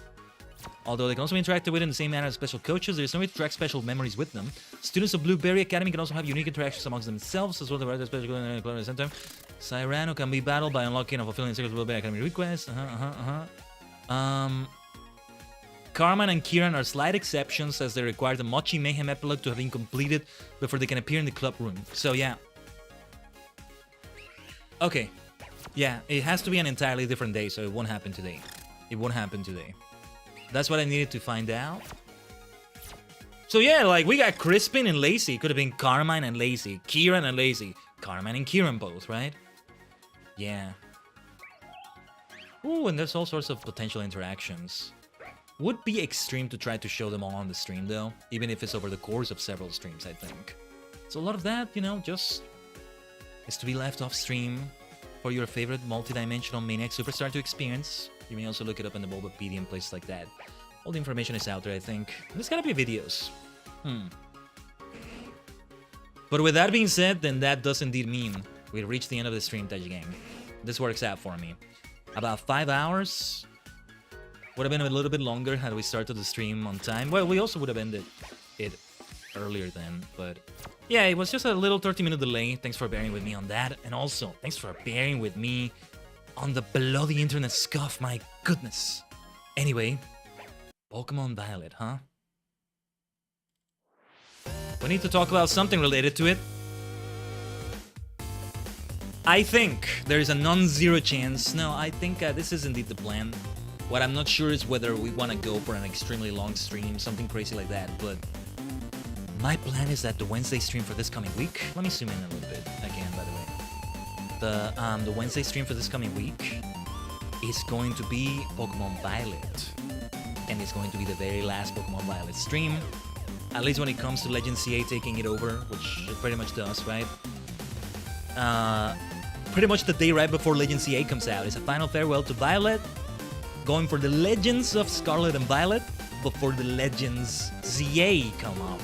Although they can also be interacted with in the same manner as special coaches, there is no way to track special memories with them. Students of Blueberry Academy can also have unique interactions amongst themselves, as well as the special at the same time. Cyrano can be battled by unlocking or fulfilling secret Blueberry Academy requests. Carmine and Kieran are slight exceptions, as they require the Mochi Mayhem epilogue to have been completed before they can appear in the club room. So yeah. Okay. Yeah, it has to be an entirely different day, so it won't happen today. That's what I needed to find out. So yeah, like, we got Crispin and Lacey. Could have been Carmine and Lacey. Kieran and Lacey. Carmine and Kieran both, right? Yeah. Ooh, and there's all sorts of potential interactions. Would be extreme to try to show them all on the stream, though. Even if it's over the course of several streams, I think. So a lot of that, you know, just is to be left off stream for your favorite multi-dimensional Maniac Superstar to experience. You may also look it up in the Bulbapedia and places like that. All the information is out there, I think. And there's gotta be videos. But with that being said, then that does indeed mean we've reached the end of the stream, Tajigen. This works out for me. About 5 hours. Would have been a little bit longer had we started the stream on time. Well, we also would have ended it earlier then, but yeah, it was just a little 30-minute delay. Thanks for bearing with me on that, and also thanks for bearing with me on the bloody internet scuff. My goodness. Anyway, Pokemon Violet, huh? We need to talk about something related to it. I think there is a non-zero chance. No, I think this is indeed the plan. What I'm not sure is whether we want to go for an extremely long stream, something crazy like that, but my plan is that the Wednesday stream for this coming week... Let me zoom in a little bit again, by the way. The Wednesday stream for this coming week is going to be Pokemon Violet. And it's going to be the very last Pokemon Violet stream. At least when it comes to Legend CA taking it over, which it pretty much does, right? Pretty much the day right before Legend CA comes out is a final farewell to Violet, going for the Legends of Scarlet and Violet before the Legends ZA come up.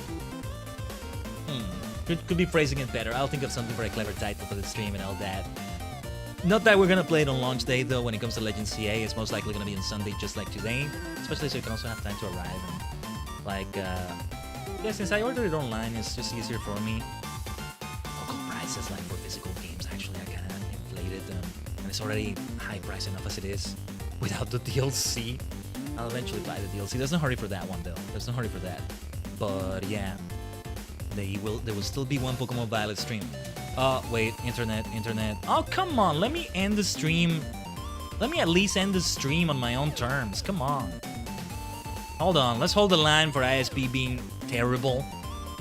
Could be phrasing it better. I'll think of something for a clever title for the stream and all that. Not that we're gonna play it on launch day though. When it comes to Legend CA, it's most likely gonna be on Sunday, just like today. Especially so you can also have time to arrive and like, yeah, since I ordered it online, it's just easier for me. Local prices like for physical games, actually, I kinda inflated them, and it's already high price enough as it is without the DLC. I'll eventually buy the DLC. There's no hurry for that one though. There's no hurry for that. But yeah, there will still be one Pokemon Violet stream. Oh, wait, internet. Oh, come on, let me end the stream. Let me at least end the stream on my own terms. Come on. Hold on, let's hold the line for ISP being terrible.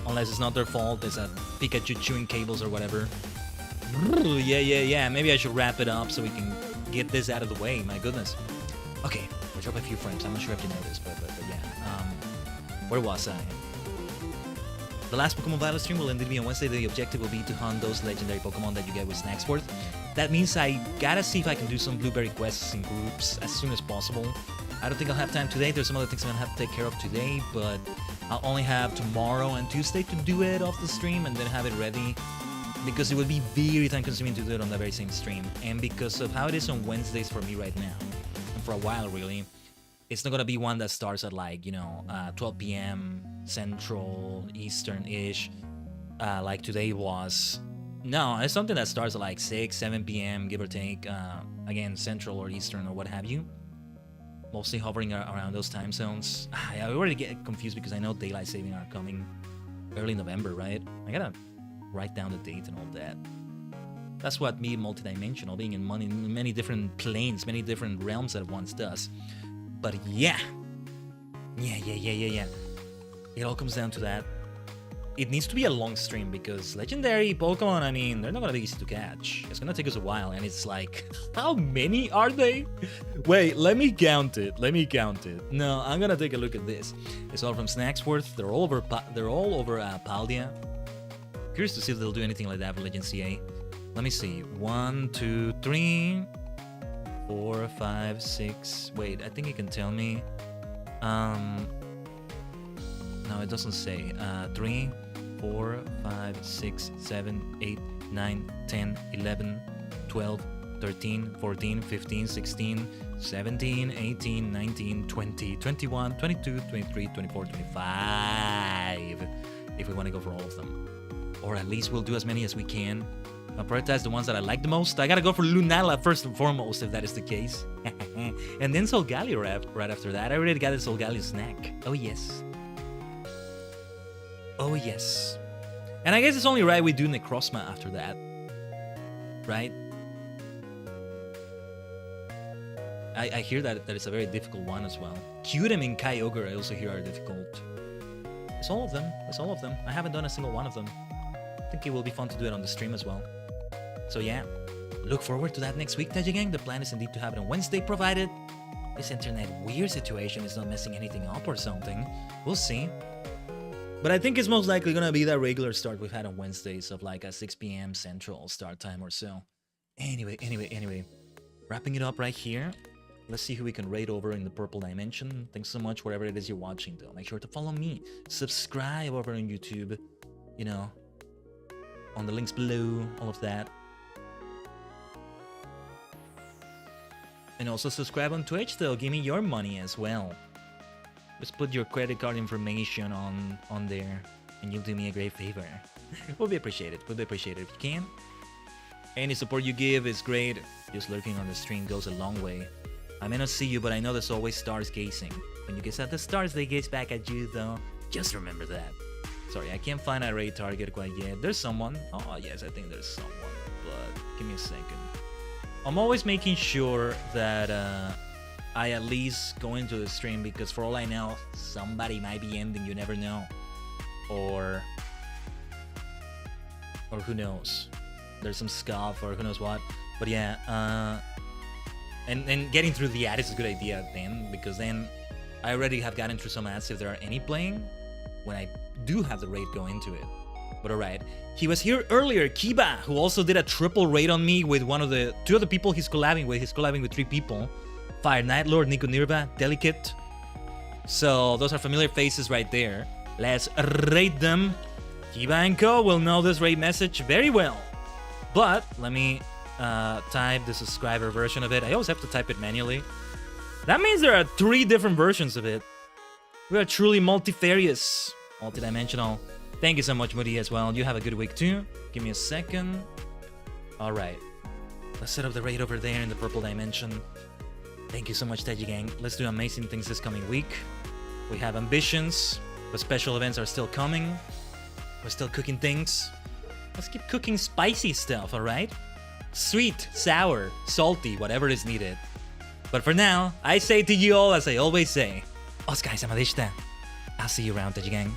Unless it's not their fault, it's a Pikachu chewing cables or whatever. Yeah. Maybe I should wrap it up so we can get this out of the way. My goodness. Okay, I dropped a few frames. I'm not sure if you noticed, but yeah. Where was I? The last Pokemon Violet stream will indeed be on Wednesday. The objective will be to hunt those legendary Pokemon that you get with Snacksworth. That means I gotta see if I can do some blueberry quests in groups as soon as possible. I don't think I'll have time today. There's some other things I'm gonna have to take care of today, but I'll only have tomorrow and Tuesday to do it off the stream and then have it ready, because it would be very time consuming to do it on the very same stream. And because of how it is on Wednesdays for me right now, and for a while really, it's not gonna be one that starts at like, 12 p.m. Central, Eastern-ish, like today was. No, it's something that starts at like 6, 7 p.m., give or take, again, Central or Eastern or what have you. Mostly hovering around those time zones. I already get confused because I know Daylight Saving are coming early November, right? I gotta write down the date and all that. That's what being multidimensional, being in many different planes, many different realms at once does. But yeah. It all comes down to that. It needs to be a long stream because legendary Pokemon, I mean, they're not gonna be easy to catch. It's gonna take us a while, and it's like, how many are they? Wait, let me count it. No, I'm gonna take a look at this. It's all from Snacksworth. They're all over Paldea. Curious to see if they'll do anything like that for Legend CA. Let me see. 1, 2, 3, 4, 5, 6. Wait, I think it can tell me. No, it doesn't say. 3, 4, 5, 6, 7, 8, 9, 10, 11, 12, 13, 14, 15, 16, 17, 18, 19, 20, 21, 22, 23, 24, 25. If we want to go for all of them. Or at least we'll do as many as we can. I'll prioritize the ones that I like the most. I gotta go for Lunala first and foremost, if that is the case. And then Solgaleo right after that. I already got a Solgaleo snack. Oh yes. Oh yes. And I guess it's only right we do Necrozma after that. Right? I hear that it's a very difficult one as well. Kyurem and Kyogre I also hear are difficult. It's all of them. I haven't done a single one of them. I think it will be fun to do it on the stream as well. So yeah, look forward to that next week, Tajigen. The plan is indeed to have it on Wednesday, provided this internet weird situation is not messing anything up or something. We'll see. But I think it's most likely gonna be that regular start we've had on Wednesdays of like a 6 p.m. Central start time or so. Anyway. Wrapping it up right here. Let's see who we can raid over in the purple dimension. Thanks so much, wherever it is you're watching, though. Make sure to follow me. Subscribe over on YouTube. On the links below, all of that. And also subscribe on Twitch, though. Give me your money as well. Just put your credit card information on there, and you'll do me a great favor. Would be appreciated. If you can. Any support you give is great. Just lurking on the stream goes a long way. I may not see you, but I know there's always stars gazing. When you gaze at the stars, they gaze back at you, though. Just remember that. Sorry, I can't find a raid target quite yet. There's someone. Oh, yes, I think there's someone. But give me a second. I'm always making sure that I at least go into the stream, because for all I know, somebody might be ending, you never know. Or who knows. There's some scuff or who knows what. But yeah, and getting through the ad is a good idea then, because then I already have gotten through some ads if there are any playing when I do have the raid go into it. But alright, he was here earlier, Kiba, who also did a triple raid on me with two of the people he's collabing with. He's collabing with 3 people. Fire Night Lord, Nico Nirva, Delicate. So those are familiar faces right there. Let's raid them. Kiba and Co will know this raid message very well. But let me type the subscriber version of it. I always have to type it manually. That means there are 3 different versions of it. We are truly multifarious, multidimensional. Thank you so much, Moody, as well. You have a good week too. Give me a second. All right, let's set up the raid over there in the purple dimension. Thank you so much, Tajigen. Let's do amazing things this coming week. We have ambitions, but special events are still coming. We're still cooking things. Let's keep cooking spicy stuff, all right? Sweet, sour, salty, whatever is needed. But for now, I say to you all as I always say, Osukaresama deshita. I'll see you around, Tajigen.